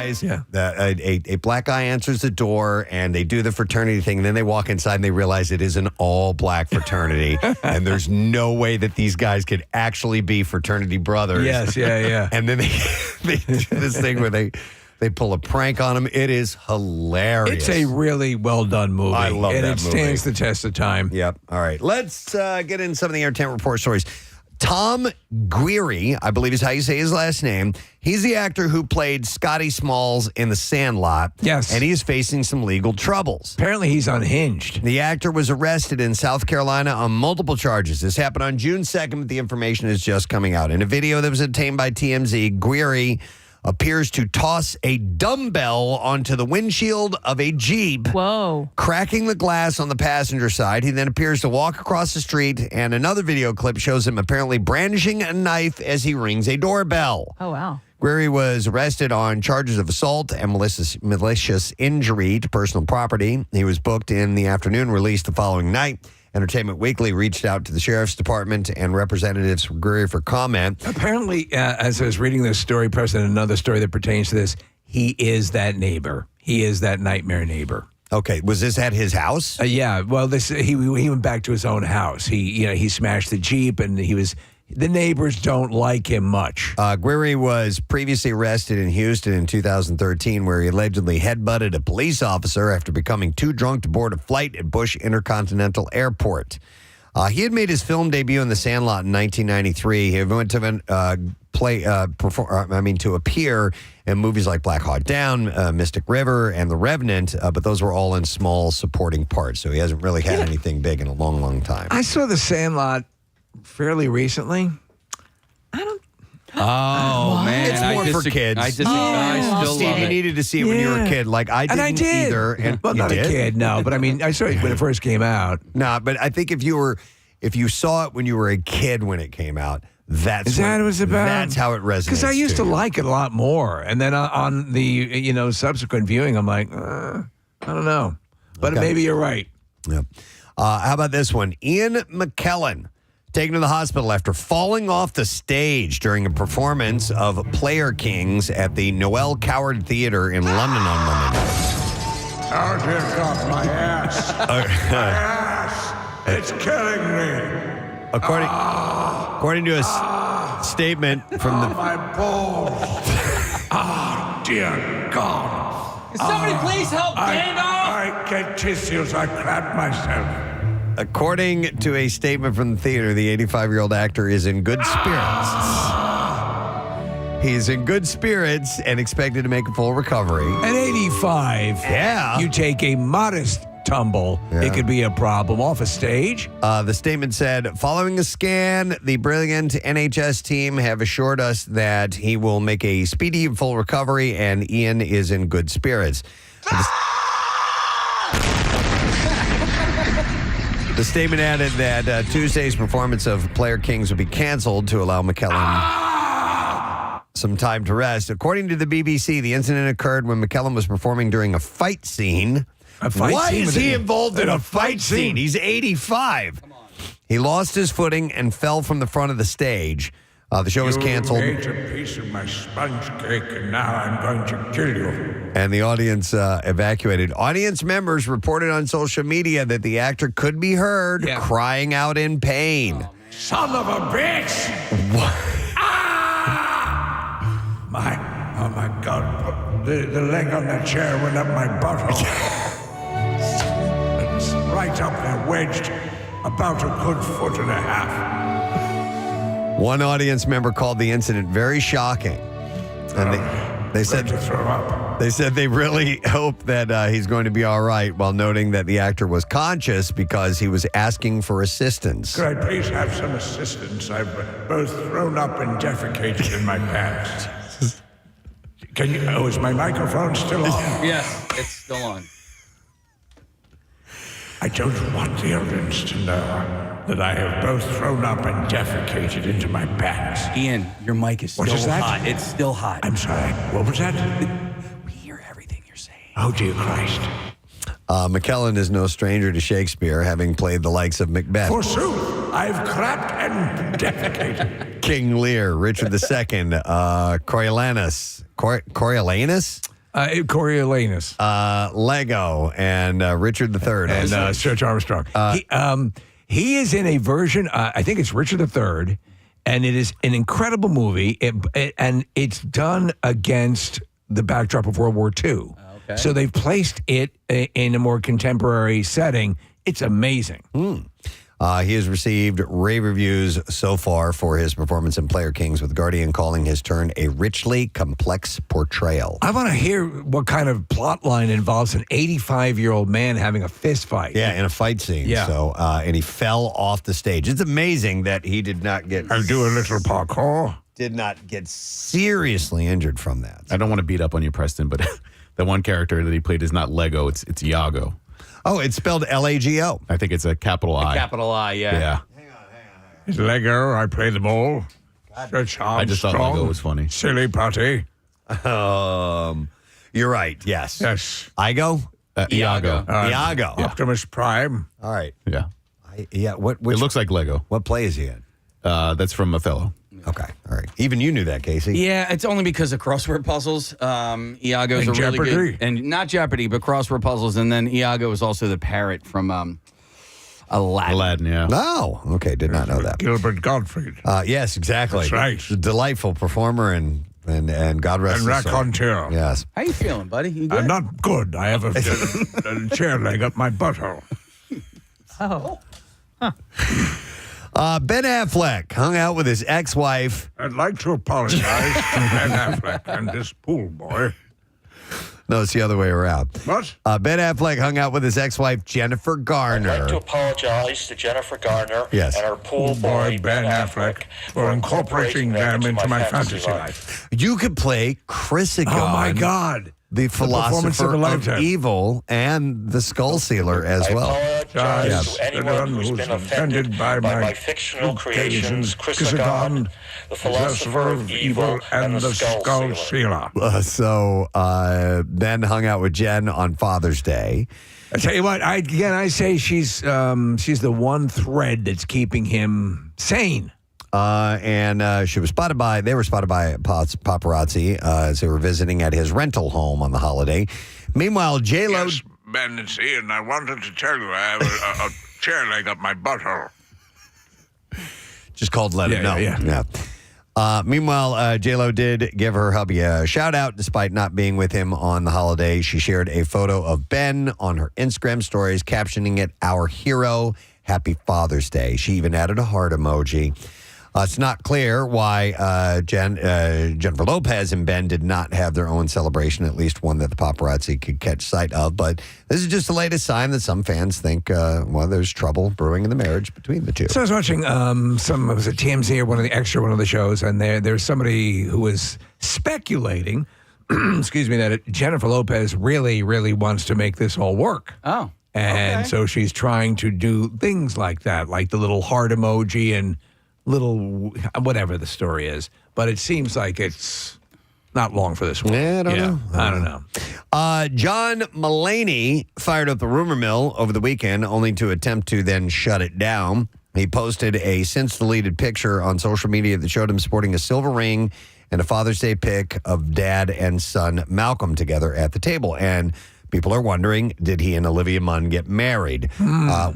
guys. Yeah. A black guy answers the door, and they do the fraternity thing. And then they walk inside, and they realize it is an all-black fraternity. And there's no way that these guys could actually be fraternity brothers. Yes, yeah. And then they do this thing where they pull a prank on him. It is hilarious. It's a really well-done movie. I love that movie. And it stands the test of time. Yep. All right. Let's get in some of the entertainment report stories. Tom Guiri, I believe is how you say his last name. He's the actor who played Scotty Smalls in The Sandlot. Yes. And he is facing some legal troubles. Apparently he's unhinged. The actor was arrested in South Carolina on multiple charges. This happened on June 2nd, but the information is just coming out. In a video that was obtained by TMZ, Guiri appears to toss a dumbbell onto the windshield of a Jeep. Whoa. Cracking the glass on the passenger side. He then appears to walk across the street, and another video clip shows him apparently brandishing a knife as he rings a doorbell. Oh, wow. Guiri was arrested on charges of assault and malicious injury to personal property. He was booked in the afternoon, released the following night. Entertainment Weekly reached out to the sheriff's department and representatives from Guiri for comment. Apparently, as I was reading this story, Preston, another story that pertains to this, he is that neighbor. He is that nightmare neighbor. Okay, was this at his house? Yeah, well, he went back to his own house. He smashed the Jeep, and the neighbors don't like him much. Guiri was previously arrested in Houston in 2013, where he allegedly headbutted a police officer after becoming too drunk to board a flight at Bush Intercontinental Airport. He had made his film debut in The Sandlot in 1993. He went to appear in movies like Black Hawk Down, Mystic River, and The Revenant, but those were all in small supporting parts, so he hasn't really had anything big in a long, long time. I saw The Sandlot fairly recently. Man. It's more for kids. I still love Steve, you it. needed to see it when you were a kid. Like I didn't and I did. either. And well, not did? a kid, no. But I mean, I saw it when it first came out. Nah, but I think if you saw it when you were a kid when it came out, that's what it was about. That's how it resonates. Because I used to you. like it a lot more, and then on the subsequent viewing, I'm like, I don't know, but maybe you're right. Yep. How about this one? Ian McKellen taken to the hospital after falling off the stage during a performance of Player Kings at the Noel Coward Theater in London on Monday night. Oh, dear God, my ass. My ass. It's killing me. According to a statement from my balls. Oh, dear God. Can somebody please help Gandalf? I get tissues. I crap myself. According to a statement from the theater, the 85-year-old actor is in good spirits. He's in good spirits and expected to make a full recovery. At 85, you take a modest tumble, it could be a problem off a stage. The statement said, following a scan, the brilliant NHS team have assured us that he will make a speedy and full recovery, and Ian is in good spirits. The statement added that Tuesday's performance of Player Kings would be canceled to allow McKellen some time to rest. According to the BBC, the incident occurred when McKellen was performing during a fight scene. Why is he involved in a fight scene? He's 85. Come on. He lost his footing and fell from the front of the stage. The show was canceled. You ate a piece of my sponge cake, and now I'm going to kill you. And the audience evacuated. Audience members reported on social media that the actor could be heard crying out in pain. Oh, son of a bitch! What? Oh my God! The leg on the chair went up my butthole. It's right up there, wedged about a good foot and a half. One audience member called the incident very shocking, and they said to throw up. They said they really hope that he's going to be all right, while noting that the actor was conscious because he was asking for assistance. Could I please have some assistance? I've both thrown up and defecated in my pants. Can you? Oh, is my microphone still on? Yes, it's still on. I don't want the audience to know that I have both thrown up and defecated into my pants. Ian, your mic is still hot. It's still hot. I'm sorry. What was that? We hear everything you're saying. Oh, dear Christ. McKellen is no stranger to Shakespeare, having played the likes of Macbeth, Forsooth, I've crapped and defecated. King Lear, Richard II, Coriolanus. Coriolanus. Lego and Richard III. And Stretch Armstrong. He is in a version, I think it's Richard III, and it is an incredible movie, and it's done against the backdrop of World War II. Okay. So they've placed it in a more contemporary setting. It's amazing. He has received rave reviews so far for his performance in Player Kings, with Guardian calling his turn a richly complex portrayal. I want to hear what kind of plot line involves an 85-year-old man having a fist fight. Yeah, in a fight scene. Yeah. So, and he fell off the stage. It's amazing that he did not get... I'll do a little parkour. Did not get seriously injured from that. I don't want to beat up on you, Preston, but the one character that he played is not Lego. It's Iago. Oh, it's spelled L-A-G-O. I think it's a capital I. Capital I, yeah. Yeah. It's Lego. I play them all. Stretch I just thought Armstrong. Lego was funny. Silly putty. You're right. Yes. Yes. Igo? Iago. Iago. Optimus Prime. All right. Yeah. What? It looks like Lego. What play is he in? That's from Othello. Okay. All right. Even you knew that, Casey. Yeah, it's only because of crossword puzzles. Iago's And a really Jeopardy. good, and not Jeopardy, but crossword puzzles. And then Iago is also the parrot from Aladdin. Aladdin, yeah. Oh, okay. Did not know that. Gilbert Gottfried. Yes, exactly. That's right. He's a delightful performer and God rest And his soul. raconteur. Yes. How you feeling, buddy? You good? I'm not good. I have a chair leg up my butthole. Ben Affleck hung out with his ex-wife. I'd like to apologize to Ben Affleck and this pool boy. No, it's the other way around. What? Ben Affleck hung out with his ex-wife, Jennifer Garner. I'd like to apologize to Jennifer Garner Yes. and her pool boy, Ben Affleck, for incorporating them into my fantasy life. You could play Chris Agon, Oh, my God. the performance philosopher of a of lifetime. evil, and the Skull Sealer as I well. apologize to anyone who's been offended by my fictional creations, Chris Agon, the philosopher of evil, and the skull sealer. So Ben hung out with Jen on Father's Day. I tell you what, I say she's the one thread that's keeping him sane. And they were spotted by paparazzi as they were visiting at his rental home on the holiday. Meanwhile, J-Lo... Yes, Ben, it's Ian. I wanted to tell you I have a chair leg up my butthole. Just called to let him know. Yeah. Meanwhile, J-Lo did give her hubby a shout-out despite not being with him on the holiday. She shared a photo of Ben on her Instagram stories, captioning it, "Our hero, happy Father's Day." She even added a heart emoji. It's not clear why Jennifer Lopez and Ben did not have their own celebration, at least one that the paparazzi could catch sight of. But this is just the latest sign that some fans think, there's trouble brewing in the marriage between the two. So I was watching it was a TMZ or one of the shows, and there's somebody who was speculating, excuse me, that Jennifer Lopez really, really wants to make this all work. Oh. And okay. so she's trying to do things like that, like the little heart emoji and little whatever the story is. But it seems like it's not long for this one. Yeah, I don't know. I don't know. John Mulaney fired up the rumor mill over the weekend, only to attempt to then shut it down. He posted a since-deleted picture on social media that showed him sporting a silver ring and a Father's Day pic of dad and son Malcolm together at the table. And people are wondering, did he and Olivia Munn get married?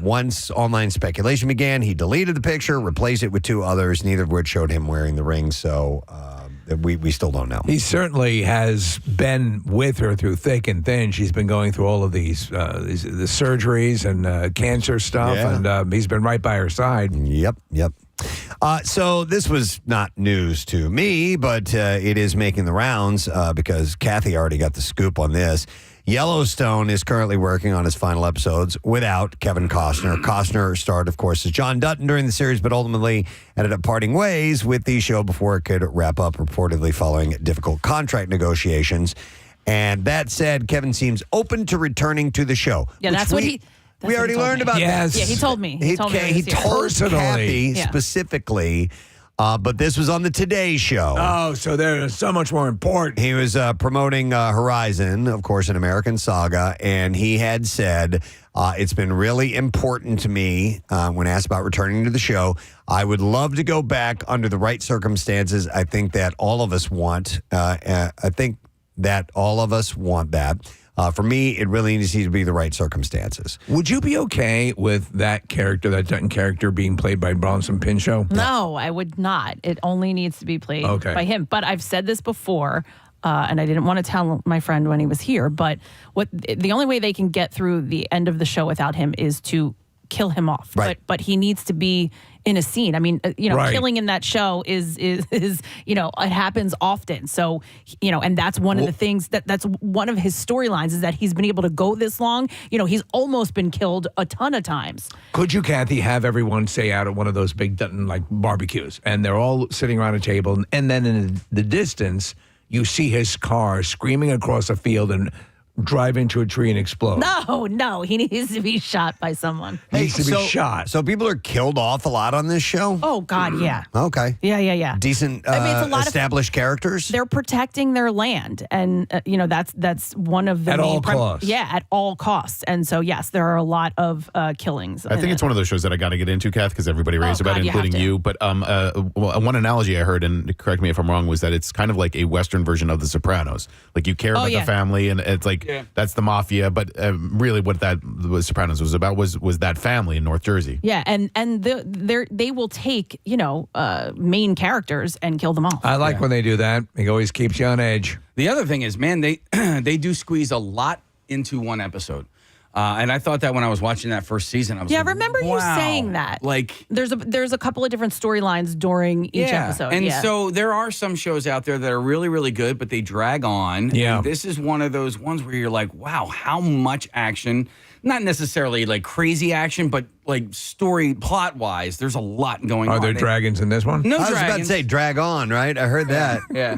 Once online speculation began, he deleted the picture, replaced it with two others, neither of which showed him wearing the ring. So we still don't know. He certainly has been with her through thick and thin. She's been going through all of the surgeries and cancer stuff, Yeah. and he's been right by her side. Yep. So this was not news to me, but it is making the rounds because Kathy already got the scoop on this. Yellowstone is currently working on its final episodes without Kevin Costner. Costner starred, of course, as John Dutton during the series, but ultimately ended up parting ways with the show before it could wrap up, reportedly following difficult contract negotiations. And that said, Kevin seems open to returning to the show. Yeah, which that's what he already told learned me. about Yes. that. Yeah, he told me. He told me He this year. told Personally. Kathy Yeah. specifically, but this was on the Today Show. Oh, so they're so much more important. He was promoting Horizon, of course, an American saga, and he had said, it's been really important to me when asked about returning to the show. I would love to go back under the right circumstances. I think that all of us want. I think that all of us want that. For me, it really needs to be the right circumstances. Would you be okay with that character, that Dutton character, being played by Bronson Pinchot? No, I would not. It only needs to be played Okay. by him. But I've said this before, and I didn't want to tell my friend when he was here, but the only way they can get through the end of the show without him is to kill him off. Right. But he needs to be in a scene. I mean, Right. killing in that show is it happens often. So, and that's one of the things that's one of his storylines is that he's been able to go this long. He's almost been killed a ton of times. Could you, Kathy, have everyone say out at one of those big Dutton like barbecues, and they're all sitting around a table, and then in the distance you see his car screaming across a field and drive into a tree and explode? No, he needs to be shot by someone. Needs to be shot. So people are killed off a lot on this show? Oh, God, yeah. Okay. Yeah. Decent I mean, it's a lot of- established characters? They're protecting their land, and that's one of the At main all costs. Yeah, at all costs. And so yes, there are a lot of killings. I think it's one of those shows that I got to get into, Kath, because everybody raves about God, it, you have including to. you. But one analogy I heard, and correct me if I'm wrong, was that it's kind of like a Western version of The Sopranos. Like you care about yeah. the family, and it's like that's the mafia. But really, what that Sopranos was about was that family in North Jersey. Yeah, and they will take main characters and kill them off. I like when they do that. It always keeps you on edge. The other thing is, man, they do squeeze a lot into one episode. And I thought that when I was watching that first season, I was like, remember you wow. saying that? Like, there's a couple of different storylines during each episode. And so there are some shows out there that are really, really good, but they drag on. Yeah. And this is one of those ones where you're like, wow, how much action, not necessarily like crazy action, but like story plot wise, there's a lot going on. Are there dragons in this one? No I was about to dragons. say drag on, right? I heard that. Yeah.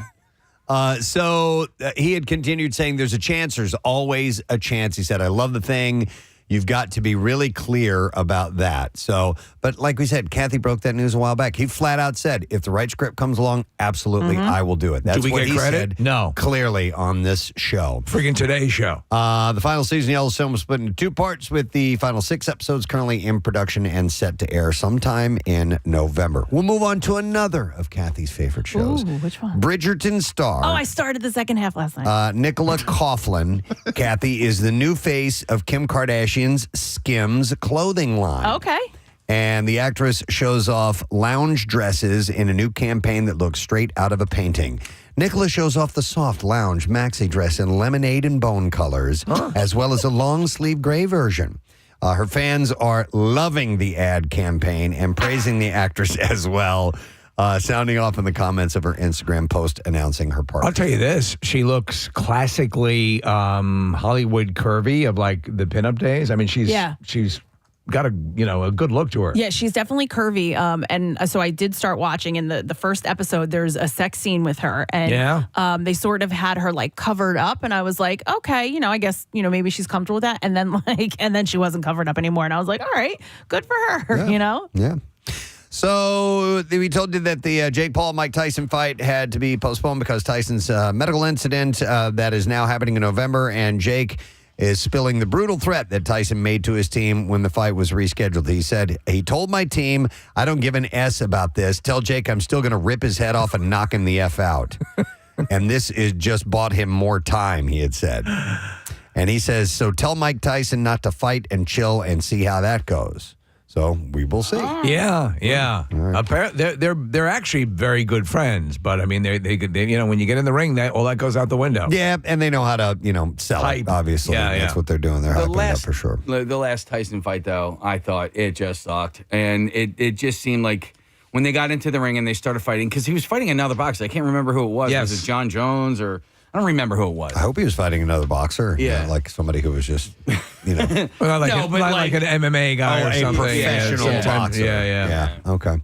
So he had continued saying there's a chance. There's always a chance. He said, I love the thing. You've got to be really clear about that. So, but like we said, Kathy broke that news a while back. He flat out said, if the right script comes along, absolutely, I will do it. That's Do we what get he credit? said No. clearly on this show. Friggin' Today's Show. The final season of Yellowstone was split into 2 parts, with the final 6 episodes currently in production and set to air sometime in November. We'll move on to another of Kathy's favorite shows. Ooh, which one? Bridgerton star. I started the second half last night. Nicola Coughlan, Kathy, is the new face of Kim Kardashian's Skims clothing line. Okay. And the actress shows off lounge dresses in a new campaign that looks straight out of a painting. Nicola shows off the soft lounge maxi dress in lemonade and bone colors, as well as a long sleeve gray version. Her fans are loving the ad campaign and praising the actress as well. Sounding off in the comments of her Instagram post announcing her party. I'll tell you this. She looks classically Hollywood curvy of like the pinup days. I mean, she's got a good look to her. Yeah, she's definitely curvy. And so I did start watching. In the first episode, there's a sex scene with her, and they sort of had her like covered up, and I was like, okay, I guess maybe she's comfortable with that. And then she wasn't covered up anymore, and I was like, all right, good for her. Yeah. So we told you that the Jake Paul-Mike Tyson fight had to be postponed because Tyson's medical incident that is now happening in November, and Jake is spilling the brutal threat that Tyson made to his team when the fight was rescheduled. He said, he told my team, I don't give an S about this. Tell Jake I'm still going to rip his head off and knock him the F out. And this is just bought him more time, he had said. And he says, so tell Mike Tyson not to fight and chill and see how that goes. So we will see. Yeah. Apparently, they're actually very good friends, but I mean, they when you get in the ring, all that goes out the window. Yeah, and they know how to sell Hype. it. Obviously, that's what they're doing. They're hyping it up for sure. The last Tyson fight, though, I thought it just sucked, and it just seemed like when they got into the ring and they started fighting, because he was fighting another boxer. I can't remember who it was. Yes. Was it John Jones or? I don't remember who it was. I hope he was fighting another boxer. Yeah. Like somebody who was just, Well, not like an MMA guy or a something. professional boxer. Yeah. Okay.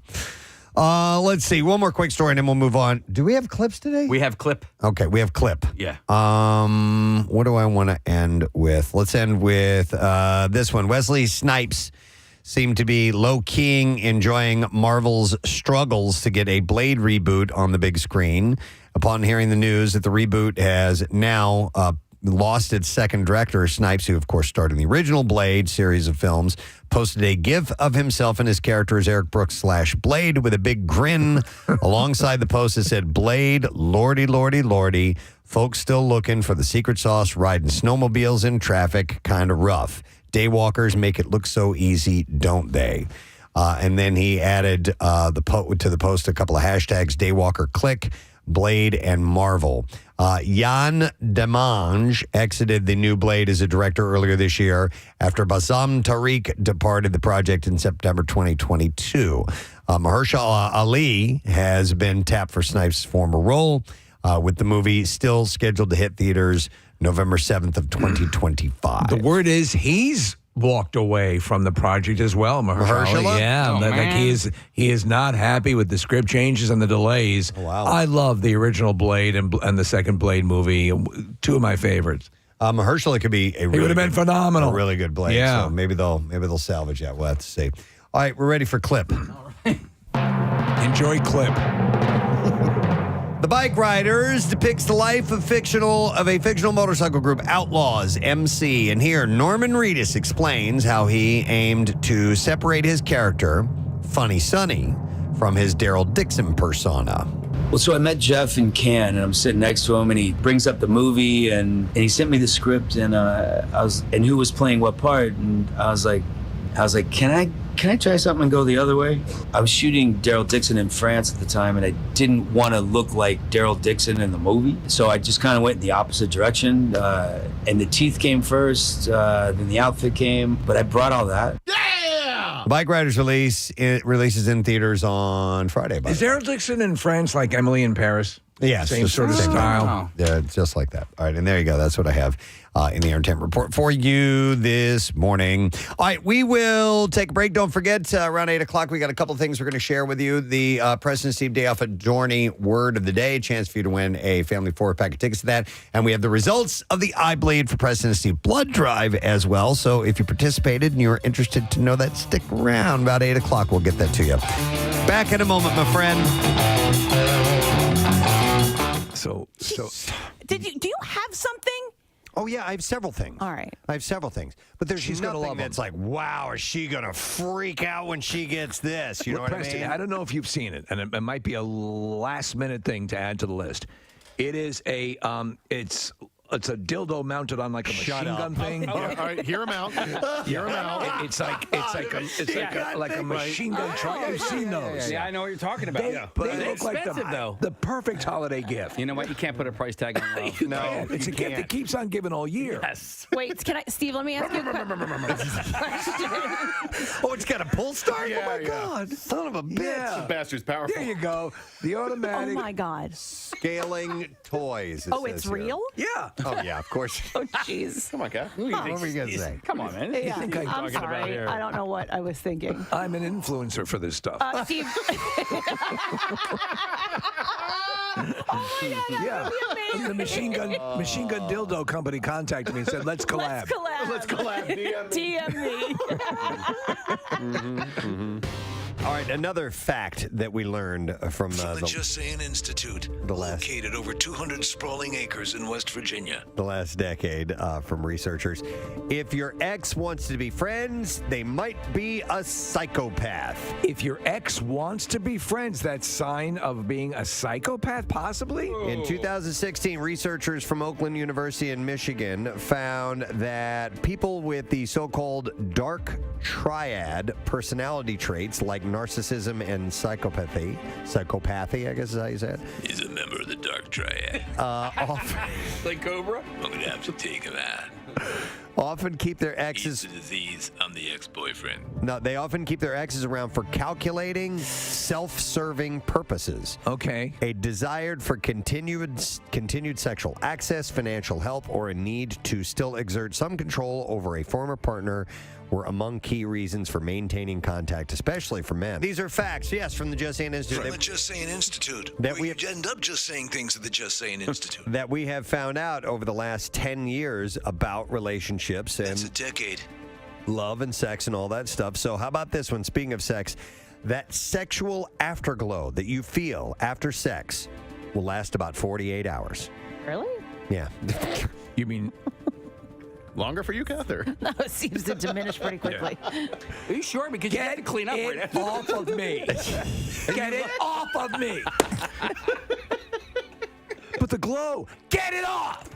Let's see. One more quick story and then we'll move on. Do we have clips today? We have clip. Okay, we have clip. Yeah. What do I want to end with? Let's end with this one. Wesley Snipes seemed to be low-keying, enjoying Marvel's struggles to get a Blade reboot on the big screen. Upon hearing the news that the reboot has now lost its second director, Snipes, who of course starred in the original Blade series of films, posted a gif of himself and his character as Eric Brooks / Blade with a big grin alongside the post that said, Blade, lordy, lordy, lordy, Folks still looking for the secret sauce, riding snowmobiles in traffic, kind of rough. Daywalkers make it look so easy, don't they? And then he added to the post a couple of hashtags, Daywalker Click, Blade, and Marvel. Jan Demange exited the new Blade as a director earlier this year after Bassam Tariq departed the project in September 2022. Mahershala Ali has been tapped for Snipes' former role, with the movie still scheduled to hit theaters November 7th of 2025. The word is he's walked away from the project as well, Mahershala? Yeah, like he is not happy with the script changes and the delays. Oh, wow. I love the original Blade and the second Blade movie, two of my favorites. Mahershala could be He would have been phenomenal. A really good Blade. Yeah. So maybe they'll salvage that. We'll have to see. All right, we're ready for Clip. Enjoy Clip. The Bike Riders depicts the life of a fictional motorcycle group, Outlaws MC. And here, Norman Reedus explains how he aimed to separate his character, Funny Sonny, from his Daryl Dixon persona. Well, so I met Jeff in Cannes, and I'm sitting next to him, and he brings up the movie, and he sent me the script, and and who was playing what part, and I was like, can I try something and go the other way? I was shooting Daryl Dixon in France at the time, and I didn't want to look like Daryl Dixon in the movie, so I just kind of went in the opposite direction. And the teeth came first, then the outfit came, but I brought all that. Bike Riders releases in theaters on Friday. Is Daryl Dixon in France like Emily in Paris? Yeah, Same sort of style. Yeah, just like that. All right, and there you go. That's what I have in the entertainment report for you this morning. All right, we will take a break. Don't forget, around 8 o'clock, we got a couple of things we're going to share with you. The Preston and Steve Day Off at Journey Word of the Day, chance for you to win a family 4-pack of tickets to that. And we have the results of the I Bleed for Preston and Steve blood drive as well. So if you participated and you're interested to know that, stick around. About 8 o'clock, we'll get that to you. Back in a moment, my friend. So Do you have something? Oh, yeah, I have several things. All right. I have several things. But there's She's gonna nothing love 'em. that's like, wow, is she going to freak out when she gets this? You know what Preston, I mean? don't know if you've seen it, and it might be a last-minute thing to add to the list. It is it's a dildo mounted on like a machine gun thing. Yeah, all right, hear him out. Hear him out. It's like a machine gun truck. I've seen those. Yeah, I know what you're talking about. They look like expensive, though. the perfect holiday gift. You know what? You can't put a price tag on love. No, it's a gift that keeps on giving all year. Yes. Wait, Steve, let me ask you a question. Oh, it's got a pull start? Yeah, oh, my yeah. God. Son of a bitch. Yeah. Bastard's powerful. There you go. The Oh automatic. my God. Scaling toys. Oh, it's real? Yeah. Oh, yeah, of course. Oh, jeez. Come on, guy. What were you going to say? Come on, man. Yeah, think I'm I'm talking about sorry. here? I don't know what I was thinking. I'm an influencer for this stuff. Steve. Yeah. The machine gun dildo company contacted me and said, let's collab. Let's collab. DM me. All right, another fact that we learned from the Just Sayin Institute, located over 200 sprawling acres in West Virginia. the last decade from researchers. If your ex wants to be friends, they might be a psychopath. If your ex wants to be friends, that's sign of being a psychopath, possibly? In 2016, researchers from Oakland University in Michigan found that people with the so-called dark triad personality traits like narcissism and psychopathy, I guess is how you say it, He's a member of the Dark Triad. Like Cobra? I'm going to have to take him out. often keep their He's exes. the disease. I'm the ex-boyfriend. No, they often keep their exes around for calculating, self-serving purposes. Okay. A desire for continued sexual access, financial help, or a need to still exert some control over a former partner were among key reasons for maintaining contact, especially for men. These are facts, yes, from the Just Saying Institute. From the Just Saying Institute. That where we you end up just saying things at the Just Saying Institute. That we have found out over the last 10 years about relationships and That's a decade. love and sex and all that stuff. So how about this one? Speaking of sex, that sexual afterglow that you feel after sex will last about 48 hours. Really? Yeah. You mean Longer for you, Cather? No, it seems to diminish pretty quickly. Are you sure? Because you had to clean up right it after. off of me. Get it off of me. with the glow. Get it off.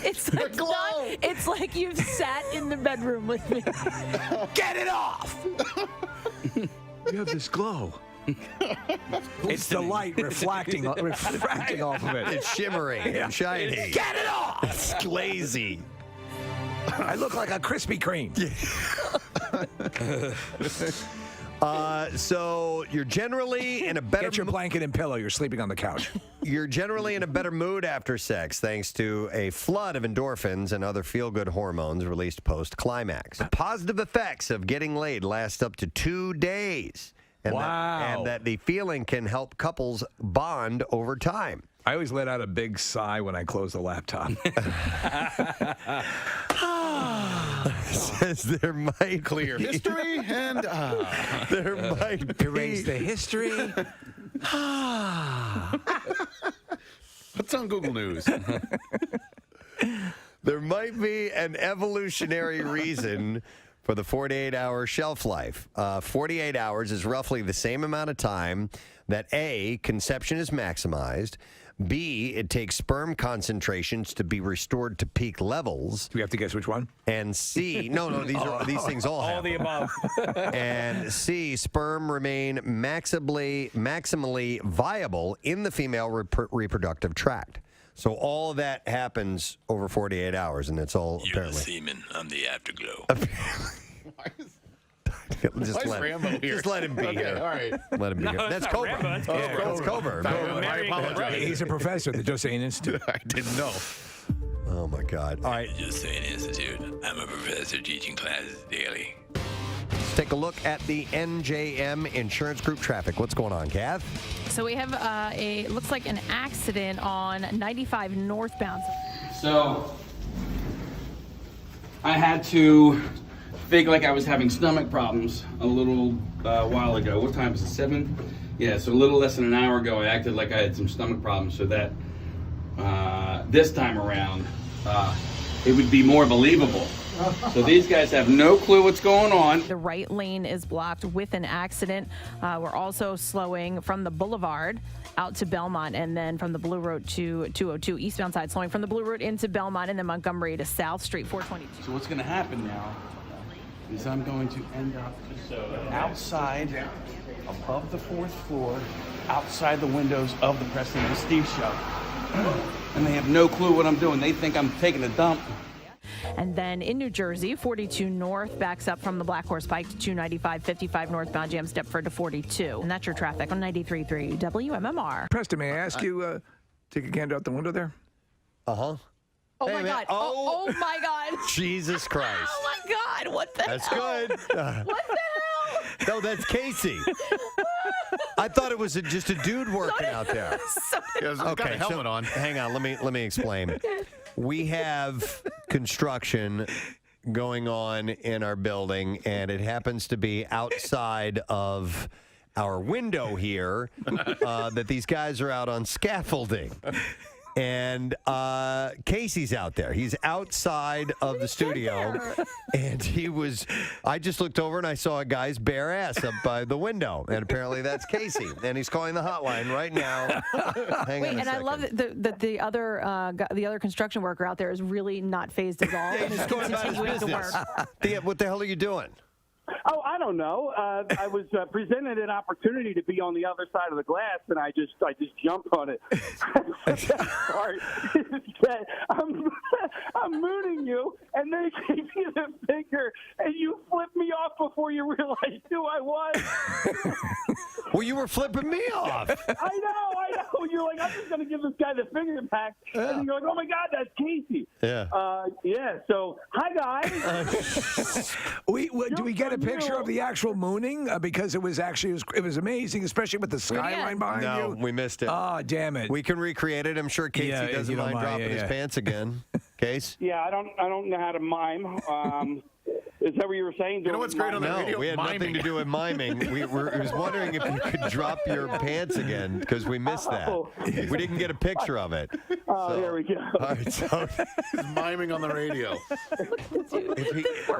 It's like it's like you've sat in the bedroom with me. Get it off. You have this glow. It's the light refracting off of it. It's shimmering and shiny. Get it off. It's glazy. I look like a Krispy Kreme. So you're generally in a better Get your blanket and pillow. You're sleeping on the couch. You're generally in a better mood after sex thanks to a flood of endorphins and other feel-good hormones released post-climax. The positive effects of getting laid last up to 2 days. And Wow. that the feeling can help couples bond over time. I always let out a big sigh when I close the laptop. Says there might Clear be, history and there might be. Erase the history. what's on Google News? There might be an evolutionary reason for the 48-hour shelf life. 48 hours is roughly the same amount of time that A, conception is maximized, B, it takes sperm concentrations to be restored to peak levels, Do we have to guess which one? and C, no, these things all happen. the above. And C, sperm remain maximally viable in the female reproductive tract. So all of that happens over 48 hours, and it's all You're the apparently. semen. I'm the afterglow. Just Why is Rambo here? Just let him be Okay, here. all right. Let him be here. That's Cobra. Rambo, that's That's Cobra. I apologize. He's a professor at the Joseon Institute. I didn't know. Oh my God! All right, Just saying, Institute. I'm a professor teaching classes daily. let's take a look at the NJM Insurance Group traffic. What's going on, Kath? So we have looks like an accident on 95 northbound. So I had to fake like I was having stomach problems a little while ago. What time is it? 7? Yeah, so a little less than an hour ago, I acted like I had some stomach problems, so that this time around it would be more believable. So these guys have no clue what's going on. The right lane is blocked with an accident. We're also slowing from the Boulevard out to Belmont, and then from the Blue Road to 202 eastbound side, slowing from the Blue Road into Belmont, and then Montgomery to South Street 422. So what's going to happen now is I'm going to end up outside, above the 4th floor, outside the windows of the Preston and Steve show. And they have no clue what I'm doing. They think I'm taking a dump. And then in New Jersey, 42 north backs up from the Black Horse Pike to 295, 55 northbound jams Deptford to 42. And that's your traffic on 93.3 WMMR. Preston, may I ask you, take a gander out the window there? Uh-huh. Oh Hey, my man. God. Oh. Oh my God. Jesus Christ. Oh my God. What the That's hell? good. What the hell? No, that's Casey. I thought it was just a dude working out there. He's got a helmet on. Hang on. Let me explain. We have construction going on in our building, and it happens to be outside of our window here that these guys are out on scaffolding. And Casey's out there. He's outside of the studio. And I just looked over and I saw a guy's bare ass up by the window. And apparently that's Casey. And he's calling the hotline right now. Hang on a And I second. love that the other construction worker out there is really not phased at all. Yeah, and he's is going about his continuing to business. work. What the hell are you doing? Oh, I don't know. I was presented an opportunity to be on the other side of the glass, and I just jumped on it. Sorry, I'm mooning you, and they gave you the finger, and you flipped me off before you realized who I was. Well, you were flipping me off. I know. You're like, I'm just going to give this guy the finger back, and then you're like, oh my God, that's Casey. Yeah. Yeah. So, hi guys. Do we get a picture of the actual mooning? Because it was amazing, especially with the skyline behind you. No, we missed it. Oh, damn it. We can recreate it. I'm sure Casey Yeah, if doesn't you don't mind mind, dropping yeah. his pants again. Case? Yeah, I don't know how to mime. Is that what you were saying? You know what's great on the No, radio? we had Miming. nothing to do with miming. We was wondering if you could drop your pants again because we missed that. We didn't get a picture of it. Oh, there we go. All right, so He's miming on the radio.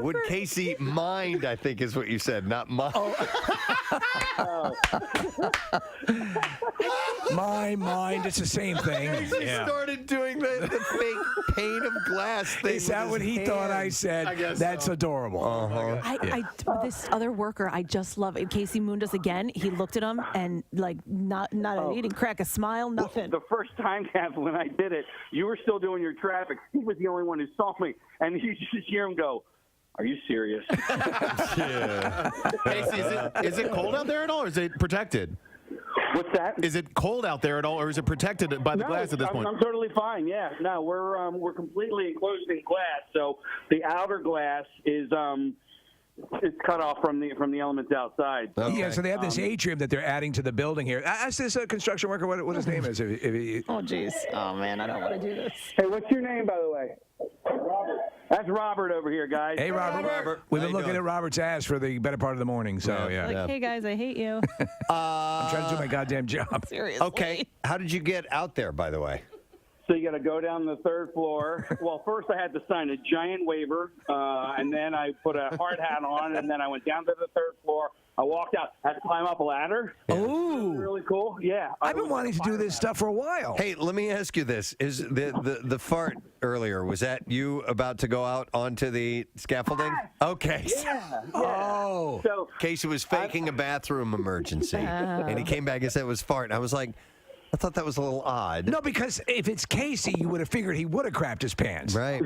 would Casey mind, I think is what you said, not mind. My mind, it's the same thing. He started doing the fake pane of glass thing. Is that what he thought I said? I guess That's so. adorable. This other worker, I just love it. Casey Mundus again. He looked at him and like not he didn't crack a smile, nothing. The first time, Kath, when I did it, you were still doing your traffic. He was the only one who saw me, and you just hear him go, "Are you serious?" Yeah. Casey, is it cold out there at all, or is it protected? What's that? Is it cold out there at all, or is it protected by the glass at this point? I'm totally fine. Yeah, no, we're completely enclosed in glass. So the outer glass is it's cut off from the elements outside. Okay. Yeah, so they have this atrium that they're adding to the building here. Ask this construction worker what his name is. Oh, jeez. Oh, man, I don't want to do this. Hey, what's your name, by the way? Robert. That's Robert over here, guys. Hey, Robert. We've been looking at Robert's ass for the better part of the morning, so yeah. Like, hey, guys, I hate you. I'm trying to do my goddamn job. Seriously. Okay. How did you get out there, by the way? So you got to go down the third floor. Well, first I had to sign a giant waiver, and then I put a hard hat on, and then I went down to the third floor. I walked out. I had to climb up a ladder. Oh, really cool. Yeah, I've been wanting to do this stuff for a while. Hey, let me ask you this: is the fart earlier? Was that you about to go out onto the scaffolding? Okay. Yeah. Oh. So Casey was faking a bathroom emergency, and he came back and said it was fart. And I was like, I thought that was a little odd. No, because if it's Casey, you would have figured he would have crapped his pants. Right.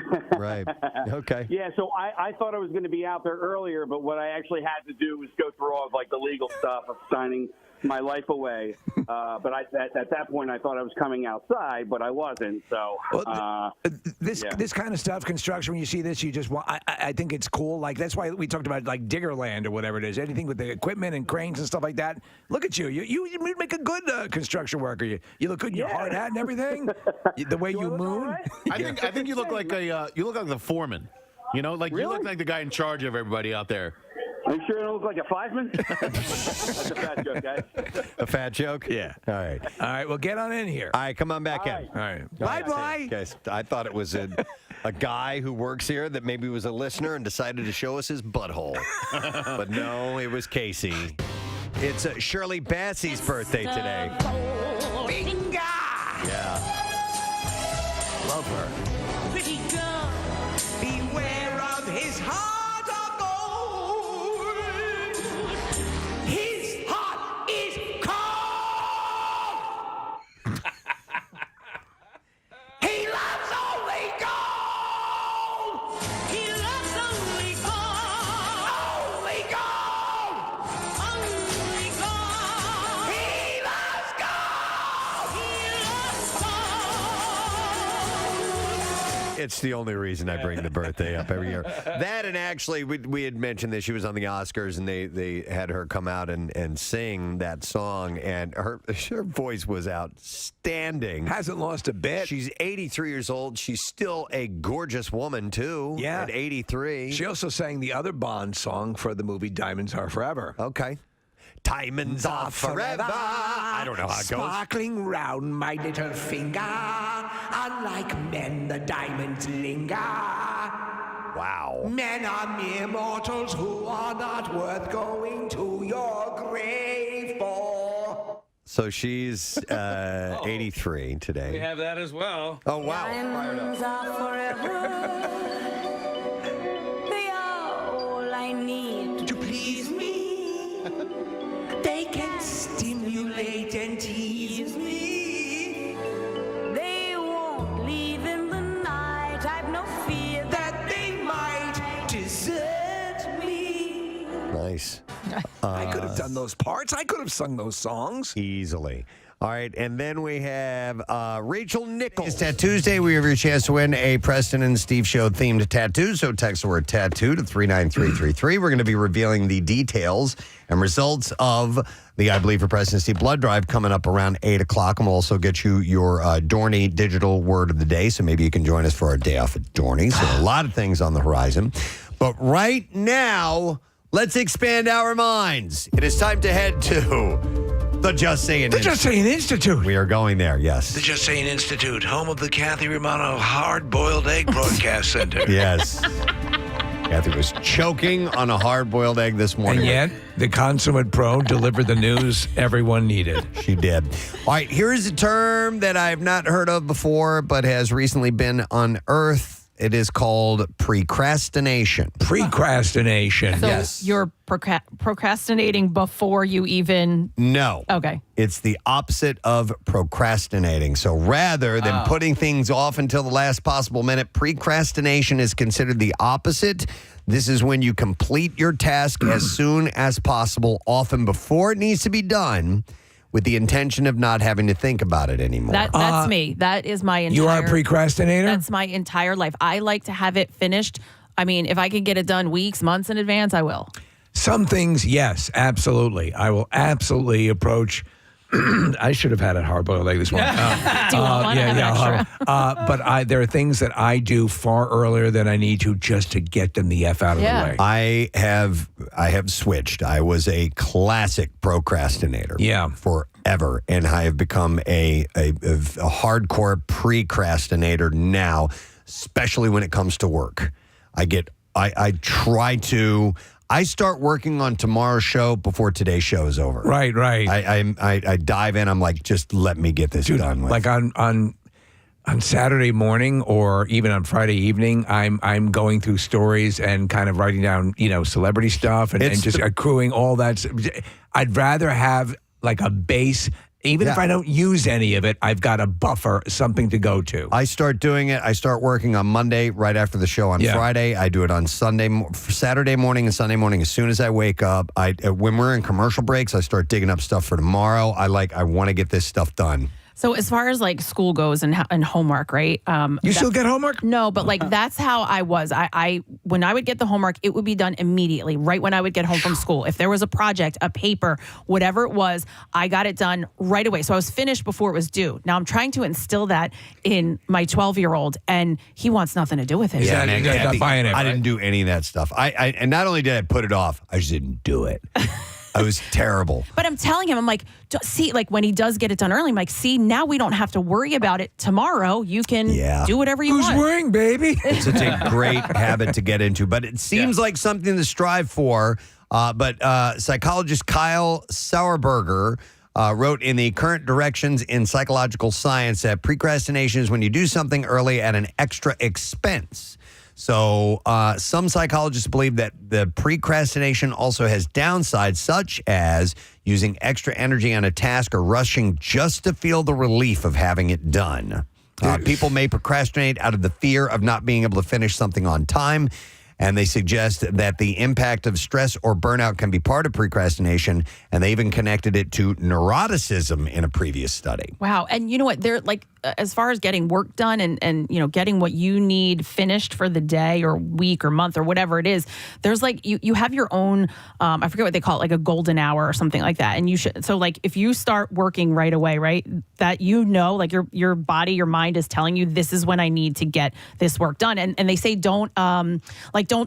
Okay. yeah, so I thought I was going to be out there earlier, but what I actually had to do was go through all of like the legal stuff of signing my life away. But at that point, I thought I was coming outside, but I wasn't. So this kind of stuff, construction. When you see this, you just want. I think it's cool. Like that's why we talked about like Diggerland or whatever it is. Anything with the equipment and cranes and stuff like that. Look at you. You make a good construction worker. You look good in your hard hat and everything. The way you moon. I think you look like the foreman. You know, like you look like the guy in charge of everybody out there. Are you sure I don't look like a fireman? That's a fat joke, guys. A fat joke? Yeah. All right. All right. Well, get on in here. All right, come on back in. All right. Bye. Guys, I thought it was a guy who works here that maybe was a listener and decided to show us his butthole. But no, it was Casey. It's Shirley Bassey's birthday today. Binga! Yeah. Love her. Pretty girl, beware of his heart of gold. His heart is cold. He loves only gold. He loves only gold. Only gold. Only gold. He loves gold. He loves gold. It's the only reason I bring the birthday up every year. That and actually, we had mentioned that she was on the Oscars and they had her come out and sing that song, and her voice was outstanding. Hasn't lost a bit. She's 83 years old. She's still a gorgeous woman, too, Yeah. at 83. She also sang the other Bond song for the movie Diamonds Are Forever. Okay. Diamonds are forever. I don't know how it goes. Sparkling round my little finger. Unlike men, the diamonds linger. Wow. Men are mere mortals who are not worth going to your grave for. So she's 83 today. We have that as well. Oh, wow. Diamonds are forever. They are all I need To please me, they can stimulate and tease me. They won't leave in the night. I've no fear That they might desert me. Nice. I could have done those parts. I could have sung those songs. Easily. All right, and then we have Rachel Nichols. It's Tattoo Tuesday. We have your chance to win a Preston and Steve Show themed tattoo. So text the word tattoo to 39333. We're going to be revealing the details and results of the I Believe for Preston and Steve blood drive coming up around 8 o'clock. And we'll also get you your Dorney digital word of the day. So maybe you can join us for our day off at Dorney. So a lot of things on the horizon. But right now, let's expand our minds. It is time to head to the Just Sayin The Just Sayin Institute. We are going there, yes. The Just Sayin Institute, home of the Kathy Romano Hard-Boiled Egg Broadcast Center. Yes. Kathy was choking on a hard-boiled egg this morning. And yet, the consummate pro delivered the news everyone needed. She did. All right, here's a term that I've not heard of before, but has recently been unearthed. It is called precrastination. Precrastination. So Yes. you're procrastinating before you even. No. Okay. It's the opposite of procrastinating. So rather than putting things off until the last possible minute, precrastination is considered the opposite. This is when you complete your task as soon as possible, often before it needs to be done, with the intention of not having to think about it anymore. That's me. That is my entire. You are a precrastinator? That's my entire life. I like to have it finished. I mean, if I could get it done weeks, months in advance, I will. Some things, yes, absolutely. I will absolutely approach. I should have had a hard-boiled egg this morning. Do you want one? I have an extra. But there are things that I do far earlier than I need to just to get them the F out of the way. I have switched. I was a classic procrastinator. Yeah. Forever, and I have become a hardcore precrastinator now, especially when it comes to work. I start working on tomorrow's show before today's show is over. Right. I dive in. I'm like, just let me get this done with. Like on Saturday morning or even on Friday evening, I'm going through stories and kind of writing down, celebrity stuff and just accruing all that. I'd rather have like a base. Even if I don't use any of it, I've got a buffer, something to go to. I start doing it. I start working on Monday right after the show on Friday. I do it on Saturday morning and Sunday morning as soon as I wake up. When we're in commercial breaks, I start digging up stuff for tomorrow. I want to get this stuff done. So as far as like school goes and homework, right? You still get homework? No, but like that's how I was. I when I would get the homework, it would be done immediately, right when I would get home from school. If there was a project, a paper, whatever it was, I got it done right away. So I was finished before it was due. Now I'm trying to instill that in my 12-year-old, and he wants nothing to do with it. Yeah, man, not buying it. I didn't do any of that stuff. And not only did I put it off, I just didn't do it. I was terrible. But I'm telling him, I'm like, see, like when he does get it done early, I'm like, see, now we don't have to worry about it tomorrow. You can do whatever you want. Who's worrying, baby? It's such a great habit to get into, but it seems like something to strive for. But psychologist Kyle Sauerberger wrote in the Current Directions in Psychological Science that precrastination is when you do something early at an extra expense. So some psychologists believe that the precrastination also has downsides, such as using extra energy on a task or rushing just to feel the relief of having it done. People may procrastinate out of the fear of not being able to finish something on time. And they suggest that the impact of stress or burnout can be part of precrastination. And they even connected it to neuroticism in a previous study. Wow. And you know what? They're like, as far as getting work done and getting what you need finished for the day or week or month or whatever it is, there's like, you have your own, I forget what they call it, like a golden hour or something like that. And you should, so like if you start working right away, right, that like your body, your mind is telling you this is when I need to get this work done. And they say don't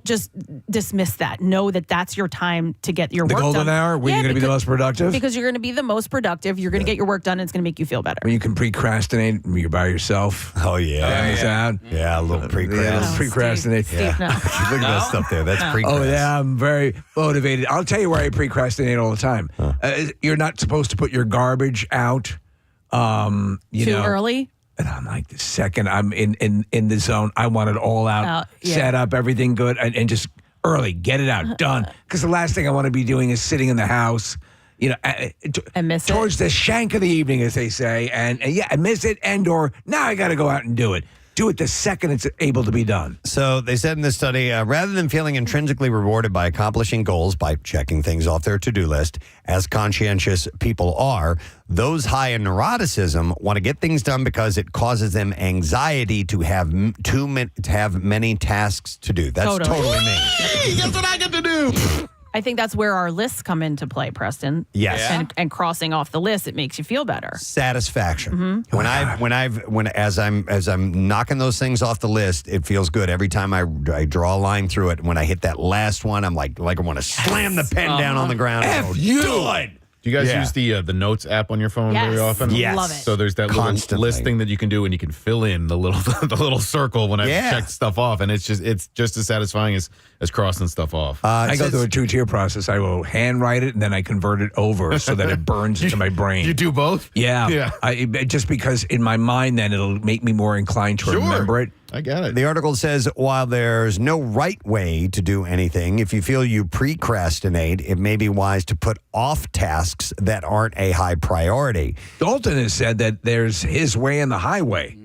just dismiss that. Know that that's your time to get your work done. The golden hour, when you're going to be the most productive? Because you're going to be the most productive. You're going to get your work done and it's going to make you feel better. When you can precrastinate, you're by yourself. Oh, yeah. Yeah, a little precrastinate. Steve, no. Look at that stuff there. That's precrast. Oh, yeah, I'm very motivated. I'll tell you where I procrastinate all the time. You're not supposed to put your garbage out. Too early? And I'm like, the second I'm in the zone, I want it all out, set up, everything good, and just early, get it out, done. Because the last thing I want to be doing is sitting in the house, and miss towards the shank of the evening, as they say, and I miss it, or now I got to go out and do it. Do it the second it's able to be done. So they said in this study, rather than feeling intrinsically rewarded by accomplishing goals by checking things off their to-do list, as conscientious people are, those high in neuroticism want to get things done because it causes them anxiety to have many tasks to do. That's totally me. That's what I get to do. I think that's where our lists come into play, Preston. Yes. Yeah. And crossing off the list, it makes you feel better. Satisfaction. As I'm knocking those things off the list, it feels good. Every time I draw a line through it, when I hit that last one, I'm like I want to slam the pen down on the ground. F you. Do you guys use the Notes app on your phone very often? Yes. Love it. So there's that little list thing that you can do, and you can fill in the little circle when I've checked stuff off, and it's just as satisfying as crossing stuff off. I go through a 2-tier process. I will handwrite it, and then I convert it over so that it burns into my brain. You do both? Yeah. Just because in my mind, then it'll make me more inclined to remember it. I get it. The article says, while there's no right way to do anything, if you feel you procrastinate, it may be wise to put off tasks that aren't a high priority. Dalton has said that there's his way and the highway.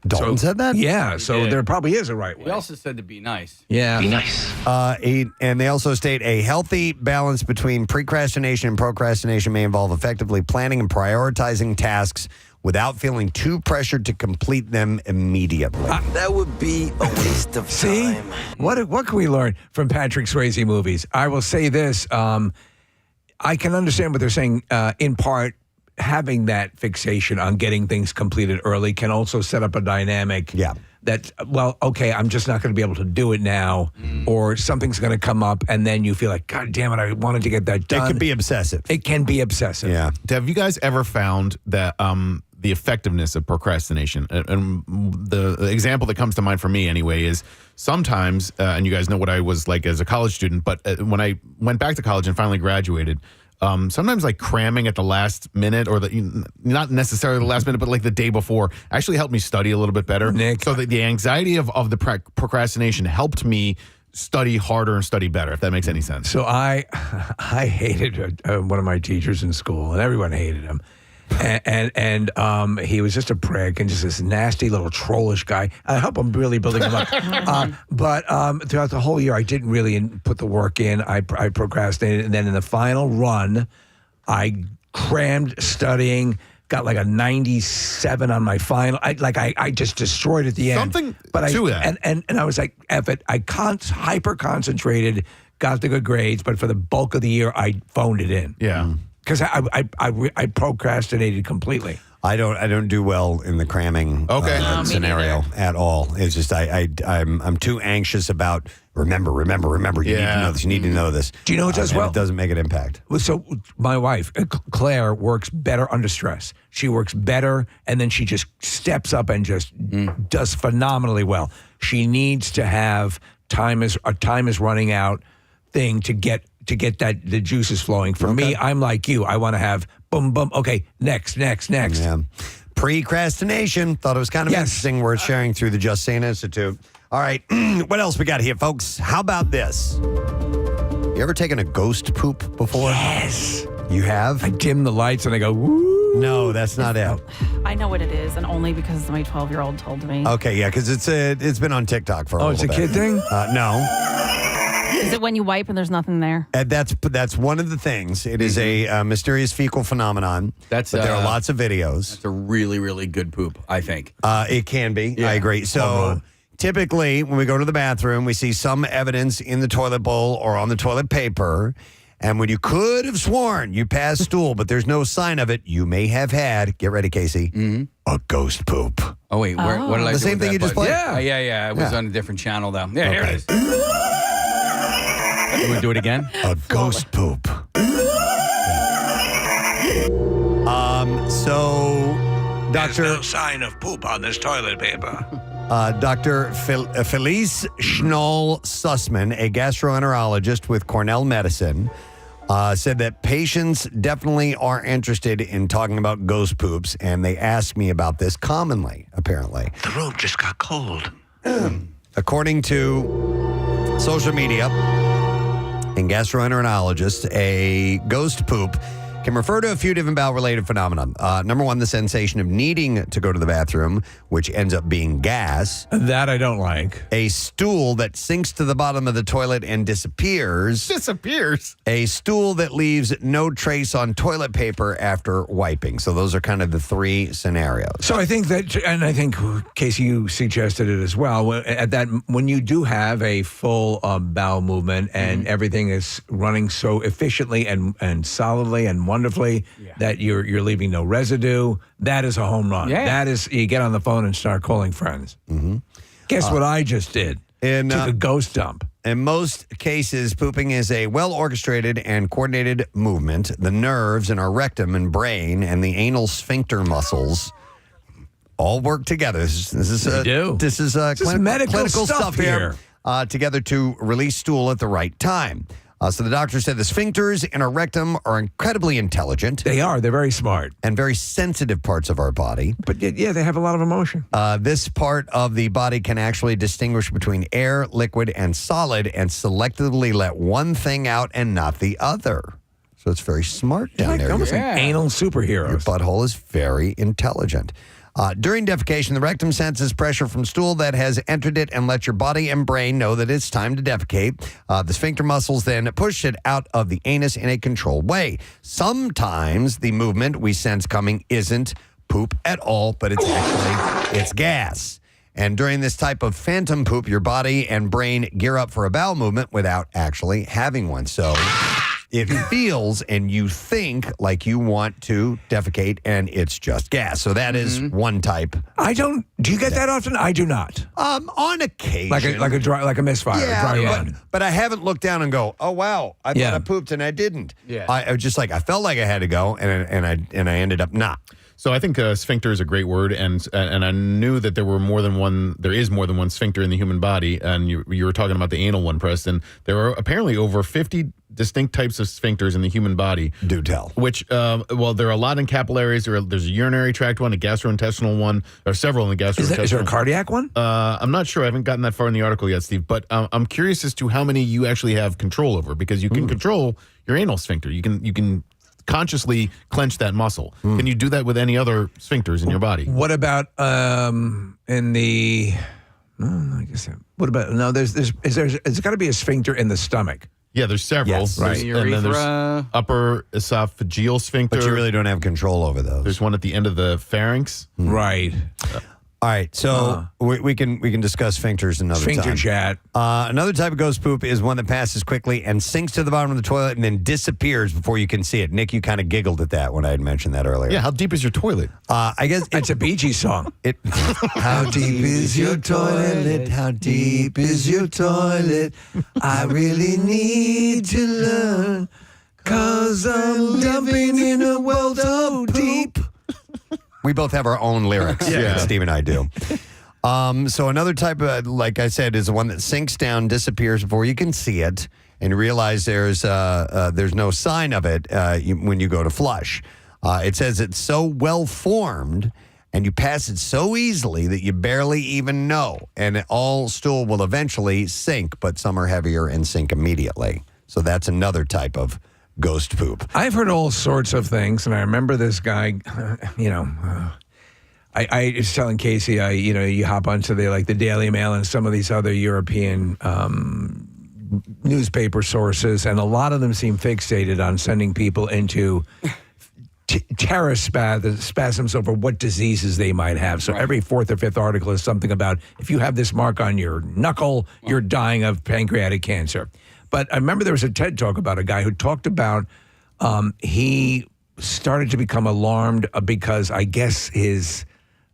Dalton said that? Yeah, so there probably is a right way. He also said to be nice. Yeah. Be nice. And they also state a healthy balance between procrastination and procrastination may involve effectively planning and prioritizing tasks without feeling too pressured to complete them immediately. That would be a waste of time. What can we learn from Patrick Swayze movies? I will say this. I can understand what they're saying in part. Having that fixation on getting things completed early can also set up a dynamic that, well, okay, I'm just not going to be able to do it now, or something's going to come up, and then you feel like, God damn it, I wanted to get that done. It could be obsessive. It can be obsessive. Yeah. Have you guys ever found that the effectiveness of procrastination, and the example that comes to mind for me anyway is sometimes, and you guys know what I was like as a college student, but when I went back to college and finally graduated, sometimes like cramming at the last minute, or not necessarily the last minute, but like the day before, actually helped me study a little bit better. Nick. So the anxiety of the procrastination helped me study harder and study better, if that makes any sense. So I hated one of my teachers in school, and everyone hated him. And he was just a prick and just this nasty little trollish guy. I hope I'm really building him up. But throughout the whole year, I didn't really put the work in. I procrastinated. And then in the final run, I crammed studying, got like a 97 on my final. I just destroyed at the end. Something to that. And I was like, F it. I hyper-concentrated, got the good grades, but for the bulk of the year, I phoned it in. Yeah. Because I procrastinated completely. I don't do well in the cramming scenario at all. It's just I'm too anxious about remember. You need to know this. You need to know this. Do you know who does well? It doesn't make an impact. Well, so my wife Claire works better under stress. She works better, and then she just steps up and just does phenomenally well. She needs to have time is running out thing to get the juices flowing. For me, I'm like you. I want to have boom, boom. Okay, next. Yeah. Procrastination. Thought it was kind of interesting. Worth sharing through the Just Saying Institute. All right. What else we got here, folks? How about this? You ever taken a ghost poop before? Yes. You have? I dim the lights and I go, woo. No, that's not it. I know what it is, and only because my 12-year-old told me. Okay, yeah, because it's been on TikTok for a little bit. Oh, it's a kid thing? No. Is it when you wipe and there's nothing there? That's one of the things. It is a mysterious fecal phenomenon. But there are lots of videos. That's a really, really good poop, I think. It can be. Yeah. I agree. So typically, when we go to the bathroom, we see some evidence in the toilet bowl or on the toilet paper. And when you could have sworn you passed stool, but there's no sign of it, you may have had, get ready, Casey, a ghost poop. Oh, wait. What did I do? The same thing you just played? Yeah. It was on a different channel, though. Yeah, here it is. You would do it again? A ghost poop. So, There's no sign of poop on this toilet paper. Dr. Felice Schnall-Sussman, a gastroenterologist with Cornell Medicine, said that patients definitely are interested in talking about ghost poops, and they ask me about this commonly, apparently. The room just got cold. According to social media and gastroenterologists, a ghost poop can refer to a few different bowel-related phenomena. Number one, the sensation of needing to go to the bathroom, which ends up being gas. That I don't like. A stool that sinks to the bottom of the toilet and disappears. A stool that leaves no trace on toilet paper after wiping. So those are kind of the three scenarios. So I think that, and I think, Casey, you suggested it as well, at that when you do have a full bowel movement and everything is running so efficiently and solidly and wonderfully that you're leaving no residue, that is a home run. Yeah. That is, you get on the phone and start calling friends. Guess what I just did? Took a ghost dump. In most cases, pooping is a well-orchestrated and coordinated movement. The nerves in our rectum and brain and the anal sphincter muscles all work together. This is medical stuff here. Together to release stool at the right time. So the doctor said the sphincters in our rectum are incredibly intelligent. They are. They're very smart. And very sensitive parts of our body. But yeah, they have a lot of emotion. This part of the body can actually distinguish between air, liquid, and solid and selectively let one thing out and not the other. So it's very smart down there. Almost like anal superheroes. Your butthole is very intelligent. During defecation, the rectum senses pressure from stool that has entered it and lets your body and brain know that it's time to defecate. The sphincter muscles then push it out of the anus in a controlled way. Sometimes the movement we sense coming isn't poop at all, but it's gas. And during this type of phantom poop, your body and brain gear up for a bowel movement without actually having one. So it feels and you think like you want to defecate and it's just gas. So that is one type. Do you get that often? I do not. On occasion. Like a misfire, a dry run. But I haven't looked down and go, oh wow, I thought I pooped and I didn't. Yeah. I was just like, I felt like I had to go and I ended up not. So I think sphincter is a great word, and I knew that there is more than one sphincter in the human body, and you were talking about the anal one, Preston. There are apparently over 50 distinct types of sphincters in the human body. Do tell. Which, there are a lot in capillaries. There's a urinary tract one, a gastrointestinal one, or several in the gastrointestinal. Is there a cardiac one? I'm not sure. I haven't gotten that far in the article yet, Steve, but I'm curious as to how many you actually have control over, because you can control your anal sphincter. You can consciously clench that muscle. Can you do that with any other sphincters in your body? What about in the? I guess. What about there's got to be a sphincter in the stomach. Yeah, there's several. Yes. Right. And then there's upper esophageal sphincter. But you really don't have control over those. There's one at the end of the pharynx. Right. All right, so we can discuss sphincters another time. Sphincter chat. Another type of ghost poop is one that passes quickly and sinks to the bottom of the toilet and then disappears before you can see it. Nick, you kind of giggled at that when I had mentioned that earlier. Yeah, how deep is your toilet? I guess it's a Bee Gees song. How deep is your toilet? How deep is your toilet? I really need to learn, 'cause I'm dumping in a well so deep. We both have our own lyrics. Yeah. Steve and I do. So another type of, like I said, is the one that sinks down, disappears before you can see it, and you realize there's no sign of it when you go to flush. It says it's so well formed and you pass it so easily that you barely even know. And all stool will eventually sink, but some are heavier and sink immediately. So that's another type of ghost poop. I've heard all sorts of things, and I remember this guy, I was telling Casey, you hop onto the Daily Mail and some of these other European newspaper sources, and a lot of them seem fixated on sending people into terror spasms over what diseases they might have. So every fourth or fifth article is something about, if you have this mark on your knuckle, you're dying of pancreatic cancer. But I remember there was a TED Talk about a guy who talked about he started to become alarmed because I guess his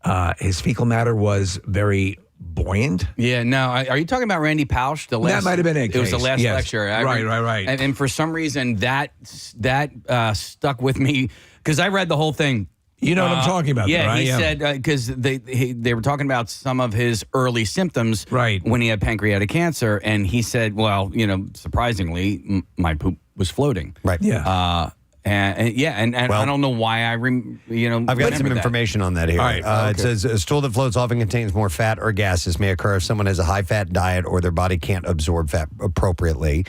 fecal matter was very buoyant. Yeah, no. Are you talking about Randy Pausch? That might have been it. It was the last Yes. lecture. Right. And for some reason, that stuck with me because I read the whole thing. You know what I'm talking about, Yeah, right? he said, because they were talking about some of his early symptoms when he had pancreatic cancer, and he said, well, surprisingly, my poop was floating. Right. Yeah. And I don't know why I've got some information on that here. All right, It says a stool that floats often contains more fat or gases may occur if someone has a high-fat diet or their body can't absorb fat appropriately.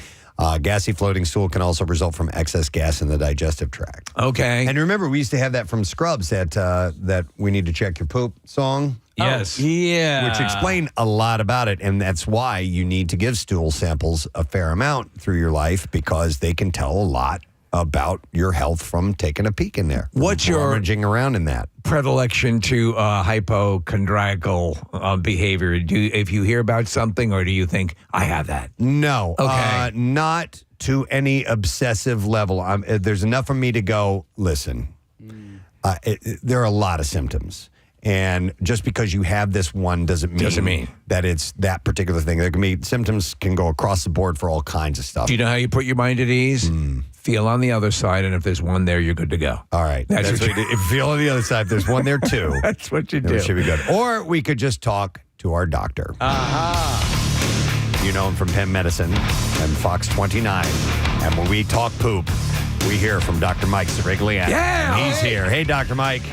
Gassy floating stool can also result from excess gas in the digestive tract. Okay. And remember, we used to have that from Scrubs, that we need to check your poop song. Yes. Yeah. Which explained a lot about it. And that's why you need to give stool samples a fair amount through your life, because they can tell a lot about your health from taking a peek in there. What's your rummaging around in that? Predilection to hypochondriacal behavior? If you hear about something, or do you think, I have that? No. Okay. Not to any obsessive level. There's enough for me to go, listen, there are a lot of symptoms. And just because you have this one doesn't mean that it's that particular thing. There can be symptoms can go across the board for all kinds of stuff. Do you know how you put your mind at ease? Feel on the other side, and if there's one there, you're good to go. All right. That's what you do. If you feel on the other side, if there's one there too. That's what you then do. It should be good. Or we could just talk to our doctor. You know him from Penn Medicine and Fox 29. And when we talk poop, we hear from Dr. Mike Sirigliano. Yeah, and he's here. Hey, Dr. Mike.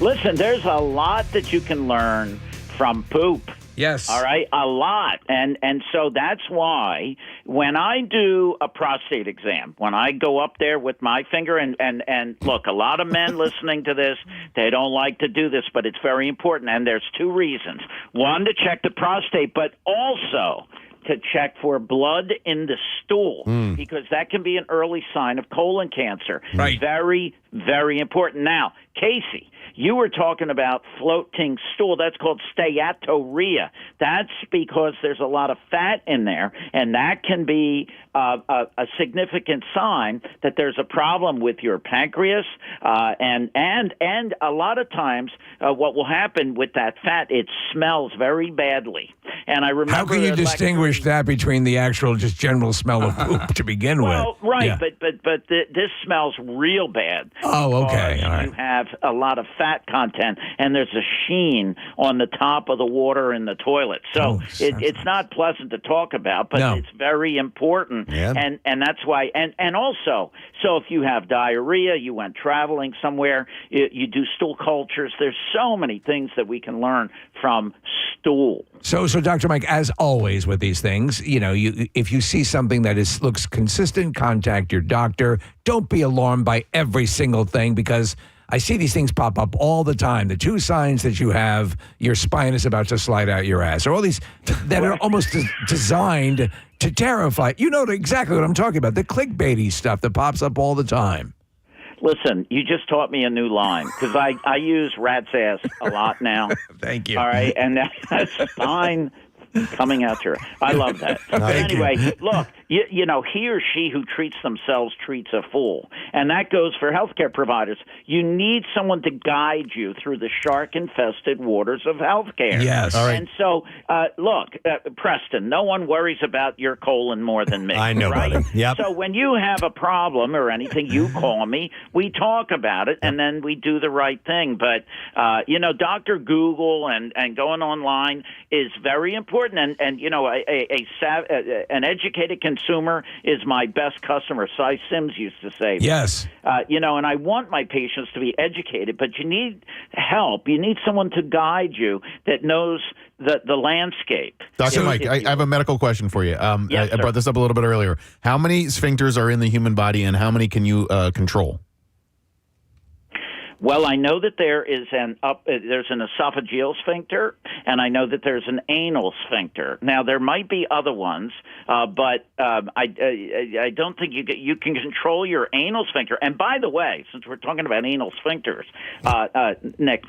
Listen, there's a lot that you can learn from poop. Yes. All right, a lot. And so that's why when I do a prostate exam, when I go up there with my finger, and look, a lot of men listening to this, they don't like to do this, but it's very important. And there's two reasons. One, to check the prostate, but also to check for blood in the stool, because that can be an early sign of colon cancer. Right. Very, very important. Now, Casey, you were talking about floating stool. That's called steatorrhea. That's because there's a lot of fat in there, and that can be a significant sign that there's a problem with your pancreas. And a lot of times, what will happen with that fat, it smells very badly. And I remember, how can you distinguish that between the actual just general smell of poop to begin with? Well, right, Yeah. but this smells real bad. Oh, okay. because All right. You have a lot of fat content, and there's a sheen on the top of the water in the toilet. So it's not pleasant to talk about, but it's very important. Yeah. And that's why. And also, so if you have diarrhea, you went traveling somewhere, you do stool cultures. There's so many things that we can learn from stool. So, Dr. Mike, as always with these things, if you see something that looks consistent, contact your doctor. Don't be alarmed by every single thing, because I see these things pop up all the time. The 2 signs that you have, your spine is about to slide out your ass, or all these that are almost designed to terrify. You know exactly what I'm talking about. The clickbaity stuff that pops up all the time. Listen, you just taught me a new line, because I use rat's ass a lot now. Thank you. All right, and that's fine coming out your. I love that. But anyway, look, you know, he or she who treats themselves treats a fool, and that goes for healthcare providers. You need someone to guide you through the shark-infested waters of healthcare. Yes. All right. And so, look, Preston, no one worries about your colon more than me. I know, right? buddy. Yep. So when you have a problem or anything, you call me. We talk about it, and then we do the right thing. But Dr. Google and going online is very important. And you know, an educated consumer is my best customer. Cy Sims used to say that. Yes. And I want my patients to be educated, but you need help. You need someone to guide you that knows the landscape. Dr. Mike, I have a medical question for you. Yes, I brought this up a little bit earlier. How many sphincters are in the human body, and how many can you control? Well, I know that there's an esophageal sphincter, and I know that there's an anal sphincter. Now, there might be other ones, but I don't think you can control your anal sphincter. And by the way, since we're talking about anal sphincters, Nick,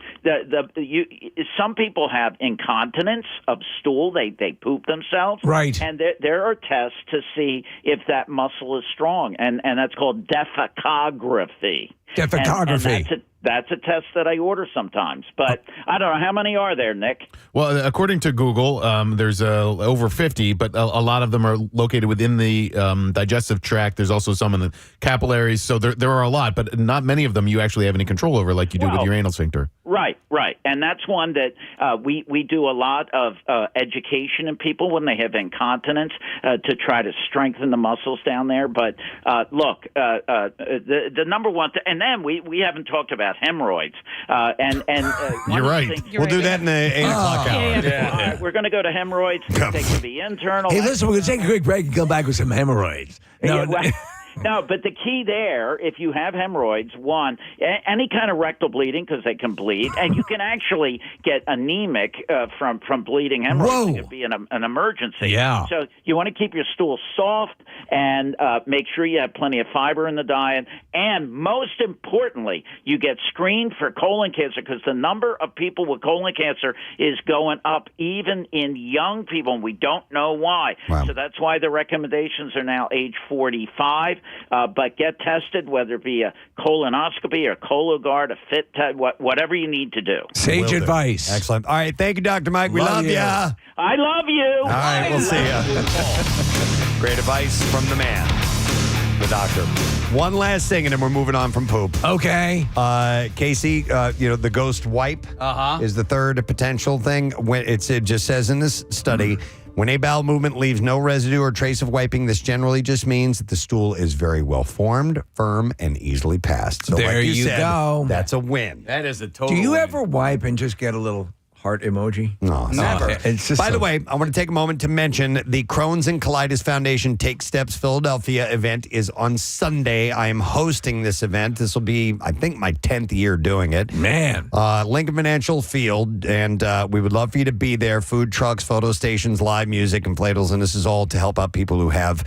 some people have incontinence of stool; they poop themselves, right? And there are tests to see if that muscle is strong, and that's called defecography. Defecography. And that's a test that I order sometimes, but I don't know. How many are there, Nick? Well, according to Google, there's over 50, but a lot of them are located within the digestive tract. There's also some in the capillaries, so there are a lot, but not many of them you actually have any control over like you do with your anal sphincter. Right. And that's one that we do a lot of education in people when they have incontinence to try to strengthen the muscles down there. But look, the number one thing, and then we haven't talked about hemorrhoids. You're right. We'll do that in the 8 o'clock hour. Yeah. All right, we're going to go to hemorrhoids. They can be internal. Hey, listen, we're going to take a quick break and come back with some hemorrhoids. No, but the key there, if you have hemorrhoids, one, any kind of rectal bleeding, because they can bleed, and you can actually get anemic from bleeding hemorrhoids. Whoa. It could be an emergency. Yeah. So you want to keep your stool soft and make sure you have plenty of fiber in the diet. And most importantly, you get screened for colon cancer, because the number of people with colon cancer is going up even in young people, and we don't know why. Wow. So that's why the recommendations are now age 45. But get tested, whether it be a colonoscopy or Cologuard, a fit test, whatever you need to do. Sage advice. Excellent. All right. Thank you, Dr. Mike. We love you. I love you. All right. We'll see you. Great advice from the man, the doctor. One last thing, and then we're moving on from poop. Okay. Casey, the ghost wipe is the third potential thing. When it just says in this study, when a bowel movement leaves no residue or trace of wiping, this generally just means that the stool is very well formed, firm, and easily passed. So There like you you said, go. that's a win. That is a total. Do you win. ever wipe and just get a little heart emoji? No, Never. It's just By the way, I want to take a moment to mention the Crohn's and Colitis Foundation Take Steps Philadelphia event is on Sunday. I am hosting this event. This will be, I think, my 10th year doing it. Man. Lincoln Financial Field, and we would love for you to be there. Food trucks, photo stations, live music, inflatables, and this is all to help out people who have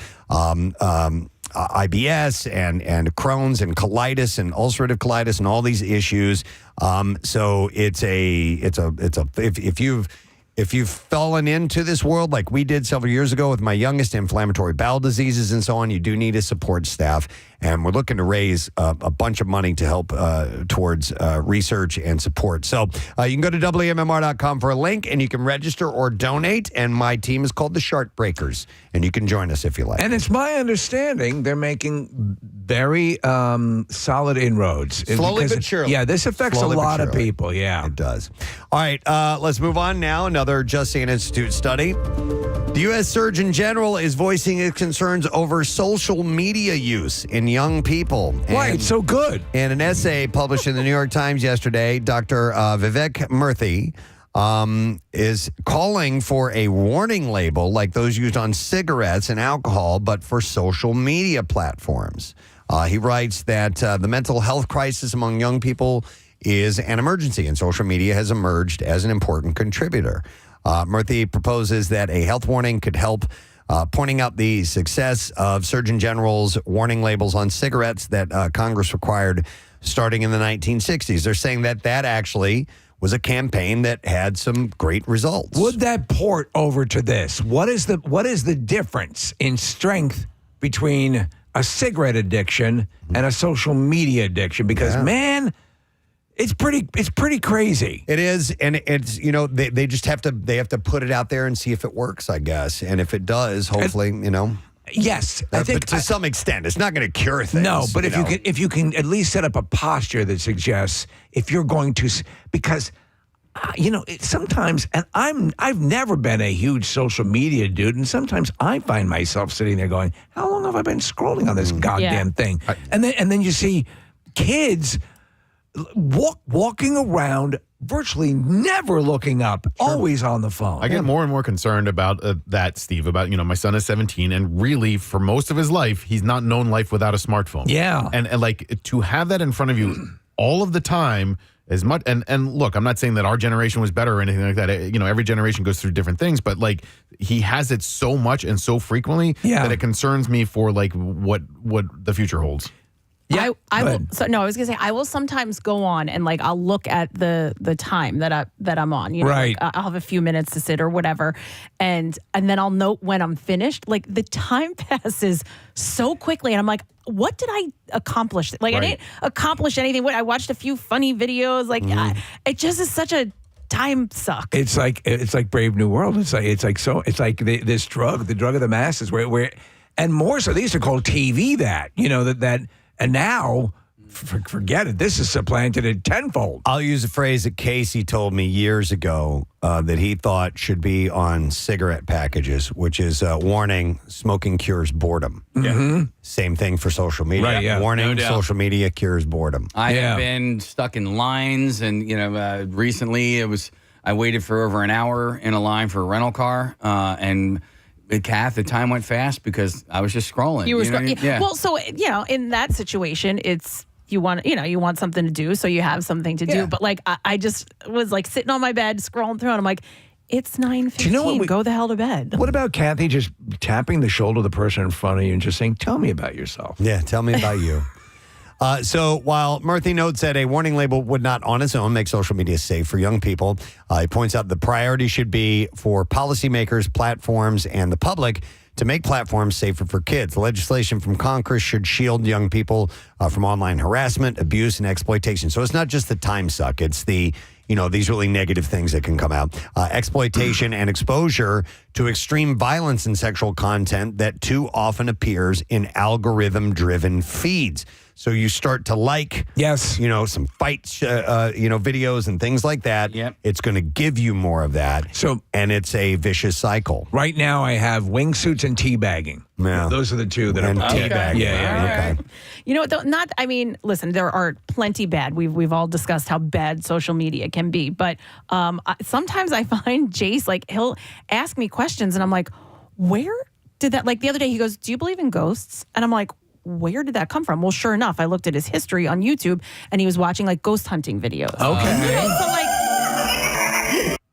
IBS and Crohn's and colitis and ulcerative colitis and all these issues. So if you've fallen into this world like we did several years ago with my youngest, inflammatory bowel diseases and so on, you do need a support staff. And we're looking to raise a bunch of money to help towards research and support. So you can go to WMMR.com for a link, and you can register or donate. And my team is called the Shark Breakers, and you can join us if you like. And it's my understanding they're making very solid inroads. Slowly Because but surely. Yeah, this affects Slowly a but lot of surely. people. Yeah. It does. All right, let's move on now. Another Just Sayin Institute study. The U.S. Surgeon General is voicing his concerns over social media use in young people. Why? It's so good. In an essay published in the New York Times yesterday, Dr. Vivek Murthy is calling for a warning label like those used on cigarettes and alcohol, but for social media platforms. He writes that the mental health crisis among young people is an emergency, and social media has emerged as an important contributor. Murthy proposes that a health warning could help, pointing out the success of Surgeon General's warning labels on cigarettes that Congress required starting in the 1960s. They're saying that actually was a campaign that had some great results. Would that port over to this? What is the difference in strength between a cigarette addiction and a social media addiction? Because man, it's pretty crazy. It is, and it's they just have to put it out there and see if it works, I guess, and if it does, hopefully, Yes, I think but to some extent, it's not going to cure things. No, but if you can at least set up a posture that suggests if you're going to, because sometimes, and I've never been a huge social media dude, and sometimes I find myself sitting there going, "How long have I been scrolling on this goddamn thing?" And then you see kids walking around virtually never looking up, always on the phone. I get more and more concerned about that, Steve, about, my son is 17, and really for most of his life, he's not known life without a smartphone. Yeah. And like to have that in front of you all of the time as much, and look, I'm not saying that our generation was better or anything like that. Every generation goes through different things, but like he has it so much and so frequently that it concerns me for like what the future holds. Yeah, I will. So no, I was gonna say I will sometimes go on and like I'll look at the time that I'm on. Right. Like, I'll have a few minutes to sit or whatever, and then I'll note when I'm finished. Like the time passes so quickly, and I'm like, what did I accomplish? Like I didn't accomplish anything. I watched a few funny videos. Like it just is such a time suck. It's like Brave New World. It's like this drug, the drug of the masses, where and more so they used to call TV that. And now forget it. This is supplanted it tenfold. I'll use a phrase that Casey told me years ago that he thought should be on cigarette packages, which is warning, smoking cures boredom. Mm-hmm. Same thing for social media. Right, yeah. Warning, No doubt. social media cures boredom. I have been stuck in lines, and recently I waited for over an hour in a line for a rental car, and Kath, the time went fast because I was just scrolling. You were know what I mean? Yeah. Well, so in that situation, it's you want something to do, so you have something to do. But like I just was like sitting on my bed scrolling through, and I'm like, it's 9:15. Go the hell to bed. What about Kathy just tapping the shoulder of the person in front of you and just saying, "Tell me about yourself." Yeah, tell me about you. So while Murthy notes that a warning label would not on its own make social media safe for young people, he points out the priority should be for policymakers, platforms, and the public to make platforms safer for kids. The legislation from Congress should shield young people from online harassment, abuse, and exploitation. So it's not just the time suck. It's the, these really negative things that can come out. Exploitation and exposure to extreme violence and sexual content that too often appears in algorithm-driven feeds. So you start to like, some fight, videos and things like that. Yep. It's going to give you more of that. And it's a vicious cycle. Right now, I have wingsuits and teabagging. Yeah. Those are the two that And I'm teabagging. Yeah. Okay. You know what? Listen, there are plenty bad. We've all discussed how bad social media can be. But sometimes I find Jace, like, he'll ask me questions and I'm like, where did that, like the other day he goes, do you believe in ghosts? And I'm like, where did that come from? Well, sure enough, I looked at his history on YouTube and he was watching like ghost hunting videos. Okay.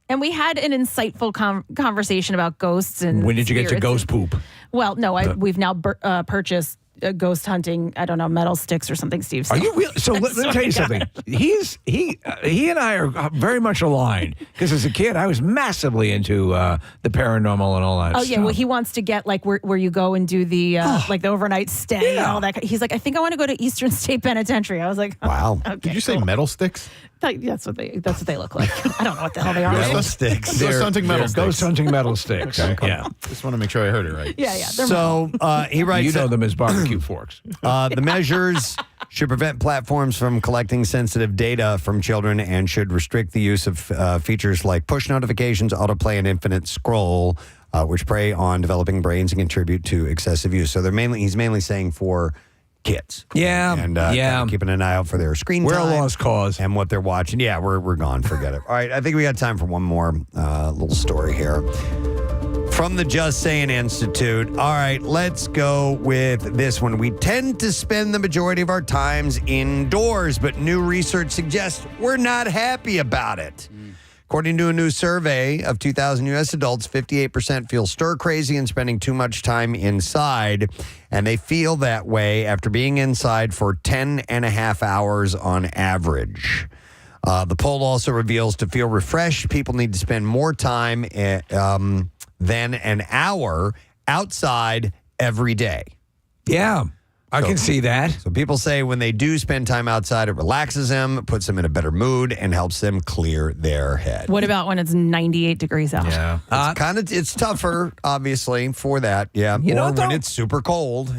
And we had an insightful conversation about ghosts and When did you get to spirits. ghost poop? Well, no, we've now purchased ghost hunting, I don't know, metal sticks or something, Steve. So. Are you real? So let me tell you something. He and I are very much aligned because as a kid I was massively into the paranormal and all that. Oh stuff. yeah, well he wants to get like where you go and do the like the overnight stay and all that. He's like, I think I want to go to Eastern State Penitentiary. I was like, wow. Okay, Did you say metal sticks? That's what they look like. I don't know what the hell they are. Metal sticks. Ghost hunting metal sticks. Ghost hunting metal sticks. Yeah. Just want to make sure I heard it right. Yeah. So he writes, you know them as barbecue forks. The measures should prevent platforms from collecting sensitive data from children and should restrict the use of features like push notifications, autoplay, and infinite scroll, which prey on developing brains and contribute to excessive use. So he's mainly saying for kids. Yeah. And kind of keeping an eye out for their screen We're time. a lost cause. And what they're watching. Yeah, we're gone. Forget it. All right, I think we got time for one more little story here. From the Just Sayin Institute. All right, let's go with this one. We tend to spend the majority of our times indoors, but new research suggests we're not happy about it. According to a new survey of 2,000 U.S. adults, 58% feel stir-crazy and spending too much time inside, and they feel that way after being inside for 10 and a half hours on average. The poll also reveals to feel refreshed, people need to spend more time than an hour outside every day. Yeah. I can see that. So people say when they do spend time outside, it relaxes them, puts them in a better mood, and helps them clear their head. What about when it's 98 degrees out? Yeah. It's tougher, obviously, for that. Yeah. You know, when it's super cold,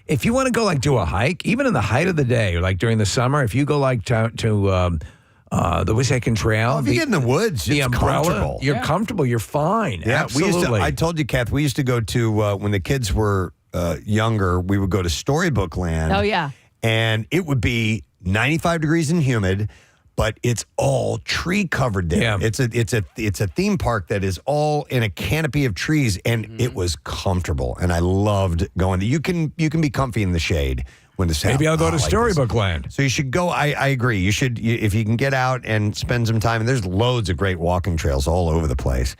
If you want to go like do a hike, even in the height of the day, or like during the summer, if you go like to the Wissahickon Trail. If you get in the woods, the it's umbrella, comfortable. You're comfortable. You're fine. Yeah, Absolutely. I told you, Kath, we used to go to, when the kids were younger, we would go to Storybook Land. Oh, yeah. And it would be 95 degrees and humid, but it's all tree covered there. Yeah. It's a theme park that is all in a canopy of trees, and it was comfortable. And I loved going there. You can be comfy in the shade. When it's Maybe I'll go to like Storybook this. Land. So you should go. I agree. You should, if you can get out and spend some time. And there's loads of great walking trails all over the place.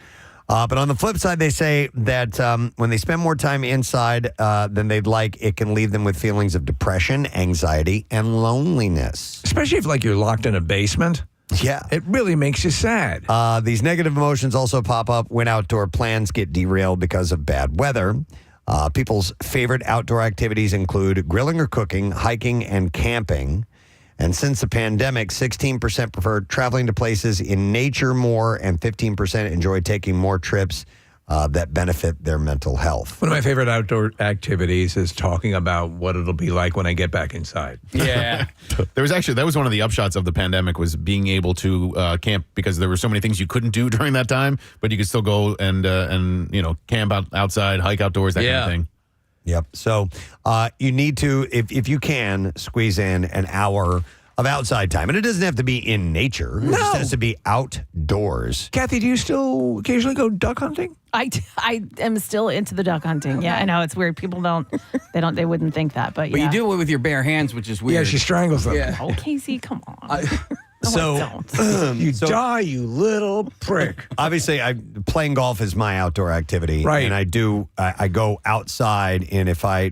But on the flip side, they say that when they spend more time inside than they'd like, it can leave them with feelings of depression, anxiety, and loneliness. Especially if like you're locked in a basement. Yeah. It really makes you sad. These negative emotions also pop up when outdoor plans get derailed because of bad weather. People's favorite outdoor activities include grilling or cooking, hiking, and camping. And since the pandemic, 16% prefer traveling to places in nature more, and 15% enjoy taking more trips that benefit their mental health. One of my favorite outdoor activities is talking about what it'll be like when I get back inside. Yeah. That was one of the upshots of the pandemic was being able to camp because there were so many things you couldn't do during that time, but you could still go and camp outside, hike outdoors, that kind of thing. Yep. So you need to, if you can, squeeze in an hour of outside time. And it doesn't have to be in nature. It just has to be outdoors. Kathy, do you still occasionally go duck hunting? I am still into the duck hunting. Yeah, I know it's weird. People they wouldn't think that, but But yeah. you do it with your bare hands, which is weird. Yeah, she strangles them. Yeah. Oh, Casey, come on. You die, you little prick. Obviously, playing golf is my outdoor activity, right? And I go outside, and if I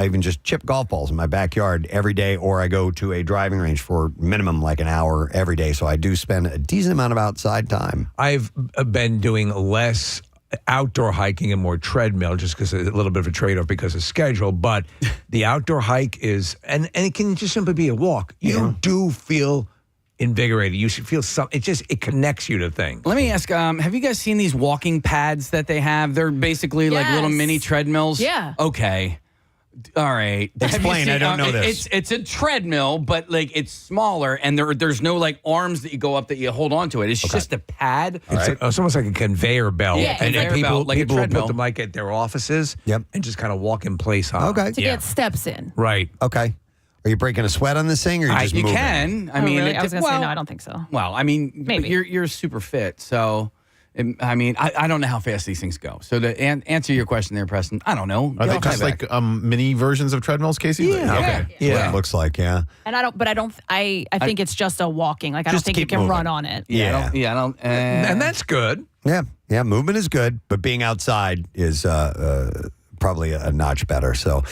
even just chip golf balls in my backyard every day, or I go to a driving range for minimum like an hour every day. So I do spend a decent amount of outside time. I've been doing less outdoor hiking and more treadmill, just because it's a little bit of a trade-off because of schedule. But the outdoor hike is, and it can just simply be a walk. You do feel invigorated. You should feel something. It connects you to things. Let me ask, have you guys seen these walking pads that they have? They're basically like little mini treadmills. Yeah. Okay. All right. Explain. I don't know this. It's a treadmill, but like it's smaller, and there's no like arms that you go up that you hold on to it. It's just a pad. It's almost like a conveyor belt. Yeah, and conveyor people, belt, like a people will treadmill. put them like at their offices and just kind of walk in place on. Okay. To get steps in. Right. Okay. Are you breaking a sweat on this thing, or are you just You moving? can. I Oh, mean, really? I was going to say no. I don't think so. Well, I mean, Maybe. you're super fit, so. I mean, I don't know how fast these things go. So to answer your question there, Preston, I don't know. Are they Get just off my back. like mini versions of treadmills, Casey? Yeah. Okay. Yeah. It looks like, yeah. And I think it's just a walking. Like I don't Just think you keep can moving. run on it. Yeah. I don't. And that's good. Yeah. Yeah. Movement is good, but being outside is probably a notch better. So,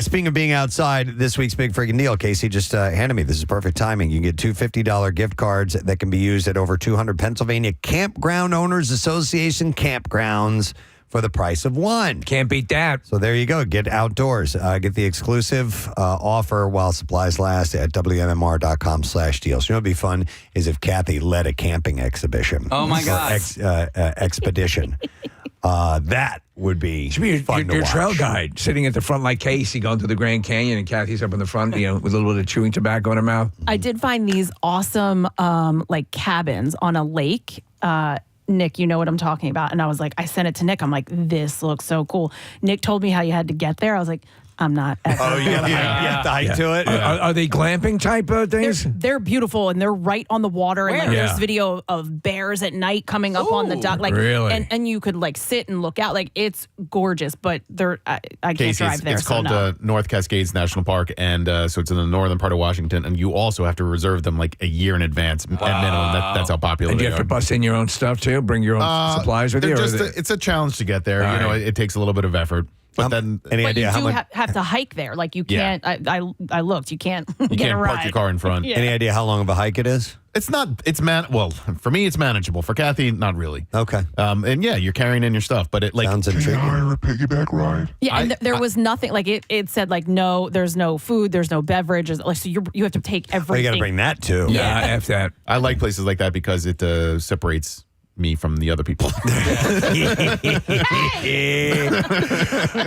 speaking of being outside, this week's big freaking deal, Casey just handed me. This is perfect timing. You can get two $50 gift cards that can be used at over 200 Pennsylvania Campground Owners Association campgrounds for the price of one. Can't beat that. So there you go. Get outdoors. Get the exclusive offer while supplies last at WMMR.com/deal. So you know what'd be fun is if Kathy led a camping exhibition. Oh, my God. Expedition. That would be fun to your watch. trail guide sitting at the front like Casey going through the Grand Canyon, and Kathy's up in the front, with a little bit of chewing tobacco in her mouth. I did find these awesome like cabins on a lake. Nick, you know what I'm talking about. And I was like, I sent it to Nick. I'm like, this looks so cool. Nick told me how you had to get there. I was like, I'm not. Oh, you have to hike to it? Are they glamping type things? They're beautiful, and they're right on the water. And like, Where? there's video of bears at night coming up on the dock. Like, really? And you could like sit and look out. Like, it's gorgeous, but I can't Casey, drive there. it's so called no. North Cascades National Park, and so it's in the northern part of Washington, and you also have to reserve them like a year in advance at minimum. That's how popular And they you have are. to bust in your own stuff too? Bring your own supplies with you? They're or just it's a challenge to get there. All right. It takes a little bit of effort. But then, any But idea you how do much? have to hike there. Like you Yeah. can't. I looked. You can't. you get a can't ride. park your car in front. Yeah. Any idea how long of a hike it is? It's not. Well, for me, it's manageable. For Kathy, not really. Okay. And yeah, you're carrying in your stuff, but it like Sounds intriguing. Hire a piggyback ride? Yeah, and there was nothing like it said like no, there's no food, there's no beverages. Like so you have to take Oh, everything. you got to bring that too. Yeah, F that. I like places like that because it separates me from the other people.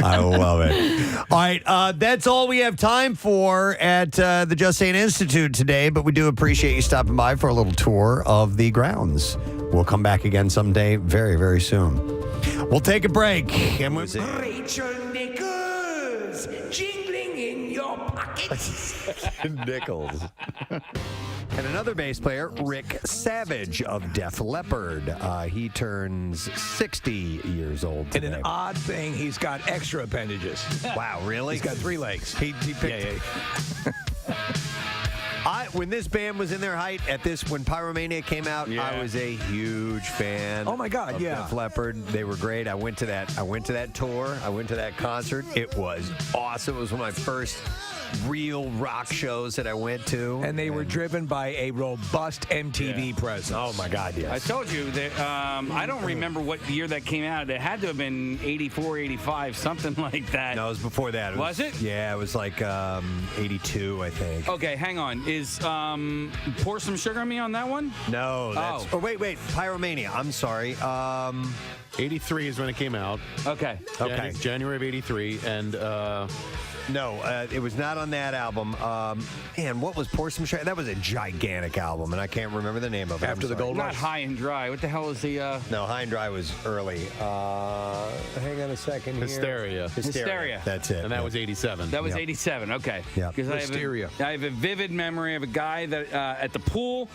I love it. All right, that's all we have time for at the Just Saying Institute today, but we do appreciate you stopping by for a little tour of the grounds. We'll come back again someday very, very soon. We'll take a break. And we'll Rachel Nichols, jingling in your pockets. Nichols. And another bass player, Rick Savage of Def Leppard. He turns 60 years old And today. an odd thing, he's got extra appendages. Wow, really? He's got 3 legs. He picked. When this band was in their height when Pyromania came out, I was a huge fan. Oh my God, of yeah. Def Leppard. They were great. I went to that tour. I went to that concert. It was awesome. It was one of my first real rock shows that I went to. And they were driven by a robust MTV presence. Oh, my God, yes. I told you that I don't remember what year that came out. It had to have been 84, 85, something like that. No, it was before that. Was it? Yeah, it was like 82, I think. Okay, hang on. Is Pour Some Sugar on Me on that one? No, that's... Oh, wait. Pyromania. I'm sorry. 83 is when it came out. Okay. January of 83. And no, it was not on that album. Man, what was Pour Some Sugar? That was a gigantic album, and I can't remember the name of it. After the Gold Not Rush? High and Dry. What the hell is the... No, High and Dry was early. Hang on a second here. Hysteria. That's it. And that was 87. That was 87. Okay. Yeah. Because Hysteria. I have a vivid memory of a guy that at the pool.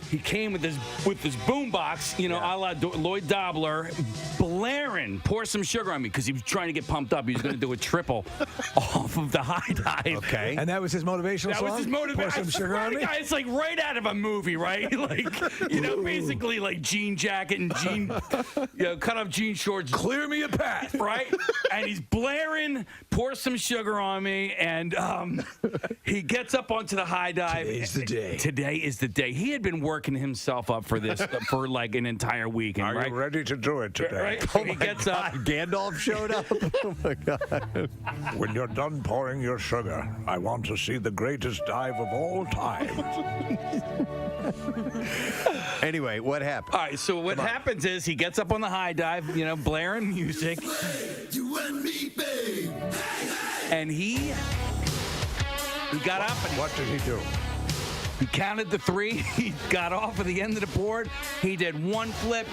He came with his boombox, a la Lloyd Dobler, blaring "Pour Some Sugar on Me" because he was trying to get pumped up. He was going to do a triple off of the high dive. Okay, and that was his motivational song. That was his motivation. Pour some sugar on me. It's like right out of a movie, right? Like basically like jean jacket and cut off jean shorts. Clear me a path, right? And he's blaring "Pour Some Sugar on Me," and he gets up onto the high dive. Today's the day. Today is the day. He had been working himself up for this for like an entire weekend. Are you ready to do it today? Right? So he gets up. Gandalf showed up. Oh my God! When you're done pouring your sugar, I want to see the greatest dive of all time. Anyway, what happened? All right. So what happens is he gets up on the high dive, blaring music. You and me, babe. And he got up. And what did he do? He counted the 3. He got off at the end of the board. He did 1 flip,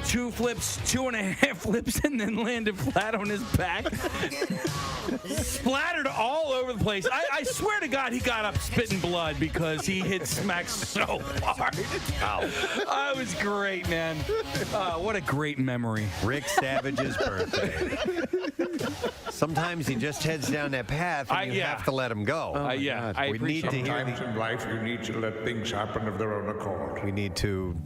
2 flips, 2.5 flips, and then landed flat on his back. Splattered all over the place. I swear to God, he got up spitting blood because he hit smack so hard. Wow. That was great, man. What a great memory. Rick Savage's birthday. Sometimes he just heads down that path, and you have to let him go. I we need to hear. Sometimes in life, you need to let things happen of their own accord. We need to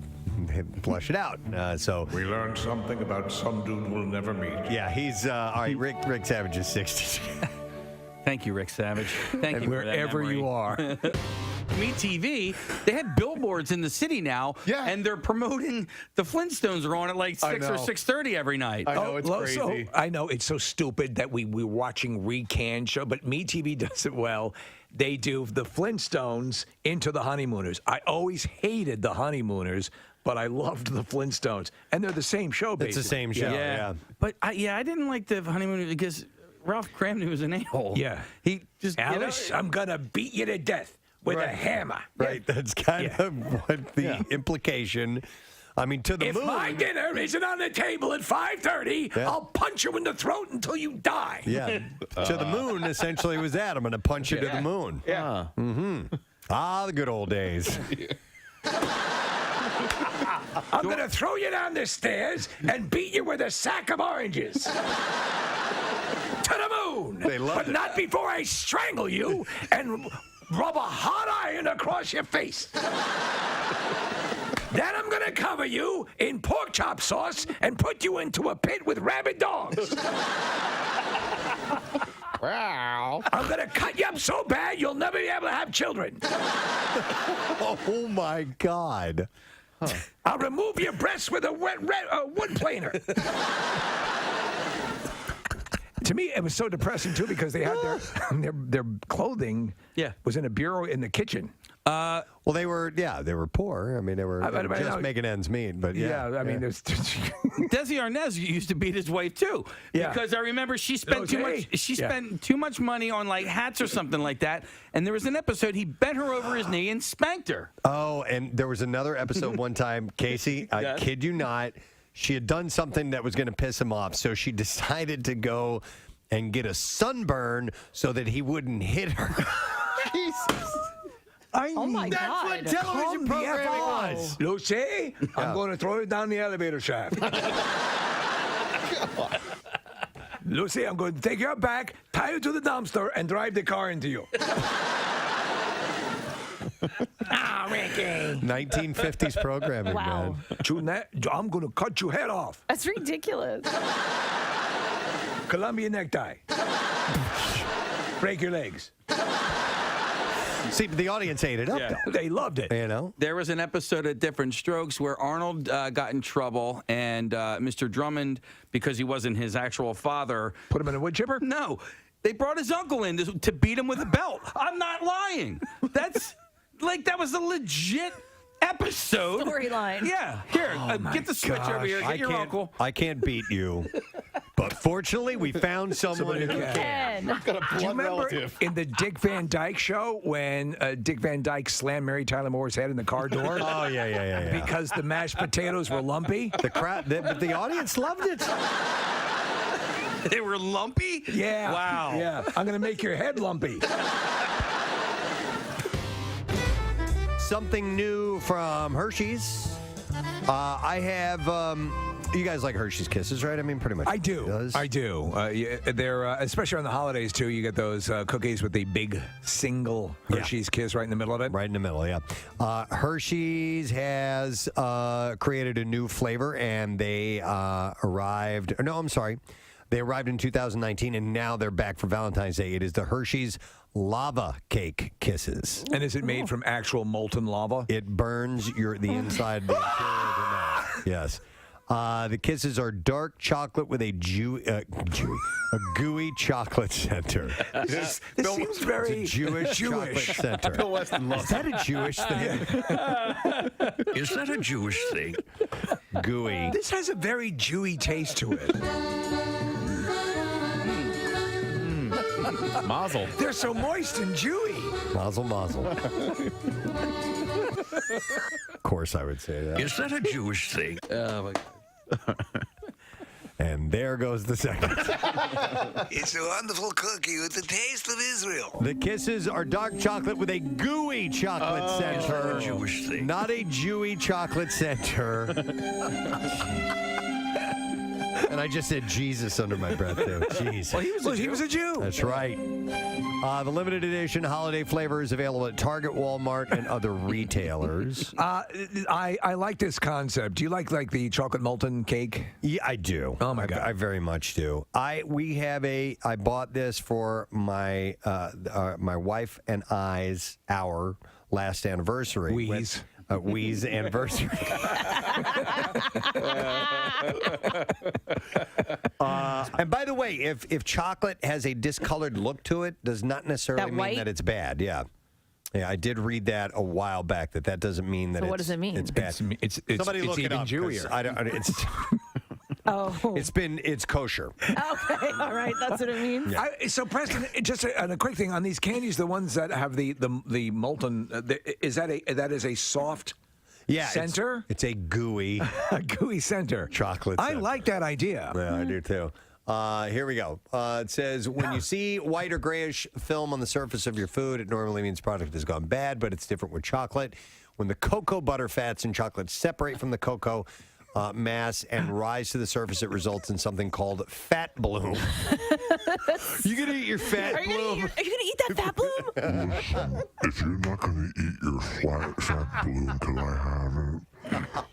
flush it out. So we learned something about some dude we'll never meet. Yeah, he's all right. Rick Savage is 60. Thank you, Rick Savage. Thank you wherever you are. Me TV, they have billboards in the city now, and they're promoting the Flintstones are on at like 6 or 6:30 every night. I know, it's crazy. I know, it's so stupid that we're watching recanned show, but Me TV does it well. They do the Flintstones into the Honeymooners. I always hated the Honeymooners, but I loved the Flintstones. And they're the same show, basically. It's the same show, yeah. But I didn't like the Honeymooners because Ralph Cramden was an a-hole. Yeah. He just, Alice, I'm going to beat you to death with a hammer. Right, that's kind of what the implication. I mean, to the if moon. If my dinner isn't on the table at 5:30, I'll punch you in the throat until you die. Yeah, to the moon essentially was that. I'm going to punch you to the moon. Yeah. Mm-hmm. The good old days. I'm going to throw you down the stairs and beat you with a sack of oranges. To the moon. They love but it. not before I strangle you and rub a hot iron across your face. Then I'm going to cover you in pork chop sauce and put you into a pit with rabid dogs. Wow. I'm going to cut you up so bad you'll never be able to have children. Oh, my God. I'll remove your breasts with a wood planer. To me, it was so depressing, too, because they had their clothing was in a bureau in the kitchen. Well, they were poor. I mean, they were just making ends meet. But I mean, there's Desi Arnaz used to beat his wife too. Yeah. Because I remember she spent too much. She spent too much money on like hats or something like that. And there was an episode he bent her over his knee and spanked her. Oh, and there was another episode one time, Casey. I kid you not. She had done something that was going to piss him off, so she decided to go and get a sunburn so that he wouldn't hit her. Jesus. Oh my That's God. what television programming was. Lucy, I'm going to throw you down the elevator shaft. Lucy, I'm going to take your back, tie you to the dumpster, and drive the car into you. Ricky. 1950s programming, Wow. man. I'm going to cut your head off. That's ridiculous. Columbia necktie. Break your legs. See, the audience ate it up. Yeah. Though. They loved it. You know? There was an episode of Different Strokes where Arnold got in trouble, and Mr. Drummond, because he wasn't his actual father, put him in a wood chipper? No. They brought his uncle in to beat him with a belt. I'm not lying. That's that was a legit episode. Storyline. Yeah. Here, get the switch over here. Get your uncle. I can't beat you. But fortunately, we found someone who can. Got a Do you blood remember relative. in the Dick Van Dyke Show when Dick Van Dyke slammed Mary Tyler Moore's head in the car door? Oh, yeah. Because the mashed potatoes were lumpy? But the audience loved it. They were lumpy? Yeah. Wow. Yeah. I'm going to make your head lumpy. Something new from Hershey's. I have. You guys like Hershey's Kisses, right? I mean, pretty much. I do. Does. I do. They're especially on the holidays too. You get those cookies with the big single Hershey's Kiss right in the middle of it. Right in the middle, yeah. Hershey's has created a new flavor, and they arrived. No, I'm sorry. They arrived in 2019, and now they're back for Valentine's Day. It is the Hershey's Lava Cake Kisses. And is it made from actual molten lava? It burns the inside of the interior of the mouth. Yes. The kisses are dark chocolate with a gooey chocolate center. This seems very It's a Jewish chocolate center. Bill Weston loves Is that a Jewish thing? Is that a Jewish thing? Gooey. This has a very Jewy taste to it. Mazel. They're so moist and Jewy. Mazel, mazel. Of course, I would say that. Is that a Jewish thing? Oh, my God. And there goes the second. It's a wonderful cookie with the taste of Israel. The kisses are dark chocolate with a gooey chocolate center. Not a Jewish thing. Not a Jewy chocolate center. And I just said Jesus under my breath, too. Jeez. Well, he was a Jew. That's right. The limited edition holiday flavor is available at Target, Walmart, and other retailers. I like this concept. Do you like the chocolate molten cake? Yeah, I do. Oh my God, I very much do. I bought this for my my wife and our last anniversary. Wee's. Wee's anniversary. And by the way, if chocolate has a discolored look to it, does not necessarily That mean white? that it's bad. Yeah. Yeah, I did read that a while back. That doesn't mean that. So it's, what does it mean? It's bad. Somebody look it even up. 'Cause Jewier. I don't. It's Oh. it's kosher. Okay. All right. That's what it means. So Preston, just a quick thing on these candies, the ones that have the molten, is that a soft center? It's a gooey a gooey center. chocolate. I center. like that idea. Yeah, I do too. Here we go. It says, when you see white or grayish film on the surface of your food, it normally means product has gone bad, but it's different with chocolate. When the cocoa butter fats in chocolate separate from the cocoa mass and rise to the surface, it results in something called fat bloom. You gonna eat your fat bloom? Are you gonna eat that fat bloom? Listen, if you're not going to eat your fat bloom till I have it,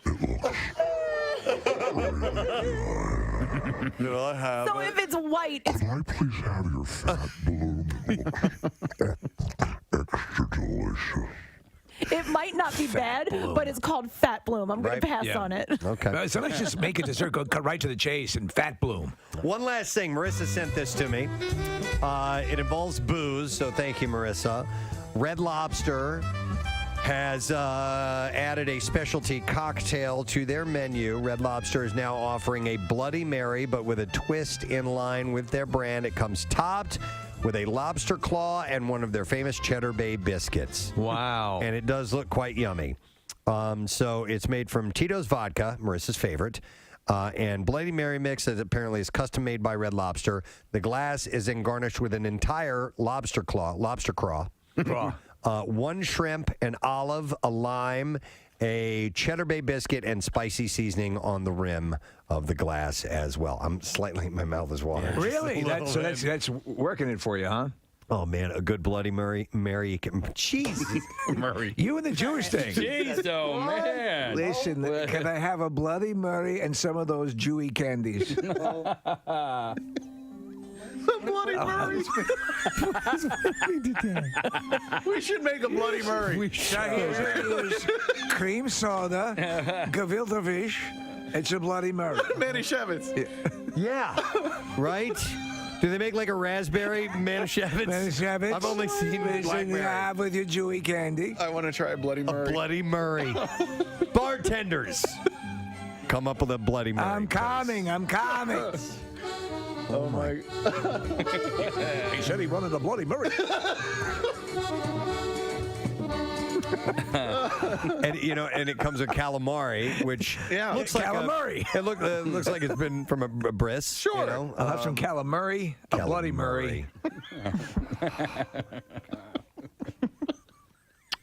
it looks really good. Do I have So if it's white, it's Could I please have your fat bloom? It looks extra delicious. it might not be bad, but it's called fat bloom. I'm gonna Right. pass Yeah. on it. Okay. So let's just make a dessert, cut right to the chase, and fat bloom. One last thing. Marissa sent this to me. It involves booze, so thank you, Marissa. Red Lobster has added a specialty cocktail to their menu. Red Lobster is now offering a Bloody Mary, but with a twist in line with their brand. It comes topped with a lobster claw and one of their famous Cheddar Bay biscuits. Wow. And it does look quite yummy. So it's made from Tito's vodka, Marissa's favorite, and Bloody Mary mix that apparently is custom made by Red Lobster. The glass is then garnished with an entire lobster craw. One shrimp, an olive, a lime, a Cheddar Bay biscuit, and spicy seasoning on the rim of the glass as well. My mouth is watering. Really? That's working it for you, huh? Oh, man, a good Bloody Mary. Jeez. Murray. You and the Jewish thing. Jeez, oh, man. Listen, can I have a Bloody Mary and some of those Jewy candies? Bloody Murray. We should make a Bloody Murray. Cream soda, gefilte fish. It's a Bloody Murray. Manny Shevitz. Yeah. Right? Do they make like a raspberry Manischewitz? Manischewitz. I've only seen blackberry. Have with your Jewy candy. I want to try a Bloody Murray. A Bloody Murray. Bartenders. Come up with a Bloody Murray. I'm coming. Oh my. He said he wanted a Bloody Murray. And and it comes with calamari, which looks like calamari. It looks like it's been from a bris. Sure. I'll have some calamari, a Bloody Murray.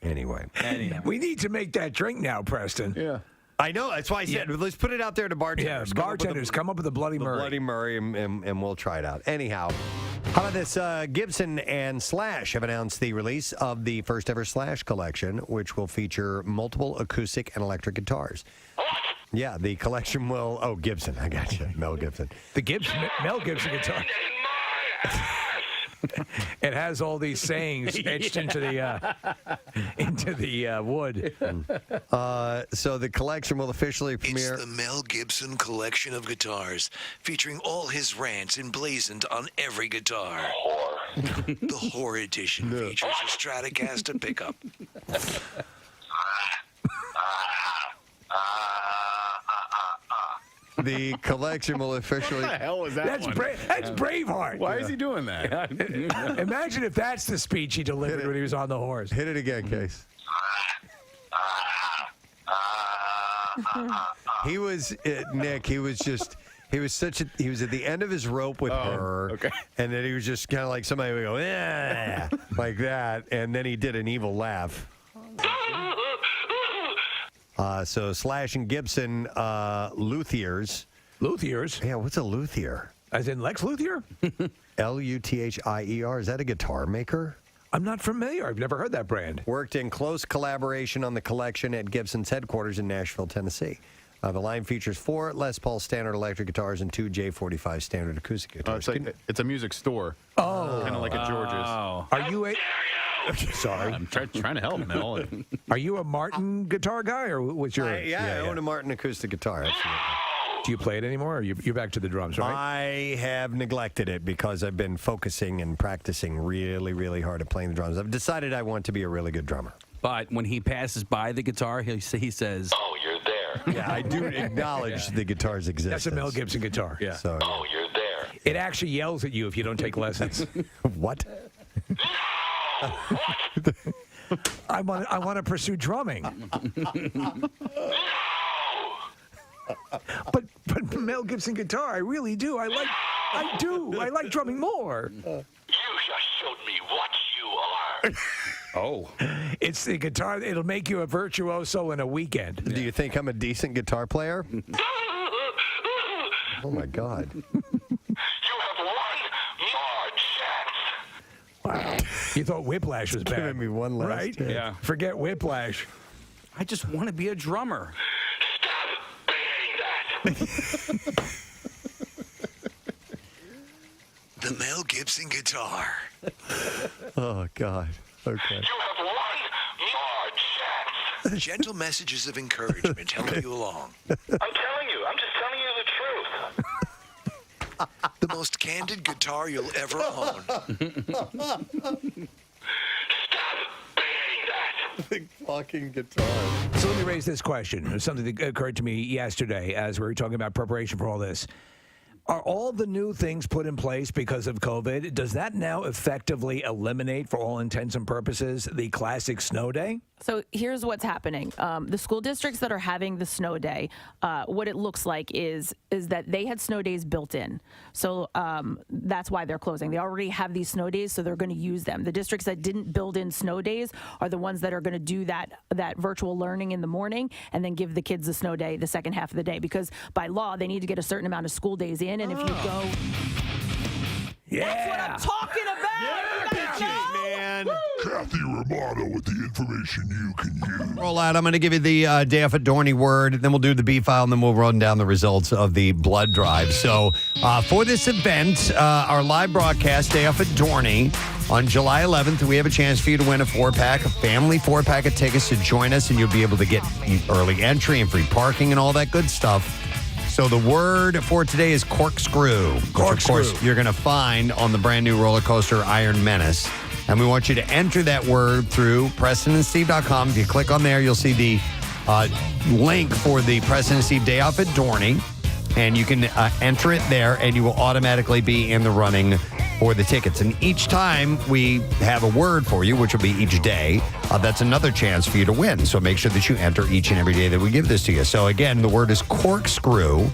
Anyway, we need to make that drink now, Preston. Yeah. I know. That's why I said let's put it out there to bartenders. Yeah, bartenders, come up with a Bloody Murray. Bloody Murray, and we'll try it out. Anyhow, how about this? Gibson and Slash have announced the release of the first ever Slash collection, which will feature multiple acoustic and electric guitars. Yeah, the collection will. Oh, Gibson, I got you, Mel Gibson. The Mel Gibson guitar. It has all these sayings etched into the wood. So the collection will officially premiere. It's the Mel Gibson collection of guitars, featuring all his rants emblazoned on every guitar. The Whore edition features a Stratocaster pickup. The collection will officially. What the hell was that? That's Braveheart. Why is he doing that? Imagine if that's the speech he delivered when he was on the horse. Hit it again, Case. He was Nick. He was at the end of his rope with her, okay. And then he was just kind of like somebody would go, yeah, like that, and then he did an evil laugh. So Slash and Gibson, luthiers. Luthiers? Yeah, what's a luthier? As in Lex Luthier? Luthier. Is that a guitar maker? I'm not familiar. I've never heard that brand. Worked in close collaboration on the collection at Gibson's headquarters in Nashville, Tennessee. The line features 4 Les Paul standard electric guitars and 2 J45 standard acoustic guitars. It's a music store. Oh. Kind of like a George's. Are you a... Sorry. I'm trying to help, Mel. Are you a Martin guitar guy, or what's your... I own a Martin acoustic guitar, absolutely. Do you play it anymore, or you're back to the drums, right? I have neglected it because I've been focusing and practicing really, really hard at playing the drums. I've decided I want to be a really good drummer. But when he passes by the guitar, he says, Oh, you're there. Yeah, I do acknowledge the guitar's existence. That's a Mel Gibson guitar. Yeah. So, Oh, you're there. It actually yells at you if you don't take lessons. What? I want to pursue drumming. But Mel Gibson guitar, I really do. I like drumming more. You just showed me what you are. oh. It's the guitar. It'll make you a virtuoso in a weekend. Do you think I'm a decent guitar player? Oh, my God. You have one more chance. Wow. You thought Whiplash was bad. Giving me one last right? chance. Yeah. Forget Whiplash. I just want to be a drummer. Stop being that. The Mel Gibson guitar. Oh, God. Okay. You have one more chance. Gentle messages of encouragement help you along. I'm telling you. I'm just telling you the truth. The most candid guitar you'll ever own. Stop being that. Big fucking guitar. So let me raise this question. It was something that occurred to me yesterday as we were talking about preparation for all this. Are all the new things put in place because of COVID? Does that now effectively eliminate, for all intents and purposes, the classic snow day? So here's what's happening. The school districts that are having the snow day, what it looks like is that they had snow days built in. So that's why they're closing. They already have these snow days, so they're going to use them. The districts that didn't build in snow days are the ones that are going to do that virtual learning in the morning and then give the kids the snow day the second half of the day. Because by law, they need to get a certain amount of school days in. And if you go... Yeah. That's what I'm talking about. Yeah, bitches, man. man. Kathy Romano with the information you can use. Roll out. I'm going to give you the Day Off at Dorney word, then we'll do the B file, and then we'll run down the results of the blood drive. So for this event, our live broadcast, Day Off at Dorney, on July 11th, we have a chance for you to win a 4-pack, a family 4-pack of tickets to join us, and you'll be able to get early entry and free parking and all that good stuff. So the word for today is corkscrew. Which, of course, you're going to find on the brand new roller coaster Iron Menace. And we want you to enter that word through PrestonandSteve.com. If you click on there, you'll see the link for the Preston and Steve Day Off at Dorney. And you can enter it there, and you will automatically be in the running for the tickets. And each time we have a word for you, which will be each day, that's another chance for you to win. So make sure that you enter each and every day that we give this to you. So again, the word is corkscrew.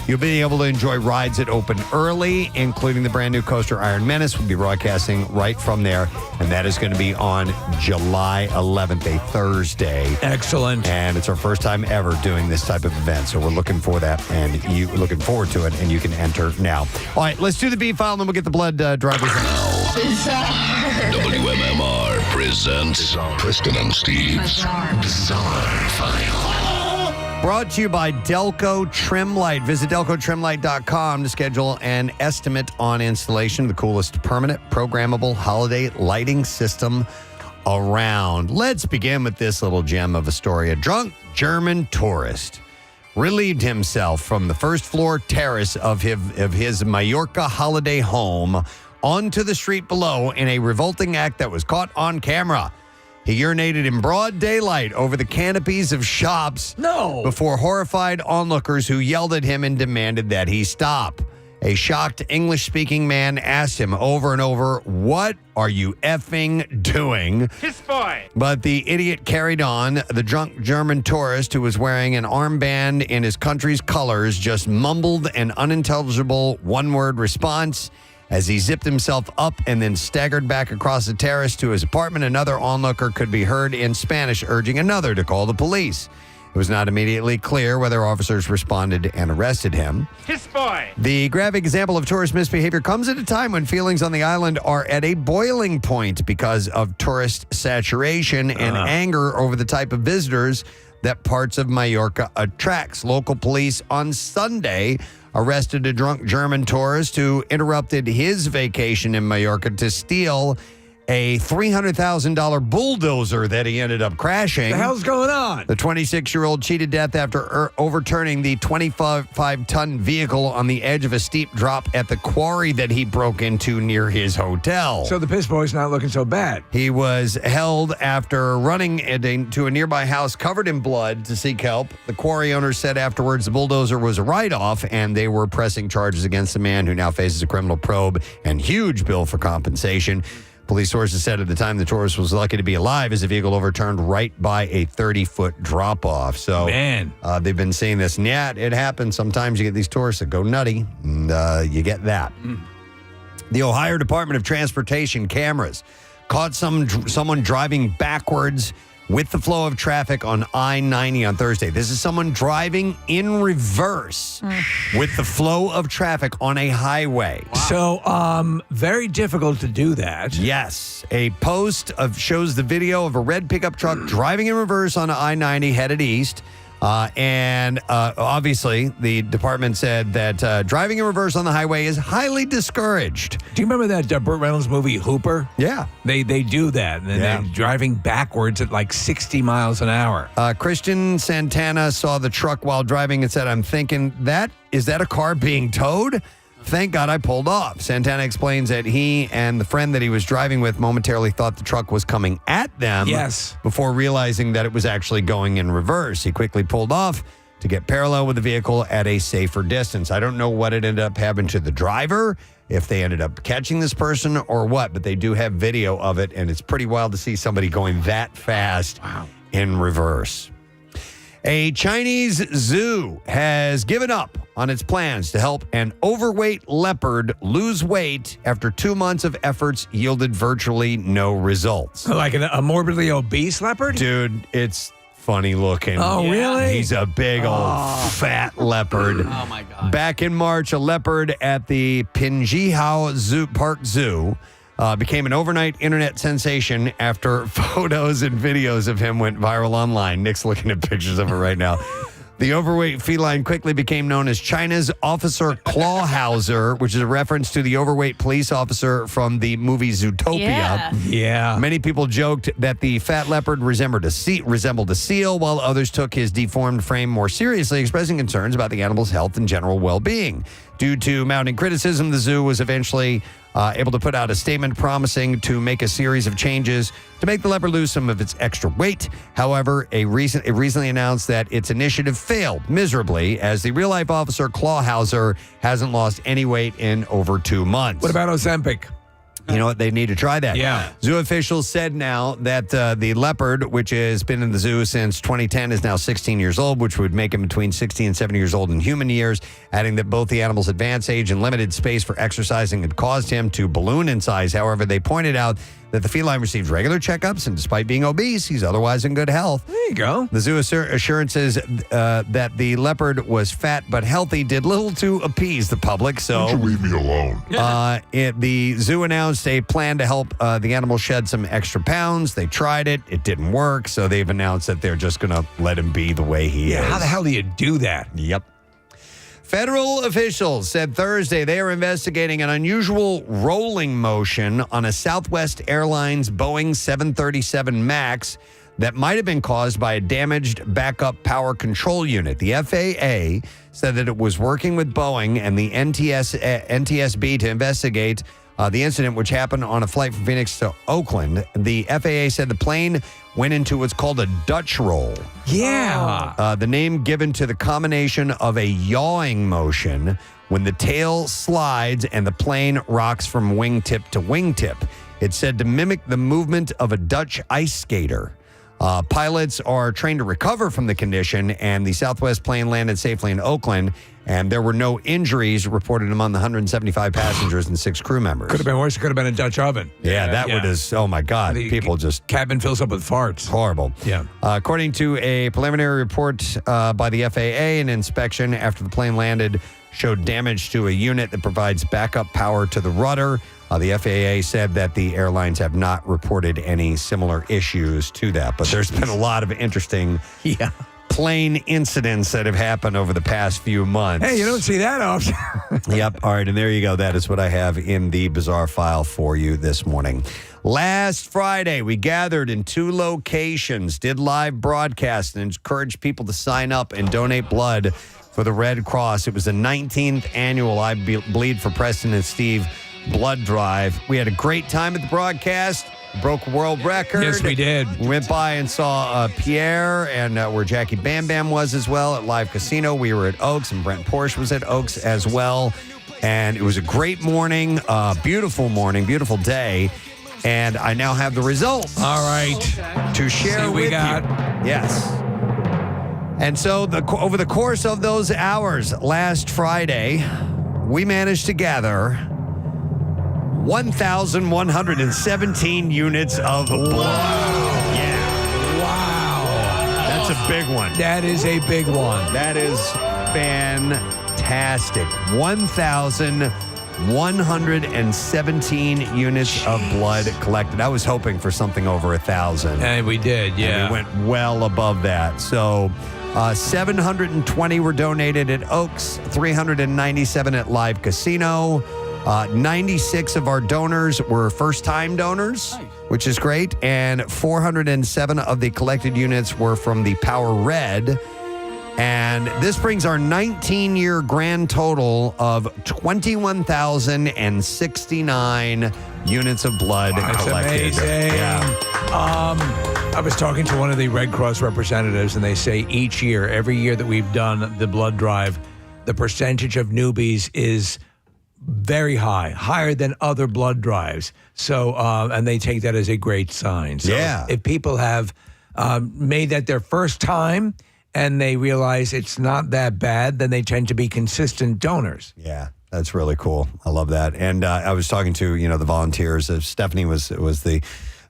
You'll be able to enjoy rides that open early, including the brand new coaster Iron Menace. We'll be broadcasting right from there, and that is going to be on July 11th, a Thursday. Excellent. And it's our first time ever doing this type of event, so we're looking for that, and you looking forward to it, and you can enter now. All right, let's do the B file, and then we'll get the blood drivers. WMMR presents Preston and Steve's Bizarre File. Brought to you by Delco Trim Light. Visit DelcoTrimLight.com to schedule an estimate on installation of the coolest permanent programmable holiday lighting system around. Let's begin with this little gem of a story. A drunk German tourist relieved himself from the first floor terrace of his Mallorca holiday home onto the street below in a revolting act that was caught on camera. He urinated in broad daylight over the canopies of shops before horrified onlookers who yelled at him and demanded that he stop. A shocked English-speaking man asked him over and over, "What are you effing doing?" Kiss boy. But the idiot carried on. The drunk German tourist who was wearing an armband in his country's colors just mumbled an unintelligible one-word response as he zipped himself up and then staggered back across the terrace to his apartment. Another onlooker could be heard in Spanish urging another to call the police. It was not immediately clear whether officers responded and arrested him. Kiss boy. The graphic example of tourist misbehavior comes at a time when feelings on the island are at a boiling point because of tourist saturation and anger over the type of visitors that parts of Mallorca attracts. Local police on Sunday arrested a drunk German tourist who interrupted his vacation in Mallorca to steal a $300,000 bulldozer that he ended up crashing. The hell's going on? The 26-year-old cheated death after overturning the 25-ton vehicle on the edge of a steep drop at the quarry that he broke into near his hotel. So the piss boy's not looking so bad. He was held after running to a nearby house covered in blood to seek help. The quarry owner said afterwards the bulldozer was a write-off, and they were pressing charges against the man who now faces a criminal probe and huge bill for compensation. Police sources said at the time the tourist was lucky to be alive as the vehicle overturned right by a 30-foot drop-off. So, man, they've been saying this. And yeah, it happens. Sometimes you get these tourists that go nutty, and you get that. The Ohio Department of Transportation cameras caught someone driving backwards with the flow of traffic on I-90 on Thursday. This is someone driving in reverse with the flow of traffic on a highway. Wow. So, very difficult to do that. Yes. A post shows the video of a red pickup truck driving in reverse on I-90 headed east. And obviously, the department said that driving in reverse on the highway is highly discouraged. Do you remember that Burt Reynolds movie, Hooper? Yeah. They do that, and they're driving backwards at like 60 miles an hour. Christian Santana saw the truck while driving and said, "I'm thinking, is that a car being towed? Thank God I pulled off." Santana explains that he and the friend that he was driving with momentarily thought the truck was coming at them. Yes. Before realizing that it was actually going in reverse. He quickly pulled off to get parallel with the vehicle at a safer distance. I don't know what it ended up happening to the driver, if they ended up catching this person or what, but they do have video of it, and it's pretty wild to see somebody going that fast in reverse. A Chinese zoo has given up on its plans to help an overweight leopard lose weight after 2 months of efforts yielded virtually no results. Like a morbidly obese leopard? Dude, it's funny looking. Oh, really? He's a big old fat leopard. Oh, my God. Back in March, a leopard at the Pinjihao Park Zoo became an overnight internet sensation after photos and videos of him went viral online. Nick's looking at pictures of it right now. The overweight feline quickly became known as China's Officer Clawhauser, which is a reference to the overweight police officer from the movie Zootopia. Yeah. Many people joked that the fat leopard resembled a seal, while others took his deformed frame more seriously, expressing concerns about the animal's health and general well-being. Due to mounting criticism, the zoo was eventually able to put out a statement promising to make a series of changes to make the leopard lose some of its extra weight. However, it recently announced that its initiative failed miserably, as the real-life officer Clawhauser hasn't lost any weight in over 2 months. What about Ozempic? You know what? They need to try that. Yeah. Zoo officials said now that the leopard, which has been in the zoo since 2010, is now 16 years old, which would make him between 60 and 70 years old in human years, adding that both the animal's advanced age and limited space for exercising had caused him to balloon in size. However, they pointed out that the feline received regular checkups, and despite being obese, he's otherwise in good health. There you go. The zoo assurances that the leopard was fat but healthy did little to appease the public. So Don't you leave me alone. The zoo announced a plan to help the animal shed some extra pounds. They tried it. It didn't work. So they've announced that they're just going to let him be the way he is. How the hell do you do that? Yep. Federal officials said Thursday they are investigating an unusual rolling motion on a Southwest Airlines Boeing 737 MAX that might have been caused by a damaged backup power control unit. The FAA said that it was working with Boeing and the NTSB to investigate the incident, which happened on a flight from Phoenix to Oakland. The FAA said the plane went into what's called a Dutch roll. Yeah. The name given to the combination of a yawing motion when the tail slides and the plane rocks from wingtip to wingtip. It's said to mimic the movement of a Dutch ice skater. Pilots are trained to recover from the condition, and the Southwest plane landed safely in Oakland, and there were no injuries reported among the 175 passengers and 6 crew members. Could have been worse. It could have been a Dutch oven. Yeah, that would have, oh my God, people just... Cabin fills up with farts. Horrible. Yeah. According to a preliminary report by the FAA, an inspection after the plane landed showed damage to a unit that provides backup power to the rudder. The FAA said that the airlines have not reported any similar issues to that, but there's been a lot of interesting plane incidents that have happened over the past few months. Hey, you don't see that often. Yep. All right. And there you go. That is what I have in the bizarre file for you this morning. Last Friday, we gathered in 2 locations, did live broadcasts, and encouraged people to sign up and donate blood for the Red Cross. It was the 19th annual I Bleed for Preston and Steve blood drive. We had a great time at the broadcast. Broke a world record. Yes, we did. We went by and saw Pierre and where Jackie Bam Bam was as well at Live Casino. We were at Oaks, and Brent Porsche was at Oaks as well. And it was a great morning, beautiful morning, beautiful day. And I now have the results. All right. To share with you. Yes. And so over the course of those hours last Friday, we managed to gather 1,117 units of blood. Yeah. Wow. That's a big one. That is a big one. That is fantastic. 1,117 units of blood collected. I was hoping for something over 1,000. And we did, yeah. And we went well above that. So 720 were donated at Oaks, 397 at Live Casino. 96 of our donors were first-time donors, which is great, and 407 of the collected units were from the Power Red. And this brings our 19-year grand total of 21,069 units of blood collected. Amazing. Yeah. I was talking to one of the Red Cross representatives, and they say each year, every year that we've done the blood drive, the percentage of newbies is very high, higher than other blood drives. So, and they take that as a great sign. So yeah. If people have made that their first time and they realize it's not that bad, then they tend to be consistent donors. Yeah, that's really cool. I love that. And I was talking to, the volunteers. Stephanie was the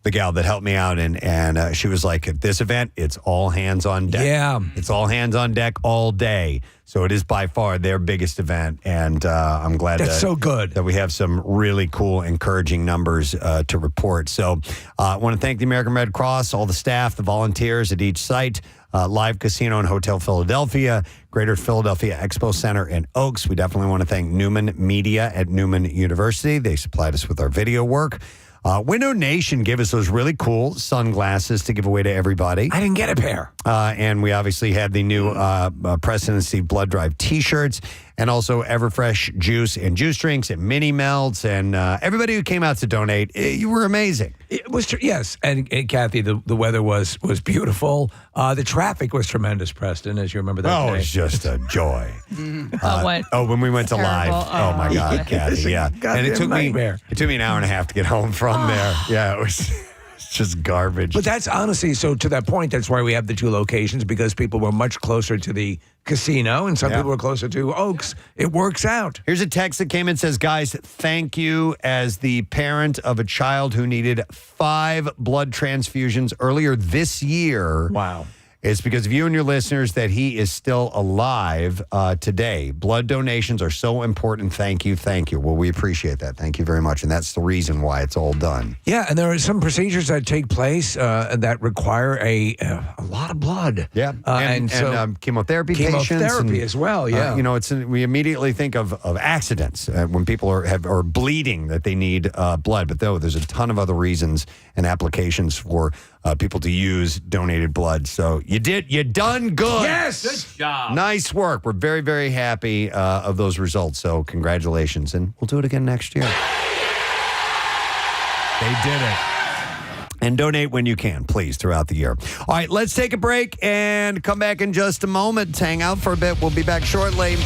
the gal that helped me out, and she was like, at this event, it's all hands on deck. Yeah. It's all hands on deck all day. So it is by far their biggest event, and I'm glad That's so good that we have some really cool, encouraging numbers to report. So I want to thank the American Red Cross, all the staff, the volunteers at each site, Live Casino and Hotel Philadelphia, Greater Philadelphia Expo Center in Oaks. We definitely want to thank Neumann Media at Neumann University. They supplied us with our video work. Window Nation gave us those really cool sunglasses to give away to everybody. I didn't get a pair. And we obviously had the new Preston and Steve Blood Drive T-shirts, and also Everfresh juice and juice drinks and mini melts, and everybody who came out to donate. You were amazing. It was yes, and Kathy, the weather was beautiful. The traffic was tremendous, Preston, as you remember that day. It was just a joy. What? When we went to live. Oh my God, Kathy, yeah. And it took me an hour and a half to get home from there. Yeah, it was just garbage. But that's honestly, so to that point, that's why we have the two locations, because people were much closer to the casino and some people were closer to Oaks. It works out. Here's a text that came in, says, guys, thank you as the parent of a child who needed 5 blood transfusions earlier this year. Wow. It's because of you and your listeners that he is still alive today. Blood donations are so important. Thank you. Thank you. Well, we appreciate that. Thank you very much. And that's the reason why it's all done. Yeah, and there are some procedures that take place that require a lot of blood. Yeah, and chemotherapy patients. Chemotherapy and, as well, yeah. We immediately think of accidents when people are bleeding that they need blood. But there's a ton of other reasons and applications for people to use donated blood. So you done good. Yes. Good job. Nice work. We're very, very happy of those results. So congratulations. And we'll do it again next year. They did it. And donate when you can, please, throughout the year. All right, let's take a break and come back in just a moment. Hang out for a bit. We'll be back shortly.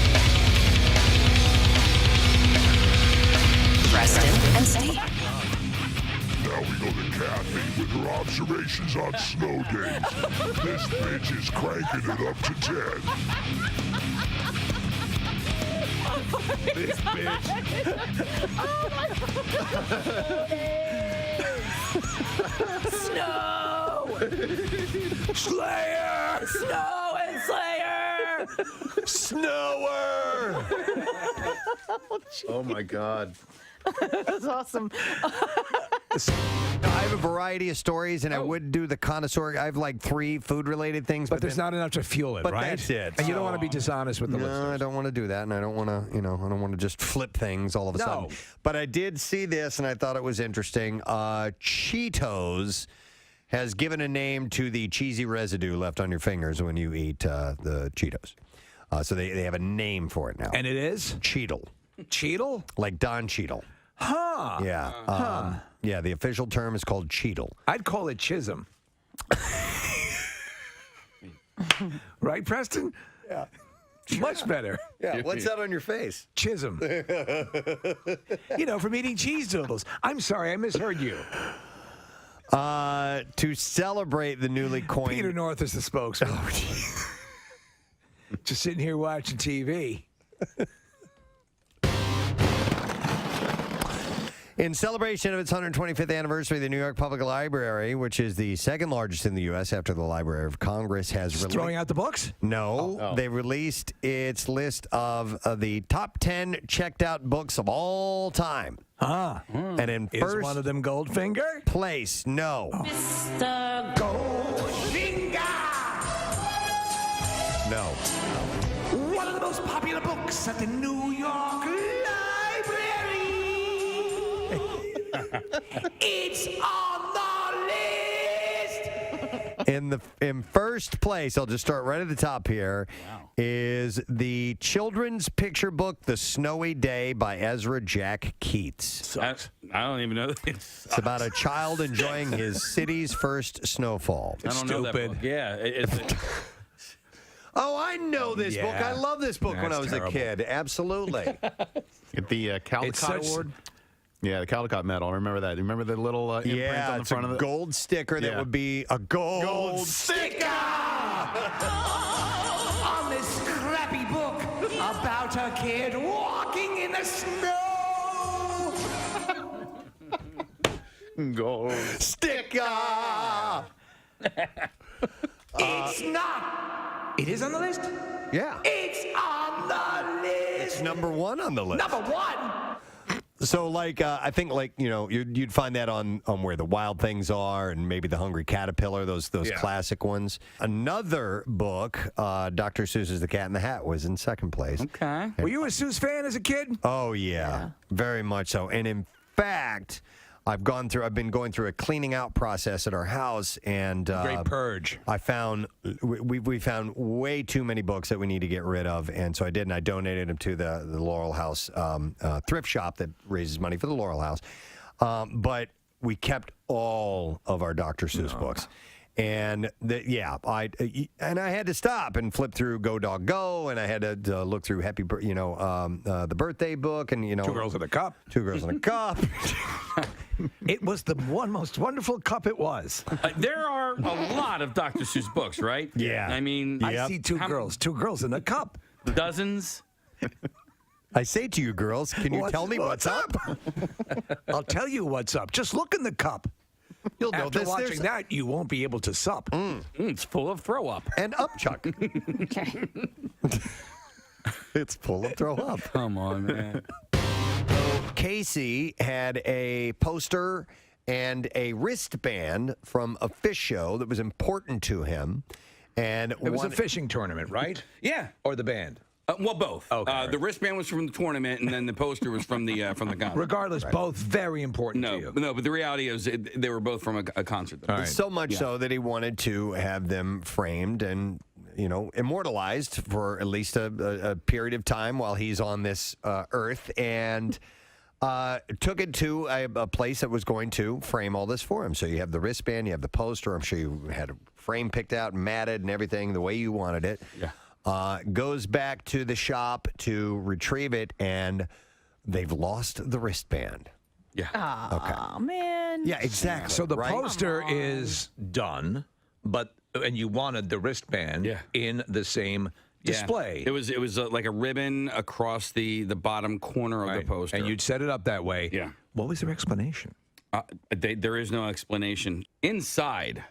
Preston and Steve. Now we go to Kathy with her observations on snow days. This bitch is cranking it up to 10. This Snow! Slayer! Snow and Slayer! Snower! Oh my God. That's awesome. I have a variety of stories, and I would do the connoisseur. I have like 3 food-related things, But there's not enough to fuel it, but right? that's it. And you don't want to be dishonest with the No, listeners. I don't want to do that, and I don't want to, I don't want to just flip things all of a sudden. But I did see this, and I thought it was interesting. Cheetos has given a name to the cheesy residue left on your fingers when you eat the Cheetos. So they have a name for it now. And it is? Cheetle. Cheetle? Like Don Cheadle. Huh. Yeah. Yeah, the official term is called Cheetle. I'd call it Chisholm. Right, Preston? Yeah. Much better. Yeah, what's that on your face? Chisholm. From eating cheese doodles. I'm sorry, I misheard you. To celebrate the newly coined... Peter North is the spokesman. Just sitting here watching TV. In celebration of its 125th anniversary, the New York Public Library, which is the second largest in the U.S. after the Library of Congress, has throwing out the books? No. They released its list of the top 10 checked out books of all time. And in Is first one of them Goldfinger? place, no. Mr. Goldfinger! No. One of the most popular books at the New York Library. It's on the list. In first place, I'll just start right at the top here, is the children's picture book, The Snowy Day by Ezra Jack Keats. I don't even know. It's about a child enjoying his city's first snowfall. I don't know that book. Yeah. Oh, I know this book. I love this book when I was terrible. a kid. Absolutely. Get the Caldecott Award. Yeah, the Caldecott medal. I remember that. Remember the little imprint on the it's front a of it? gold sticker that would be a gold sticker on this scrappy book about a kid walking in the snow. Gold sticker. It's not. It is on the list? Yeah. It's on the list. It's number 1 on the list. Number 1. So, I think, you'd find that on Where the Wild Things Are and maybe The Hungry Caterpillar, those classic ones. Another book, Dr. Seuss's The Cat in the Hat, was in second place. Okay. Were you a Seuss fan as a kid? Oh, yeah. Very much so. And in fact, I've been going through a cleaning out process at our house, and Great purge. I found we found way too many books that we need to get rid of, and so I did, and I donated them to the Laurel House thrift shop that raises money for the Laurel House. But we kept all of our Dr. Seuss books. And I had to stop and flip through Go Dog Go, and I had to look through the birthday book, and Two Girls in a Cup. 2 Girls in a Cup. It was the most wonderful cup it was. There are a lot of Dr. Seuss books, right? Yeah. I mean, I see two girls in a cup. Dozens. I say to you, girls, can you tell me what's up? I'll tell you what's up. Just look in the cup. You'll know After this. watching that, you won't be able to sup. It's full of throw up. And upchuck. It's full of throw up. Come on, man. Casey had a poster and a wristband from a fish show that was important to him. And it was a fishing tournament, right? Yeah. Or the band? Well, both. Okay. The wristband was from the tournament, and then the poster was from the concert. Regardless, both very important to you. No, but the reality is they were both from a concert. All right. So much so that he wanted to have them framed and immortalized for at least a period of time while he's on this earth, and took it to a place that was going to frame all this for him. So you have the wristband, you have the poster. I'm sure you had a frame picked out and matted and everything the way you wanted it. Yeah. Goes back to the shop to retrieve it, and they've lost the wristband. Yeah. Oh, man. Yeah, exactly. So the right? poster is done, and you wanted the wristband in the same display. It was like a ribbon across the bottom corner of the poster. And you'd set it up that way. Yeah. What was their explanation? There is no explanation. Inside,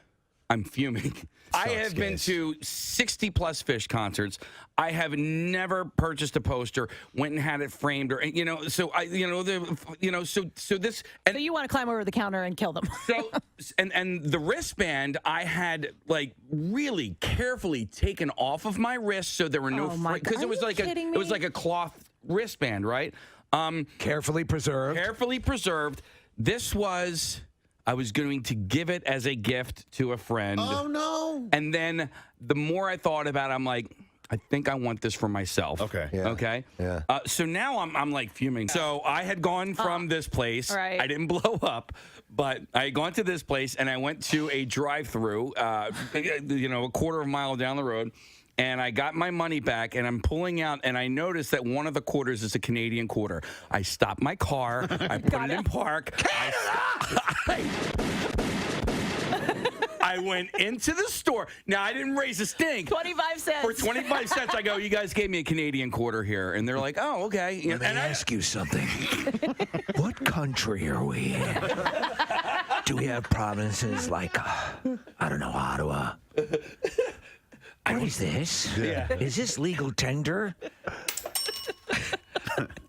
I'm fuming. I have been to 60-plus Fish concerts. I have never purchased a poster, went and had it framed, or So this. And So you want to climb over the counter and kill them? So and the wristband I had really carefully taken off of my wrist, so there were no because it was it was like a cloth wristband, right? Carefully preserved. Carefully preserved. This was. I was going to give it as a gift to a friend. Oh, no. And then the more I thought about it, I'm like, I think I want this for myself. Okay. Yeah. Okay. Yeah. So now I'm like fuming. So I had gone from this place. Right. I didn't blow up, but I had gone to this place and I went to a drive-through, a quarter of a mile down the road. And I got my money back, and I'm pulling out, and I noticed that one of the quarters is a Canadian quarter. I stopped my car. I put it in park. I went into the store. Now, I didn't raise a stink. 25 cents. For 25 cents, I go, you guys gave me a Canadian quarter here. And they're like, oh, okay. Let me ask you something. What country are we in? Do we have provinces like, I don't know, Ottawa? What is this? Yeah. Is this legal tender?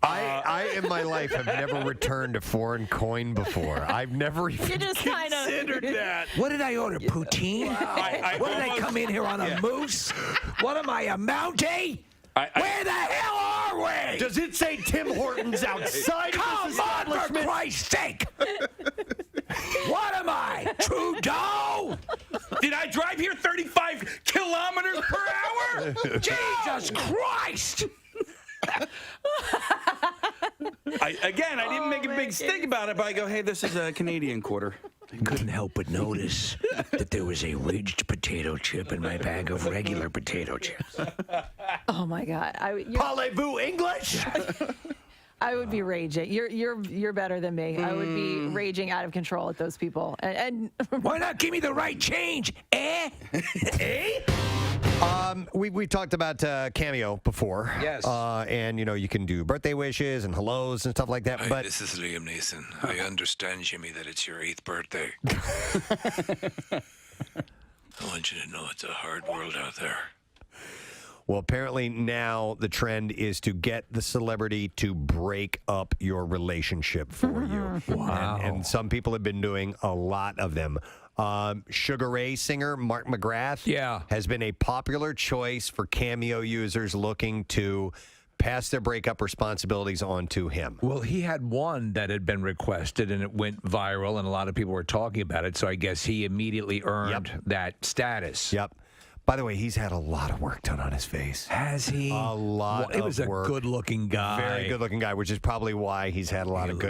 I in my life have never returned a foreign coin before. I've never even just kind of considered that. What did I order? Poutine? What did I come in here on a moose? What am I, a Mountie? Where the hell are we? Does it say Tim Hortons outside of this Come on, for establishment? Christ's sake! What am I, Trudeau? Did I drive here 35 kilometers per hour? Jesus Christ! I didn't make a big stink about it, but I go, hey, this is a Canadian quarter. I couldn't help but notice that there was a ridged potato chip in my bag of regular potato chips. Oh my God! Parlez-vous English? I would be raging. You're better than me. I would be raging out of control at those people. And why not give me the right change? Eh? Eh? We talked about Cameo before. Yes. And, you can do birthday wishes and hellos and stuff like that. Hi, But this is Liam Neeson. I understand, Jimmy, that it's your 8th birthday. I want you to know it's a hard world out there. Well, apparently now the trend is to get the celebrity to break up your relationship for you. Wow. And some people have been doing a lot of them. Sugar Ray singer Mark McGrath has been a popular choice for Cameo users looking to pass their breakup responsibilities on to him. Well, he had one that had been requested and it went viral and a lot of people were talking about it. So I guess he immediately earned that status. Yep. By the way, he's had a lot of work done on his face. Has he? A lot Well, he was of a work. good-looking guy. Very good-looking guy, which is probably why he's had a lot of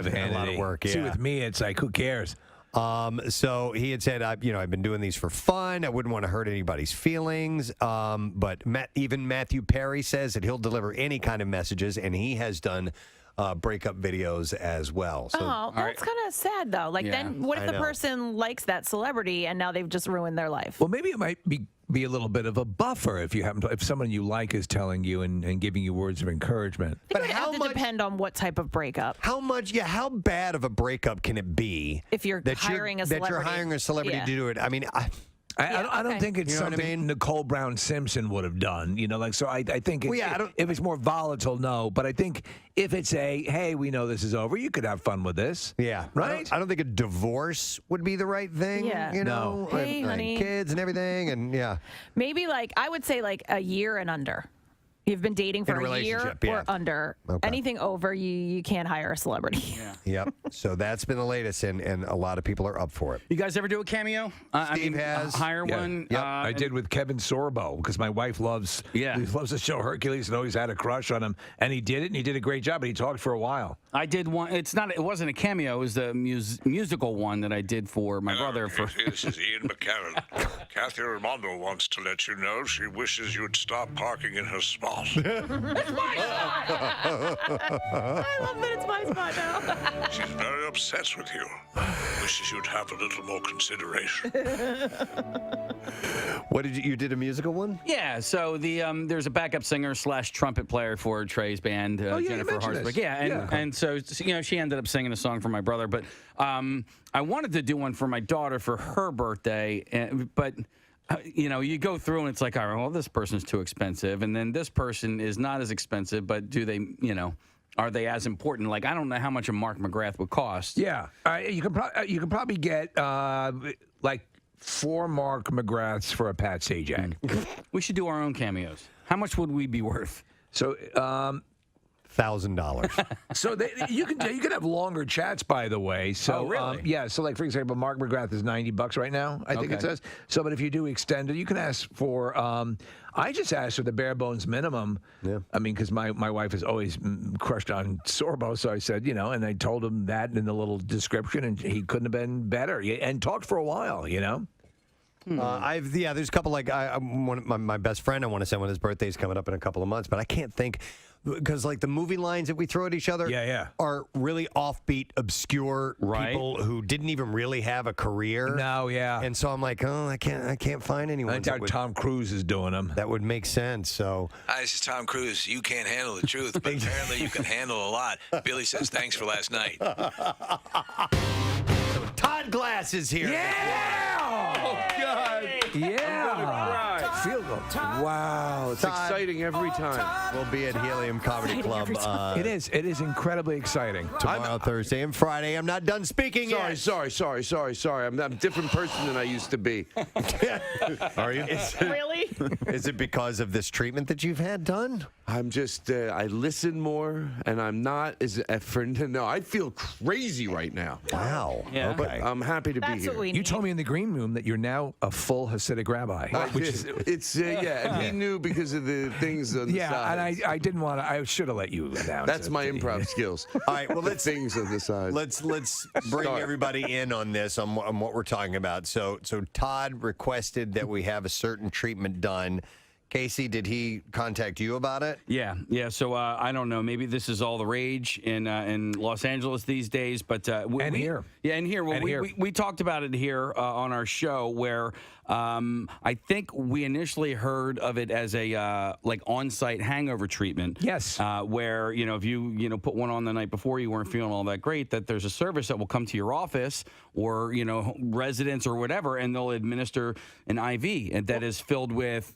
work. Yeah. See, with me, it's like, who cares? So he had said, I've been doing these for fun. I wouldn't want to hurt anybody's feelings. But even Matthew Perry says that he'll deliver any kind of messages, and he has done breakup videos as well. So, that's kind of sad, though. Like, then what if the person likes that celebrity and now they've just ruined their life? Well, maybe it might be a little bit of a buffer if you happen to, if someone you like is telling you and giving you words of encouragement. But it would have to depend on what type of breakup. How bad of a breakup can it be if you're hiring a celebrity? That you're hiring a celebrity to do it? I mean, I don't think it's something what I mean? Nicole Brown Simpson would have done. So I think if it's more volatile, no. But I think if it's hey, we know this is over, you could have fun with this. Yeah. Right? I don't think a divorce would be the right thing. Yeah. No. Hey, honey. Kids and everything. And Maybe I would say a year and under. You've been dating for a year or under. Okay. Anything over, you can't hire a celebrity. Yeah. Yep. So that's been the latest, and a lot of people are up for it. You guys ever do a cameo? Steve has. Hire one? Yep. I did with Kevin Sorbo because my wife loves the show Hercules and always had a crush on him. And he did it, and he did a great job, but he talked for a while. I did one. It wasn't a cameo. It was the musical one that I did for my brother. This is Ian McKellen. Kathy Romano wants to let you know she wishes you'd stop parking in her spot. It's my spot! I love that it's my spot now. She's very upset with you. Wishes you'd have a little more consideration. What did you did a musical one? Yeah, so there's a backup singer / trumpet player for Trey's band, Jennifer Harsberg. Yeah, and so she ended up singing a song for my brother, but I wanted to do one for my daughter for her birthday, but you go through and it's like, all right, well, this person's too expensive, and then this person is not as expensive, but do they, are they as important? Like, I don't know how much a Mark McGrath would cost. Yeah, you can probably get 4 Mark McGraths for a Pat Sajak. We should do our own cameos. How much would we be worth? So, $1,000. So you can have longer chats, by the way. So really? So for example, Mark McGrath is $90 right now. I think it says. So, but if you do extend it, you can ask for. I just asked for the bare bones minimum. Yeah. I mean, because my wife is always crushed on Sorbo, so I said, and I told him that in the little description, and he couldn't have been better, and talked for a while, there's a couple my best friend I want to send when his birthday's coming up in a couple of months, but I can't think because the movie lines that we throw at each other are really offbeat, obscure people who didn't even really have a career. No, yeah. And so I'm like, I can't find anyone. I doubt Tom Cruise is doing them. That would make sense. So Hi, this is Tom Cruise. You can't handle the truth, but apparently you can handle a lot. Billy says thanks for last night. So Todd Glass is here. Yeah! Oh, God. Yeah. I'm gonna cry. Wow, it's exciting every time. We'll be at Helium Comedy Club. It is incredibly exciting. Tomorrow, Thursday, and Friday. I'm not done speaking yet. Sorry. I'm a different person than I used to be. Are you? Really? Is it because of this treatment that you've had done? I'm just, I listen more, and I'm not as no. I feel crazy right now. Wow. Yeah. But I'm happy to be here. You told me in the green room that you're now a full Hasidic rabbi. And he knew because of the things on the sides. And I didn't want to. I should have let you announce. That's it. my improv skills. All right, well, let's things on the side. Let's bring everybody in on this on what we're talking about. So Todd requested that we have a certain treatment done. Casey, did he contact you about it? Yeah. So I don't know. Maybe this is all the rage in Los Angeles these days, but here. Yeah, and here. Well, we talked about it here on our show where I think we initially heard of it as a like on-site hangover treatment. Yes. Where if you put one on the night before, you weren't feeling all that great, that there's a service that will come to your office or residence or whatever, and they'll administer an IV and that is filled with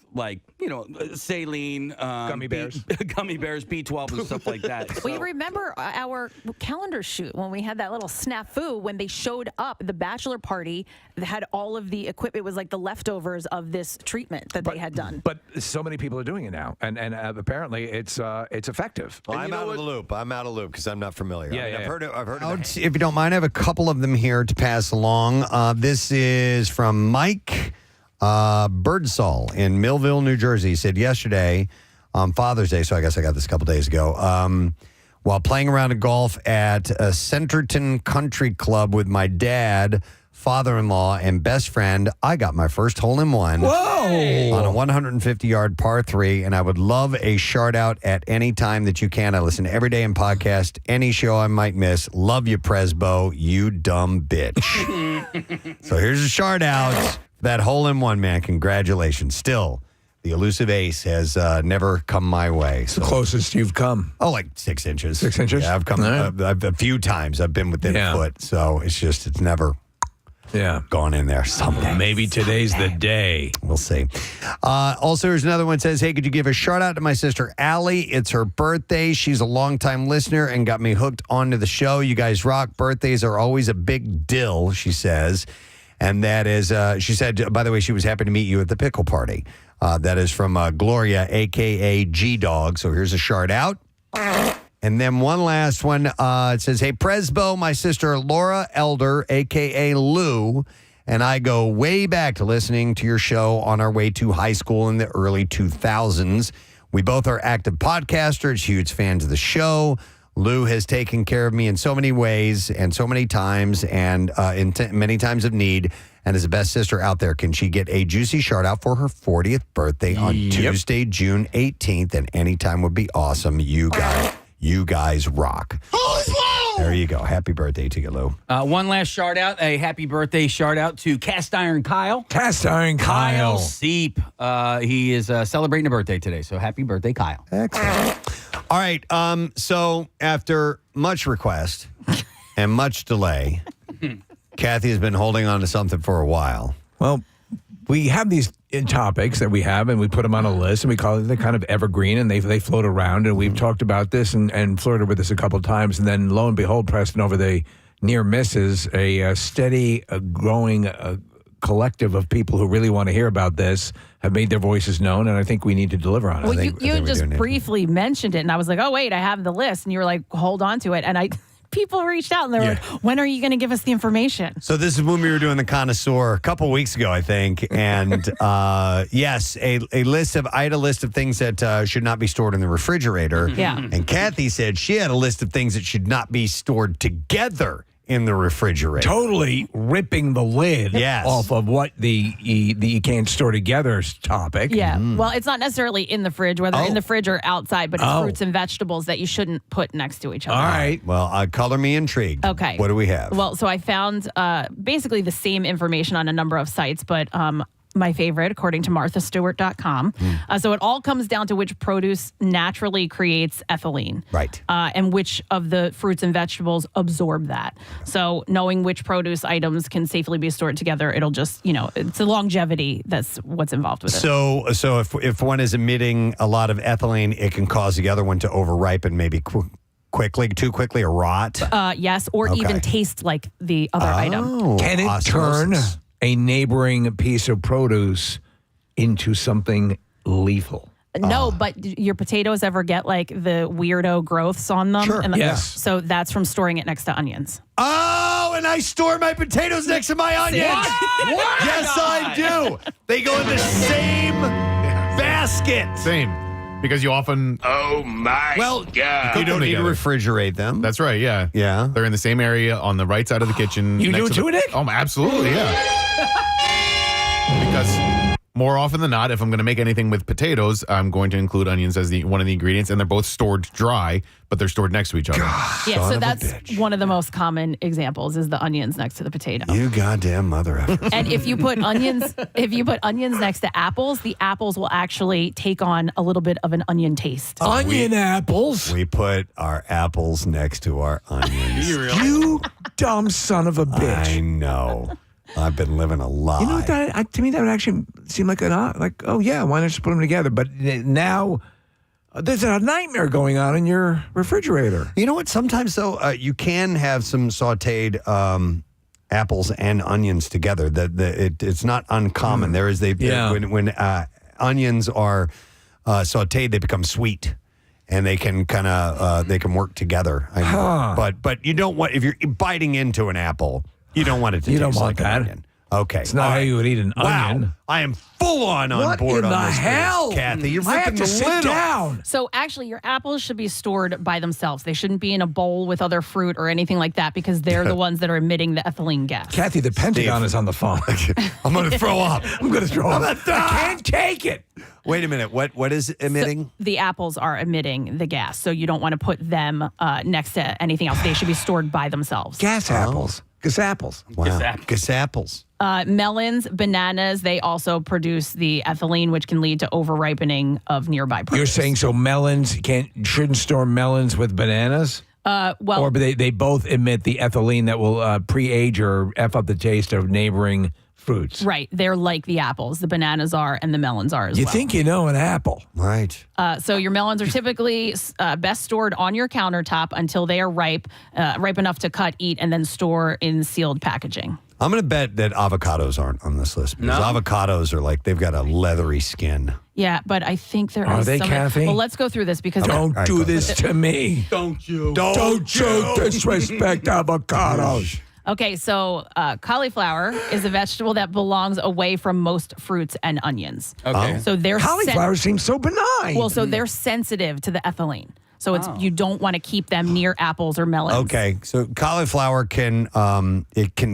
saline, gummy bears, B12, and stuff like that. Well, you remember our calendar shoot when we had that little snafu when they showed up, the bachelor party that had all of the equipment. It was like the leftovers of this treatment that they had done. But so many people are doing it now, and apparently it's effective. Well, I'm out of the loop. I'm out of the loop because I'm not familiar. Yeah, I've heard it. I've heard it. If you don't mind, I have a couple of them here to pass along. This is from Mike Birdsall in Millville, New Jersey. He said yesterday on Father's Day, so I guess I got this a couple days ago, while playing around a golf at a Centerton Country Club with my dad, father-in-law, and best friend, I got my first hole-in-one. Whoa! On a 150-yard par 3, and I would love a shout-out at any time that you can. I listen every day in podcast, any show I might miss. Love you, Presbo, you dumb bitch. So here's a shout-out. That hole-in-one, man. Congratulations. Still, the elusive ace has never come my way. So. The closest you've come. Oh, like 6 inches. 6 inches? Yeah, I've come Right. a few times. I've been within a foot, so it's never... gone in there someday. Maybe today's the day. We'll see. Also, here's another one that says, hey, could you give a shout out to my sister, Allie? It's her birthday. She's a longtime listener and got me hooked onto the show. You guys rock. Birthdays are always a big deal, she says. And that is, she said, by the way, she was happy to meet you at the pickle party. That is from Gloria, a.k.a. G-Dog. So here's a shout out. And then one last one. It says, hey, Presbo, my sister Laura Elder, a.k.a. Lou, and I go way back to listening to your show on our way to high school in the early 2000s. We both are active podcasters, huge fans of the show. Lou has taken care of me in so many ways and so many times and in many times of need and is the best sister out there. Can she get a juicy shout out for her 40th birthday on Tuesday, June 18th? And anytime would be awesome. You guys rock. There you go. Happy birthday to you, Lou. One last shout out, a happy birthday shout out to Cast Iron Kyle. Cast Iron Kyle. Seep. He is celebrating a birthday today, so happy birthday, Kyle. Excellent. All right. So after much request and much delay, Kathy has been holding on to something for a while. Well, we have these topics that we have, and we put them on a list, and we call it the kind of evergreen, and they float around, and we've talked about this and flirted with this a couple of times, and then lo and behold, Preston, over the near misses, a steady, growing collective of people who really want to hear about this have made their voices known, and I think we need to deliver on it. Well, you just briefly mentioned it, and I was like, oh, wait, I have the list, and you were like, hold on to it, and people reached out and they were like, when are you going to give us the information? So this is when we were doing the connoisseur a couple weeks ago, I think. And yes, I had a list of things that should not be stored in the refrigerator. Yeah. And Kathy said she had a list of things that should not be stored together in the refrigerator. Totally ripping the lid off of what the you can't store together topic. Yeah. Well, it's not necessarily in the fridge, whether in the fridge or outside, but it's fruits and vegetables that you shouldn't put next to each other. All right. Well, color me intrigued. Okay. What do we have? Well, so I found basically the same information on a number of sites, but my favorite, according to MarthaStewart.com. So it all comes down to which produce naturally creates ethylene. Right. And which of the fruits and vegetables absorb that. So knowing which produce items can safely be stored together, it'll just, it's the longevity that's what's involved with it. So if one is emitting a lot of ethylene, it can cause the other one to overripen maybe too quickly or rot? Yes, or even taste like the other item. Can it turn a neighboring piece of produce into something lethal? No, but your potatoes ever get like the weirdo growths on them? Sure. Yes. So that's from storing it next to onions. Oh, and I store my potatoes next to my onions. What? Yes, I do. They go in the same basket. Same. Because you often... Oh, my God. You don't need to refrigerate them. That's right, yeah. Yeah. They're in the same area on the right side of the kitchen. You next do to too, Nick? Oh, absolutely, yeah. Because more often than not, if I'm going to make anything with potatoes, I'm going to include onions as one of the ingredients, and they're both stored dry, but they're stored next to each other. Yeah, so that's one of the most common examples is the onions next to the potato. You goddamn mother effer. And if you put onions next to apples, the apples will actually take on a little bit of an onion taste. Apples? We put our apples next to our onions. You dumb son of a bitch. I know. I've been living a lie. You know what? To me, that would actually seem like oh yeah, why not just put them together? But now there's a nightmare going on in your refrigerator. You know what? Sometimes though, you can have some sautéed apples and onions together. It's not uncommon. There is when onions are sautéed, they become sweet. And they can they can work together. But you don't want, if you're biting into an apple, you don't want it to taste like an onion. Okay. It's not how you would eat an onion. Wow. I am full on board What in on the this. hell? Kathy, you're I have ripping to the sit lid off. down. So actually, your apples should be stored by themselves. They shouldn't be in a bowl with other fruit or anything like that because they're the ones that are emitting the ethylene gas. Kathy, the Pentagon is on the phone. I'm going to throw up. I'm going to throw up. I can't take it. Wait a minute. What is emitting? So the apples are emitting the gas, so you don't want to put them next to anything else. They should be stored by themselves. Gas apples. Gas apples. Wow. Gas apples. Melons, bananas, they also produce the ethylene, which can lead to over-ripening of nearby produce. You're saying so melons shouldn't store melons with bananas? Or they both emit the ethylene that will pre-age or F up the taste of neighboring fruits. Right. They're like the apples. The bananas are and the melons are as well. You think you know an apple. Right. So your melons are typically best stored on your countertop until they are ripe enough to cut, eat, and then store in sealed packaging. I'm going to bet that avocados aren't on this list because avocados are they've got a leathery skin. Yeah, but I think there Are is they, some. Kathy? Well, let's go through this because Don't do this to me. Don't you? Don't you disrespect avocados. Okay, so cauliflower is a vegetable that belongs away from most fruits and onions. Okay. So they're Cauliflower seems so benign. Well, so they're sensitive to the ethylene. So you don't want to keep them near apples or melons. Okay, so cauliflower can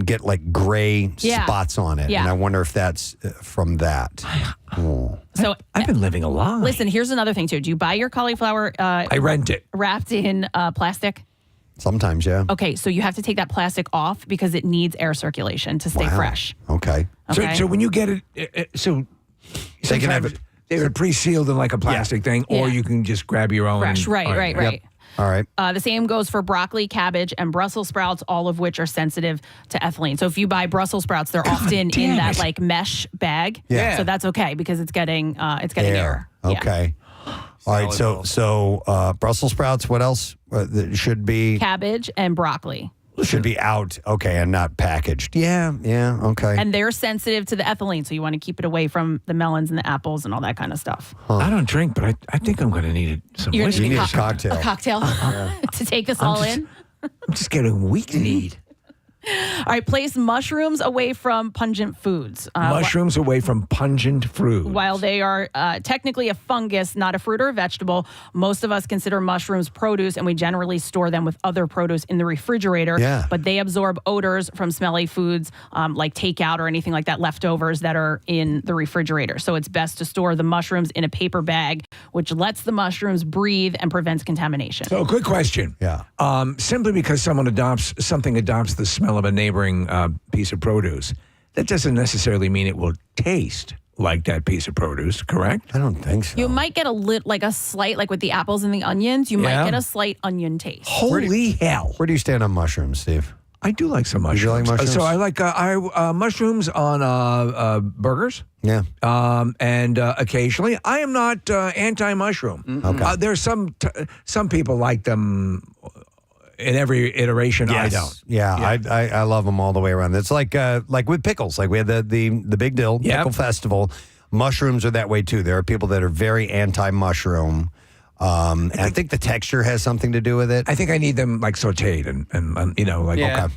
get like gray spots on it, Yeah. and I wonder if that's from that. So I've been living a lie. listen, here's another thing too. Do you buy your cauliflower I rent it. wrapped in plastic? Sometimes, yeah. Okay, so you have to take that plastic off because it needs air circulation to stay fresh. Okay. Okay. So when you get it, so They can have sometimes they're pre-sealed in like a plastic thing, or Yeah. you can just grab your own. Fresh, right. Yep. All right. The same goes for broccoli, cabbage, and Brussels sprouts, all of which are sensitive to ethylene. So if you buy Brussels sprouts, they're often in that like mesh bag. Yeah. So that's okay because it's getting air. Yeah. Okay. All right. So Brussels sprouts. What else? That should be Cabbage and broccoli. should be out. Okay, and not packaged. Yeah. Okay. And they're sensitive to the ethylene, so you want to keep it away from the melons and the apples and all that kind of stuff. I don't drink, but I think I'm going to need some You're whiskey. gonna need a cocktail. A cocktail to take this all in. I'm just getting weak-kneed. All right, place mushrooms away from pungent foods. Mushrooms away from pungent fruit. While they are technically a fungus, not a fruit or a vegetable, most of us consider mushrooms produce, and we generally store them with other produce in the refrigerator. Yeah. But they absorb odors from smelly foods like takeout or anything like that, leftovers that are in the refrigerator. So it's best to store the mushrooms in a paper bag, which lets the mushrooms breathe and prevents contamination. So, quick question. Yeah. Simply because something adopts the smell of a neighboring piece of produce, that doesn't necessarily mean it will taste like that piece of produce, correct? I don't think so. You might get a slight, like with the apples and the onions, you might get a slight onion taste. Holy hell. Where do you stand on mushrooms, Steve? I do like some mushrooms. You like mushrooms? So I like mushrooms on burgers. Yeah. And occasionally, I am not anti-mushroom. Okay. There's some people like them in every iteration. Yes. I don't. Yeah. I love them all the way around. It's like with pickles. Like we had the Big Dill Pickle Festival. Mushrooms are that way too. There are people that are very anti-mushroom. And I think the texture has something to do with it. I think I need them like sautéed and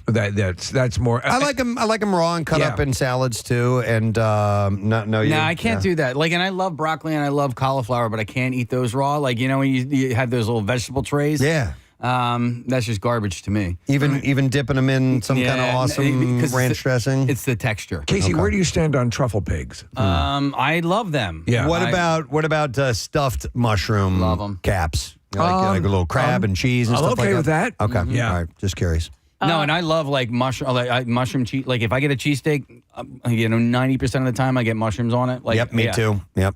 okay. That's more. I like them raw and cut up in salads too. And I can't do that. Like, and I love broccoli and I love cauliflower, but I can't eat those raw. Like, when you have those little vegetable trays. Yeah. That's just garbage to me. Even dipping them in some kind of awesome because ranch dressing. It's the texture. Casey, where do you stand on truffle pigs? I love them. Yeah. What about stuffed mushroom Love 'em. caps? Like a little crab and cheese and I'm stuff like okay that? with that. Okay. Yeah. All right. Just curious. No, and I love like mushroom cheese. Like if I get a cheesesteak, 90% of the time I get mushrooms on it. Like, Yep, me too. Yep.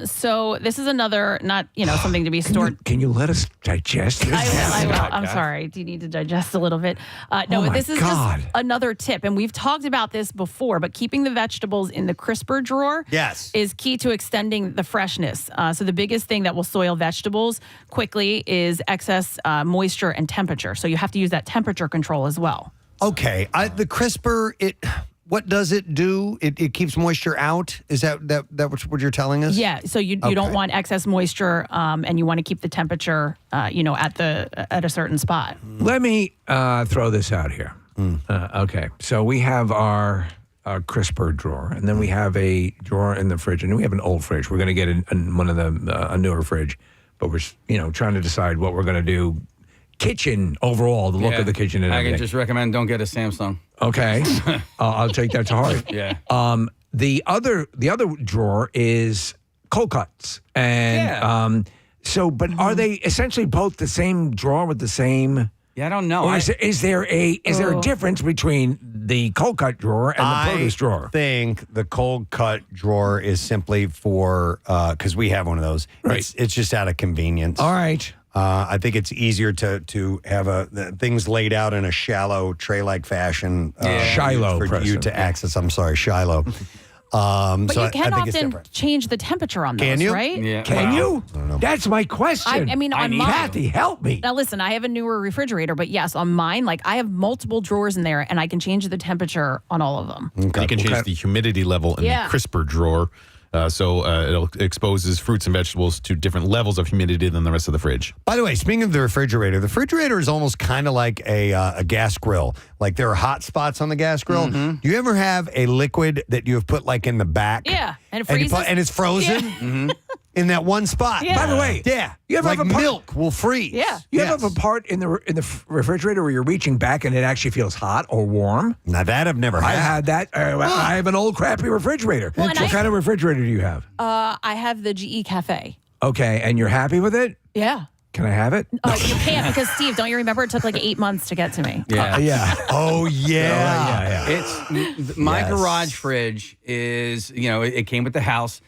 So this is another, not something to be stored. Can you let us digest this? I will. I'm sorry. Do you need to digest a little bit? No, my this is God. just another tip, and we've talked about this before. But keeping the vegetables in the crisper drawer, is key to extending the freshness. So the biggest thing that will soil vegetables quickly is excess moisture and temperature. So you have to use that temperature control as well. Okay. The crisper, what does it do? It keeps moisture out? Is that what you're telling us? Yeah. So you don't want excess moisture, and you want to keep the temperature, at a certain spot. Let me throw this out here. Okay. So we have our crisper drawer, and then we have a drawer in the fridge, and then we have an old fridge. We're going to get a newer fridge, but we're trying to decide what we're going to do. Kitchen overall, the look of the kitchen and I everything. can just recommend don't get a Samsung. Okay, I'll take that to heart. Yeah. The other drawer is cold cuts, and but are they essentially both the same drawer with the same? Yeah, I don't know. Or is there a difference between the cold cut drawer and the produce drawer? I think the cold cut drawer is simply for because we have one of those. Right. It's just out of convenience. All right. I think it's easier to have things laid out in a shallow tray-like fashion. Shiloh, for you Preston. to access. I'm sorry, Shiloh. But so you can I think it's often different. change the temperature on those, Can you? right? Yeah. Can you? I don't know. That's my question. I mean, on mine. Kathy, help me. Now, listen, I have a newer refrigerator, but yes, on mine, like I have multiple drawers in there, and I can change the temperature on all of them. You can change the humidity level in the crisper drawer. So it exposes fruits and vegetables to different levels of humidity than the rest of the fridge. By the way, speaking of the refrigerator is almost kind of like a gas grill. Like there are hot spots on the gas grill. Mm-hmm. Do you ever have a liquid that you have put like in the back? Yeah, and it And, freezes. and it's frozen Mm-hmm. in that one spot. Yeah. By the way, Yeah. you ever like have a part- milk will freeze. Yeah. You ever have a part in the refrigerator where you're reaching back and it actually feels hot or warm? Now that I've never I had. had that. I have an old crappy refrigerator. Well, what and kind of refrigerator do you have? I have the GE Cafe. Okay, and you're happy with it? Yeah. Can I have it? You can't because, Steve, don't you remember it took like 8 months to get to me? Yeah. Yeah. Oh yeah. It's my Yes. garage fridge is, it came with the house.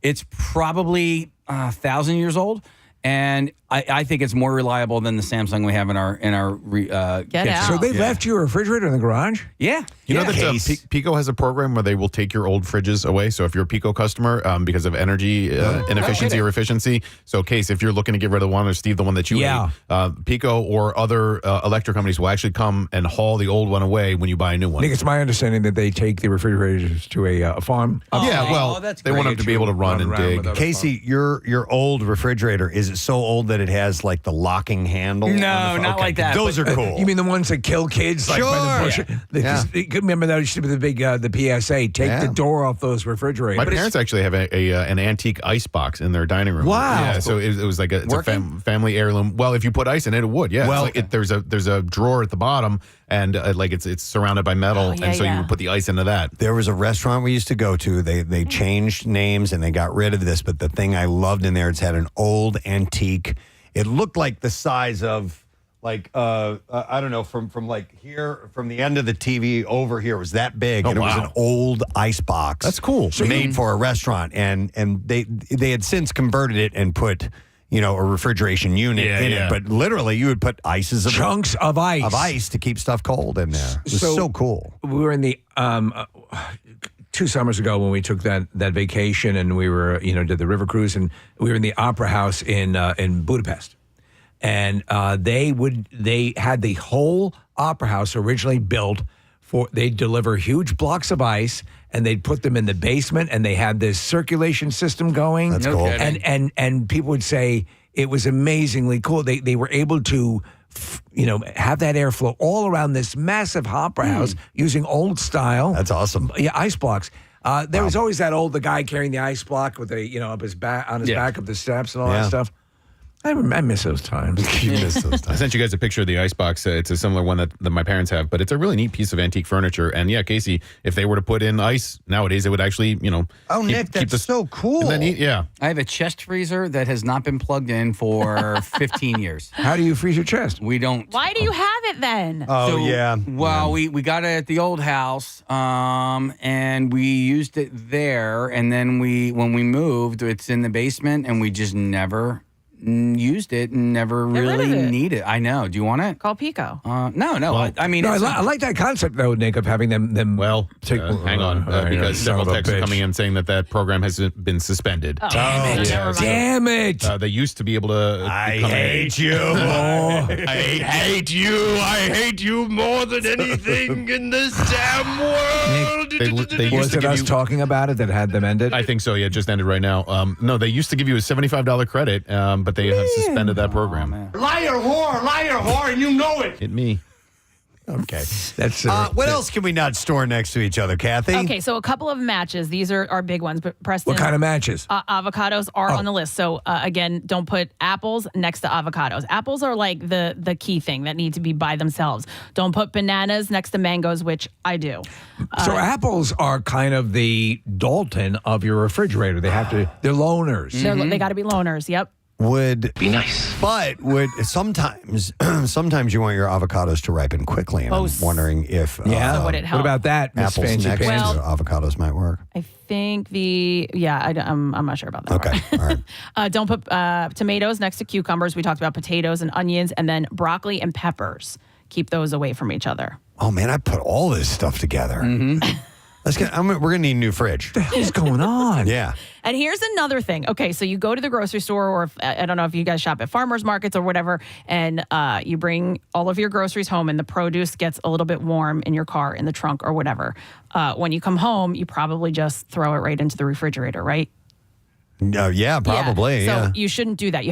It's probably 1,000 years old. And I think it's more reliable than the Samsung we have in our Get kitchen. out. So they left you a refrigerator in the garage? Yeah. You know Yeah. that Case. Pico has a program where they will take your old fridges away. So if you're a Pico customer, because of energy inefficiency or efficiency, so Case, if you're looking to get rid of one, or Steve, the one that you ate, Pico or other electric companies will actually come and haul the old one away when you buy a new one. Nick, it's my understanding that they take the refrigerators to a farm. Yeah, well, that's they want great. them to be able to run and around dig. with other Casey, your old refrigerator, is it so old that it has like the locking handle? No, on the not like that, Those are cool. You mean the ones that kill kids? Like by the bush? Yeah. Remember that used to be the big the PSA. Take the door off those refrigerators. My parents actually have an antique ice box in their dining room. Wow. Yeah, so it was like it's a family heirloom. Well, if you put ice in it, it would. Yeah. Well, it's like there's a drawer at the bottom, and like it's surrounded by metal, and so you would put the ice into that. There was a restaurant we used to go to. They changed names and they got rid of this, but the thing I loved in there, it's had an old antique. It looked like the size of like I don't know, from like here, from the end of the TV over here, was that big. And it was an old ice box. That's cool. Made for a restaurant, and they had since converted it and put a refrigeration unit in it. But literally, you would put chunks of ice to keep stuff cold in there. It was so cool. We were in the 2 summers ago when we took that vacation, and we were did the river cruise, and we were in the opera house in Budapest, and they had the whole opera house originally built for. They'd deliver huge blocks of ice, and they'd put them in the basement, and they had this circulation system going. That's cool. And people would say it was amazingly cool. They were able to have that airflow all around this massive opera house using old style. That's awesome. Yeah, ice blocks. There was always the guy carrying the ice block with up his back on his back of the steps and all that stuff. I miss those times. You miss those times. I sent you guys a picture of the icebox. It's a similar one that my parents have, but it's a really neat piece of antique furniture. And yeah, Casey, if they were to put in ice nowadays, it would actually, Oh, Nick, that's so cool. Isn't that neat? Yeah. I have a chest freezer that has not been plugged in for 15 years. How do you freeze your chest? We don't. Why do you have it then? Oh, yeah. Well, we got it at the old house, and we used it there. And then when we moved, it's in the basement, and we just never used it and never Get rid really of it. needed it. I know. Do you want it? Call Pico. No. Well, I mean, No, it's I like that concept though, Nick, of having them. Well, hang on, because several texts are coming in saying that program has been suspended. Oh, damn it. yes. Damn it! They used to be able to. I come in. hate you. I hate you. I hate you more than anything in this damn world. They used Was to it give us you. talking about it that had them ended? I think so. Yeah, it just ended right now. No, they used to give you a $75 credit, but they have suspended that program. Liar whore, and you know it. Hit me. Okay. That's what else can we not store next to each other, Kathy? Okay, so a couple of matches. These are our big ones. But Preston, What kind of matches? avocados are on the list. So again, don't put apples next to avocados. Apples are like the key thing that need to be by themselves. Don't put bananas next to mangoes, which I do. So apples are kind of the Dalton of your refrigerator. They're loners. They got to be loners. Yep. Would Be nice. But would sometimes you want your avocados to ripen quickly, and I'm wondering if So would it help? What about that, Miss apples Fancy next Pants? to avocados might work. I think I'm not sure about that. Okay, all right. Don't put tomatoes next to cucumbers. We talked about potatoes and onions, and then broccoli and peppers. Keep those away from each other. Oh man, I put all this stuff together. We're gonna need a new fridge. What the hell's going on? Yeah. And here's another thing. Okay, so you go to the grocery store, or I don't know if you guys shop at farmers markets or whatever, and you bring all of your groceries home, and the produce gets a little bit warm in your car, in the trunk, or whatever. When you come home, you probably just throw it right into the refrigerator, right? Yeah, probably. Yeah. So you shouldn't do that.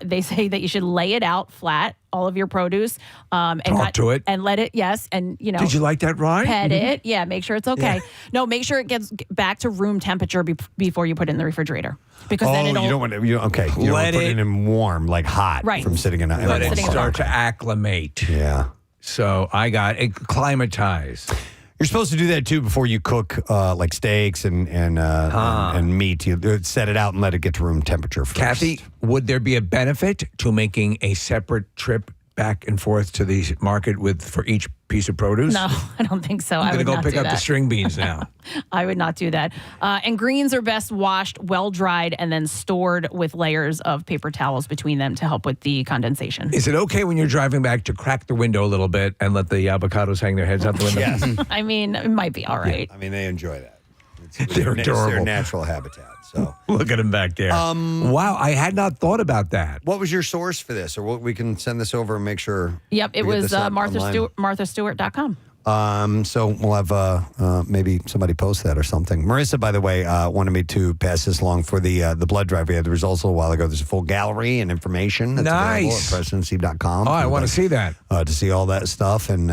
They say that you should lay it out flat, all of your produce, and Talk to it. and let it. Yes, and Did you like that ride? pet it. Yeah, make sure it's okay. No, make sure it gets back to room temperature before you put it in the refrigerator, because then it'll. you don't want to. You don't want to put it in warm, like hot, Right. from sitting in a. Let it Sitting in start to acclimate. Yeah. So I got acclimatized. You're supposed to do that too before you cook, like steaks and meat. You set it out and let it get to room temperature first. Kathy, would there be a benefit to making a separate trip back and forth to the market for each piece of produce? No, I don't think so. I'm I would going to go not pick do up that. the string beans now. I would not do that. And greens are best washed, well dried, and then stored with layers of paper towels between them to help with the condensation. Is it okay when you're driving back to crack the window a little bit and let the avocados hang their heads out the window? Yes. I mean, it might be all right. I mean, they enjoy that. They're It's their adorable. natural habitat. So, Look at him back there. Wow, I had not thought about that. what was your source for this? Or we can send this over and make sure. Yep, it we get was this up online. MarthaStewart.com. So we'll have maybe somebody post that or something. Marissa, by the way, wanted me to pass this along for the blood drive. We had the results a little while ago. There's a full gallery and information that's available at Nice. PrestonandSteve.com. Oh, I want to see that. To see all that stuff, and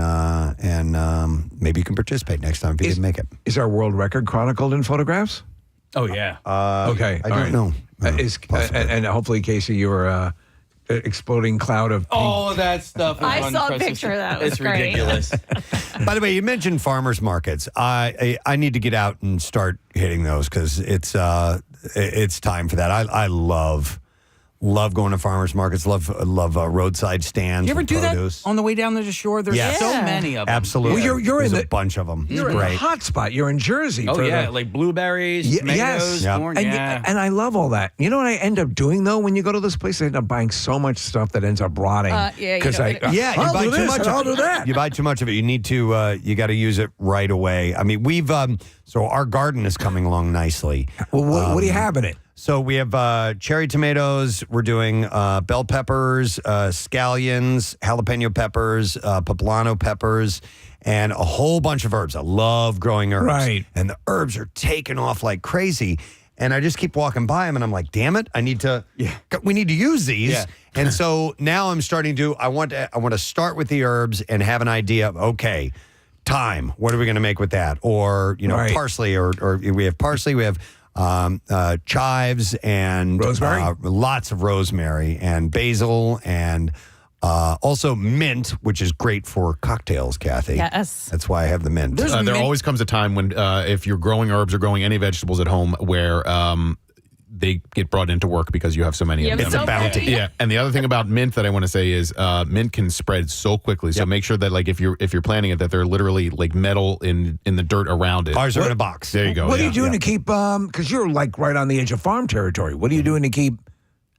maybe you can participate next time if you didn't make it. Is our world record chronicled in photographs? Oh yeah. Okay. I don't know. And hopefully, Casey, your exploding cloud of pink. Oh, that stuff. Is I saw a unprecedented. picture of that. It was It's great. ridiculous. By the way, you mentioned farmers markets. I need to get out and start hitting those because it's time for that. I love going to farmers markets. Love roadside stands. You ever with do produce. that on the way down to the shore? There's Yes. so Yeah. many of them. Absolutely. Well, you're There's in a the- bunch of them. You're in Great. a hot spot. You're in Jersey. Oh for yeah, the- like blueberries, Yes. tomatoes, Yeah. corn. And, Yeah. and I love all that. You know what I end up doing though? When you go to this place, I end up buying so much stuff that ends up rotting. Yeah, you Because know I what Yeah, you I'll buy do too this much and of I'll it. do that. You buy too much of it. You need to. You got to use it right away. I mean, we've so our garden is coming along nicely. Well, what do you have in it? So we have cherry tomatoes. We're doing bell peppers, scallions, jalapeno peppers, poblano peppers, and a whole bunch of herbs. I love growing herbs. Right. And the herbs are taking off like crazy. And I just keep walking by them, and I'm like, damn it, we need to use these. Yeah. And so now I'm starting to. I want to start with the herbs and have an idea of okay. Thyme. What are we going to make with that? Or Right. parsley. Or we have parsley. We have chives and rosemary, lots of rosemary and basil and. Also mint, which is great for cocktails, Kathy. Yes. That's why I have the mint. There always comes a time when if you're growing herbs or growing any vegetables at home where they get brought into work because you have so many of them. It's a bounty. Yeah. And the other thing about mint that I want to say is mint can spread so quickly. So make sure that like if you're planting it, that they're literally like metal in the dirt around it. Ours are in a box. There you go. What are you doing to keep, because you're like right on the edge of farm territory. What are you doing to keep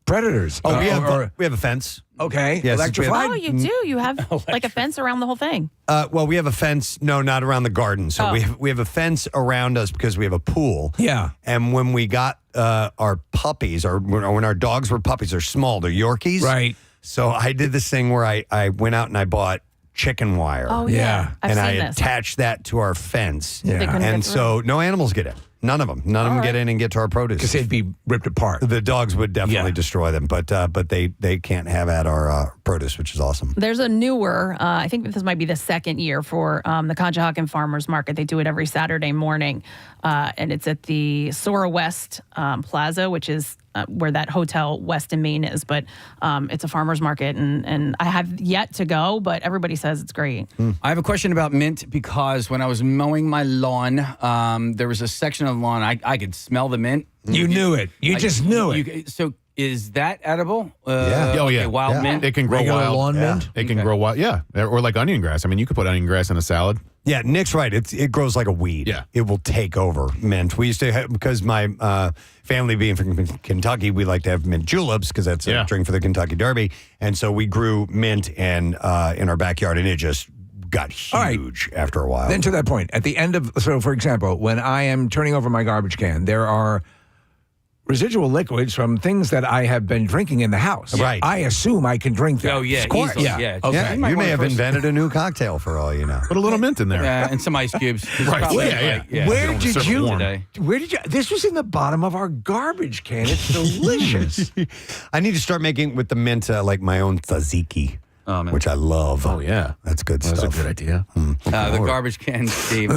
predators? Oh, we have a fence. Okay. Yes, Electrified? Oh, you do. You have like a fence around the whole thing. Well, we have a fence. No, not around the garden. So Oh. we have a fence around us because we have a pool. Yeah. And when we got our puppies, or when our dogs were puppies, they're small. They're Yorkies. Right. So I did this thing where I went out and I bought chicken wire. Oh, yeah. I've and seen I this. attached that to our fence. Yeah. They couldn't And get so no animals get in. None of them. None of them get in and get to our produce. Because they'd be ripped apart. The dogs would definitely destroy them, but they can't have at our produce, which is awesome. There's a newer, I think this might be the second year for the Conshohocken Farmers Market. They do it every Saturday morning, and it's at the Sora West Plaza, which is where that hotel West in Maine is. But it's a farmers market, and I have yet to go, but everybody says it's great. I have a question about mint because when I was mowing my lawn, there was a section of the lawn, I could smell the mint. You knew it. You just knew it. So is that edible? Yeah. Oh, yeah. Okay, wild mint? It can grow Regular wild. lawn mint? It can grow wild. Yeah. Or like onion grass. I mean, you could put onion grass in a salad. Yeah, Nick's right. It grows like a weed. Yeah. It will take over mint. We used to have, because my family being from Kentucky, we like to have mint juleps because that's a drink for the Kentucky Derby. And so we grew mint and in our backyard, and it just got huge after a while. Then to that point, at the end of, so for example, when I am turning over my garbage can, there are residual liquids from things that I have been drinking in the house. Right. I assume I can drink that. Oh, yeah. Of course. Easily, Yeah. yeah. Okay. Yeah, you may have invented a new cocktail for all you know. Put a little mint in there. And some ice cubes. It's Right. probably Yeah. Where did you? Today. Where did you? This was in the bottom of our garbage can. It's delicious. I need to start making with the mint like my own tzatziki, which I love. Oh, yeah. That's good That's stuff. a good idea. The garbage can, Steve.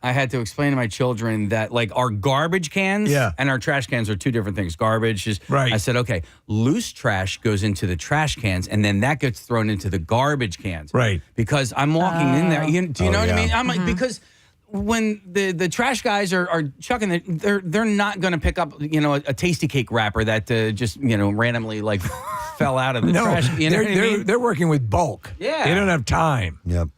I had to explain to my children that like our garbage cans and our trash cans are two different things. Garbage is right. I said, okay, loose trash goes into the trash cans, and then that gets thrown into the garbage cans. Right. Because I'm walking in there. Do you know what I mean? I'm Mm-hmm. like, because when the trash guys are chucking it, they're not going to pick up a tasty cake wrapper that just randomly like fell out of the trash. You know what I mean? They're working with bulk. Yeah. They don't have time. Yep.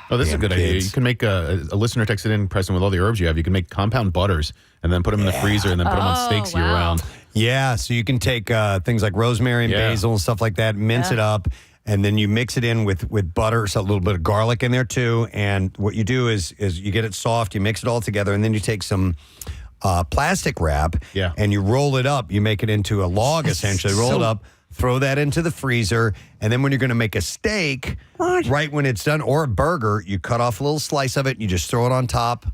Oh, this is a good idea. kids. You can make a listener texted in, Preston, with all the herbs you have. You can make compound butters and then put them in the freezer and then put them on steaks year round. Yeah, so you can take things like rosemary and basil and stuff like that, mince it up, and then you mix it in with butter, so a little bit of garlic in there too. And what you do is you get it soft, you mix it all together, and then you take some plastic wrap and you roll it up. You make it into a log, essentially. Roll it up, throw that into the freezer, and then when you're going to make a steak, right when it's done, or a burger, you cut off a little slice of it, and you just throw it on top.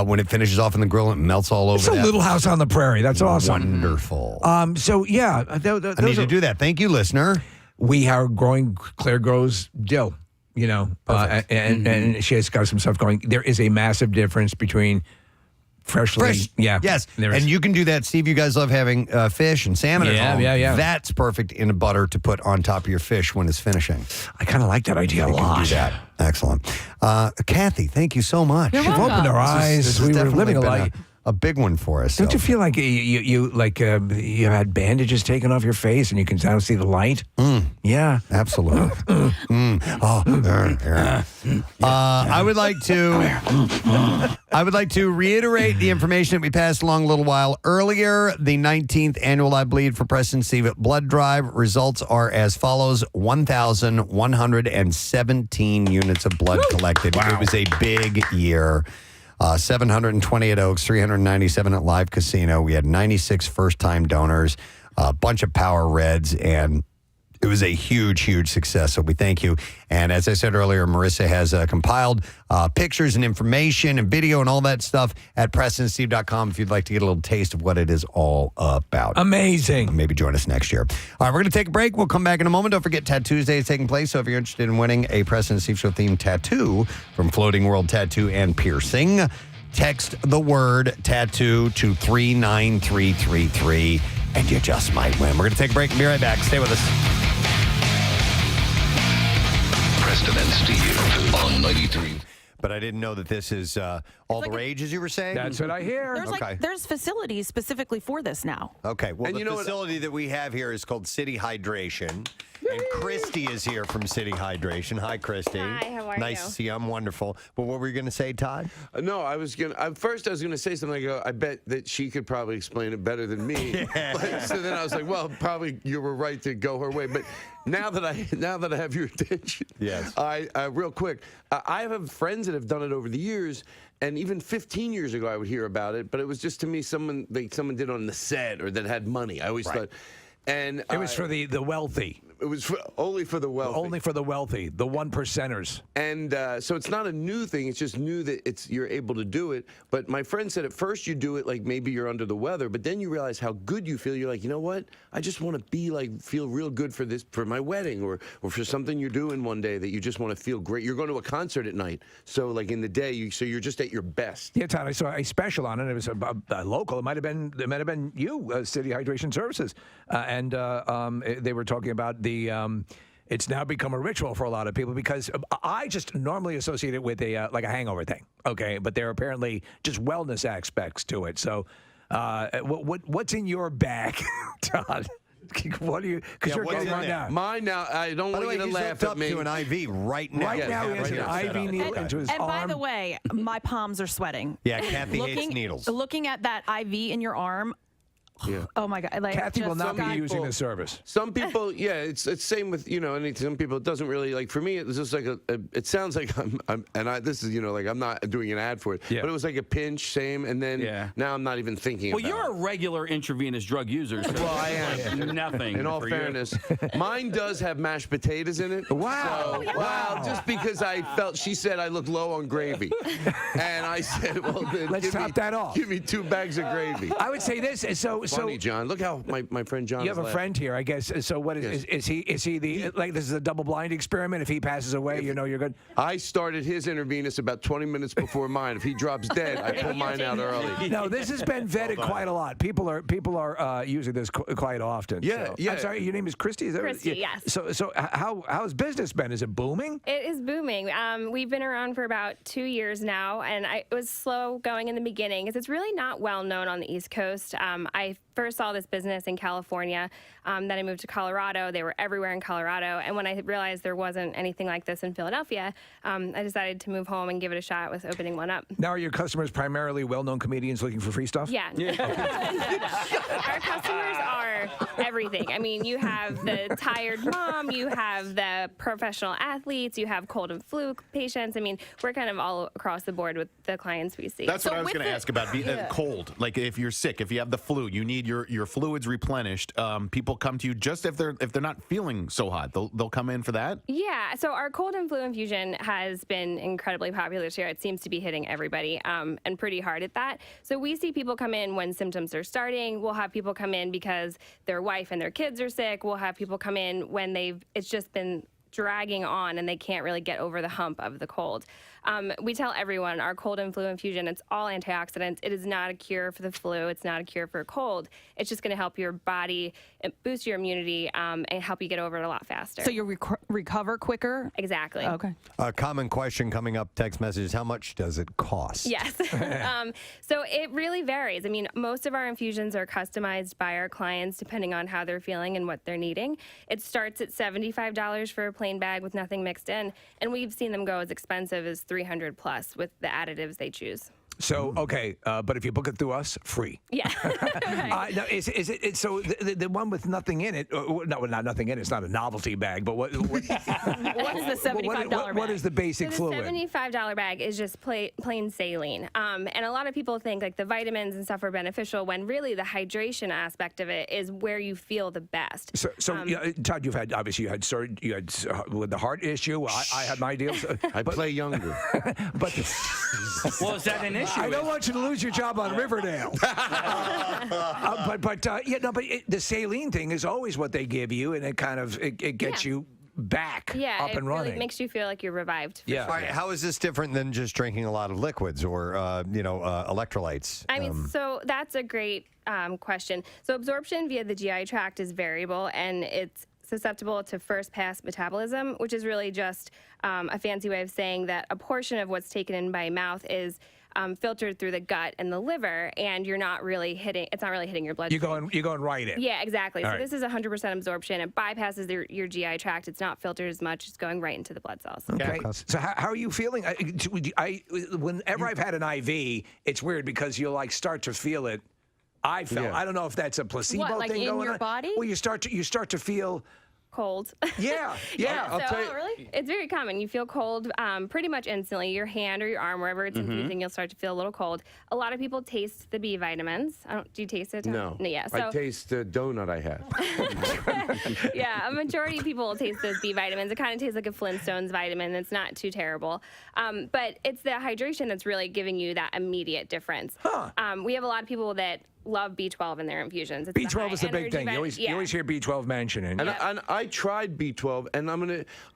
When it finishes off in the grill, it melts all over. It's a Little House on the Prairie. That's awesome. Wonderful. So yeah, I need to do that. Thank you, listener. We are growing. Claire grows dill. And she has got some stuff going. There is a massive difference between fresh. Yes. And you can do that, Steve. You guys love having fish and salmon at home. Yeah. That's perfect in a butter to put on top of your fish when it's finishing. I kind of like that idea a lot. Do that. Excellent. Kathy, thank you so much. You're We've opened our eyes. This has We were definitely living a been life. a big one for us. Don't you feel like you had bandages taken off your face and you can now see the light? Yeah, absolutely. I would like to reiterate the information that we passed along a little while earlier. The 19th annual I Bleed for Preston Steve blood drive results are as follows: 1,117 units of blood collected. It was a big year. 720 at Oaks, 397 at Live Casino. We had 96 first-time donors, a bunch of Power Reds, and it was a huge, huge success. So we thank you. And as I said earlier, Marissa has compiled pictures and information and video and all that stuff at PrestonandSteve.com if you'd like to get a little taste of what it is all about. Amazing. Maybe join us next year. All right, we're going to take a break. We'll come back in a moment. Don't forget Tattoo Tuesday is taking place. So if you're interested in winning a Preston and Steve Show themed tattoo from Floating World Tattoo and Piercing, Text the word tattoo to 39333 and you just might win. We're going to take a break and be right back. Stay with us. Preston and Steve on 93. But I didn't know that this is all the rage, as you were saying. That's what I hear. There's facilities specifically for this now. Okay. Well, And the you know facility that we have here is called City Hydration. And Christy is here from City Hydration. Hi, Christy. Hi, how are Nice you? to see you. I'm wonderful. But what were you going to say, Todd? No, I was gonna. First, I was gonna say something. I bet that she could probably explain it better than me. So then I was like, well, probably you were right to go her way. But now that I have your attention, yes. I real quick. I have friends that have done it over the years, and even 15 years ago, I would hear about it. But it was just to me someone did on the set or that had money. I always thought, and it was for the wealthy. It was only for the wealthy. Only for the wealthy, the 1%ers. And so it's not a new thing. It's just new that you're able to do it. But my friend said at first you do it like maybe you're under the weather, but then you realize how good you feel. You're like, you know what? I just want to feel real good for my wedding or for something you're doing one day that you just want to feel great. You're going to a concert at night. So like in the day, you're just at your best. Yeah, Todd, I saw a special on it. It was local. It might have been you, City Hydration Services, and they were talking about it's now become a ritual for a lot of people because I just normally associate it with a hangover thing. Okay, but there are apparently just wellness aspects to it. So, what's in your bag, Todd? What are you? Because you're getting right now. Mine now. I don't want you to laugh at me. To an IV right now. Right now, he has an IV needle into his arm. And by the way, my palms are sweating. Yeah, Kathy hates needles. Looking at that IV in your arm. Yeah. Oh my God! Like, Kathy will not be using this service. Some people, yeah, it's same with some people. It doesn't really like for me. It was just like it sounds like this is like I'm not doing an ad for it, but it was like a pinch, same, and then now I'm not even thinking. Well, about you're a regular intravenous drug user. So well, I am. Nothing. In all for fairness, mine does have mashed potatoes in it. Wow. So, wow. Just because I felt she said I look low on gravy, and I said, well, then Let's top that off. Give me 2 bags of gravy. I would say this. Funny, John. Look how my friend John. You have a friend here, I guess. So what is he? Is he the this is a double-blind experiment? If he passes away, you're good. I started his intravenous about 20 minutes before mine. If he drops dead, I pull mine out early. No, this has been vetted quite a lot. People are using this quite often. Yeah, so. yeah. I'm sorry, your name is Christy. Is that Christy, yes. So how's business been? Is it booming? It is booming. We've been around for about 2 years now, and it was slow going in the beginning because it's really not well known on the East Coast. I first saw this business in California. Then I moved to Colorado. They were everywhere in Colorado. And when I realized there wasn't anything like this in Philadelphia, I decided to move home and give it a shot with opening one up. Now, are your customers primarily well-known comedians looking for free stuff? Yeah. Our customers are everything. I mean, you have the tired mom, you have the professional athletes, you have cold and flu patients. I mean, we're kind of all across the board with the clients we see. That's what I was going to ask about. Cold. Like if you're sick, if you have the flu, you need your fluids replenished. People come to you just if they're not feeling so hot. They'll come in for that. Yeah. So our cold and flu infusion has been incredibly popular this year. It seems to be hitting everybody and pretty hard at that. So we see people come in when symptoms are starting. We'll have people come in because their wife and their kids are sick. We'll have people come in when it's just been dragging on and they can't really get over the hump of the cold. We tell everyone our cold and flu infusion, it's all antioxidants. It is not a cure for the flu. It's not a cure for a cold. It's just going to help your body boost your immunity and help you get over it a lot faster. So you recover quicker? Exactly. Okay. A common question coming up, text messages, how much does it cost? Yes. So it really varies. I mean, most of our infusions are customized by our clients depending on how they're feeling and what they're needing. It starts at $75 for a plain bag with nothing mixed in, and we've seen them go as expensive as $300 plus with the additives they choose. So okay, but if you book it through us, free. Yeah. Now, is it so the one with nothing in it? No, not nothing in it. It's not a novelty bag. But what What's the $75 bag? What is the basic so fluid? The $75 bag is just plain saline. And a lot of people think like the vitamins and stuff are beneficial when really the hydration aspect of it is where you feel the best. So Todd, you had with the heart issue. I had my deals. I play younger. But well, is that an issue? I don't want you to lose your job on Riverdale. But the saline thing is always what they give you, and it kind of it gets you back Yeah, up it and really running. makes you feel like you're revived. for Yeah. All right, how is this different than just drinking a lot of liquids or, electrolytes? I mean, so that's a great question. So absorption via the GI tract is variable, and it's susceptible to first pass metabolism, which is really just a fancy way of saying that a portion of what's taken in by mouth is filtered through the gut and the liver, and you're not really hitting. It's not really hitting your bloodstream. You're going right in. Yeah, exactly. All So right. this is 100% absorption. It bypasses your GI tract. It's not filtered as much. It's going right into the blood cells. Okay. So how are you feeling? Whenever I've had an IV, it's weird because you'll start to feel it. I felt. Yeah. I don't know if that's a placebo What, like thing in going your on. body? Well, you start to feel Cold. Yeah. I'll tell you. Really? It's very common. You feel cold pretty much instantly. Your hand or your arm, wherever it's infusing, you'll start to feel a little cold. A lot of people taste the B vitamins. Do you taste it? Tom? No. Yeah. I So taste the donut I had. yeah, a majority of people will taste those B vitamins. It kind of tastes like a Flintstones vitamin. It's not too terrible. But it's the hydration that's really giving you that immediate difference. We have a lot of people that love B12 in their infusions. It's B12 is a big thing. You always hear B12 mentioned. And I tried B12, and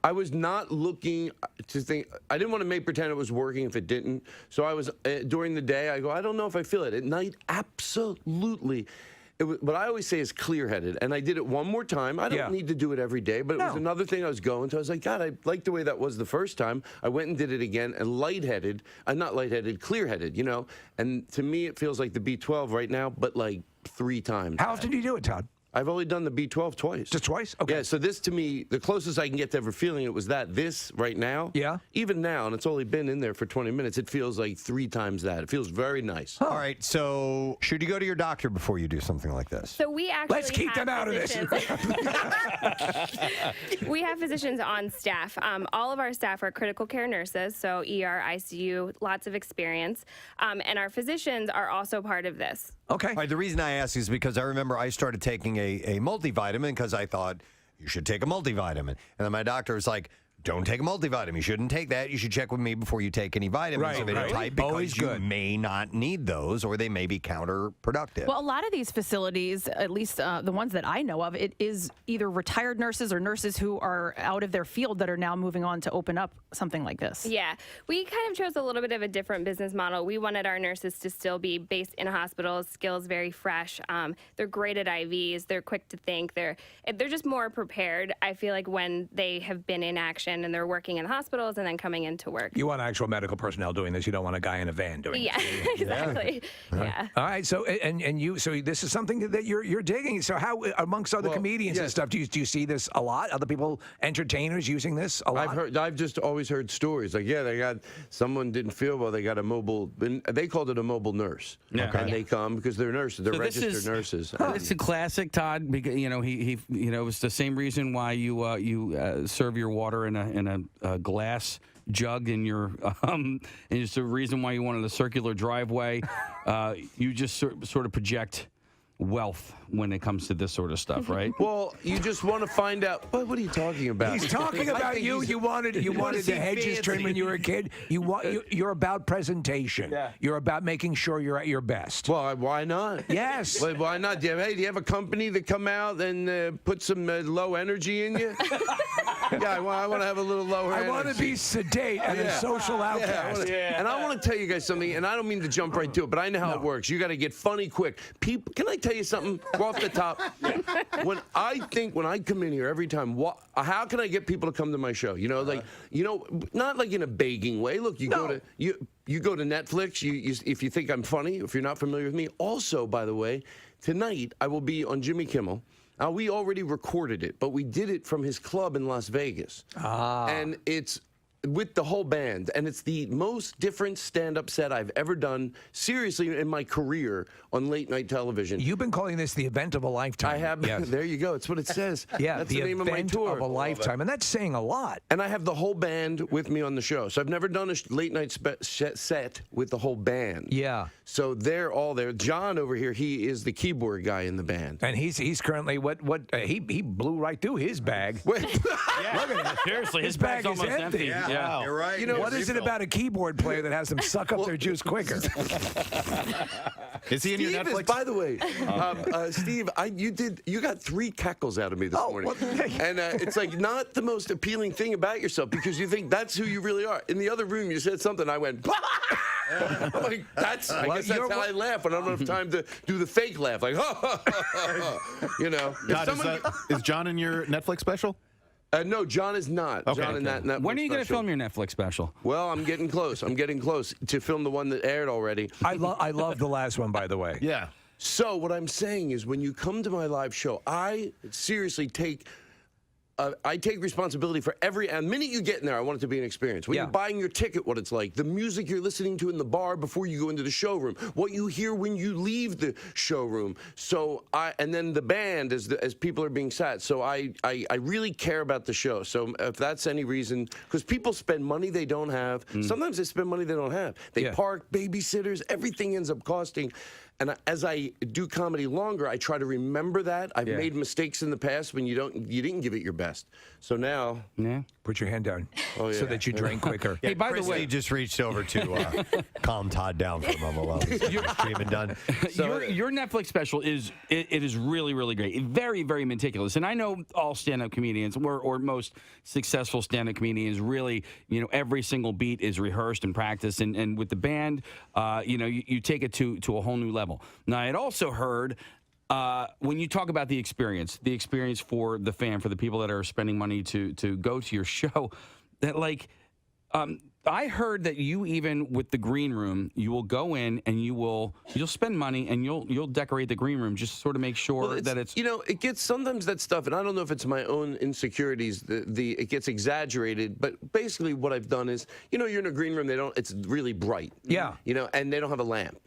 I was not looking to think. I didn't want to make pretend it was working if it didn't. So I was during the day. I go, I don't know if I feel it. At night, absolutely. What I always say is clear-headed, and I did it one more time. I don't need to do it every day, but it was another thing I was going to. I was like, God, I like the way that was the first time. I went and did it again, and lightheaded. Not lightheaded, clear-headed, And to me, it feels like the B12 right now, but like 3 times. How often do you do it, Todd? I've only done the B12 twice. Just twice? Okay. Yeah, so this to me, the closest I can get to ever feeling it was that. This right now, even now, and it's only been in there for 20 minutes, it feels like 3 times that. It feels very nice. All right, so should you go to your doctor before you do something like this? So we actually Let's keep them out of this. We have physicians on staff. All of our staff are critical care nurses, so ER, ICU, lots of experience. And our physicians are also part of this. Okay. All right, the reason I ask is because I remember I started taking a multivitamin because I thought you should take a multivitamin. And then my doctor was like, don't take a multivitamin. You shouldn't take that. You should check with me before you take any vitamins of any type because Always you good. may not need those or they may be counterproductive. Well, a lot of these facilities, at least the ones that I know of, it is either retired nurses or nurses who are out of their field that are now moving on to open up something like this. Yeah, we kind of chose a little bit of a different business model. We wanted our nurses to still be based in hospitals, skills very fresh. They're great at IVs. They're quick to think. They're just more prepared. I feel like when they have been in action and they're working in hospitals and then coming into work. You want actual medical personnel doing this. You don't want a guy in a van doing Yeah, it. exactly. Yeah. All right. So so this is something that you're digging. So how amongst other comedians and stuff, do you see this a lot? Other people, entertainers using this a lot? I've just always heard stories like, they got someone didn't feel well. They got a mobile. They called it a mobile nurse. Yeah. And they come because they're nurses. They're registered nurses. It's a classic, Todd. Because he it's the same reason why you serve your water in a glass jug in your and it's the reason why you wanted a circular driveway. You just sort of project wealth when it comes to this sort of stuff, right? Well, you just want to find out. What are you talking about? He's talking about you. You wanted the hedges trimmed when you were a kid. You're about presentation. Yeah. You're about making sure you're at your best. Well, why not? Yes. Why not? Do you have a company that come out and put some low energy in you? Yeah, I want to have a little lower energy. I want to be sedate and a social outcast. And I want to tell you guys something, and I don't mean to jump right to it, but I know how it works. You got to get funny quick. People, can I tell you something off the top? When I come in here every time, how can I get people to come to my show? Not like in a begging way. Look, you go to Netflix. If you think I'm funny, if you're not familiar with me. Also, by the way, tonight I will be on Jimmy Kimmel. We already recorded it, but we did it from his club in Las Vegas. And it's with the whole band, and it's the most different stand-up set I've ever done, seriously, in my career on late-night television. You've been calling this the event of a lifetime. I have. Yes. There you go. It's what it says. Yeah, that's the name of my tour. Of a lifetime, and that's saying a lot. And I have the whole band with me on the show, so I've never done a late-night set with the whole band. Yeah. So they're all there. John over here, he is the keyboard guy in the band, and he's currently he blew right through his bag. Wait. Look at him. Seriously, his bag's bag is almost empty. empty. Wow. You're right. You know, What is it about a keyboard player that has them suck up their juice quicker? Is he in your Steve Netflix? is, by the way, Steve, you got 3 cackles out of me this morning, and it's like not the most appealing thing about yourself because you think that's who you really are. In the other room, you said something. I went. I'm like, I guess that's how I laugh when I don't have time to do the fake laugh, like, you know. God, is John in your Netflix special? No, John is not. Okay, John in that Netflix When are you going to special. film your Netflix special? Well, I'm getting close. I'm getting close to film the one that aired already. I love the last one, by the way. Yeah. So what I'm saying is, when you come to my live show, I seriously take responsibility for and the minute you get in there, I want it to be an experience. When you're buying your ticket, what it's like, the music you're listening to in the bar before you go into the showroom, what you hear when you leave the showroom. So and then the band as people are being sat. So I really care about the show. So if that's any reason, because people spend money they don't have. Sometimes they spend money they don't have. They park, babysitters, everything ends up costing. And as I do comedy longer, I try to remember that. I've made mistakes in the past when you didn't give it your best. So now, put your hand down so that you drain quicker. Hey, by the way, just reached over to calm Todd down for a moment while he's streaming done. So, your Netflix special is really, really great. Very, very meticulous. And I know all stand-up comedians or most successful stand-up comedians really, every single beat is rehearsed and practiced. And with the band, you take it to a whole new level. Now, I had also heard when you talk about the experience for the fan, for the people that are spending money to go to your show, that I heard that you, even with the green room, you will go in and you'll spend money and you'll decorate the green room just to sort of make sure that it's it gets sometimes that stuff, and I don't know if it's my own insecurities. It gets exaggerated, but basically what I've done is you're in a green room. It's really bright. Yeah. And they don't have a lamp.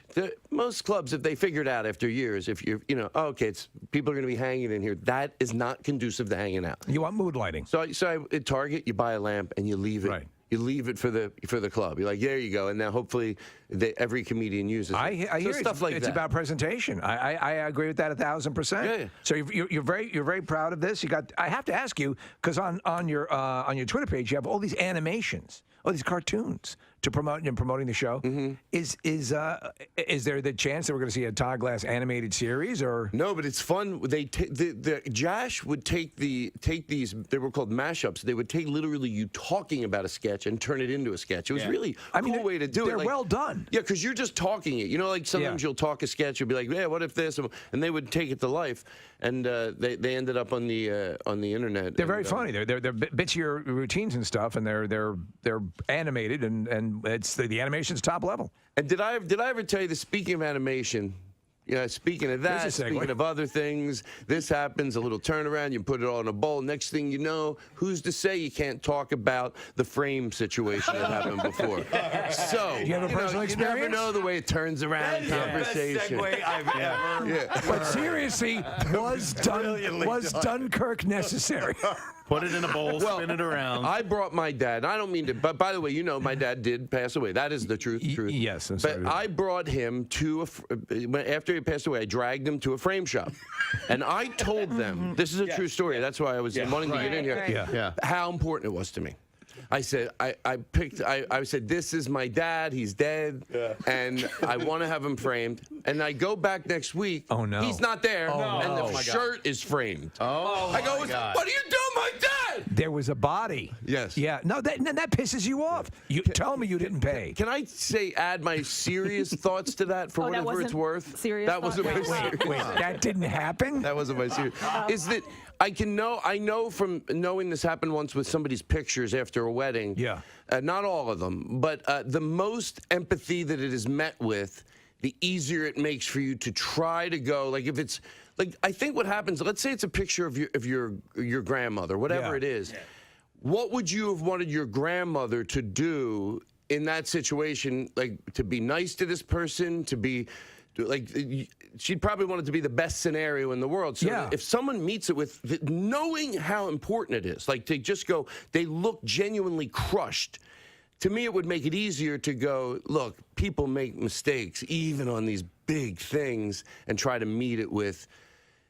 Most clubs, if they figured out after years, if you're it's people are going to be hanging in here, that is not conducive to hanging out. You want mood lighting. So at Target, you buy a lamp and you leave it. Right. You leave it for the club. You're like, there you go, and now hopefully every comedian uses it. I hear stuff like it's that. about presentation. I agree with that 1,000%. Yeah. So you're very proud of this. I have to ask you because on your Twitter page you have all these animations, all these cartoons to promoting the show. Mm-hmm. Is there the chance that we're going to see a Todd Glass animated series or no? But it's fun. They Josh would take these. They were called mashups. They would take literally you talking about a sketch and turn it into a sketch. It was really a cool way to do it. They're well done. Yeah, because you're just talking it. Like sometimes you'll talk a sketch. You'll be like, yeah, what if this? And they would take it to life. And they ended up on the internet. They're very funny. They're bits of your routines and stuff, and they're animated and it's the animation's top level. And did I ever tell you that speaking of animation? Speaking of that, speaking of other things, this happens, a little turnaround, you put it all in a bowl. Next thing you know, who's to say you can't talk about the frame situation that happened before? So, you have a personal experience? You never know the way it turns around conversation. Best segue I've ever. Yeah. But seriously, was Dunkirk necessary? Put it in a bowl, spin it around. I brought my dad. I don't mean to, but by the way, my dad did pass away. That is the truth. Yes. But I brought him to after he passed away, I dragged him to a frame shop. And I told them, this is a true story. That's why I was wanting to get in here. How important it was to me. I said, I said, this is my dad. He's dead. And I want to have him framed. And I go back next week. Oh, no. He's not there. And the shirt is framed. I go, what are you doing, my dad? There was a body. Yes. Yeah. No, that pisses you off. You tell me you didn't pay. Can I add my serious thoughts to that for whatever it's worth? Serious that wasn't my serious. Wait, that didn't happen? That wasn't my serious. Is that I know from knowing this happened once with somebody's pictures after a wedding. Yeah. Not all of them, but the most empathy that it is met with, the easier it makes for you to try to go. Like if it's like I think what happens. Let's say it's a picture of your grandmother, whatever it is. Yeah. What would you have wanted your grandmother to do in that situation? Like to be nice to this person, to be. Like she'd probably want it to be the best scenario in the world. So if someone meets it with knowing how important it is, like to just go, they look genuinely crushed. To me, it would make it easier to go, look, people make mistakes even on these big things and try to meet it with,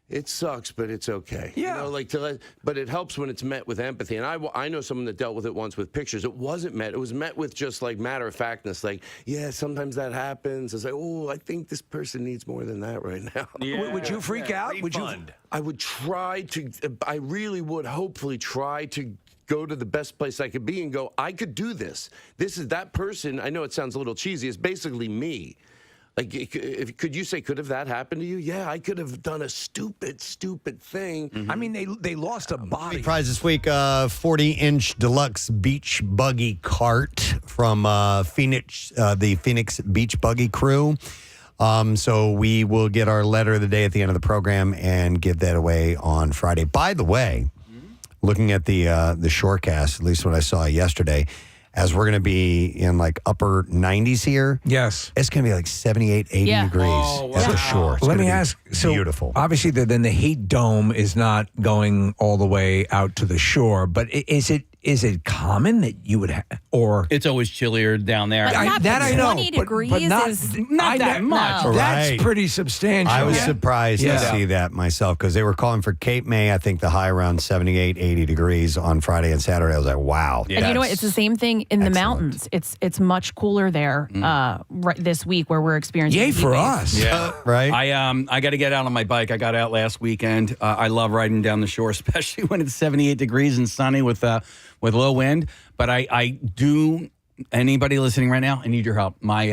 it sucks, but it's okay. Yeah. You know, but it helps when it's met with empathy. And I know someone that dealt with it once with pictures. It wasn't met. It was met with just like matter of factness. Like, yeah, sometimes that happens. It's like, oh, I think this person needs more than that right now. Yeah. Would you freak out? Would you? I would try to. I really would. Hopefully, try to go to the best place I could be and go, I could do this. This is that person. I know it sounds a little cheesy. It's basically me. Like, could you say, could have that happened to you? Yeah, I could have done a stupid thing. Mm-hmm. I mean, they lost a body. Prize this week, 40-inch deluxe beach buggy cart from the Phoenix Beach Buggy Crew. So we will get our letter of the day at the end of the program and give that away on Friday. By the way, looking at the shorecast, at least what I saw yesterday, as we're going to be in like upper 90s here. Yes. It's going to be like 78, 80 degrees at the shore. It's Let me gonna be ask. Beautiful. So obviously, then the heat dome is not going all the way out to the shore, but is it common that you would have, or it's always chillier down there? But I know. 20 degrees but not, is not that much. No. That's Right. pretty substantial. I was surprised to see that myself because they were calling for Cape May, I think the high around 78, 80 degrees on Friday and Saturday. I was like, wow. And you know what? It's the same thing in the mountains. It's much cooler there right this week where we're experiencing Yay heat for waves. us. Yeah, right. I got to get out on my bike. I got out last weekend. I love riding down the shore, especially when it's 78 degrees and sunny with low wind. But I do. Anybody listening right now, I need your help. My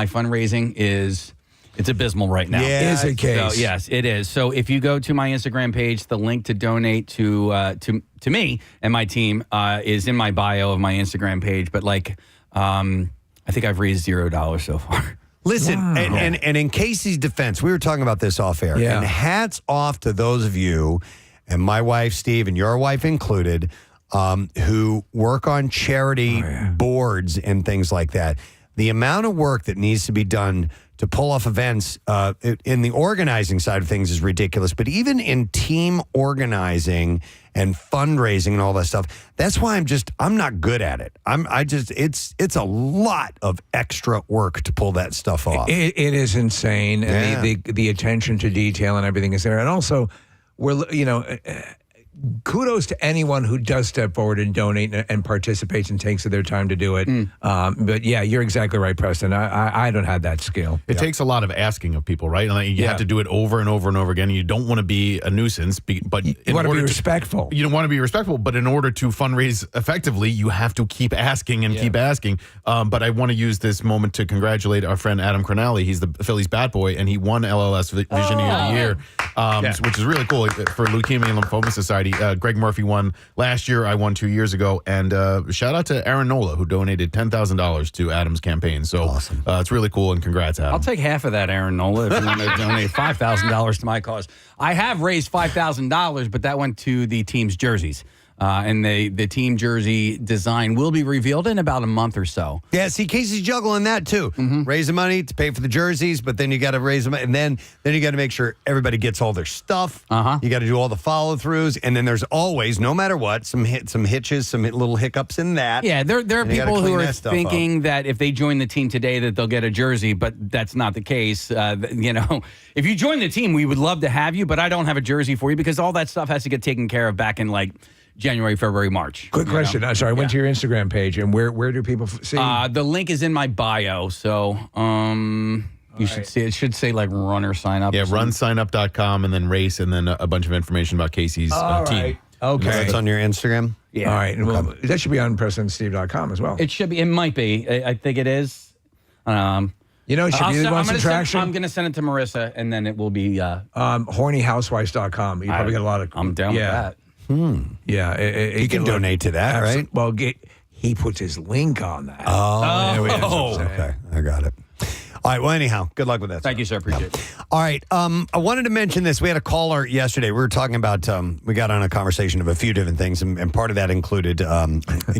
fundraising it's abysmal right now. Yeah, is it case? So, yes, it is. So if you go to my Instagram page, the link to donate to me and my team is in my bio of my Instagram page. But I think I've raised $0 so far. Listen, and in Casey's defense, we were talking about this off air, and hats off to those of you, and my wife, Steve, and your wife included, who work on charity boards and things like that. The amount of work that needs to be done to pull off events in the organizing side of things is ridiculous. But even in team organizing and fundraising and all that stuff, that's why I'm not good at it. It's a lot of extra work to pull that stuff off. It is insane. And the attention to detail and everything is there. And also, kudos to anyone who does step forward and donate and participates and takes their time to do it. But yeah, you're exactly right, Preston. I don't have that skill. It takes a lot of asking of people, right? Like you have to do it over and over and over again. You don't want to be a nuisance, but you want to be respectful. You don't want to be respectful, but in order to fundraise effectively, you have to keep asking and keep asking. But I want to use this moment to congratulate our friend Adam Cronelli. He's the Phillies bat boy, and he won LLS Visionary of the Year, which is really cool for Leukemia and Lymphoma Society. Greg Murphy won last year. I won 2 years ago. And shout out to Aaron Nola, who donated $10,000 to Adam's campaign. So awesome. It's really cool, and congrats, Adam. I'll take half of that, Aaron Nola, if you want to donate $5,000 to my cause. I have raised $5,000, but that went to the team's jerseys. And the team jersey design will be revealed in about a month or so. Yeah, see, Casey's juggling that too. Raise the money to pay for the jerseys, but then you got to raise them, and then you got to make sure everybody gets all their stuff. You got to do all the follow throughs, and then there's always, no matter what, some hitches, some little hiccups in that. Yeah, there are people who are thinking up. that if they join the team today that they'll get a jersey, but that's not the case. If you join the team, we would love to have you, but I don't have a jersey for you because all that stuff has to get taken care of back in January, February, March. Quick question. I went to your Instagram page, and where do people see? The link is in my bio, so you should see. It should say runner sign up. Yeah, runsignup.com, and then race, and then a bunch of information about Casey's team. Okay. That's on your Instagram? Yeah. All right. Well, that should be on PrestonandSteve.com as well. It should be. It might be. I think it is. Should you want some traction? I'm going to send it to Marissa, and then it will be hornyhousewives.com. You probably got a lot of. I'm down with that. Yeah, you can donate to that, right? Well, he puts his link on that. Okay, I got it. All right, well, anyhow, good luck with that. Thank you, sir. Appreciate it. All right, I wanted to mention this. We had a caller yesterday. We were talking about, we got on a conversation of a few different things, and part of that included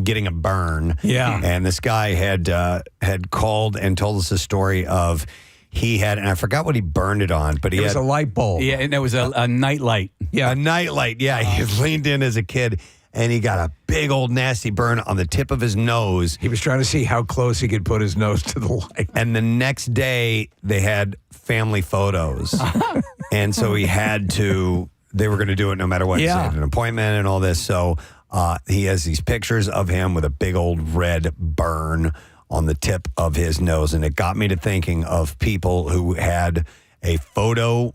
getting a burn. Yeah. And this guy had called and told us a story of he had, and I forgot what he burned it on, but it was a light bulb. Yeah, and it was a night light. Yeah, a night light. Yeah, he had leaned in as a kid. and he got a big old nasty burn on the tip of his nose. He was trying to see how close he could put his nose to the light. And the next day, they had family photos. And so he had to, they were going to do it no matter what. Yeah. He had an appointment and all this. So he has these pictures of him with a big old red burn on the tip of his nose. And it got me to thinking of people who had an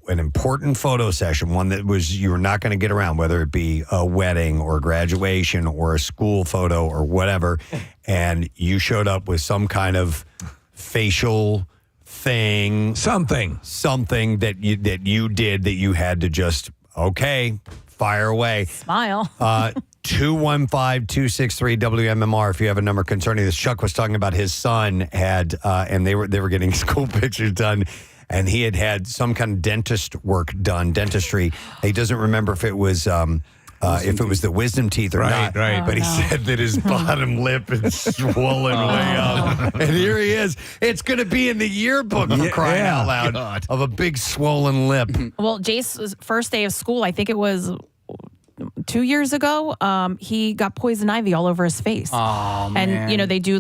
important photo session, one that was you were not going to get around, whether it be a wedding or graduation or a school photo or whatever, and you showed up with some kind of facial thing, something that you did that you had to just fire away. Smile. 215-263 WMMR if you have a number concerning this. Chuck was talking about his son had and they were getting school pictures done. And he had some kind of dentistry. He doesn't remember if it was the wisdom teeth or not. Right. But he said that his bottom lip is swollen way up. And here he is. It's going to be in the yearbook for crying out loud of a big swollen lip. Well, Jace's first day of school, I think it was 2 years ago, he got poison ivy all over his face. Oh, man. And, they do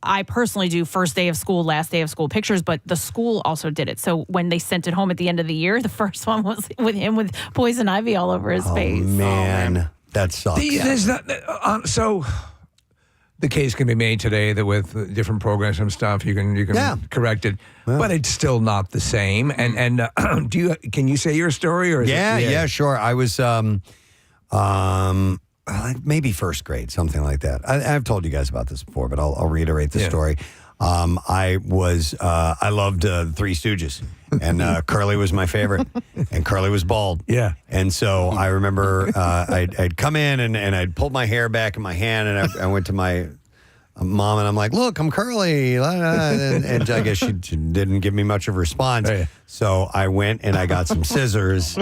I personally do first day of school, last day of school pictures, but the school also did it. So when they sent it home at the end of the year, the first one was with him with poison ivy all over his face. Man, that sucks. So the case can be made today that with different programs and stuff, you can correct it, but it's still not the same. And can you say your story or? Sure. I was, maybe first grade, something like that. I've told you guys about this before, but I'll reiterate the story. I loved the Three Stooges, and Curly was my favorite, and Curly was bald. Yeah. And so I remember I'd come in and I'd pulled my hair back in my hand, and I went to my mom and I'm like, look, I'm Curly. And I guess she didn't give me much of a response. Hey. So I went and I got some scissors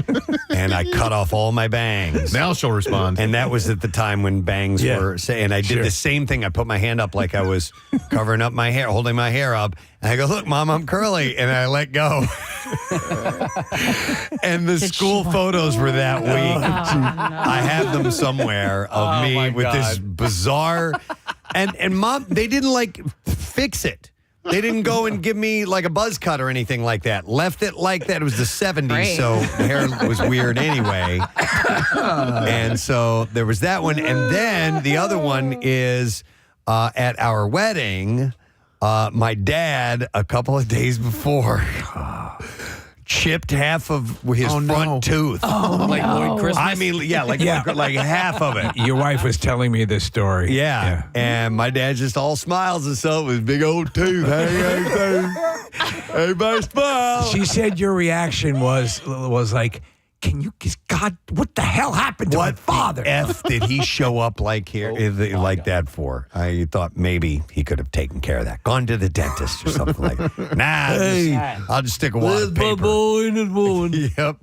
and I cut off all my bangs. Now she'll respond. And that was at the time when bangs were, and I did the same thing. I put my hand up like I was covering up my hair, holding my hair up. And I go, look, Mom, I'm Curly. And I let go. And the school photos were that week. I have them somewhere of me with this bizarre, and Mom, they didn't fix it. They didn't go and give me like a buzz cut or anything like that. Left it like that. It was the 70s, Great. so the hair was weird anyway. And so there was that one. And then the other one is at our wedding, my dad, a couple of days before, chipped half of his front tooth. Like Lloyd Christmas? I mean, like half of it. Your wife was telling me this story. Yeah. And my dad just all smiles and so with his big old tooth. Hey, everybody smile. She said your reaction was like, God, what the hell happened to my father? F did he show up like that for? I thought maybe he could have taken care of that. Gone to the dentist or something like that. Nah, I'll just stick a wad of paper. Yep.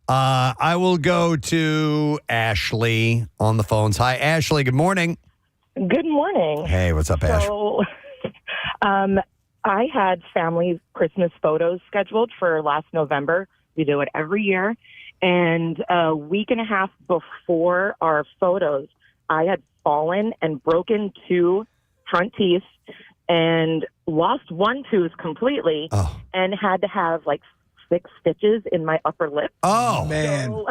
I will go to Ashley on the phones. Hi, Ashley. Good morning. Good morning. Hey, what's up, Ash? So, I had family Christmas photos scheduled for last November. We do it every year. And a week and a half before our photos, I had fallen and broken 2 front teeth and lost 1 tooth completely and had to have 6 stitches in my upper lip. Oh, man. So,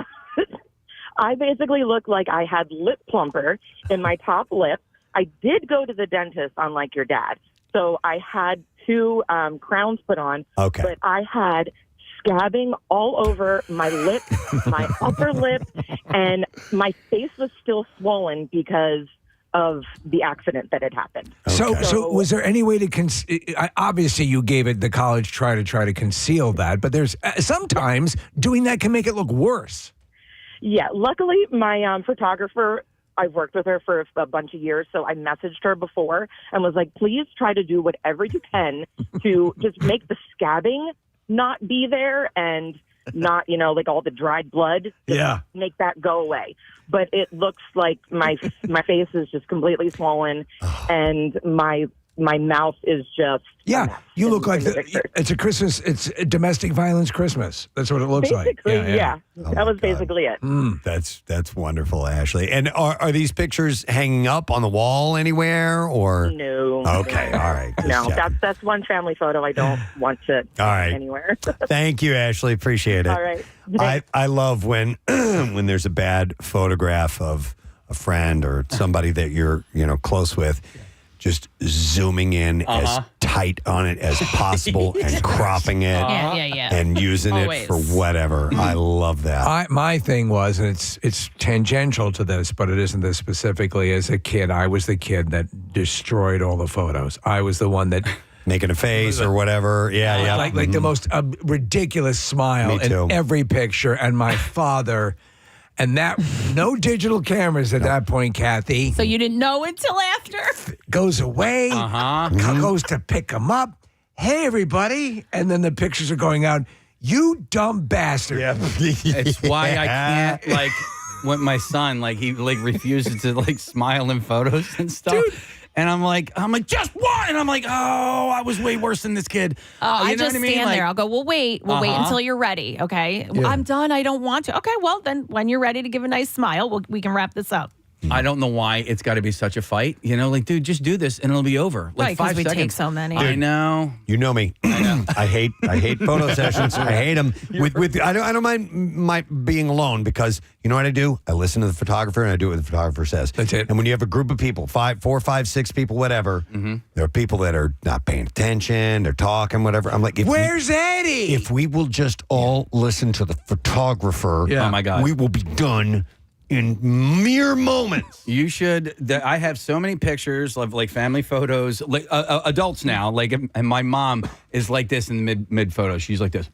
I basically looked like I had lip plumper in my top lip. I did go to the dentist, unlike your dad. So I had 2 crowns put on, but I had scabbing all over my lip, my upper lip, and my face was still swollen because of the accident that had happened. So was there any way to obviously you gave it the college try to conceal that, but there's sometimes doing that can make it look worse. Yeah, luckily my photographer, I've worked with her for a bunch of years, so I messaged her before and was like, please try to do whatever you can to just make the scabbing not be there and not, all the dried blood. Make that go away. But it looks like my face is just completely swollen and my my mouth is just you look like the picture. it's a Christmas. It's a domestic violence Christmas. That's what it looks Basically, like. yeah. That was basically it. That's wonderful, Ashley. And are these pictures hanging up on the wall anywhere or? No. Okay, all right. No, that's one family photo I don't want to anywhere. Thank you, Ashley. Appreciate it. All right. I love when when there's a bad photograph of a friend or somebody that you're close with, just zooming in as tight on it as possible and cropping it and using it for whatever. I love that. My thing was, and it's tangential to this, but it isn't this specifically. As a kid, I was the kid that destroyed all the photos. I was the one that making a face or whatever. Yeah. Like the most ridiculous smile in every picture. And my father, and that no digital cameras at that point, Kathy. So you didn't know until after? Goes away, goes to pick him up. Hey, everybody. And then the pictures are going out. You dumb bastard. Yeah. It's why I can't, when my son, he refuses to, smile in photos and stuff. Dude. And I'm like, just what? And I'm like, I was way worse than this kid. I just stand there. I'll go, we'll wait until you're ready. Okay. Yeah. I'm done. I don't want to. Okay. Well, then when you're ready to give a nice smile, we can wrap this up. I don't know why it's got to be such a fight. Dude, just do this and it'll be over. Right, 5 because we seconds. take so many. I know. You know me. I know. I hate photo sessions. I hate them. I don't mind my being alone because you know what I do? I listen to the photographer and I do what the photographer says. That's it. And when you have a group of people, 4, 5, 6 people, whatever, there are people that are not paying attention, they're talking, whatever. I'm like, where's Eddie? If we will just all listen to the photographer, oh my God, we will be done in mere moments. You should. I have so many pictures of family photos, adults now. And my mom is like this in the mid photo. She's like this.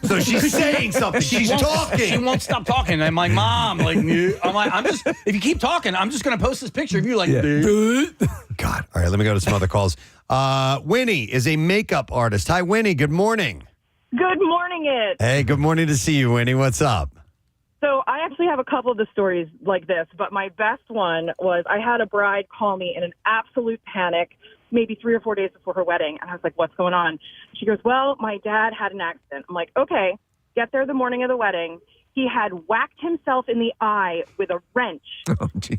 So she's saying something. She's talking. She won't stop talking. And my mom, if you keep talking, I'm just going to post this picture of you God. All right, let me go to some other calls. Winnie is a makeup artist. Hi, Winnie. Good morning. Good morning, Ed. Hey, good morning to see you, Winnie. What's up? So I actually have a couple of the stories like this, but my best one was I had a bride call me in an absolute panic maybe 3 or 4 days before her wedding. And I was like, what's going on? She goes, well, my dad had an accident. I'm like, okay, get there the morning of the wedding. He had whacked himself in the eye with a wrench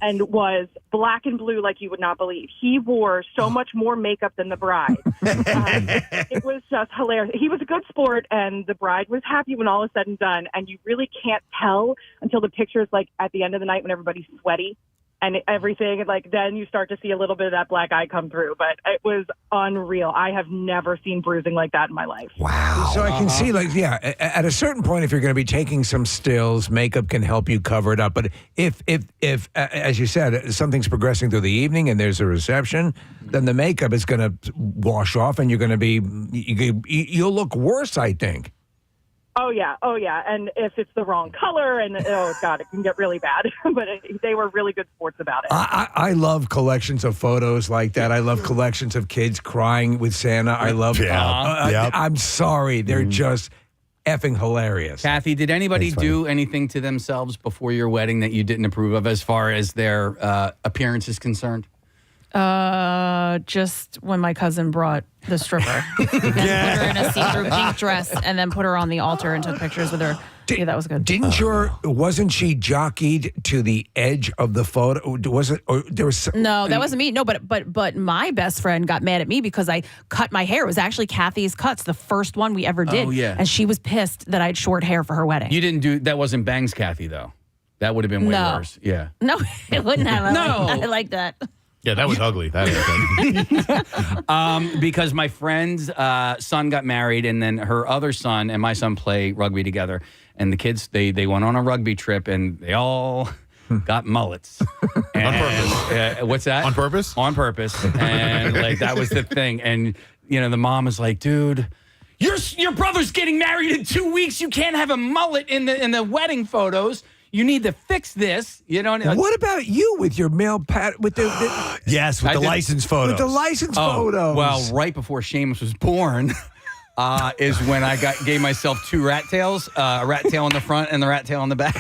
and was black and blue like you would not believe. He wore so much more makeup than the bride. It was just hilarious. He was a good sport, and the bride was happy when all is said and done. And you really can't tell until the picture's at the end of the night when everybody's sweaty and everything. Then you start to see a little bit of that black eye come through. But it was unreal. I have never seen bruising like that in my life. Wow. So I can see, at a certain point, if you're going to be taking some stills, makeup can help you cover it up. But if as you said, something's progressing through the evening and there's a reception, then the makeup is going to wash off and you're going to be, you'll look worse, I think. Oh, yeah. And if it's the wrong color and, oh, God, it can get really bad. But they were really good sports about it. I love collections of photos like that. I love collections of kids crying with Santa. I love I'm sorry. They're just effing hilarious. Kathy, did anybody do anything to themselves before your wedding that you didn't approve of as far as their appearance is concerned? Just when my cousin brought the stripper and put her in a see-through pink dress and then put her on the altar and took pictures with her. That was good. Wasn't she jockeyed to the edge of the photo? Was it? Or there was No, that wasn't me. No, but my best friend got mad at me because I cut my hair. It was actually Kathy's cuts, the first one we ever did. Oh, yeah. And she was pissed that I had short hair for her wedding. You didn't that wasn't Bangs Kathy, though. That would have been way worse. Yeah. No, it wouldn't have. No. I like that. Yeah, that was ugly. That is because my friend's son got married, and then her other son and my son play rugby together. And the kids, they went on a rugby trip, and they all got mullets. And, on purpose. What's that? On purpose? On purpose. And that was the thing. And the mom was like, dude, your brother's getting married in 2 weeks. You can't have a mullet in the wedding photos. You need to fix this. What about you with your male with the yes, with the license photos. With the license photos. Well, right before Seamus was born, is when I gave myself 2 rat tails, a rat tail on the front and the rat tail on the back.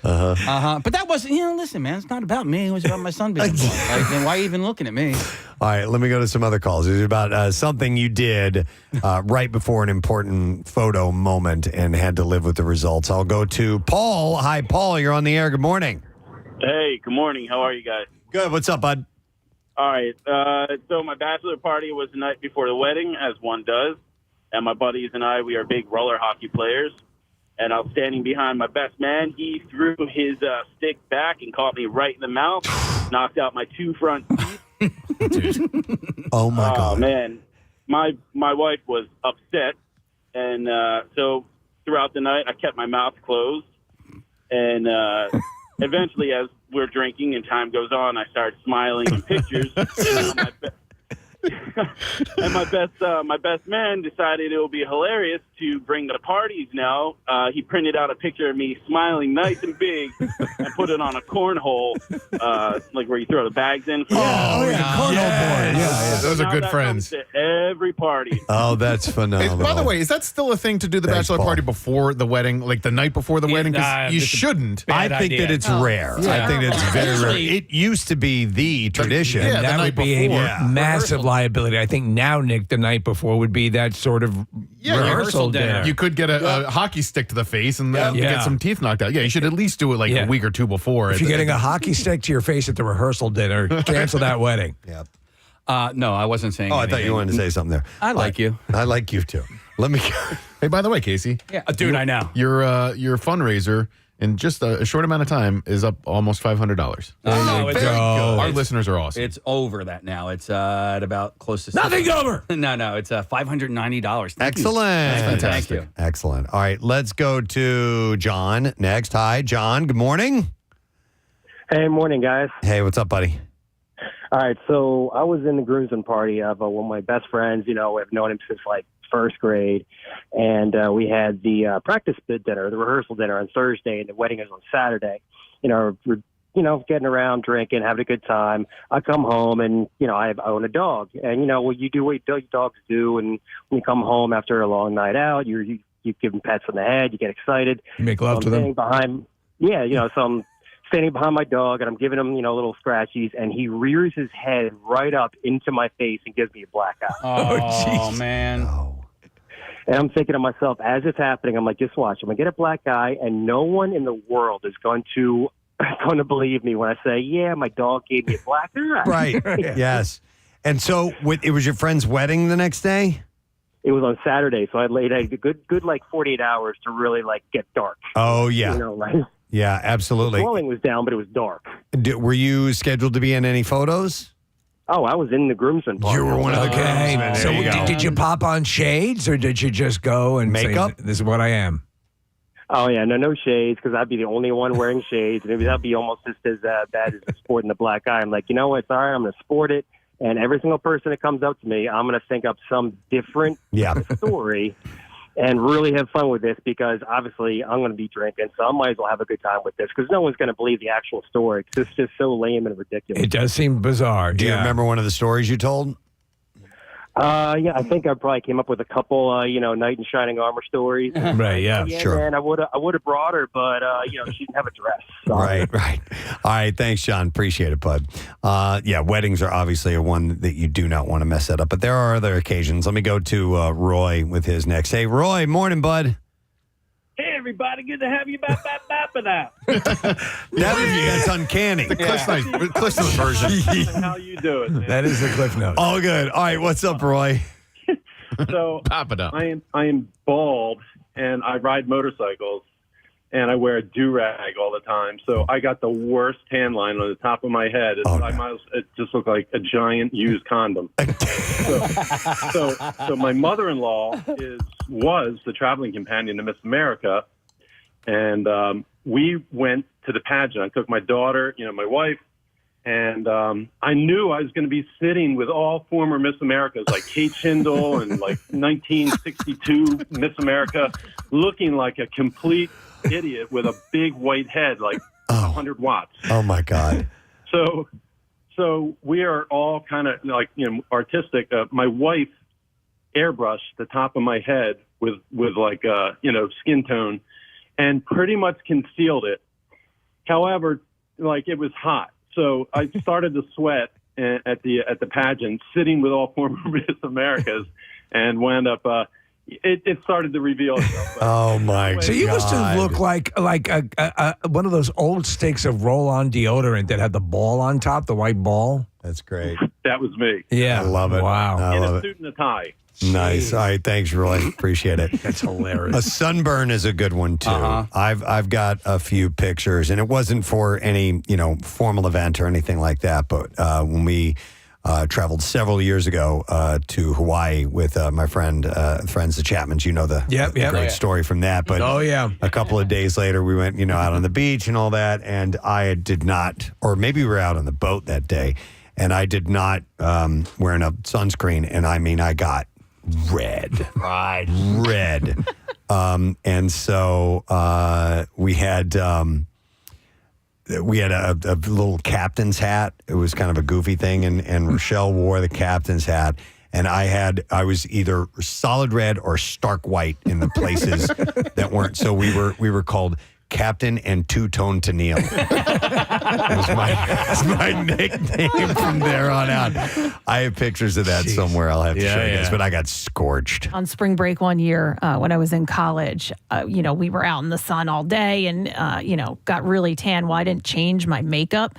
But that wasn't, listen, man, it's not about me. It was about my son being born. Like, then why are you even looking at me? All right, let me go to some other calls. It's about something you did right before an important photo moment and had to live with the results. I'll go to Paul. Hi, Paul. You're on the air. Good morning. Hey, good morning. How are you guys? Good. What's up, bud? All right. So my bachelor party was the night before the wedding, as one does. And my buddies and I, we are big roller hockey players. And I was standing behind my best man. He threw his stick back and caught me right in the mouth, knocked out my 2 front teeth. Oh, my God. Oh, man. My wife was upset. And so throughout the night, I kept my mouth closed. And eventually, as we're drinking and time goes on, I start smiling in pictures. And my best man decided it would be hilarious to bring the parties now. He printed out a picture of me smiling nice and big and put it on a cornhole, like where you throw the bags in. Cornhole board. Yeah, those are Now good that friends. comes to every party. Oh, that's phenomenal. By the way, is that still a thing to do the Thanks, bachelor Paul. party before the wedding, like the night before the wedding? Because you shouldn't. I think that it's rare. I think it's very rare. It used to be the tradition. Yeah, that the would night be before. a massive liability. I think now, Nick, the night before would be that sort of rehearsal dinner. You could get a hockey stick to the face and then get some teeth knocked out. Yeah, you should at least do it like a week or 2 before. If you're getting a hockey stick to your face at the rehearsal dinner, cancel that wedding. Yep. No, I wasn't saying Oh, I anything. thought you wanted to say something there. I like you. I like you, too. Let me Hey, by the way, Casey. Yeah, dude, I know. Your fundraiser in just a short amount of time is up almost $500. Oh, it's Very good. Our it's- listeners are awesome. It's over that now. It's at about close to Nothing's over. No, it's $590. Thank you. Excellent. Thank you. Excellent. All right, let's go to John next. Hi, John. Good morning. Hey, morning, guys. Hey, what's up, buddy? All right, so I was in the groomsmen party of one of my best friends. I've known him since like first grade, and we had the practice dinner, the rehearsal dinner on Thursday, and the wedding is on Saturday. We're getting around, drinking, having a good time. I come home, and I own a dog, and you do what dogs do, and when you come home after a long night out, you give them pets on the head, you get excited. You make love So to I'm them. standing behind, so I'm standing behind my dog, and I'm giving him, little scratchies, and he rears his head right up into my face and gives me a black eye. Oh, man. And I'm thinking to myself, as it's happening, I'm like, just watch. I'm going to get a black eye, and no one in the world is going to believe me when I say, yeah, my dog gave me a black eye. Right. Yes. And so it was your friend's wedding the next day? It was on Saturday, so I laid a good like 48 hours to really like get dark. Oh, yeah. Yeah, The absolutely. swelling was down, but it was dark. Were you scheduled to be in any photos? Oh, I was in the groomsmen party. You were one of the groomsmen. So There you go. did you pop on shades, or did you just go and Makeup? say, this is what I am? Oh, yeah, no shades, because I'd be the only one wearing shades, and that'd be almost just as bad as sporting the black eye. I'm like, you know what, it's all right, I'm going to sport it, and every single person that comes up to me, I'm going to think up some different story and really have fun with this, because obviously I'm going to be drinking, so I might as well have a good time with this, because no one's going to believe the actual story, because it's just so lame and ridiculous. It does seem bizarre. Do you remember one of the stories you told? Yeah, I think I probably came up with a couple, knight in shining armor stories. Right, yeah, sure. Man, I would have brought her, but she didn't have a dress. So. Right. All right. Thanks, John. Appreciate it, bud. Yeah, weddings are obviously a one that you do not want to mess that up, but there are other occasions. Let me go to Roy with his next. Hey, Roy, morning, bud. Hey, everybody. Good to have you back now. That's uncanny. The Cliff Notes version. How you doing, man? That is the Cliff Notes. All good. All right. What's up, Roy? So Pop it up. I am bald, and I ride motorcycles, and I wear a do-rag all the time. So I got the worst tan line on the top of my head. It just looked like a giant used condom. so my mother-in-law was the traveling companion to Miss America, and we went to the pageant. I took my daughter, my wife, and I knew I was going to be sitting with all former Miss Americas, like Kate Shindle and like 1962 Miss America, looking like a complete idiot with a big white head, like 100 watts. Oh, my God. So we are all kind of like, artistic. My wife airbrushed the top of my head with like skin tone, and pretty much concealed it. However, like it was hot, so I started to sweat at the pageant, sitting with all former Miss Americas, and wound up. It started to reveal itself. Oh my God! So you must have looked like one of those old sticks of roll-on deodorant that had the ball on top, the white ball. That's great. That was me. Yeah, I love it. Wow, I in love a it. suit and a tie. Nice. All right, thanks, Roy. Appreciate it. That's hilarious. A sunburn is a good one too. I've got a few pictures, and it wasn't for any formal event or anything like that. But when we traveled several years ago to Hawaii with my friends, the Chapmans, the great story from that. But a couple of days later, we went out on the beach and all that, and I did not, or maybe we were out on the boat that day, and I did not wearing a sunscreen, and I mean I got red. Right. Red. And so we had a little captain's hat. It was kind of a goofy thing, and Rochelle wore the captain's hat. And I was either solid red or stark white in the places that weren't. So we were called Captain and Two-Tone Tennille. That's my nickname from there on out. I have pictures of that somewhere. I'll have to show you guys, but I got scorched. On spring break one year when I was in college, we were out in the sun all day and, got really tan. Well, I didn't change my makeup.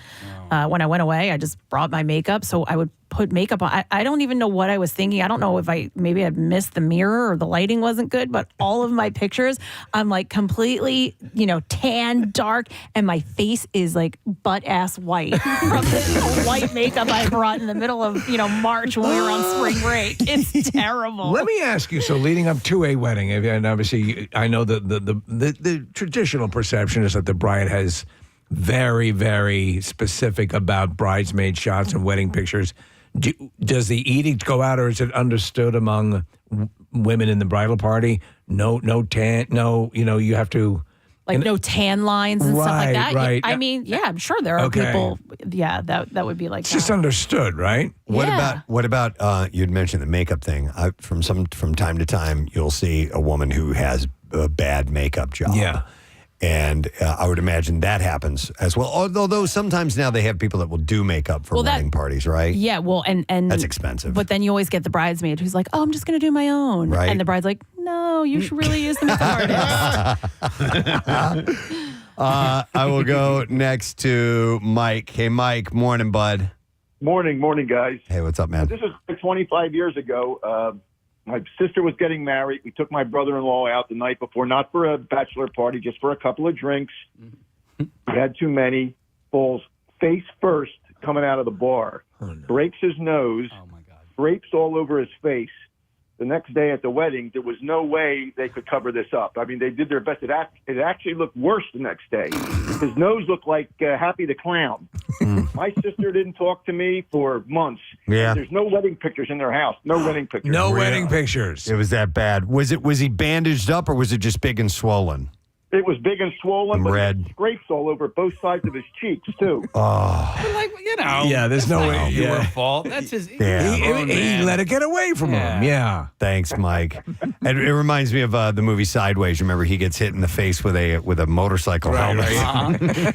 When I went away, I just brought my makeup. So I would put makeup on. I don't even know what I was thinking. I don't know if maybe I'd missed the mirror or the lighting wasn't good, but all of my pictures, I'm like completely, tan, dark, and my face is like butt-ass white from the white makeup I brought in the middle of, March when we were on spring break. It's terrible. Let me ask you, so leading up to a wedding, and obviously I know the traditional perception is that the bride has very, very specific about bridesmaid shots and wedding pictures. Does the edict go out, or is it understood among women in the bridal party? No tan, you have to... no tan lines and stuff like that. Right. I mean, I'm sure there are people, that would be like it's that. just understood, right? What about you'd mentioned the makeup thing. From time to time, you'll see a woman who has a bad makeup job. Yeah. And I would imagine that happens as well. Although sometimes now they have people that will do makeup for wedding parties, right? Yeah, well, and that's expensive. But then you always get the bridesmaid who's like, "Oh, I'm just going to do my own," right? And the bride's like, "No, you should really use the makeup artist." I will go next to Mike. Hey, Mike. Morning, bud. Morning, guys. Hey, what's up, man? This is 25 years ago. My sister was getting married. We took my brother-in-law out the night before, not for a bachelor party, just for a couple of drinks. We had too many. Falls face first coming out of the bar. Breaks his nose. Oh, my God. Drapes all over his face. The next day at the wedding, there was no way they could cover this up. I mean, they did their best. It actually looked worse the next day. His nose looked like Happy the Clown. My sister didn't talk to me for months. Yeah. There's no wedding pictures in their house. No wedding pictures. No wedding pictures. It was that bad. Was he bandaged up, or was it just big and swollen? It was big and swollen, but red. he had scrapes all over both sides of his cheeks, too. Oh. Yeah, there's no way. Your fault. That's his. He let it get away from him. Yeah. Thanks, Mike. And it reminds me of the movie Sideways. Remember, he gets hit in the face with a motorcycle helmet,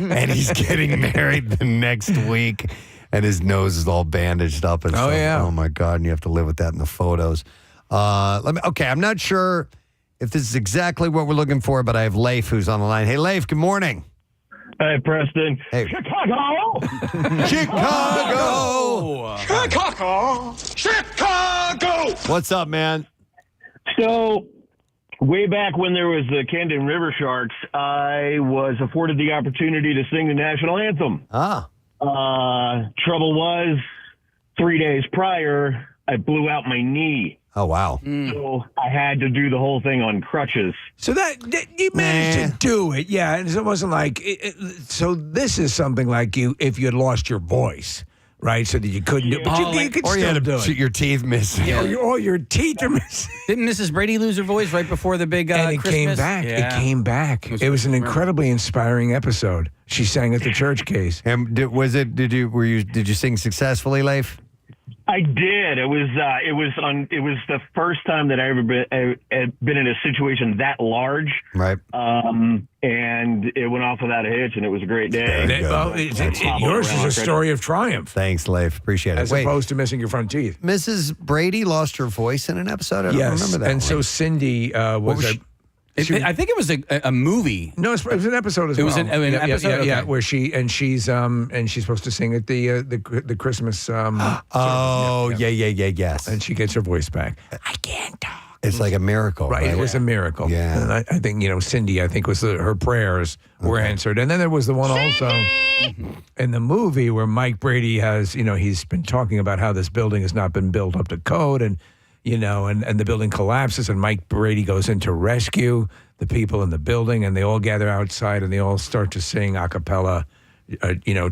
and he's getting married the next week, and his nose is all bandaged up. And oh my God! And you have to live with that in the photos. I'm not sure if this is exactly what we're looking for, but I have Leif who's on the line. Hey, Leif. Good morning. Hey, Preston. Hey. Chicago! Chicago! What's up, man? So, way back when there was the Camden River Sharks, I was afforded the opportunity to sing the national anthem. Trouble was, 3 days prior, I blew out my knee. Oh, wow. So I had to do the whole thing on crutches. So that you managed to do it, yeah. And it wasn't like so. This is something like if you had lost your voice, right? So that you couldn't do it, but you could still do it. Your teeth missing. Yeah. Your teeth are missing. Didn't Mrs. Brady lose her voice right before the big and it Christmas? came back. Yeah. It came back. It was an incredibly inspiring episode. She sang at the church case. And did you sing successfully, Leif? I did. It was the first time that I ever been in a situation that large. Right. And it went off without a hitch, and it was a great day. Yours is a story of triumph. Thanks, Leif. Appreciate it. As opposed to missing your front teeth. Mrs. Brady lost her voice in an episode. I don't remember that. And so Cindy was. I think it was a movie. No, it was an episode as it well. Was an episode. Yeah, Okay. where she's supposed to sing at the Christmas. Yes. And she gets her voice back. It's like a miracle, right? It was a miracle. Yeah. And I think Cindy. I think was her prayers were answered. And then there was the one also in the movie where Mike Brady has he's been talking about how this building has not been built up to code and the building collapses and Mike Brady goes in to rescue the people in the building and they all gather outside and they all start to sing a cappella,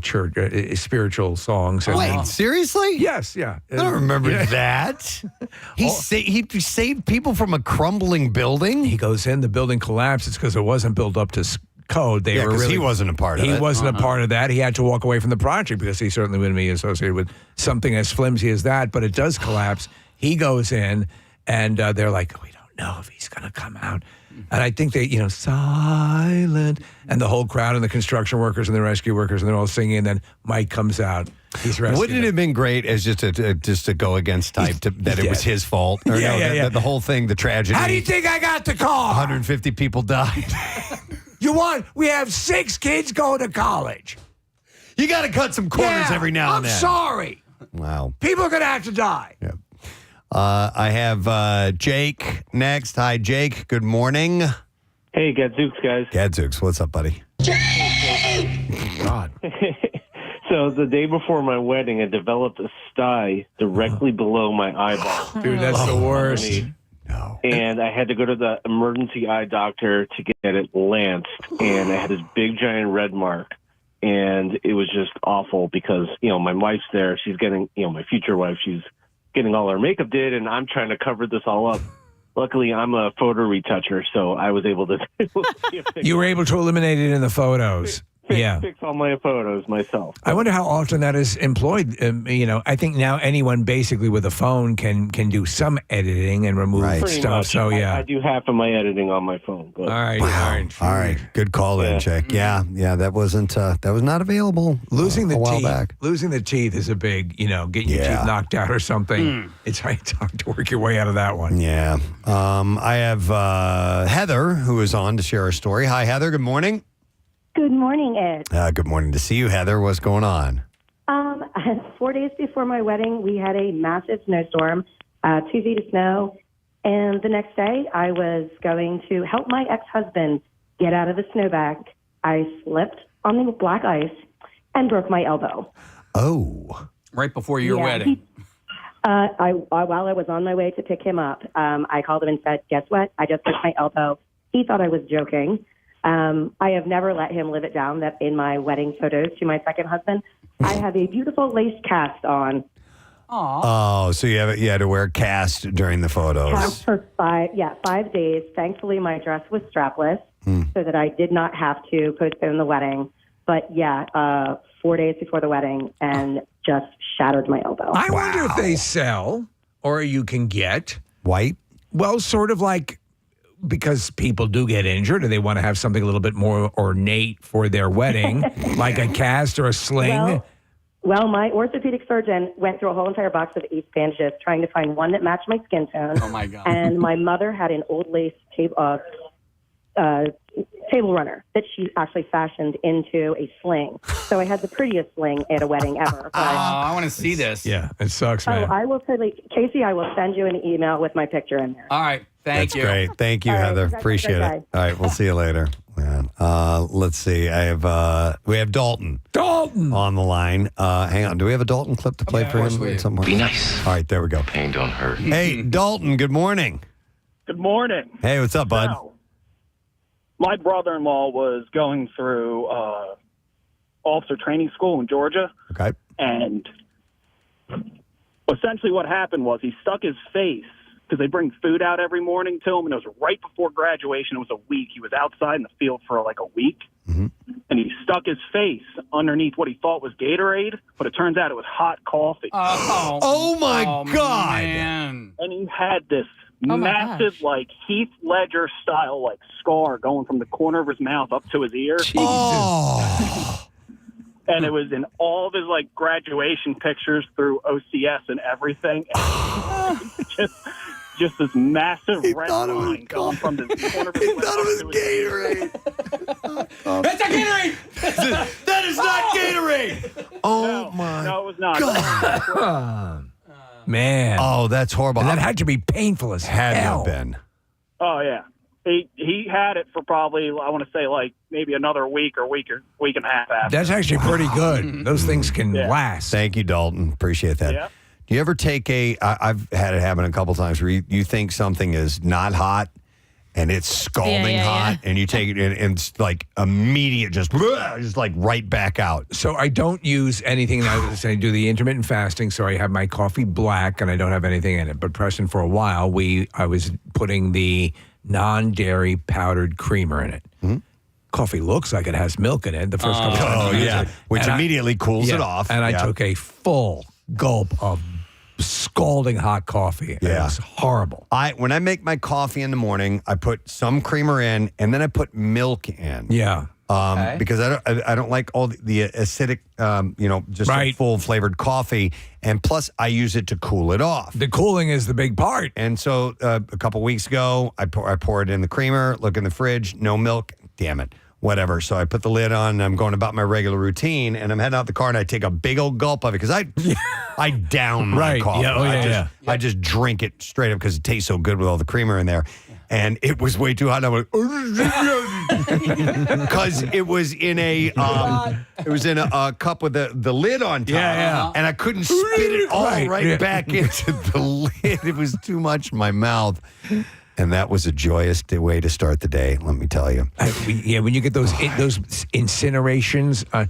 church, spiritual songs. Wait, seriously? Yes, yeah. I don't remember that. He saved people from a crumbling building? He goes in, the building collapses because it wasn't built up to code. He wasn't a part of it. He wasn't a part of that. He had to walk away from the project because he certainly wouldn't be associated with something as flimsy as that, but it does collapse. He goes in, and they're like, we don't know if he's going to come out. And I think they, silent, and the whole crowd and the construction workers and the rescue workers, and they're all singing, and then Mike comes out. He's rescued. Wouldn't it have been great as just to go against type that it was his fault? Or the whole thing, the tragedy. How do you think I got the call? 150 people died. We have 6 kids going to college. You got to cut some corners every now and then. I'm sorry. Wow. People are going to have to die. Yeah. I have Jake next. Hi, Jake. Good morning. Hey, Gadzooks, guys. Gadzooks, what's up, buddy? God. So the day before my wedding, I developed a sty directly below my eyeball. Dude, that's the worst. No. And I had to go to the emergency eye doctor to get it lanced, and I had this big giant red mark. And it was just awful because, my wife's there. She's getting, my future wife, she's getting all her makeup did, and I'm trying to cover this all up. Luckily, I'm a photo retoucher, so I was able to. You were able to eliminate it in the photos. Fix all my photos myself. I wonder how often that is employed. I think now anyone basically with a phone can do some editing and remove Pretty stuff. much. So I do half of my editing on my phone. But. All right. All right. Good call in, Jake. Yeah. That wasn't. That was not available. Losing the a while teeth. back. Losing the teeth is a big. Getting your teeth knocked out or something. It's hard to work your way out of that one. Yeah. I have Heather who is on to share her story. Hi, Heather. Good morning. Good morning, Ed. Good morning to see you, Heather. What's going on? 4 days before my wedding, we had a massive snowstorm, 2 feet of snow. And the next day, I was going to help my ex-husband get out of the snowbank. I slipped on the black ice and broke my elbow. Oh. Right before your wedding. While I was on my way to pick him up, I called him and said, guess what? I just broke my elbow. He thought I was joking. I have never let him live it down that in my wedding photos to my second husband, I have a beautiful lace cast on. Oh, so you had to wear a cast during the photos. Cast for 5 days. Thankfully, my dress was strapless so that I did not have to postpone the wedding. But 4 days before the wedding and just shattered my elbow. I wonder if they sell or you can get white. Well, sort of like. Because people do get injured and they want to have something a little bit more ornate for their wedding, like a cast or a sling. Well, my orthopedic surgeon went through a whole entire box of ace bandages trying to find one that matched my skin tone. Oh, my God. And my mother had an old lace table runner that she actually fashioned into a sling. So I had the prettiest sling at a wedding ever. But, I want to see this. Yeah, it sucks, man. I will Casey, I will send you an email with my picture in there. All right. Thank you. Great. Thank you, Heather. Appreciate it. All right. We'll see you later. Yeah. Let's see. We have Dalton. Dalton on the line. Hang on. Do we have a Dalton clip to play for him? Somewhere? Be nice. All right. There we go. Pain don't hurt. Hey, Dalton. Good morning. Good morning. Hey, what's up, bud? Now, my brother-in-law was going through officer training school in Georgia. Okay. And essentially what happened was he stuck his face because they bring food out every morning to him, and it was right before graduation. It was a week. He was outside in the field for like a week. Mm-hmm. and he stuck his face underneath what he thought was Gatorade, but it turns out it was hot coffee. Oh my God. Man. And he had this Oh my massive, like Heath Ledger style, like scar going from the corner of his mouth up to his ear. Oh. And it was in all of his like graduation pictures through OCS and everything. And just this massive red line going from the corner of his mouth. He thought it was Gatorade. That's a Gatorade. That is not Gatorade. Oh my. No, it was not. God. Man. Oh, that's horrible. And that had to be painful as Had to hell. have been. Oh yeah, he had it for probably, I want to say, like maybe another week and a half after. That's actually pretty good. Those things can last. Thank you, Dalton. Appreciate that. Yeah. Do you ever take I've had it happen a couple times where you think something is not hot and it's scalding hot and you take it and it's like immediate, just like right back out. So I don't use anything. I do the intermittent fasting, so I have my coffee black and I don't have anything in it. But Preston, for a while, I was putting the non-dairy powdered creamer in it. Mm-hmm. Coffee looks like it has milk in it the first couple times. Oh, yeah. Which immediately cools it off. And I Yeah. took a full gulp of scalding hot coffee. Yeah. It was horrible. When I make my coffee in the morning, I put some creamer in and then I put milk in. Yeah. Because I don't like all the acidic, just a full flavored coffee. And plus, I use it to cool it off. The cooling is the big part. And so a couple weeks ago, I pour it in the creamer, look in the fridge, no milk. Damn it. Whatever. So I put the lid on and I'm going about my regular routine and I'm heading out the car and I take a big old gulp of it because I down my coffee. Yeah. I just drink it straight up because it tastes so good with all the creamer in there. And it was way too hot. And I'm like, because it was in a cup with the lid on top. And I couldn't spit it all right back into the lid. It was too much in my mouth. And that was a joyous way to start the day, let me tell you. When you get those incinerations, and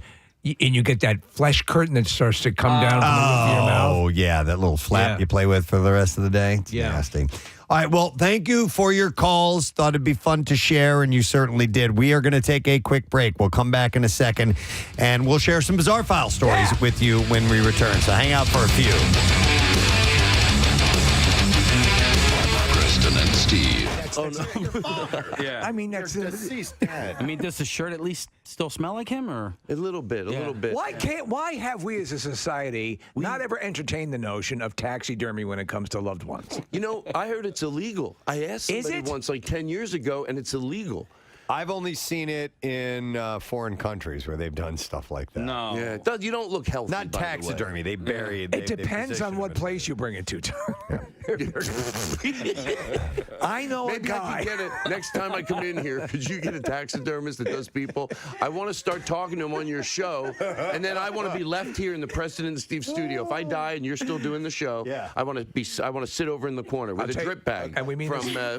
you get that flesh curtain that starts to come down from the roof of your mouth. Oh, yeah, that little flap you play with for the rest of the day. It's nasty. All right, well, thank you for your calls. Thought it'd be fun to share, and you certainly did. We are going to take a quick break. We'll come back in a second, and we'll share some Bizarre File stories with you when we return. So hang out for a few. Preston and Steve. Oh, no. Yeah. I mean, that's deceased dad. I mean, does the shirt at least still smell like him, or a little bit? Why have we as a society not ever entertained the notion of taxidermy when it comes to loved ones? You know, I heard it's illegal. I asked somebody once, like 10 years ago, and it's illegal. I've only seen it in foreign countries where they've done stuff like that. No. Yeah, you don't look healthy. Not by the way. taxidermy. They bury it. It depends on what place you bring it to. I know Maybe a guy. I can get it next time I come in here. Could you get a taxidermist that does people? I want to start talking to him on your show, and then I want to be left here in the Preston and Steve studio. If I die and you're still doing the show, I want to sit over in the corner with a drip bag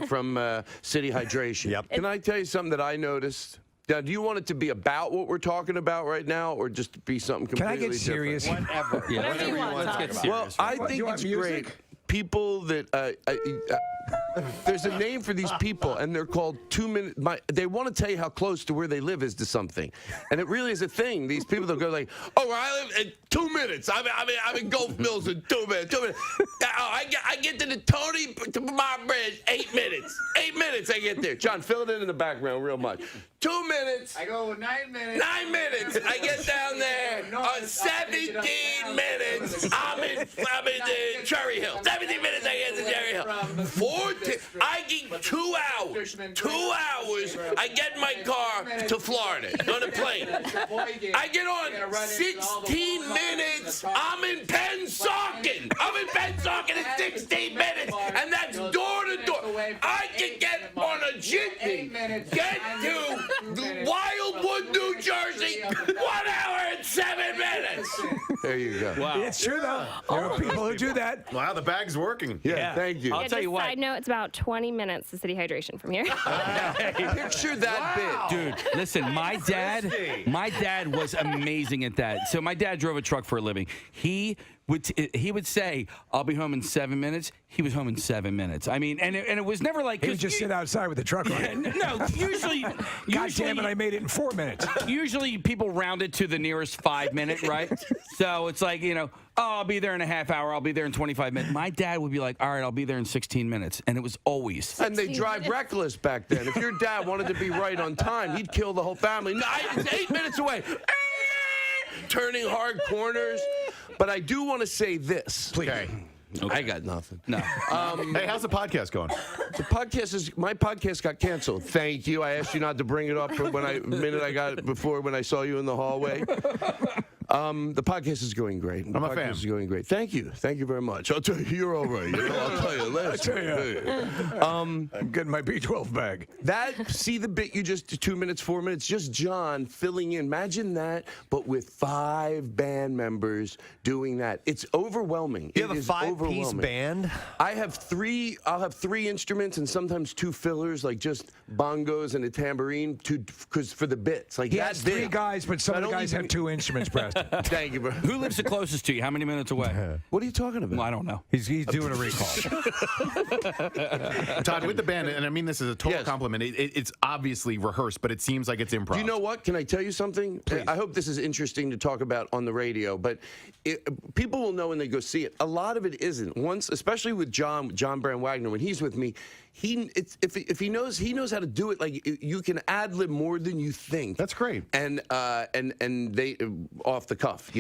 from City Hydration. Yep. Can I tell you something that I noticed? Now, do you want it to be about what we're talking about right now, or just be something completely Can I get serious? different? Whatever. Whatever you want. Let's get serious. Well, I think it's great. People that there's a name for these people, and they're called 2 minute. They want to tell you how close to where they live is to something, and it really is a thing. These people that go like, "Oh, where I live in 2 minutes. I'm in Gulf Mills in 2 minutes. 2 minutes. I get to the Tony to my bridge 8 minutes. 8 minutes I get there. John, fill it in the background real much. 2 minutes. I go 9 minutes. 9 minutes. I get down there. 17 minutes. I'm in Cherry Hill. 17 minutes. I get to Cherry Hill. 14. I get 2 hours. 2 hours. I get in my car to Florida on a plane. I get on 16 minutes. I'm in Pennsauken. I'm in Pennsauken in 16 minutes, and that's door to door. I can get on a jitney, get to Wildwood, New Jersey, 1 hour and 7 minutes. There you go. Wow. It's true, though. There are people who do that. Wow, the bag's working. Yeah, thank you. I'll tell you what. Side note, it's about 20 minutes to City Hydration from here. Picture that bit. Dude, listen, my dad was amazing at that. So my dad drove a truck for a living. He he would say, "I'll be home in 7 minutes." He was home in 7 minutes. I mean, and it was never like He would just sit outside with the truck on. No, usually. God damn it! I made it in 4 minutes. Usually, people round it to the nearest 5 minute, right? So it's like, oh, I'll be there in a half hour. I'll be there in 25 minutes. My dad would be like, all right, I'll be there in 16 minutes, and it was always. And they drive reckless back then. If your dad wanted to be right on time, he'd kill the whole family. No, it's 8 minutes away. Turning hard corners. But I do want to say this. Please. Okay. I got nothing. No. Hey, how's the podcast going? My podcast got canceled. Thank you. I asked you not to bring it up for when I saw you in the hallway. The podcast is going great. I'm a fan. Is going great. Thank you. Thank you very much. I'll tell you, you're all right. I'll tell you. I'm getting my B12 bag. See the bit you just 2 minutes, 4 minutes, just John filling in. Imagine that, but with 5 band members doing that. It's overwhelming. You have a 5-piece band? I have 3. I'll have 3 instruments and sometimes 2 fillers, like just bongos and a tambourine, because for the bits. Like He has 3 guys, but some of the guys have 2 instruments, Preston. Thank you, bro. Who lives the closest to you? How many minutes away? What are you talking about? Well, I don't know. He's doing a recall. Todd, with the band, and I mean this is a total compliment, it's obviously rehearsed, but it seems like it's improv. Do you know what? Can I tell you something? I hope this is interesting to talk about on the radio, but people will know when they go see it. A lot of it isn't. Once, especially with John Brand Wagner, when he's with me, if he knows how to do it. Like you can ad lib more than you think. That's great. And they off the cuff.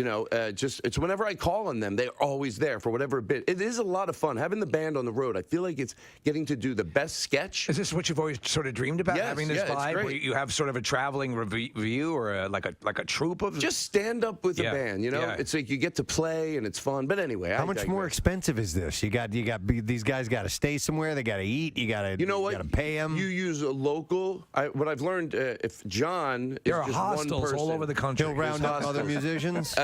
Just it's whenever I call on them, they're always there for whatever bit. It is a lot of fun having the band on the road. I feel like it's getting to do the best sketch. Is this what you've always sort of dreamed about? Yes, having this it's vibe great. where you have sort of a traveling review or like a troupe of just stand up with a band. It's like you get to play and it's fun. But anyway, how much more expensive is this? You got these guys got to stay somewhere. They got to eat. You got to pay them. You use a local. What I've learned, if John there is are just hostels one person, all over the country. He'll round up other musicians.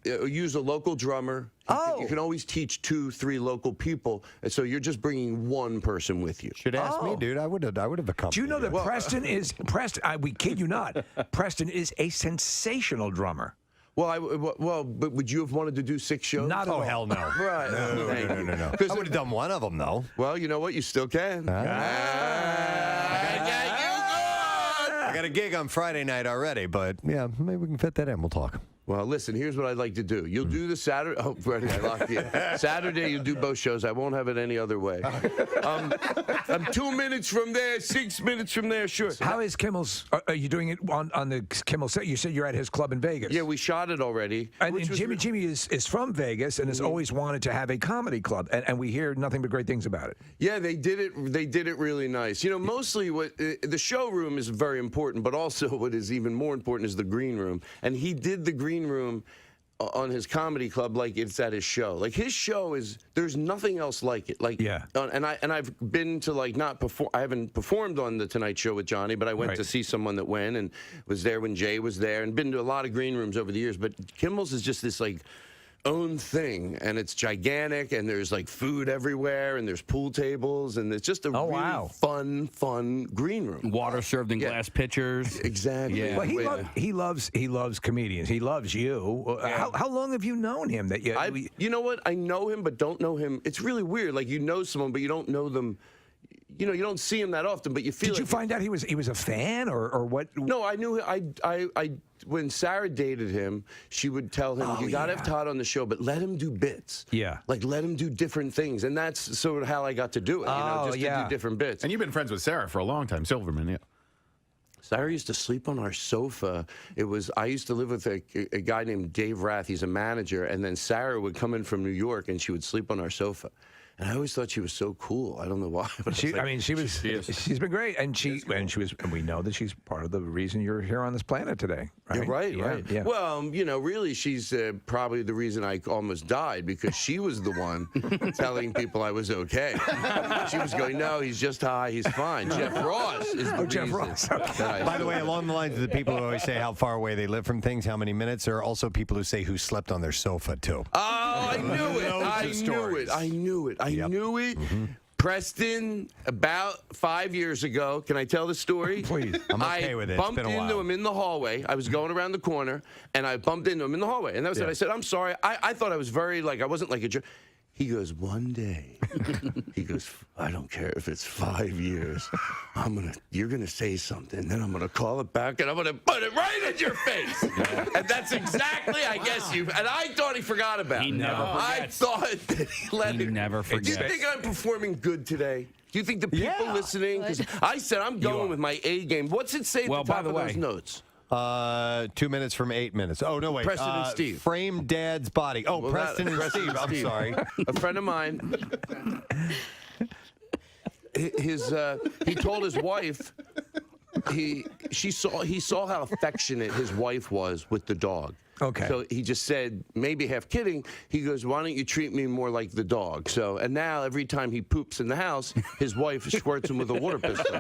Use a local drummer. You can always teach 2, 3 local people, and so you're just bringing one person with you. Should ask me, dude. I would have accompanied. Do you know that Preston is Preston? We kid you not. Preston is a sensational drummer. Well, but would you have wanted to do 6 shows? Not at all. Hell no. Right. No. I would have done one of them though. Well, you know what? You still can. I got a gig on Friday night already, but yeah, maybe we can fit that in. We'll talk. Well, listen, here's what I'd like to do. You'll do the Saturday. Oh, Freddie, I locked you. Saturday, you'll do both shows. I won't have it any other way. I'm 2 minutes from there, 6 minutes from there, sure. How is Kimmel's? Are you doing it on the Kimmel set? You said you're at his club in Vegas. Yeah, we shot it already. And Jimmy is from Vegas and has always wanted to have a comedy club, and we hear nothing but great things about it. Yeah, they did it. They did it really nice. Mostly what the showroom is very important, but also what is even more important is the green room. And he did the green room on his comedy club like it's at his show. Like his show is, there's nothing else like it. Like and I've been to like not perform. I haven't performed on the Tonight Show with Johnny, but I went to see someone that went and was there when Jay was there, and been to a lot of green rooms over the years. But Kimmel's is just this like own thing, and it's gigantic, and there's like food everywhere, and there's pool tables, and it's just a really fun green room. Water served in glass pitchers. Exactly. Yeah. Well, he loves comedians. He loves you. How long have you known him? You know what? I know him, but don't know him. It's really weird. Like you know someone, but you don't know them. You don't see him that often, but you feel. Did you find out he was a fan or what? No, I knew. I when Sarah dated him, she would tell him, "You got to have Todd on the show, but let him do bits. Yeah, like let him do different things." And that's sort of how I got to do it. Just to do different bits. And you've been friends with Sarah for a long time, Silverman. Yeah. Sarah used to sleep on our sofa. I used to live with a guy named Dave Rath. He's a manager, and then Sarah would come in from New York, and she would sleep on our sofa. And I always thought she was so cool. I don't know why. But she's been great, and we know that she's part of the reason you're here on this planet today. Right? You're right, right. Yeah. Well, really, she's probably the reason I almost died, because she was the one telling people I was okay. She was going, "No, he's just high. He's fine." Jeff Ross is the reason. Jeff Ross. Okay. By the way, along the lines of the people who always say how far away they live from things, how many minutes, there are also people who say who slept on their sofa too. Oh, I knew it. I knew it. I knew it. Preston, about 5 years ago, can I tell the story? Please. I'm okay with it. It's Bumped been a into while. him in the hallway. I was going around the corner, and I bumped into him in the hallway. And that was it. I said, I'm sorry. I thought I was very, I wasn't like a jerk. He goes, one day, he goes, I don't care if it's 5 years. You're going to say something, then I'm going to call it back, and I'm going to put it right in your face. And that's exactly, I guess, and I thought he forgot about it. He never forgets. I thought that he let it. never forgets. Do you think I'm performing good today? Do you think the people listening? Because I said I'm going with my A game. What's it say at the top of those notes? 2 minutes from 8 minutes. Oh, no, wait. Preston and Steve. Frame Dad's body. Oh, Well, Preston and Preston Steve. and I'm Steve. sorry. A friend of mine, he told his wife, he saw how affectionate his wife was with the dog. Okay. So he just said, maybe half kidding, he goes, why don't you treat me more like the dog? So, and now every time he poops in the house, his wife squirts him with a water pistol.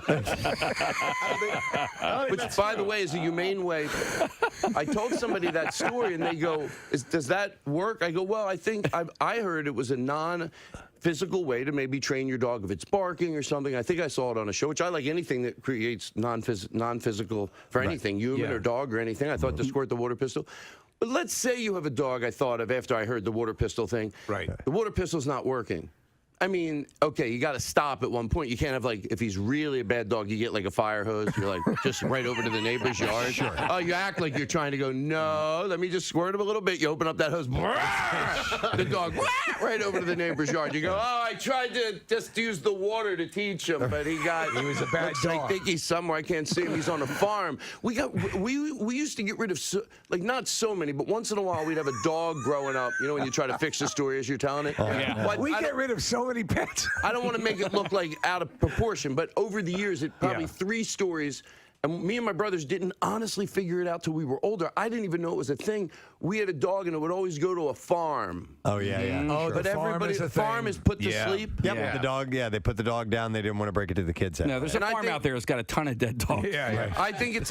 Which, by the way, is a humane way. I told somebody that story, and they go, does that work? I go, well, I think I heard it was a non-physical way to maybe train your dog if it's barking or something. I think I saw it on a show, which I like anything that creates non-physical for anything, human or dog or anything. I thought to squirt the water pistol. But let's say you have a dog, I thought of after I heard the water pistol thing. Right. The water pistol's not working. I mean, okay, you got to stop at one point. You can't have, if he's really a bad dog, you get a fire hose. You're just right over to the neighbor's yard. Sure. Oh, you act like you're trying to go, no, let me just squirt him a little bit. You open up that hose. The dog, right over to the neighbor's yard. You go, oh, I tried to just use the water to teach him, but he was a bad dog. I think he's somewhere. I can't see him. He's on a farm. We used to get rid of, not so many, but once in a while we'd have a dog growing up. You know, when you try to fix the story as you're telling it? Yeah. We get rid of so many pets. I don't want to make it look out of proportion, but over the years, it probably 3 stories. And me and my brothers didn't honestly figure it out till we were older. I didn't even know it was a thing. We had a dog, and it would always go to a farm. Oh, yeah, yeah. Oh, But the farm is put to sleep. Yep. Yeah. The dog, they put the dog down. They didn't want to break it to the kids. No, there's a farm out there that's got a ton of dead dogs. I think it's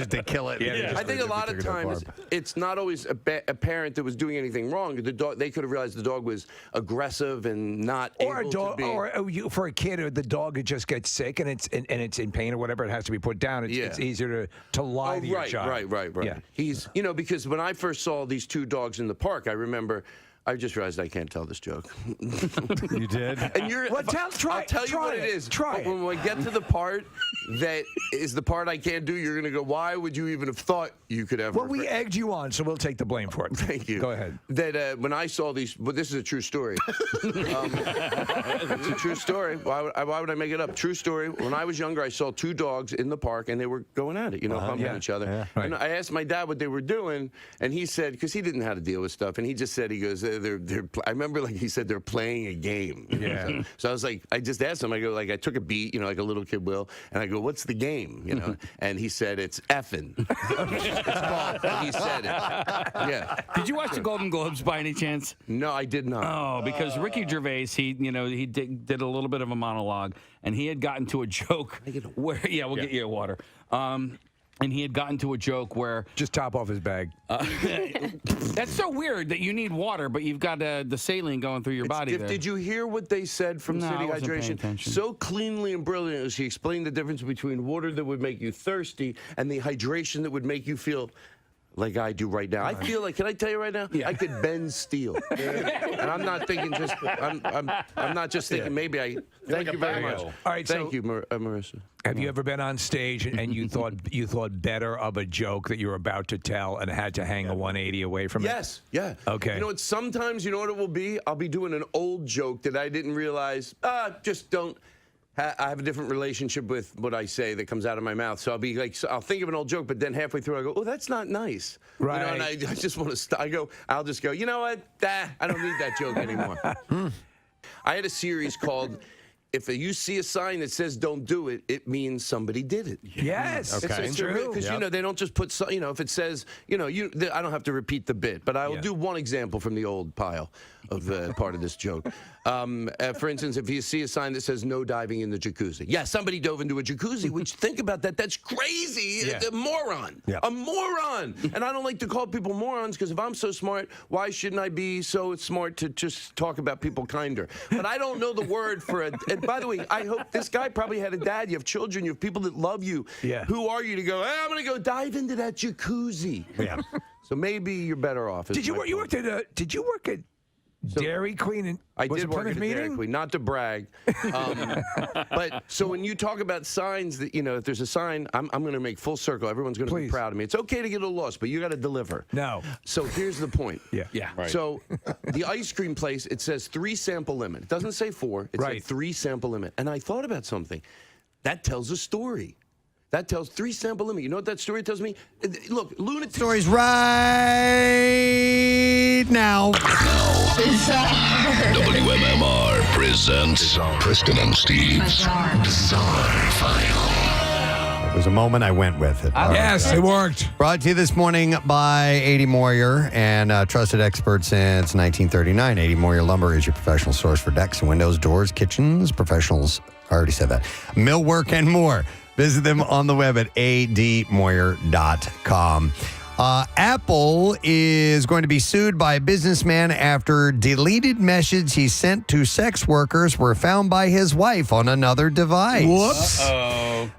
they kill it. I think a lot of times it's not always a parent that was doing anything wrong. The dog, they could have realized the dog was aggressive and not Or able a dog, to be. or for a kid, or the dog it just gets sick and it's in pain or whatever. It has to be put down. It's easier to lie to your child. Right. Yeah. He's, because when I first saw these 2 dogs in the park, I remember. I just realized I can't tell this joke. You did? And you're. Well, I'll tell you what it is. But when we get to the part that is the part I can't do, you're going to go, why would you even have thought you could ever? Well, we egged you on, so we'll take the blame for it. Thank you. Go ahead. That when I saw these, but this is a true story. It's a true story. Why would I make it up? True story. When I was younger, I saw 2 dogs in the park, and they were going at it, bumping each other. Yeah. And I asked my dad what they were doing, and he said, because he didn't know how to deal with stuff, and he just said, he goes, I remember he said they're playing a game. Yeah. So I was like, I just asked him, I go, I took a beat, like a little kid will, and I go, what's the game, and he said, it's effing. And he said it. Yeah. Did you watch the Golden Globes by any chance? No, I did not. Oh, because Ricky Gervais, he did a little bit of a monologue, and he had gotten to a joke where, we'll get you a water. And he had gotten to a joke where just top off his bag. That's so weird that you need water, but you've got the saline going through your body. There. Did you hear what they said from No, City I wasn't paying Hydration? attention. So cleanly and brilliantly, she explained the difference between water that would make you thirsty and the hydration that would make you feel like I do right now. I feel like, can I tell you right now? I could bend steel. And I'm not thinking just, I'm not just thinking maybe I, thank you very much. All right, Thank you, Marissa. Have you ever been on stage and you thought better of a joke that you were about to tell and had to hang a 180 away from it? Yes, yeah. Okay. You know what, sometimes, you know what it will be? I'll be doing an old joke that I didn't realize, just don't. I have a different relationship with what I say that comes out of my mouth. So I'll be like, I'll think of an old joke, but then halfway through I go, oh, that's not nice. Right. And I just want to I'll just go, you know what? I don't need that joke anymore. I had a series called if you see a sign that says don't do it, it means somebody did it. Yes. Okay. It's true. Because, they don't just put, if it says, I don't have to repeat the bit, but I will do one example from the old pile of part of this joke. For instance, if you see a sign that says no diving in the jacuzzi. Yeah, somebody dove into a jacuzzi, which think about that. That's crazy. Yeah. A moron. Yeah. A moron. And I don't like to call people morons because if I'm so smart, why shouldn't I be so smart to just talk about people kinder? But I don't know the word for it. And by the way, I hope this guy probably had a dad. You have children. You have people that love you. Yeah. Who are you to go, I'm going to go dive into that jacuzzi? Yeah. So maybe you're better off. Did you work at Dairy Queen? And I was did it work at Plymouth a Dairy Meeting? Queen, not to brag. But so when you talk about signs that, if there's a sign, I'm going to make full circle. Everyone's going to be proud of me. It's okay to get a little lost, but you got to deliver. No. So here's the point. Yeah. Right. So the ice cream place, it says 3 sample limit. It doesn't say 4. It says 3 sample limit. And I thought about something. That tells a story. That tells 3 sample limit. You know what that story tells me? Look, lunatic. Stories right now. WMMR presents Preston and Steve's Bizarre File. It was a moment I went with it. Yes, it worked. Brought to you this morning by 80 Moyer and trusted expert since 1939. 80 Moyer Lumber is your professional source for decks and windows, doors, kitchens, professionals. I already said that. Millwork and more. Visit them on the web at admoyer.com. Apple is going to be sued by a businessman after deleted messages he sent to sex workers were found by his wife on another device. Whoops.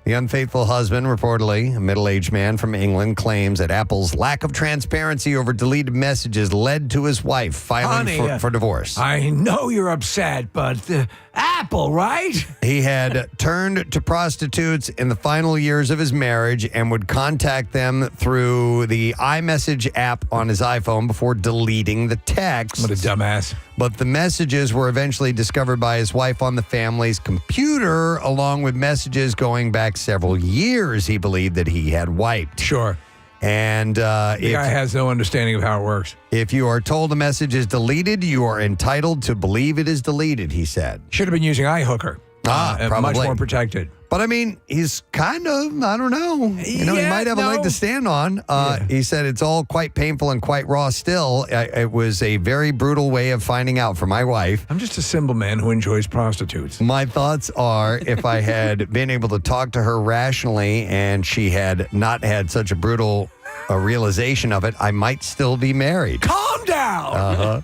The unfaithful husband, reportedly a middle-aged man from England, claims that Apple's lack of transparency over deleted messages led to his wife filing for divorce. I know you're upset, but Apple, right? He had turned to prostitutes in the final years of his marriage and would contact them through the iMessage app on his iPhone before deleting the text. What a dumbass. But the messages were eventually discovered by his wife on the family's computer, along with messages going back several years he believed that he had wiped. Sure. And the guy has no understanding of how it works. If you are told a message is deleted, you are entitled to believe it is deleted, he said. Should have been using iHooker. Probably. Much more protected. But I mean, he's kind of, I don't know. He might have a leg to stand on. He said it's all quite painful and quite raw still. It was a very brutal way of finding out for my wife. I'm just a simple man who enjoys prostitutes. My thoughts are if I had been able to talk to her rationally and she had not had such a brutal realization of it, I might still be married. Calm down. Uh-huh.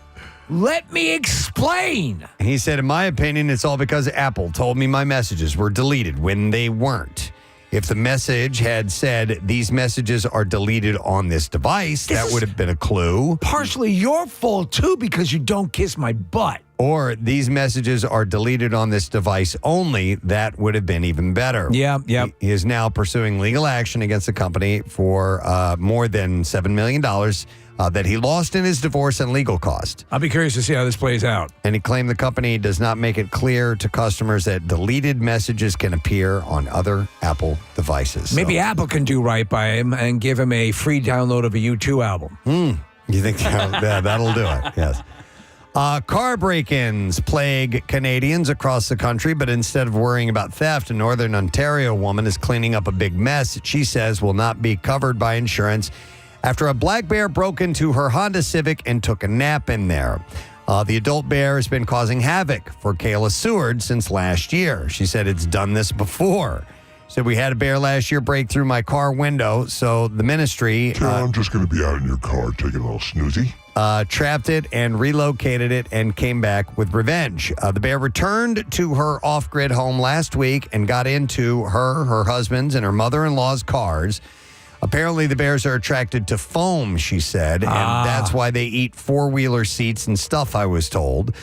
Let me explain. He said, in my opinion, it's all because Apple told me my messages were deleted when they weren't. If the message had said, these messages are deleted on this device, that would have been a clue. Partially your fault, too, because you don't kiss my butt. Or these messages are deleted on this device only, that would have been even better. Yeah. He is now pursuing legal action against the company for more than $7 million. That he lost in his divorce and legal cost. I'll be curious to see how this plays out. And he claimed the company does not make it clear to customers that deleted messages can appear on other Apple devices. Maybe Apple can do right by him and give him a free download of a U2 album. You think that'll do it? Yes. Car break-ins plague Canadians across the country, but instead of worrying about theft, a Northern Ontario woman is cleaning up a big mess that she says will not be covered by insurance after a black bear broke into her Honda Civic and took a nap in there. The adult bear has been causing havoc for Kayla Seward since last year. She said it's done this before. Said we had a bear last year break through my car window, so the ministry... I'm just going to be out in your car taking a little snoozy. Trapped it and relocated it and came back with revenge. The bear returned to her off-grid home last week and got into her husband's, and her mother-in-law's cars. Apparently, the bears are attracted to foam, she said, and that's why they eat four-wheeler seats and stuff, I was told.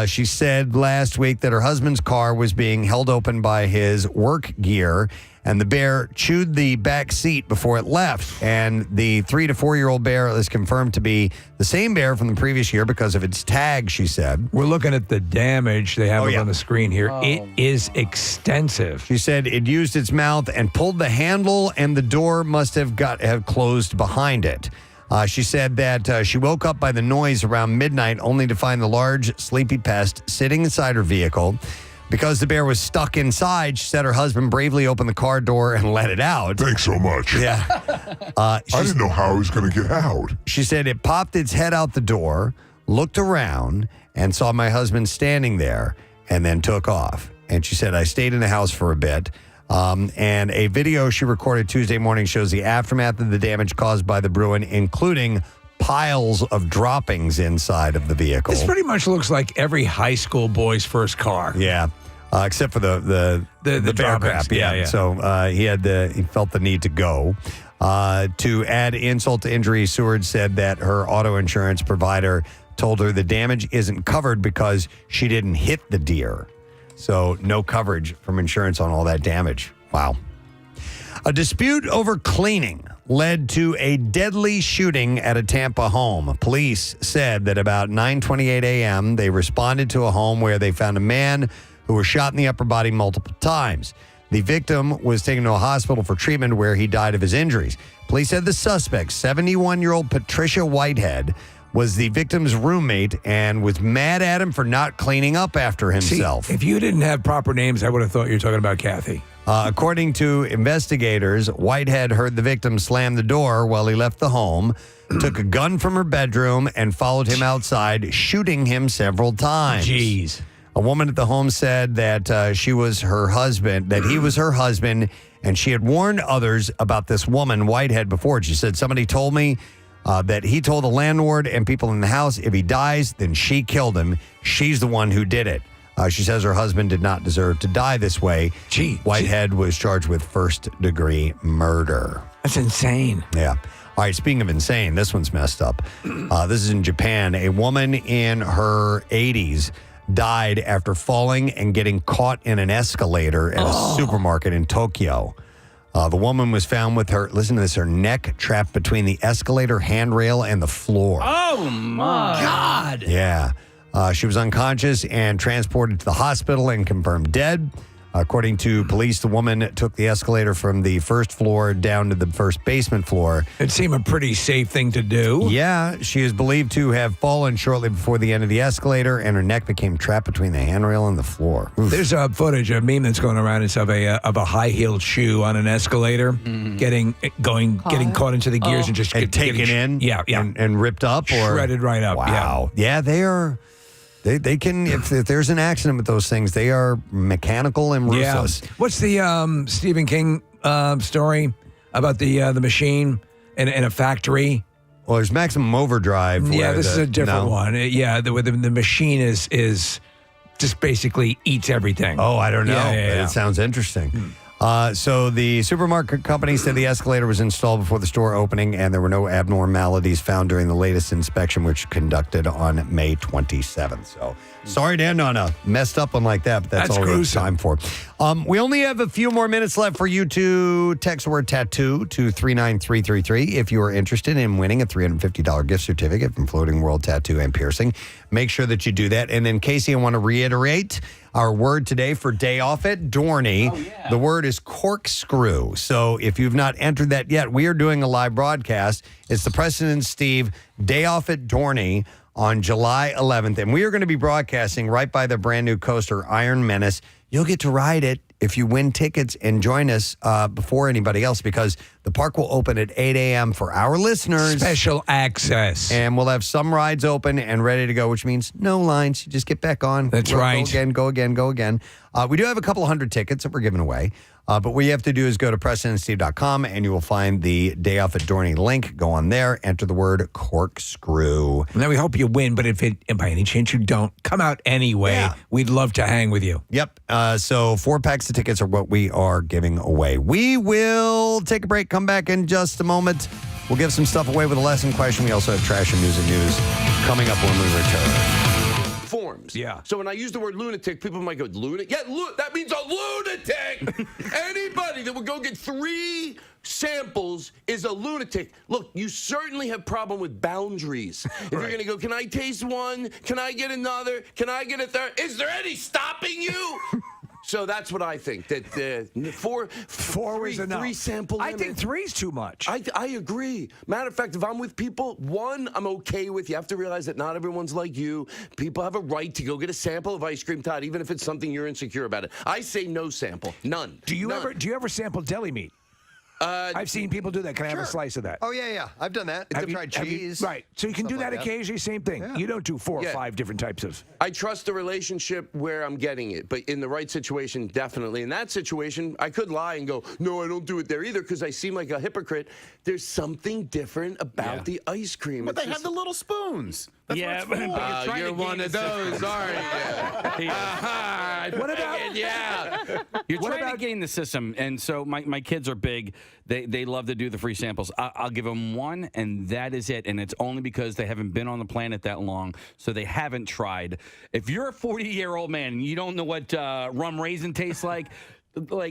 She said last week that her husband's car was being held open by his work gear, and the bear chewed the back seat before it left. And the 3 to 4 year old bear is confirmed to be the same bear from the previous year because of its tag, she said. We're looking at the damage they have on the screen here. It is extensive. She said it used its mouth and pulled the handle, and the door must have closed behind it. She said that she woke up by the noise around midnight only to find the large, sleepy pest sitting inside her vehicle. Because the bear was stuck inside, she said her husband bravely opened the car door and let it out. Thanks so much. Yeah. I didn't know how I was going to get out. She said it popped its head out the door, looked around, and saw my husband standing there, and then took off. And she said, I stayed in the house for a bit. And a video she recorded Tuesday morning shows the aftermath of the damage caused by the Bruin, including piles of droppings inside of the vehicle. This pretty much looks like every high school boy's first car. Yeah. Except for the bear crap. Yeah. So he felt the need to go. To add insult to injury, Seward said that her auto insurance provider told her the damage isn't covered because she didn't hit the deer. So no coverage from insurance on all that damage. Wow. A dispute over cleaning led to a deadly shooting at a Tampa home. Police said that about 9:28 a.m., they responded to a home where they found a man who was shot in the upper body multiple times. The victim was taken to a hospital for treatment where he died of his injuries. Police said the suspect, 71-year-old Patricia Whitehead, was the victim's roommate and was mad at him for not cleaning up after himself. See, if you didn't have proper names, I would have thought you were talking about Kathy. According to investigators, Whitehead heard the victim slam the door while he left the home, took a gun from her bedroom, and followed him outside, shooting him several times. Jeez. A woman at the home said that he was her husband, and she had warned others about this woman, Whitehead, before. She said, somebody told me that he told the landlord and people in the house, if he dies, then she killed him. She's the one who did it. She says her husband did not deserve to die this way. Whitehead was charged with first-degree murder. That's insane. Yeah. All right, speaking of insane, this one's messed up. This is in Japan. A woman in her 80s died after falling and getting caught in an escalator at a supermarket in Tokyo. The woman was found with her, listen to this, her neck trapped between the escalator handrail and the floor. Oh, my God. Yeah. She was unconscious and transported to the hospital and confirmed dead. According to police, the woman took the escalator from the first floor down to the first basement floor. It seemed a pretty safe thing to do. Yeah, she is believed to have fallen shortly before the end of the escalator, and her neck became trapped between the handrail and the floor. Oof. There's a footage, a meme that's going around. It's of a high-heeled shoe on an escalator, getting caught into the gears and just taken in, and ripped up or shredded right up. Wow, yeah, they are. They can, if there's an accident with those things, they are mechanical and ruthless. Yeah. What's the Stephen King story about the machine in a factory? Well, there's Maximum Overdrive. Yeah, this is a different one. The machine is just basically eats everything. Oh, I don't know. Yeah. It sounds interesting. So the supermarket company said the escalator was installed before the store opening, and there were no abnormalities found during the latest inspection, which conducted on May 27th. So sorry to end on a messed up one like that, but that's all we have time for. We only have a few more minutes left for you to text the word tattoo to 39333 if you are interested in winning a $350 gift certificate from Floating World Tattoo and Piercing. Make sure that you do that. And then, Casey, I want to reiterate our word today for Day Off at Dorney. The word is corkscrew. So if you've not entered that yet, we are doing a live broadcast. It's the Preston and Steve Day Off at Dorney on July 11th. And we are going to be broadcasting right by the brand new coaster, Iron Menace. You'll get to ride it if you win tickets and join us before anybody else, because the park will open at 8 a.m. for our listeners. Special access. And we'll have some rides open and ready to go, which means no lines. You just get back on. That's right. Go again. We do have a couple 100 tickets that we're giving away. But what you have to do is go to PrestonandSteve.com and you will find the Day Off at Dorney link. Go on there, enter the word corkscrew. And then we hope you win, but if by any chance you don't, come out anyway. Yeah. We'd love to hang with you. Yep. So 4 packs of tickets are what we are giving away. We will take a break, come back in just a moment. We'll give some stuff away with a lesson question. We also have trash and music news coming up when we return. Forms. Yeah. So when I use the word lunatic, people might go, lunatic? Yeah, that means a lunatic. Anybody that would go get 3 samples is a lunatic. Look, you certainly have problem with boundaries. If you're going to go, can I taste one? Can I get another? Can I get a third? Is there any stopping you? So that's what I think. That four is enough. 3 sample limit. I think 3's too much. I agree. Matter of fact, if I'm with people, 1, I'm okay with. You have to realize that not everyone's like you. People have a right to go get a sample of ice cream, Todd, even if it's something you're insecure about it. I say no sample. None. Do you ever sample deli meat? I've seen people do that. Can I have a slice of that? Oh, yeah. I've done that. I've tried cheese. Right. So you can do that like that. occasionally, same thing. Yeah. You don't do 4 or Yeah. 5 different types of. I trust the relationship where I'm getting it, but in the right situation, definitely. In that situation, I could lie and go, no, I don't do it there either, because I seem like a hypocrite. There's something different about the ice cream. But It's they have just- the little spoons. That's Yeah, what it's for. but you're trying You're to one game of the those, system. aren't you? What about? Yeah. You're trying to gain the system, and so my kids are big. They love to do the free samples. I'll give them 1, and that is it. And it's only because they haven't been on the planet that long, so they haven't tried. If you're a 40-year-old man and you don't know what rum raisin tastes like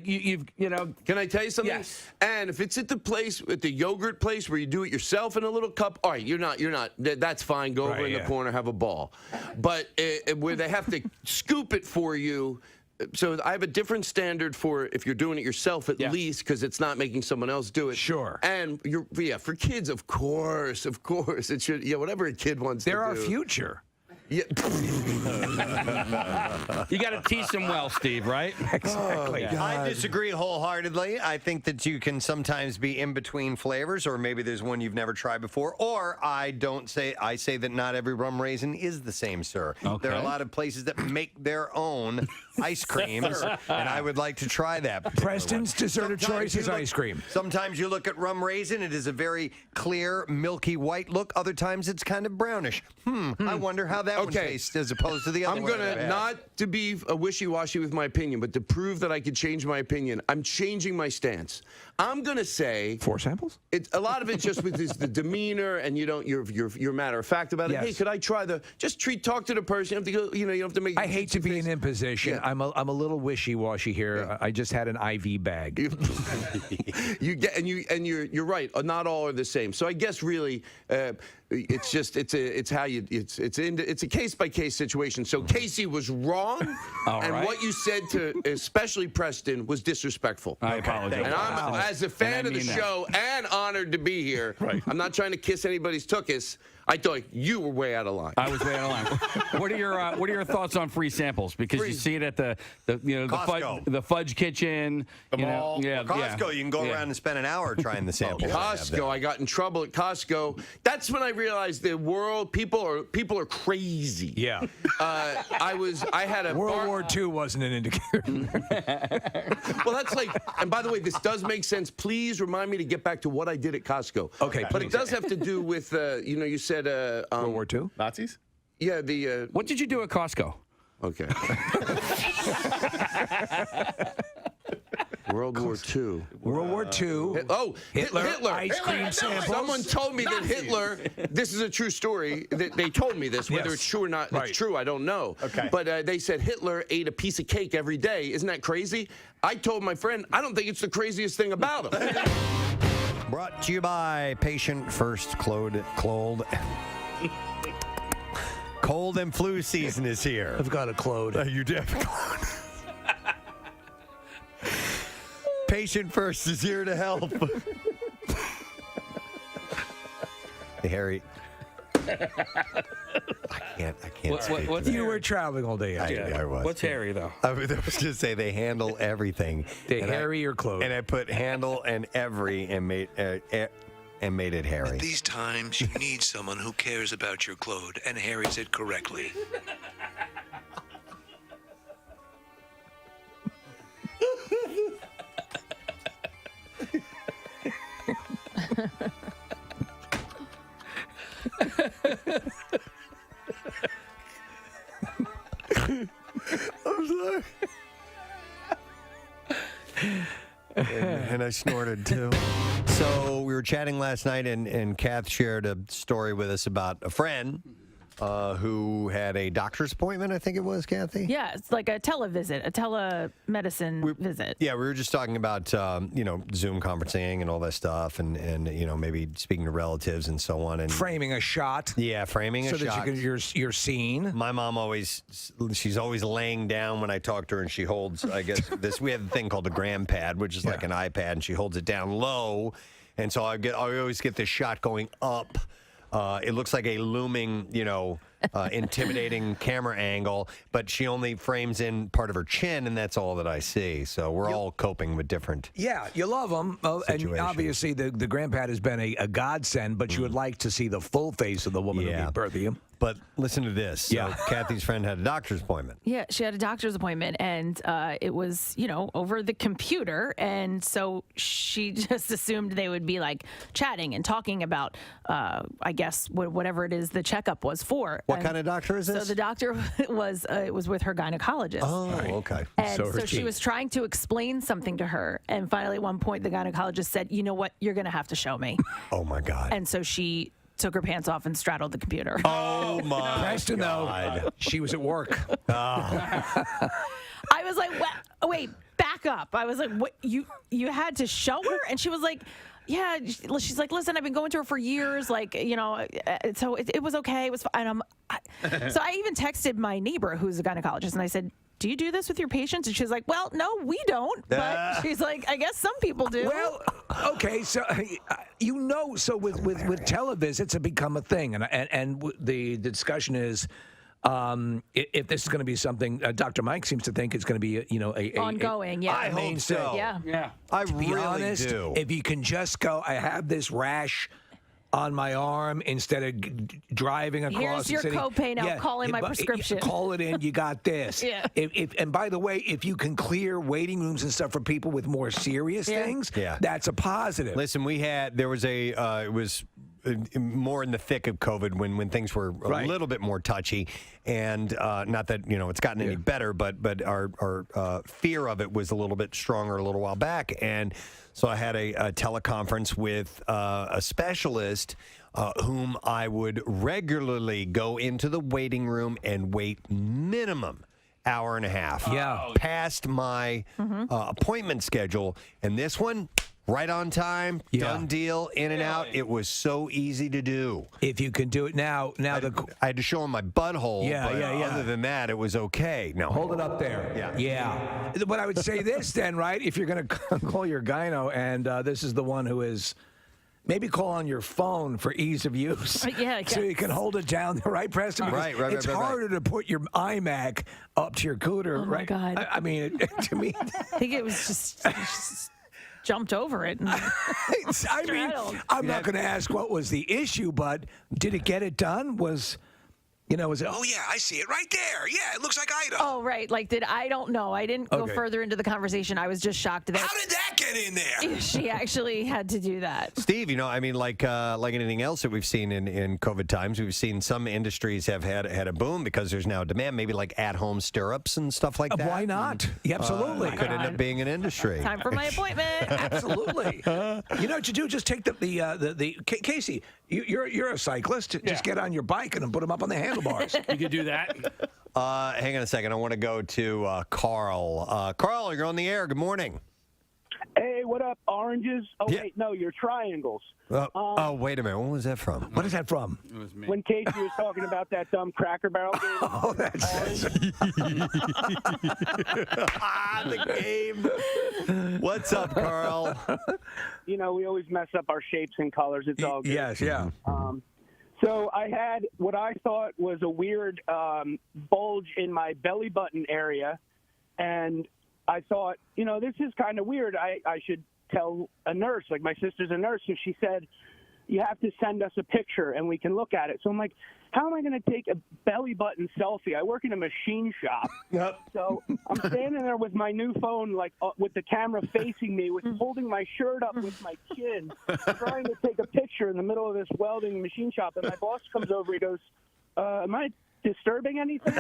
you know. Can I tell you something? Yes. And if it's at the yogurt place where you do it yourself in a little cup, all right, you're not. That's fine. Go over in the corner, have a ball. But where they have to scoop it for you. So I have a different standard for if you're doing it yourself at least, because it's not making someone else do it. Sure. And for kids, of course, it should. Yeah, whatever a kid wants to do. They're our future. Yeah. You got to teach them well, Steve, right? Exactly. I disagree wholeheartedly. I think that you can sometimes be in between flavors, or maybe there's one you've never tried before. Or I say that not every rum raisin is the same, sir. Okay. There are a lot of places that make their own ice creams, and I would like to try that. Preston's dessert of choice is ice cream. Sometimes you look at rum raisin, it is a very clear, milky white look. Other times it's kind of brownish. I wonder how that one tastes as opposed to the other I'm one. going to, not to be a wishy-washy with my opinion, but to prove that I could change my opinion, I'm changing my stance. I'm going to say 4 samples? A lot of it's just with the demeanor, and you're matter of fact about it. Yes. Hey, could I try talk to the person. You have to go, you don't have to make. I hate to be an imposition. Yeah. I'm a little wishy-washy here. Yeah. I just had an IV bag. You're right. Not all are the same. So I guess really, it's a case-by-case situation. So Casey was wrong, and right. what you said to especially Preston was disrespectful. I apologize. And I'm, as a fan of the mean that. show and honored to be here, I'm not trying to kiss anybody's tuchus. I thought you were way out of line. I was way out of line. What are your thoughts on free samples? Because you see it at the fudge kitchen, The mall. Yeah, Costco, you can go around and spend an hour trying the samples. Costco, I got in trouble at Costco. That's when I realized the world, people are crazy. Yeah. I had a World War II wasn't an indicator. Well, that's like, and by the way, this does make sense. Please remind me to get back to what I did at Costco. Okay, but it does have to do with, you said World War II? Nazis? Yeah, what did you do at Costco? Okay. World War II. World War II. Hitler. Ice cream samples. Someone told me that Hitler, this is a true story, they told me this, whether it's true or not, it's true, I don't know. Okay. But they said Hitler ate a piece of cake every day. Isn't that crazy? I told my friend, I don't think it's the craziest thing about him. Brought to you by Patient First Cold and flu season is here. I've got a clode. You do have a clode. Patient First is here to help. Hey, Harry. I can't speak to that. You were traveling all day yesterday. I was. What's Harry though? I was going to say they handle everything. They Harry or clothes. And I put handle and every and made it Harry. At these times, you need someone who cares about your clothes and harries it correctly. I'm sorry. and I snorted too. So we were chatting last night, and Kath shared a story with us about a friend who had a doctor's appointment, I think it was, Kathy? Yeah, it's like a televisit, a telemedicine visit. Yeah, we were just talking about, Zoom conferencing and all that stuff and maybe speaking to relatives and so on. And Framing a shot. Yeah, framing a so shot. that you're seen. My mom she's always laying down when I talk to her, and she holds, I guess, we have a thing called a gram pad, which is like an iPad, and she holds it down low. And so I always get this shot going up. It looks like a looming, intimidating camera angle, but she only frames in part of her chin, and that's all that I see. So we're all coping with different. Yeah, you love them, and obviously the grandpad has been a godsend. But you would like to see the full face of the woman who gave birth to you. But listen to this. So Kathy's friend had a doctor's appointment. Yeah, she had a doctor's appointment, and it was, over the computer. And so she just assumed they would be like chatting and talking about, I guess, whatever it is the checkup was for. What kind of doctor is this? So the doctor was with her gynecologist. Oh, okay. And so she was trying to explain something to her. And finally, at one point, the gynecologist said, you know what, you're going to have to show me. Oh, my God. And so she took her pants off and straddled the computer. Oh, my Preston, God. though, she was at work. I was like, wait, back up. I was like, what? You had to show her? And she was like, yeah. She's like, listen, I've been going to her for years. Like, so it was okay. It was fine. So I even texted my neighbor who's a gynecologist, and I said, do you do this with your patients? And she's like, well, no, we don't. But she's like, I guess some people do. Well, okay, so so with televisits have become a thing, and the discussion is if this is going to be something. Dr. Mike seems to think it's going to be ongoing. Yeah, I hope so. Yeah. I to be really honest, do. If you can just go, I have this rash on my arm instead of driving across. Here's your copay now. Call in my prescription. Call it in. You got this. Yeah. And by the way, if you can clear waiting rooms and stuff for people with more serious things, that's a positive. Listen, it was more in the thick of COVID when things were a little bit more touchy, and not that it's gotten any better, but our fear of it was a little bit stronger a little while back, and so I had a teleconference with a specialist whom I would regularly go into the waiting room and wait minimum hour and a half past my appointment schedule, and this one. Right on time, done deal, in and out. It was so easy to do. If you can do it now I had to show him my butthole. But other than that, it was okay. Now hold it up there. Yeah. But I would say this then, right? If you're going to call your gyno, and this is the one who is. Maybe call on your phone for ease of use. So you can hold it down, right, Preston? Because right. It's harder to put your iMac up to your cooter, right? Oh, my God. I mean, to me. I think it was just jumped over it. I'm not going to ask what was the issue, but did it get it done? Was it, oh, yeah, I see it right there. Yeah, it looks like Idaho. Oh, right. Like, I don't know. I didn't go further into the conversation. I was just shocked that. How did that get in there? She actually had to do that. Steve, like anything else that we've seen in COVID times, we've seen some industries have had a boom because there's now demand, maybe like at-home stirrups and stuff like that. Why not? Yeah, absolutely. Could end up being an industry. Time for my appointment. Absolutely. You know what you do? Just take the Casey, you're a cyclist. Just get on your bike and put them up on the handlebars. You could do that. Hang on a second. I want to go to Carl. Carl, you're on the air. Good morning. Hey, what up, oranges? Oh, wait, no, you're triangles. Wait a minute. What was that from? What is that from? It was me. When Casey was talking about that dumb Cracker Barrel game. Oh, that's the game. What's up, Carl? We always mess up our shapes and colors. It's all good. Yes, yeah. So I had what I thought was a weird bulge in my belly button area, and I thought, this is kind of weird. I should tell a nurse. Like, my sister's a nurse, and she said, you have to send us a picture and we can look at it. So I'm like, how am I going to take a belly button selfie? I work in a machine shop. Yep. So I'm standing there with my new phone, like with the camera facing me, holding my shirt up with my chin, trying to take a picture in the middle of this welding machine shop. And my boss comes over. He goes, am I disturbing anything?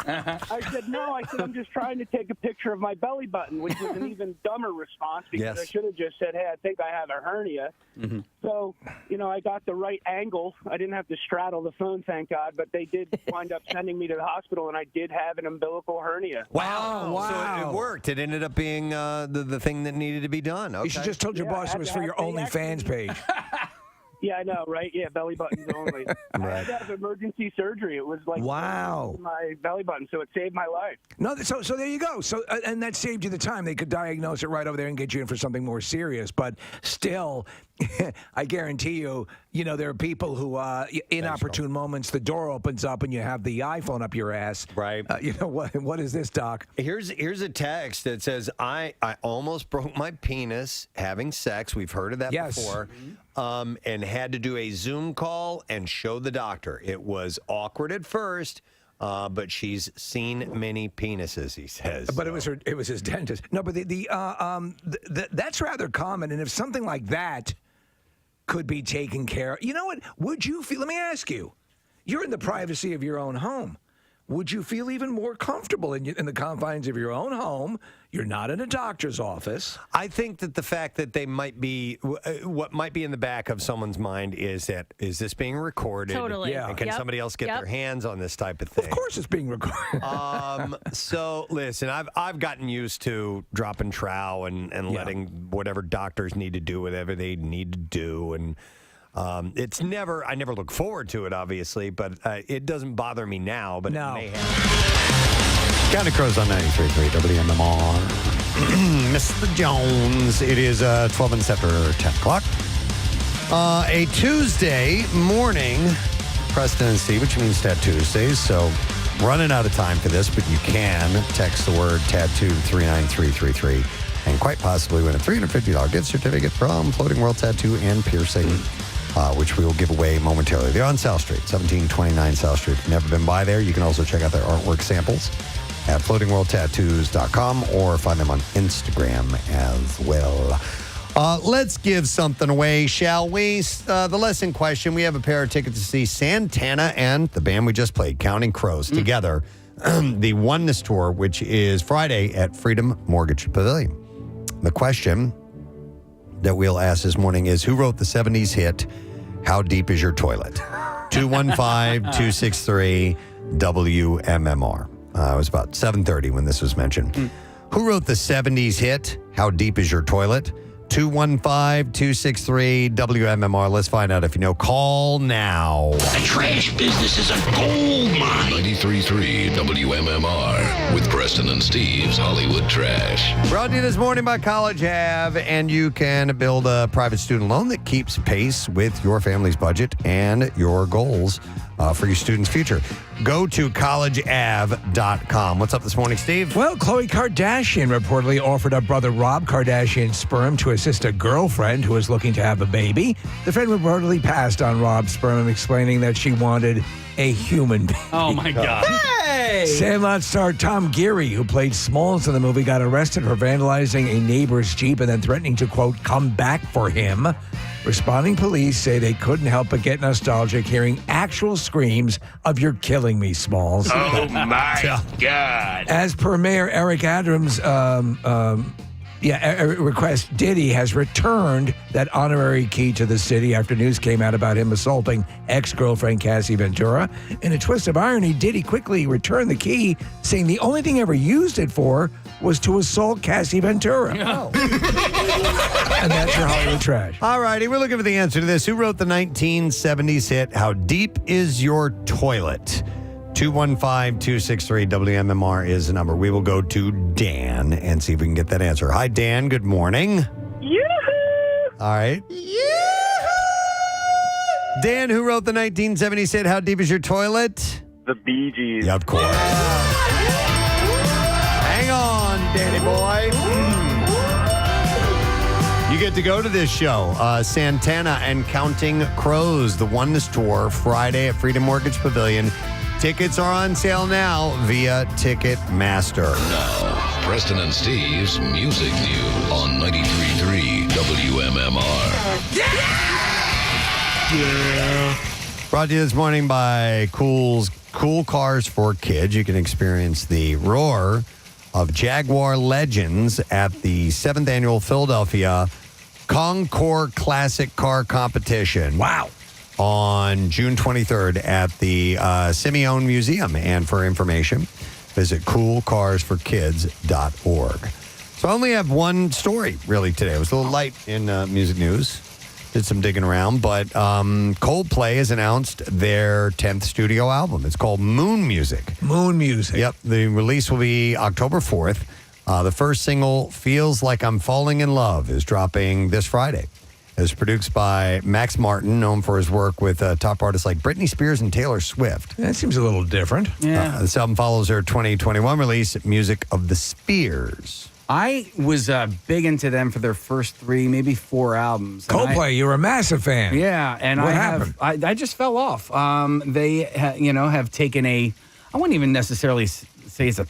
I said, no. I said, I'm just trying to take a picture of my belly button, which was an even dumber response because I should have just said, hey, I think I have a hernia. Mm-hmm. So, I got the right angle. I didn't have to straddle the phone, thank God, but they did wind up sending me to the hospital, and I did have an umbilical hernia. Wow. So it worked. It ended up being the thing that needed to be done. Okay. You should just told your boss it was for your OnlyFans page. Yeah, I know, right? Yeah, belly buttons only. I had to have emergency surgery. It was like my belly button, so it saved my life. No, so there you go. So and that saved you the time. They could diagnose it right over there and get you in for something more serious. But still, I guarantee you, there are people who, inopportune moments, the door opens up and you have the iPhone up your ass. Right. What is this, Doc? Here's a text that says, I almost broke my penis having sex. We've heard of that before. And had to do a Zoom call and show the doctor. It was awkward at first, but she's seen many penises, he says. But it was his dentist. No, but that's rather common. And if something like that could be taken care of, you know what? Would you feel? Let me ask you. You're in the privacy of your own home. Would you feel even more comfortable in the confines of your own home? You're not in a doctor's office. I think that the fact that they might be, what might be in the back of someone's mind is this being recorded? Totally. Yeah. And can somebody else get their hands on this type of thing? Of course it's being recorded. So, listen, I've gotten used to dropping trow and letting whatever doctors need to do whatever they need to do. And I never look forward to it, obviously, but it doesn't bother me now, but it may have. Counting Crows on 93.3 WMMR. Mr. Jones, it is 12 minutes after 10 o'clock. A Tuesday morning, Preston and Steve, which means Tattoo Tuesdays, so running out of time for this, but you can text the word tattoo to 39333 and quite possibly win a $350 gift certificate from Floating World Tattoo and Piercing. Which we will give away momentarily. They're on South Street, 1729 South Street. If you've never been by there, you can also check out their artwork samples at floatingworldtattoos.com or find them on Instagram as well. Let's give something away, shall we? The lesson question, we have a pair of tickets to see Santana and the band we just played, Counting Crows, together. The Oneness Tour, which is Friday at Freedom Mortgage Pavilion. The question that we'll ask this morning is, who wrote the 70s hit, How Deep Is Your Toilet? 215-263-WMMR. It was about 7:30 when this was mentioned. Who wrote the 70s hit, How Deep Is Your Toilet? 215-263-WMMR. Let's find out if you know. Call now. The trash business is a gold mine. 93.3 WMMR with Preston and Steve's Hollywood Trash. Brought to you this morning by College Ave, and you can build a private student loan that keeps pace with your family's budget and your goals for your student's future. Go to collegeav.com. What's up this morning, Steve? Well, Khloe Kardashian reportedly offered up brother Rob Kardashian's sperm to assist a girlfriend who was looking to have a baby. The friend reportedly passed on Rob's sperm, explaining that she wanted a human being. Oh, my God. Hey! Sandlot star Tom Geary, who played Smalls in the movie, got arrested for vandalizing a neighbor's Jeep and then threatening to, quote, come back for him. Responding police say they couldn't help but get nostalgic hearing actual screams of "You're killing me, Smalls." Oh, my God. As per Mayor Eric Adams' request, Diddy has returned that honorary key to the city after news came out about him assaulting ex-girlfriend Cassie Ventura. In a twist of irony, Diddy quickly returned the key, saying the only thing ever used it for was to assault Cassie Ventura. Oh. And that's your Hollywood Trash. All righty, we're looking for the answer to this. Who wrote the 1970s hit, How Deep Is Your Toilet? 215-263-WMMR is the number. We will go to Dan and see if we can get that answer. Hi, Dan. Good morning. Yoo-hoo! All right. Yoo-hoo! Dan, who wrote the 1970s hit, How Deep Is Your Toilet? The Bee Gees. Yeah, of course. Hang on, Danny boy. You get to go to this show, Santana and Counting Crows, the Oneness Tour, Friday at Freedom Mortgage Pavilion. Tickets are on sale now via Ticketmaster. Now, Preston and Steve's Music News on 93.3 WMMR. Yeah. Brought to you this morning by Cool Cars for Kids. You can experience the roar of Jaguar legends at the 7th Annual Philadelphia Concours Classic Car Competition. Wow. On June 23rd at the Simeone Museum. And for information, visit coolcarsforkids.org. So I only have one story, really, today. It was a little light in music news. Did some digging around, but Coldplay has announced their 10th studio album. It's called Moon Music. Moon Music. Yep. The release will be October 4th. The first single, Feels Like I'm Falling in Love, is dropping this Friday. It's produced by Max Martin, known for his work with top artists like Britney Spears and Taylor Swift. That seems a little different. Yeah. This album follows their 2021 release, Music of the Spears. I was big into them for their first 3, maybe 4 albums. And Coldplay, you're a massive fan. Yeah, and What I happened? I just fell off. They have taken I wouldn't even necessarily say it's a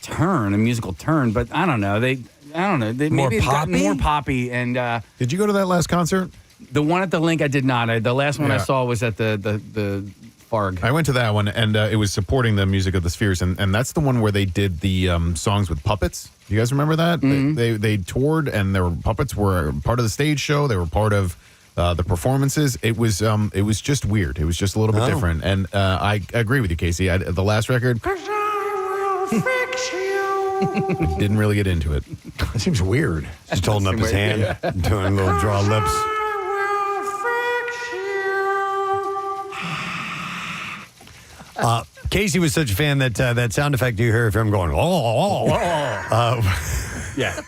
musical turn, but I don't know. They More maybe it's gotten poppy? more poppy. And did you go to that last concert? The one at the Link, I did not. The last one I Yeah. saw was at the Farg. I went to that one, and it was supporting the Music of the Spheres, and that's the one where they did the songs with puppets. You guys remember that? Mm-hmm. They toured, and their puppets were part of the stage show. They were part of the performances. It was just weird. It was just a little bit different. And I agree with you, Casey. The last record, didn't really get into it. That seems weird. Just holding up his hand, doing little draw lips. Casey was such a fan that that sound effect you hear from going, yeah,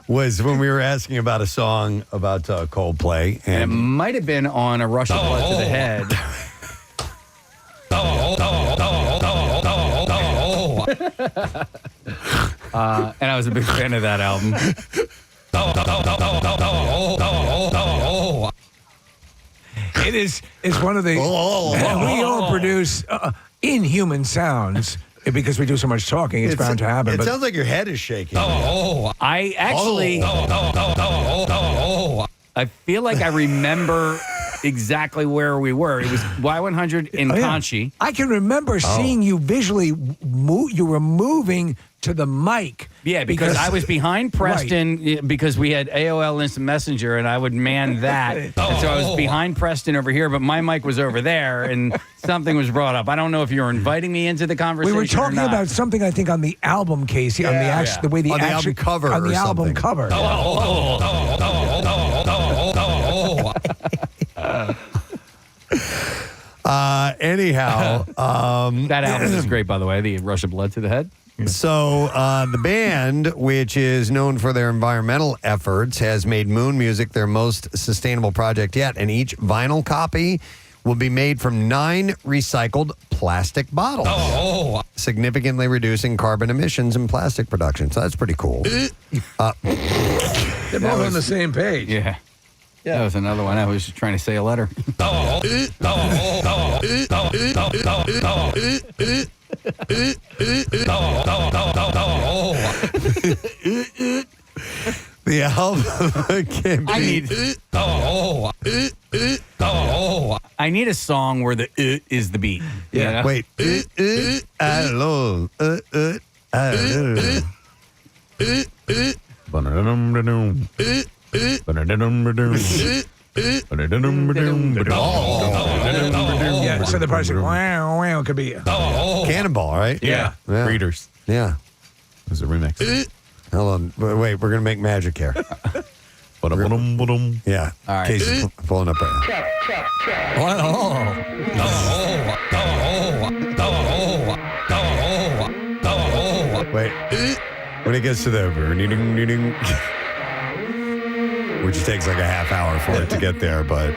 was when we were asking about a song about Coldplay. And it might have been on A Rush of Blood to the Head. And I was a big fan of that album. It's one of the. We all produce inhuman sounds because we do so much talking. It's bound to happen. It sounds like your head is shaking. I actually. I feel like I remember exactly where we were. It was Y100 in Conchi. I can remember seeing you visually. You were moving to the mic. Yeah, because I was behind Preston because we had AOL Instant Messenger, and I would man that. And so I was behind Preston over here, but my mic was over there, and something was brought up. I don't know if you were inviting me into the conversation. We were talking or not. about something, I think, on the album, Casey, on the way the On the action album cover on the or album something. cover. Anyhow, that album is great, by the way. The Rush of Blood to the Head. So the band, which is known for their environmental efforts, has made Moon Music their most sustainable project yet, and each vinyl copy will be made from 9 recycled plastic bottles, significantly reducing carbon emissions in plastic production. So that's pretty cool. They're both on the same page. Yeah. That was another one. I was just trying to say a letter. The album can be... I need a song where the is the beat. Yeah. Wait. Hello. Yeah, so the part is wow, wow, could be. Cannonball, right? Yeah. Breeders. Yeah. It was a remix. Hold on. Wait, we're going to make magic here. Yeah. All right. Casey's pulling up right now. Wait. When it gets to the which takes like a half hour for it to get there, but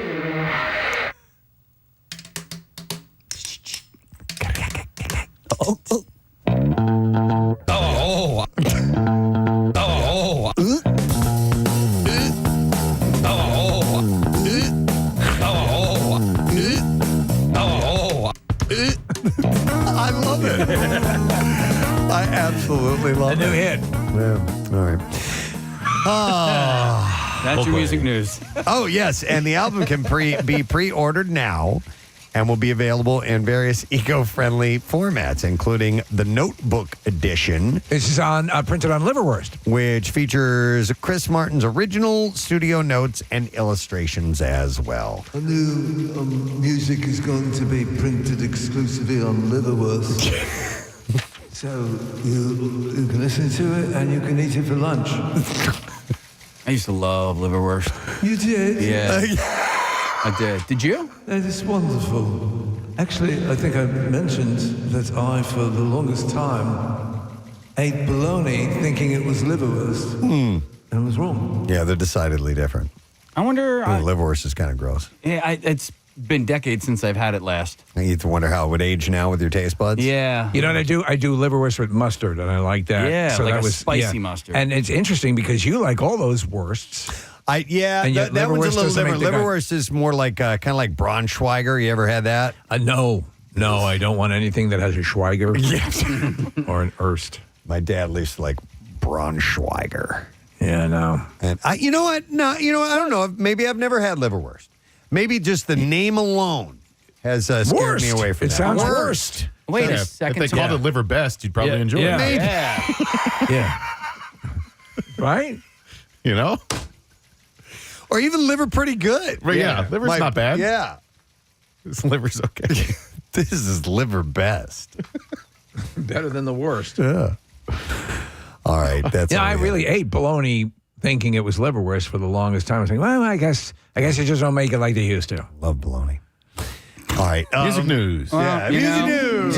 I love it. I absolutely love it. A new hit. Yeah. All right. That's your music news. Oh, yes. And the album can be pre-ordered now. and will be available in various eco-friendly formats, including the Notebook Edition. This is printed on liverwurst, which features Chris Martin's original studio notes and illustrations as well. The new music is going to be printed exclusively on liverwurst. So you can listen to it and you can eat it for lunch. I used to love liverwurst. You did? Yeah. I did. Did you? That is wonderful. Actually, I think I mentioned that I, for the longest time, ate bologna thinking it was liverwurst. And I was wrong. Yeah, they're decidedly different. I wonder. Liverwurst is kind of gross. Yeah, it's been decades since I've had it last. You have to wonder how it would age now with your taste buds. Yeah. You know what I do? I do liverwurst with mustard, and I like that. Yeah, like that a was spicy mustard. And it's interesting because you like all those wursts. And yet that one's a little different. Liverwurst is more like kind of like Braunschweiger. You ever had that? No, I don't want anything that has a Schweiger. Yes. Or an Erst. My dad used to like Braunschweiger. Yeah, no. And you know what? No, I don't know. Maybe I've never had liverwurst. Maybe just the name alone has scared me away from it that. Sounds worst. Wait a second. If they called it liver best, you'd probably enjoy it. Maybe. Yeah. Right? You know? Or even liver pretty good. Right, yeah, liver's not bad. Yeah. This liver's okay. This is liver best. Better than the worst. Yeah. All right. That's Yeah, all I we really ate bologna thinking it was liverwurst for the longest time. I was thinking, well, I guess they just don't make it like they used to. Love bologna. All right. Music news. Yeah, music news.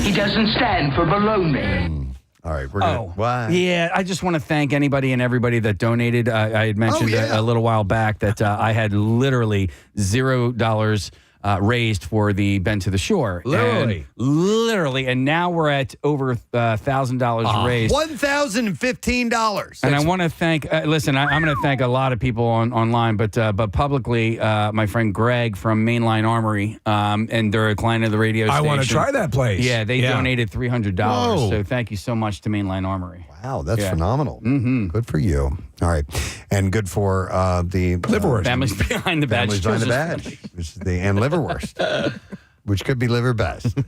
He doesn't stand for baloney. All right, we're gonna. Why? Yeah, I just want to thank anybody and everybody that donated. I had mentioned a little while back that I had literally $0 raised for the Bend to the Shore. Literally. And now we're at over $1,000 raised. $1,015. And I want to thank, listen, I'm going to thank a lot of people online, but publicly, my friend Greg from Mainline Armory, and they're a client of the radio station. I want to try that place. Yeah, they donated $300. Whoa. So thank you so much to Mainline Armory. Wow, that's phenomenal. Mm-hmm. Good for you. All right. And good for the liverwurst. Families behind the badge. Families behind the badge. Which is and liverwurst. Which could be liver best. All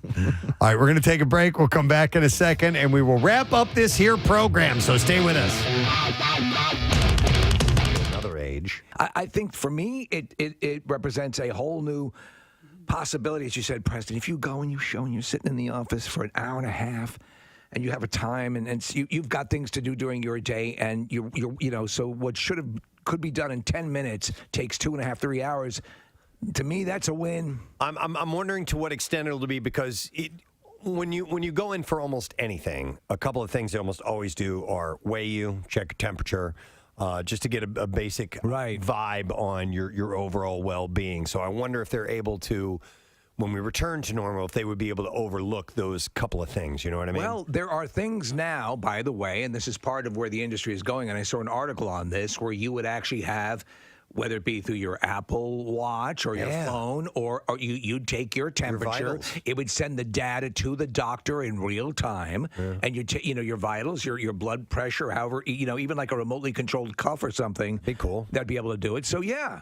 right, we're going to take a break. We'll come back in a second, and we will wrap up this here program. So stay with us. Another age. I think for me, it represents a whole new possibility. As you said, Preston, if you go and you show and you're sitting in the office for an hour and a half, and you have a time, and you've got things to do during your day, and so what could be done in 10 minutes takes 2.5, 3 hours. To me, that's a win. I'm wondering to what extent it'll be, because when you go in for almost anything, a couple of things they almost always do are weigh you, check your temperature, just to get a basic vibe on your overall well-being. So I wonder if they're able to, when we return to normal, if they would be able to overlook those couple of things. You know what I mean? Well, there are things now, by the way, and this is part of where the industry is going, and I saw an article on this where you would actually have, whether it be through your Apple Watch or your phone, or you'd take your temperature. It would send the data to the doctor in real time, and your vitals, your blood pressure, however, even like a remotely controlled cuff or something. Be cool. That'd be able to do it. So yeah.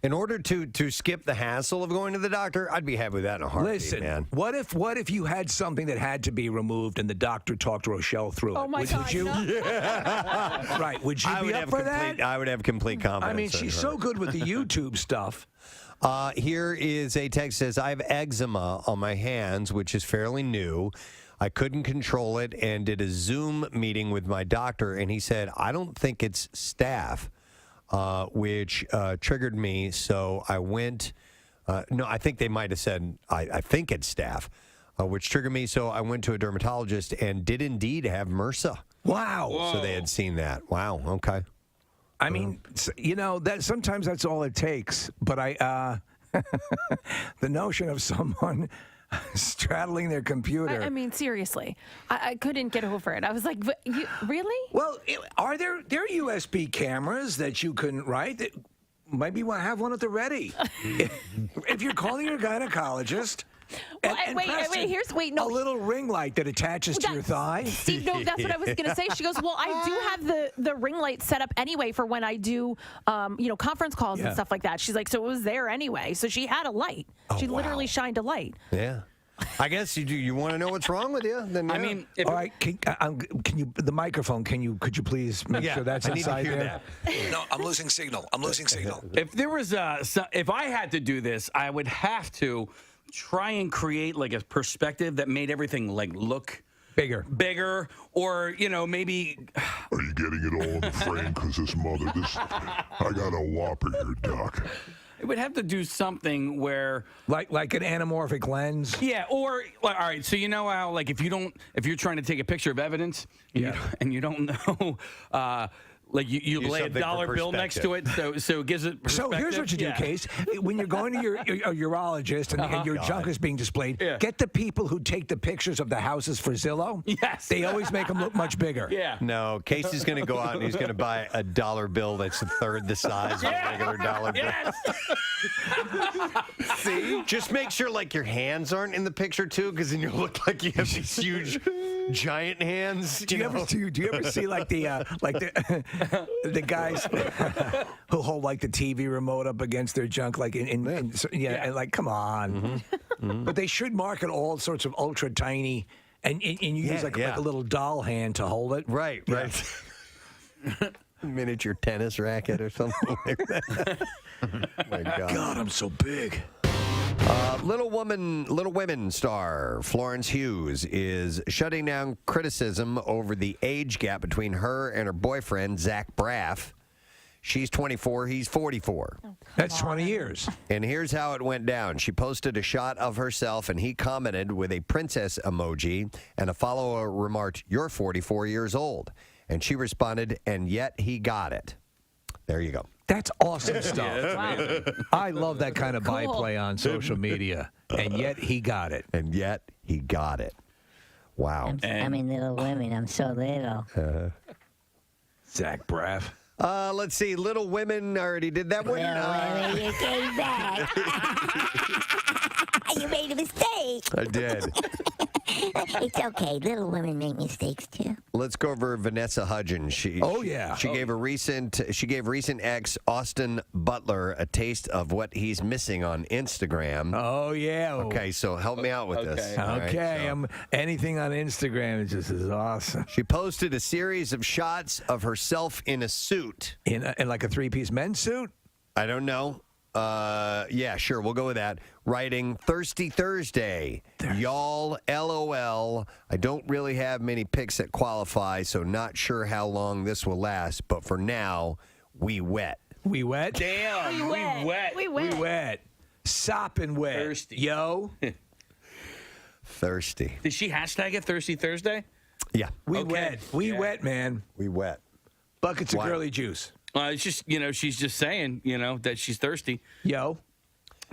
In order to skip the hassle of going to the doctor, I'd be happy with that in a heartbeat, Listen, man. what if you had something that had to be removed and the doctor talked Rochelle through it? Oh my God! Would you? Right? Would you be up for that? I would have complete confidence. I mean, she's so good with the YouTube stuff. Here is a text that says, I have eczema on my hands, which is fairly new. I couldn't control it and did a Zoom meeting with my doctor, and he said, I don't think it's staph. Which triggered me, so I went. No, I think they might have said, I think it's staph, which triggered me, so I went to a dermatologist and did indeed have MRSA. Wow. Whoa. So they had seen that. Wow, okay. I mean, that sometimes that's all it takes, but the notion of someone straddling their computer. I mean, seriously, I couldn't get over it. I was like, really? Well, are there USB cameras that you can, maybe you want to have one at the ready. If you're calling your gynecologist, Well, wait, no. A little ring light that attaches to your thigh. Steve, no, that's what I was going to say. She goes, well, I do have the ring light set up anyway for when I do, conference calls and stuff like that. She's like, so it was there anyway. So she had a light. She literally shined a light. Yeah. I guess you do. You want to know what's wrong with you? Then I mean, all right. Can you the microphone? Could you please make sure that's inside there? No, I'm losing signal. If there was if I had to do this, I would have to try and create like a perspective that made everything like look bigger, or maybe. Are you getting it all in the frame? Because I got a whopper here, Doc. It would have to do something where, like an anamorphic lens. Yeah, or all right. So you know how, like, if you're trying to take a picture of evidence, and you don't know, like you lay a dollar bill next to it, so it gives it perspective. So here's what you do, Case. When you're going to your urologist and your junk is being displayed, get the people who take the pictures of the houses for Zillow. Yes, they always make them look much bigger. Yeah. No, Case is going to go out and he's going to buy a dollar bill that's a third the size of a regular dollar bill. See? Just make sure like your hands aren't in the picture too, because then you look like you have these huge, giant hands. Do you ever see like the guys who hold like the TV remote up against their junk, like and like come on. But they should market all sorts of ultra tiny, and you use like a little doll hand to hold it. Right. Miniature tennis racket or something like that. Oh my God, I'm so big. Little Women star Florence Hughes is shutting down criticism over the age gap between her and her boyfriend, Zach Braff. She's 24, he's 44. That's 20 years. And here's how it went down. She posted a shot of herself, and he commented with a princess emoji, and a follower remarked, "You're 44 years old." And she responded, "And yet he got it." There you go. That's awesome stuff. Wow. I love that kind of byplay on social media. And yet he got it. And yet he got it. Wow. I'm in Little Women. I'm so little. Zach Braff. Let's see. Little Women already did that one. Women, you came back. You made a mistake. I did. It's okay. Little Women make mistakes too. Let's go over Vanessa Hudgens. She gave recent ex Austin Butler a taste of what he's missing on Instagram. Oh yeah. Okay, so help me out with this. Okay, anything on Instagram is awesome. She posted a series of shots of herself in a suit. In like a three-piece men's suit? I don't know. Yeah, sure. We'll go with that. Writing Thirsty Thursday. Y'all, LOL. I don't really have many picks that qualify, so not sure how long this will last. But for now, we wet. We wet? Damn. We wet. Sopping wet. Thirsty. Yo. Thirsty. Did she hashtag it Thirsty Thursday? Yeah. We wet. We wet, man. We wet. Buckets of girly juice. It's just, she's just saying, that she's thirsty. Yo.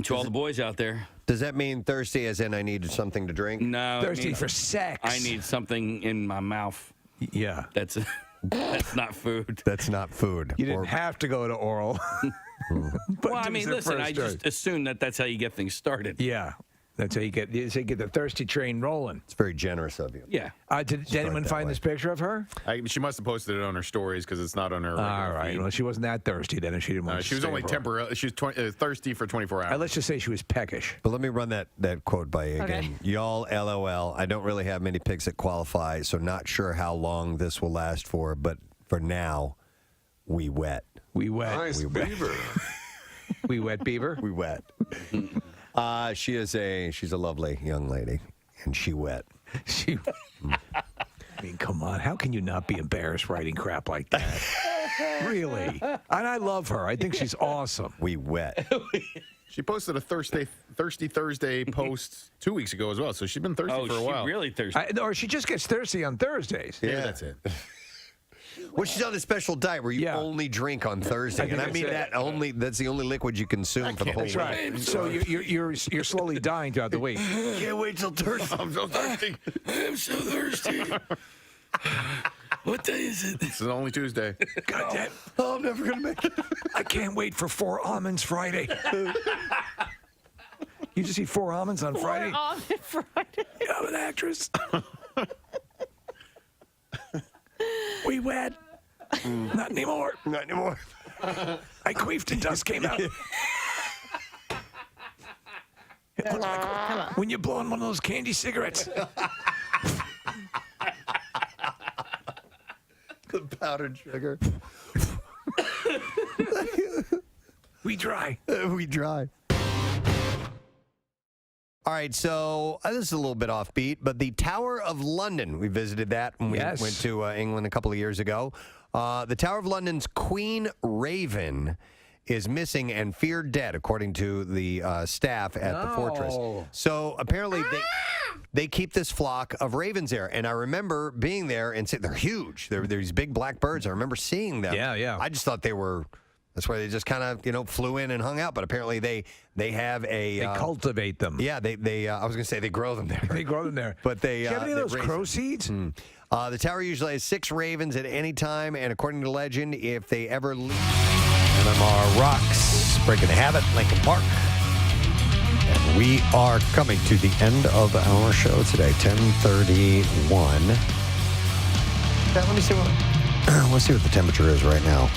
To all the boys out there. Does that mean thirsty as in I need something to drink? No. Thirsty for sex. I need something in my mouth. Yeah. That's not food. That's not food. You didn't have to go to oral. Well, I mean, listen, I just assume that's how you get things started. Yeah. That's how you get the thirsty train rolling. It's very generous of you. Yeah. Did anyone find this picture of her? She must have posted it on her stories because it's not on her. All right. feed. Well, she wasn't that thirsty then, if she didn't want to. She was only temporary. She was thirsty for 24 hours. Let's just say she was peckish. But let me run that quote by you again. Okay. Y'all, LOL. I don't really have many picks that qualify, so not sure how long this will last for. But for now, we wet. We wet. Nice beaver. We wet beaver. We wet. She's a lovely young lady, and she wet. I mean, come on. How can you not be embarrassed writing crap like that? Really? And I love her. I think she's awesome. We wet. She posted a Thirsty Thursday post 2 weeks ago as well, so she's been thirsty for a while. Really thirsty. Or she just gets thirsty on Thursdays. Yeah, that's it. Well, she's on a special diet where you only drink on Thursday, and I mean that's the only liquid you consume for the whole week. Right. So you're slowly dying throughout the week. Can't wait till Thursday. I'm so thirsty. I'm so thirsty. What day is it? This is only Tuesday. God damn. Oh, I'm never gonna make it. I can't wait for 4 Almonds Friday. You just eat 4 almonds on Friday? 4 almond Friday. I'm an actress. We wed. Not anymore. Not anymore. I queefed and dust came out. It looks like when you're blowing one of those candy cigarettes. The powdered sugar. We dry. We dry. All right, so this is a little bit offbeat, but the Tower of London, we visited that when we went to England a couple of years ago. The Tower of London's Queen Raven is missing and feared dead, according to the staff at the fortress. So apparently they keep this flock of ravens there. And I remember being there and they're huge. They're these big black birds. I remember seeing them. Yeah. I just thought they were... That's why they just kind of, flew in and hung out. But apparently they have a... They cultivate them. Yeah, they I was going to say they grow them there. They grow them there. But they... Do you have any of those raise crow them. seeds? The tower usually has 6 ravens at any time. And according to legend, if they ever leave... MMR rocks, breaking the habit, Lincoln Park. And we are coming to the end of our show today, 10:31. Let me see let's see what the temperature is right now.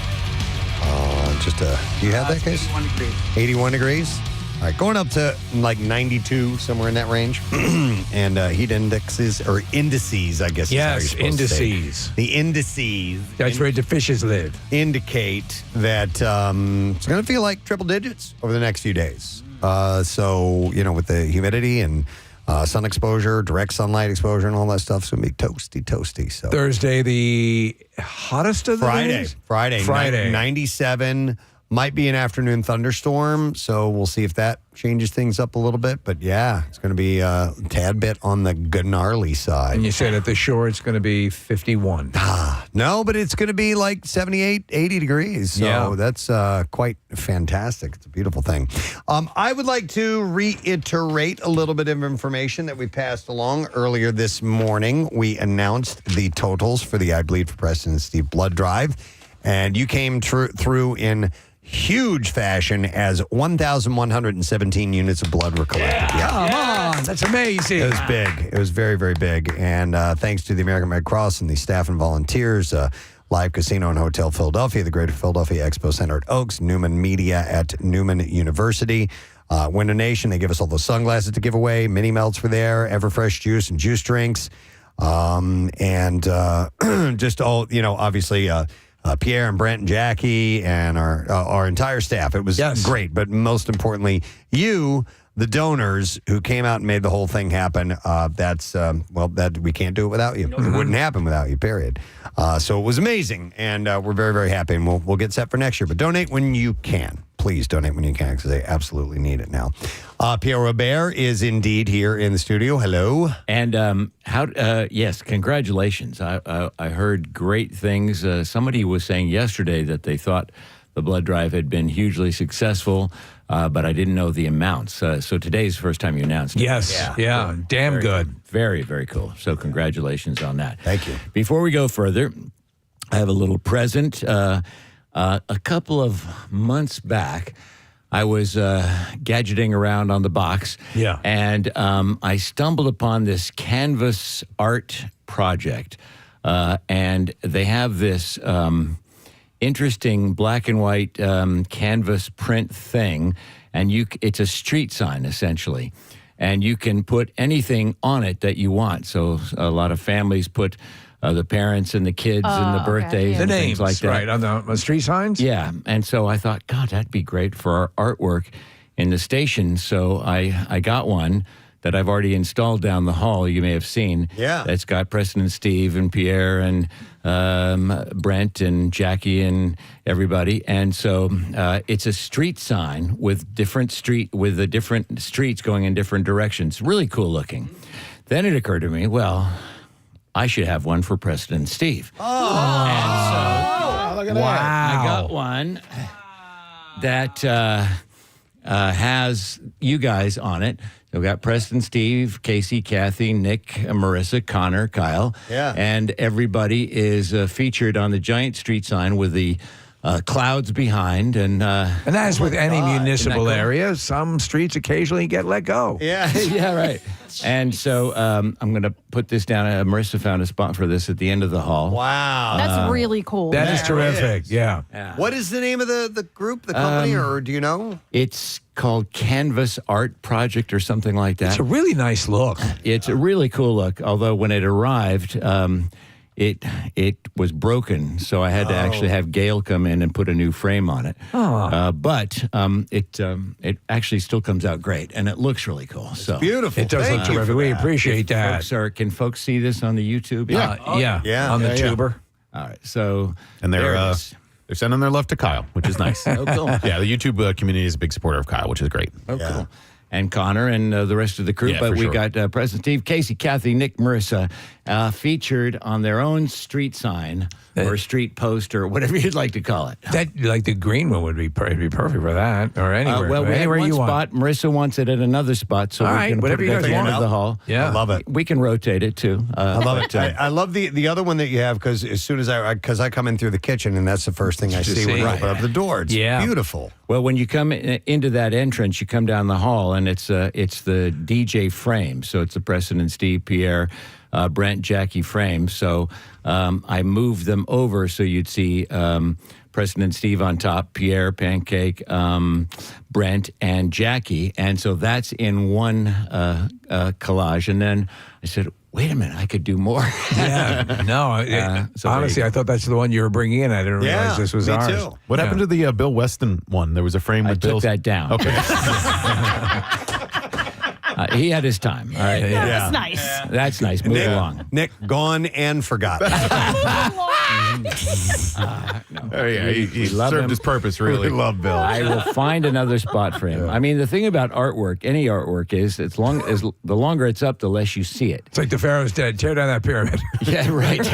Do you have that, Case? 81 degrees. 81 degrees? All right, going up to like 92, somewhere in that range. And heat indexes, or indices, I guess. Yes, is how you're supposed to say it. indices. The indices. That's where the fishes live. Indicate that it's going to feel like triple digits over the next few days. So, with the humidity and sun exposure, direct sunlight exposure, and all that stuff, it's going to be toasty. So Thursday, the hottest of the days? Friday. 97. Might be an afternoon thunderstorm, so we'll see if that changes things up a little bit. But yeah, it's going to be a tad bit on the gnarly side. And you said at the shore it's going to be 51. No, but it's going to be like 78, 80 degrees. So that's quite fantastic. It's a beautiful thing. I would like to reiterate a little bit of information that we passed along earlier this morning. We announced the totals for the I Bleed for Preston and Steve blood drive, and you came through in huge fashion as 1,117 units of blood were collected. Come on, that's amazing. It was big. It was very, very big. And thanks to the American Red Cross and the staff and volunteers, Live Casino and Hotel Philadelphia, the Greater Philadelphia Expo Center at Oaks, Neumann Media at Neumann University. Window Nation, they give us all those sunglasses to give away. Mini Melts were there, Everfresh juice and juice drinks. And just all, obviously... Pierre and Brent and Jackie and our entire staff. It was great, but most importantly, you, the donors who came out and made the whole thing happen. That we can't do it without you. It wouldn't happen without you. Period. So it was amazing, and we're very, very happy. And we'll get set for next year. But donate when you can. Please donate when you can, because they absolutely need it now. Pierre Robert is indeed here in the studio. Hello. And yes, congratulations. I heard great things. Somebody was saying yesterday that they thought the blood drive had been hugely successful, but I didn't know the amounts. So today's the first time you announced it. Yes. Yeah. Damn very good. Very, very cool. So congratulations on that. Thank you. Before we go further, I have a little present. A couple of months back, I was gadgeting around on the box. Yeah. And I stumbled upon this canvas art project. And they have this interesting black and white canvas print thing. And it's a street sign, essentially. And you can put anything on it that you want. So a lot of families put... the parents and the kids and the birthdays and the names, things like that. Right, on the street signs? Yeah. And so I thought, God, that'd be great for our artwork in the station. So I got one that I've already installed down the hall, you may have seen. Yeah. That's got Preston and Steve and Pierre and Brent and Jackie and everybody. And so it's a street sign with the different streets going in different directions. Really cool looking. Then it occurred to me, well... I should have one for Preston and Steve. Oh, and so, look at that. I got one that has you guys on it. So we got Preston, Steve, Casey, Kathy, Nick, Marissa, Connor, Kyle. Yeah. And everybody is featured on the giant street sign with the clouds behind, and as with any municipal Isn't that cool? area, some streets occasionally get let go. Yeah, yeah, right. And so I'm going to put this down. Marissa found a spot for this at the end of the hall. Wow. That's really cool. That is terrific. Yeah. What is the name of the group, the company, or do you know? It's called Canvas Art Project or something like that. It's a really nice look. It's a really cool look, although when it arrived, it was broken, so I had to actually have Gail come in and put a new frame on it. But it actually still comes out great, and it looks really cool. So beautiful. It does look terrific. We appreciate that. Can folks see this on the YouTube? Yeah, on the tuber. All right, so and there it they're is. they're sending their love to Kyle, which is nice. Oh, cool. Yeah, the YouTube community is a big supporter of Kyle, which is great. Oh, cool. And Connor and the rest of the crew. Yeah, but for we sure. got President Steve, Casey, Kathy, Nick, Marissa featured on their own street sign or street poster, whatever you'd like to call it. That like the green one would be perfect for that, or anywhere. Well, we had anywhere one you spot. want. Marissa wants it at another spot, so All we right, can put whatever it you at guys the end want. of the hall. Yeah. I love it. We can rotate it too. I love it. I love the other one that you have because as soon as I come in through the kitchen and that's the first thing I see when you open up the door. It's beautiful. Well, when you come into that entrance, you come down the hall, and it's the DJ frame. So it's the Preston and Steve, Pierre, Brent, Jackie frame. So I moved them over so you'd see Preston and Steve on top, Pierre, Pancake, Brent, and Jackie. And so that's in one collage. And then I said, wait a minute, I could do more. Yeah, no. Honestly, I thought that's the one you were bringing in. I didn't realize this was ours. Too. What happened to the Bill Weston one? There was a frame with Bill. I took that down. Okay. He had his time. All right. Yeah, that's nice. That's nice. Move along. Nick, gone and forgotten. He love served him. his purpose, really. We love Bill. I will find another spot for him. I mean, the thing about artwork, any artwork, is the longer it's up, the less you see it. It's like the Pharaoh's dead. Tear down that pyramid. Yeah, right.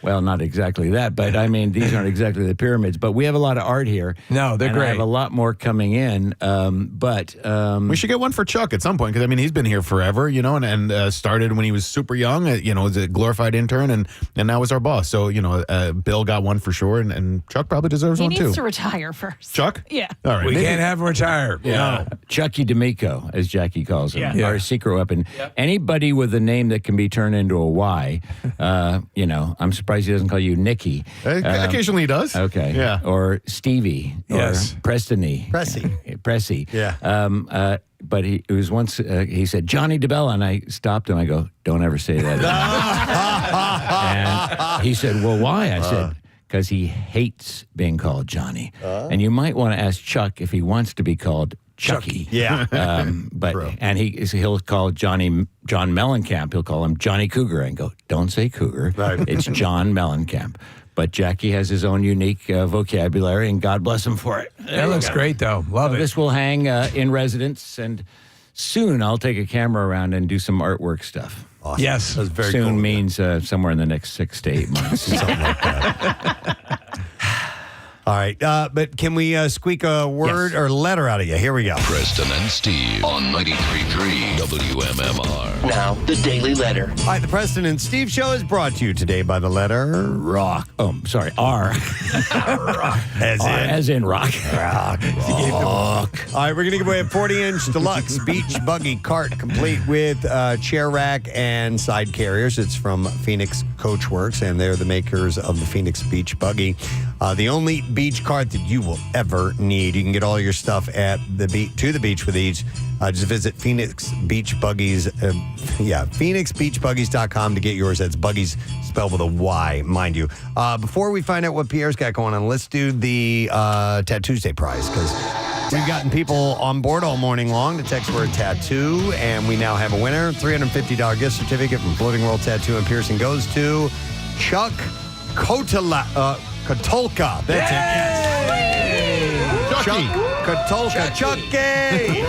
Well, not exactly that, but I mean, these aren't exactly the pyramids. But we have a lot of art here. No, they're and great. I have a lot more coming in. We should get one for Chuck at some point because I mean he's been here forever, you know, and started when he was super young, you know, as a glorified intern, and now is our boss. So you know, Bill got one for sure, and Chuck probably deserves He one needs too. to retire first. Chuck? Yeah. All right. We can't have him retire. Yeah. No. Chucky D'Amico, as Jackie calls him, Yeah. our secret weapon. Anybody with a name that can be turned into a Y, you know, I'm surprised he doesn't call you Nicky. Occasionally he does. Okay. Yeah. Or Stevie. Yes. Or Prestony. Pressy. Yeah. But it was once, he said, Johnny DeBella, and I stopped him. I go, don't ever say that again. And he said, well, why? I said, because he hates being called Johnny. And you might want to ask Chuck if he wants to be called Chucky. Yeah. And he'll call John Mellencamp. He'll call him Johnny Cougar and go, don't say Cougar. Right. It's John Mellencamp. But Jackie has his own unique vocabulary, and God bless him for it. That looks great, though. Love it. This will hang in residence, and soon I'll take a camera around and do some artwork stuff. Awesome. Yes. That's very soon cool. means somewhere in the next 6 to 8 months. Something like that. All right. But can we squeak a word or letter out of you? Here we go. Preston and Steve on 93.3 WMMR. Now, the Daily Letter. All right. The Preston and Steve Show is brought to you today by the letter Rock. Oh, sorry, R. as in rock. Rock. All right. We're going to give away a 40-inch deluxe beach buggy cart complete with chair rack and side carriers. It's from Phoenix Coachworks, and they're the makers of the Phoenix Beach Buggy. The only beach cart that you will ever need. You can get all your stuff at the to the beach with ease. Just visit Phoenix Beach Buggies. PhoenixBeachBuggies.com to get yours. That's buggies spelled with a Y, mind you. Before we find out what Pierre's got going on, let's do the Tattoo Tuesday prize because we've gotten people on board all morning long to text word tattoo, and we now have a winner. $350 gift certificate from Floating World Tattoo and Piercing goes to Chuck Katolka. That's it, yes. Chuck Katolka. Chucky.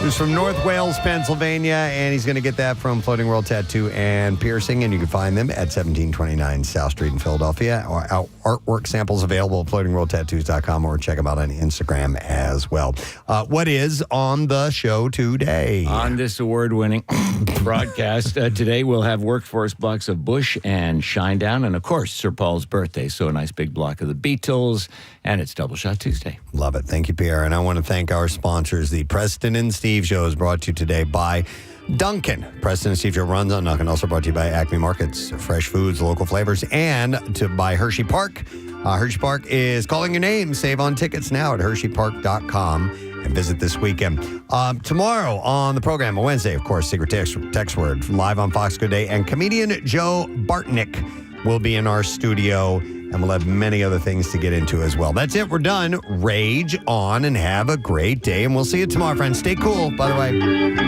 who's from North Wales, Pennsylvania, and he's going to get that from Floating World Tattoo and Piercing, and you can find them at 1729 South Street in Philadelphia. Or artwork samples available at floatingworldtattoos.com, or check them out on Instagram as well. What is on the show today? On this award-winning broadcast, today we'll have Workforce blocks of Bush and Shinedown, and of course, Sir Paul's birthday. So a nice big block of the Beatles, and it's Double Shot Tuesday. Love it. Thank you, Pierre. And I want to thank our sponsors. The Preston and Steve Show is brought to you today by Duncan. Preston and Steve Show runs on Duncan. Also brought to you by Acme Markets, fresh foods, local flavors, and by Hershey Park. Hershey Park is calling your name. Save on tickets now at hersheypark.com and visit this weekend. Tomorrow on the program, on Wednesday, of course, Secret Text Word, live on Fox Good Day, and comedian Joe Bartnick will be in our studio, and we'll have many other things to get into as well. That's it. We're done. Rage on and have a great day, and we'll see you tomorrow, friends. Stay cool, by the way.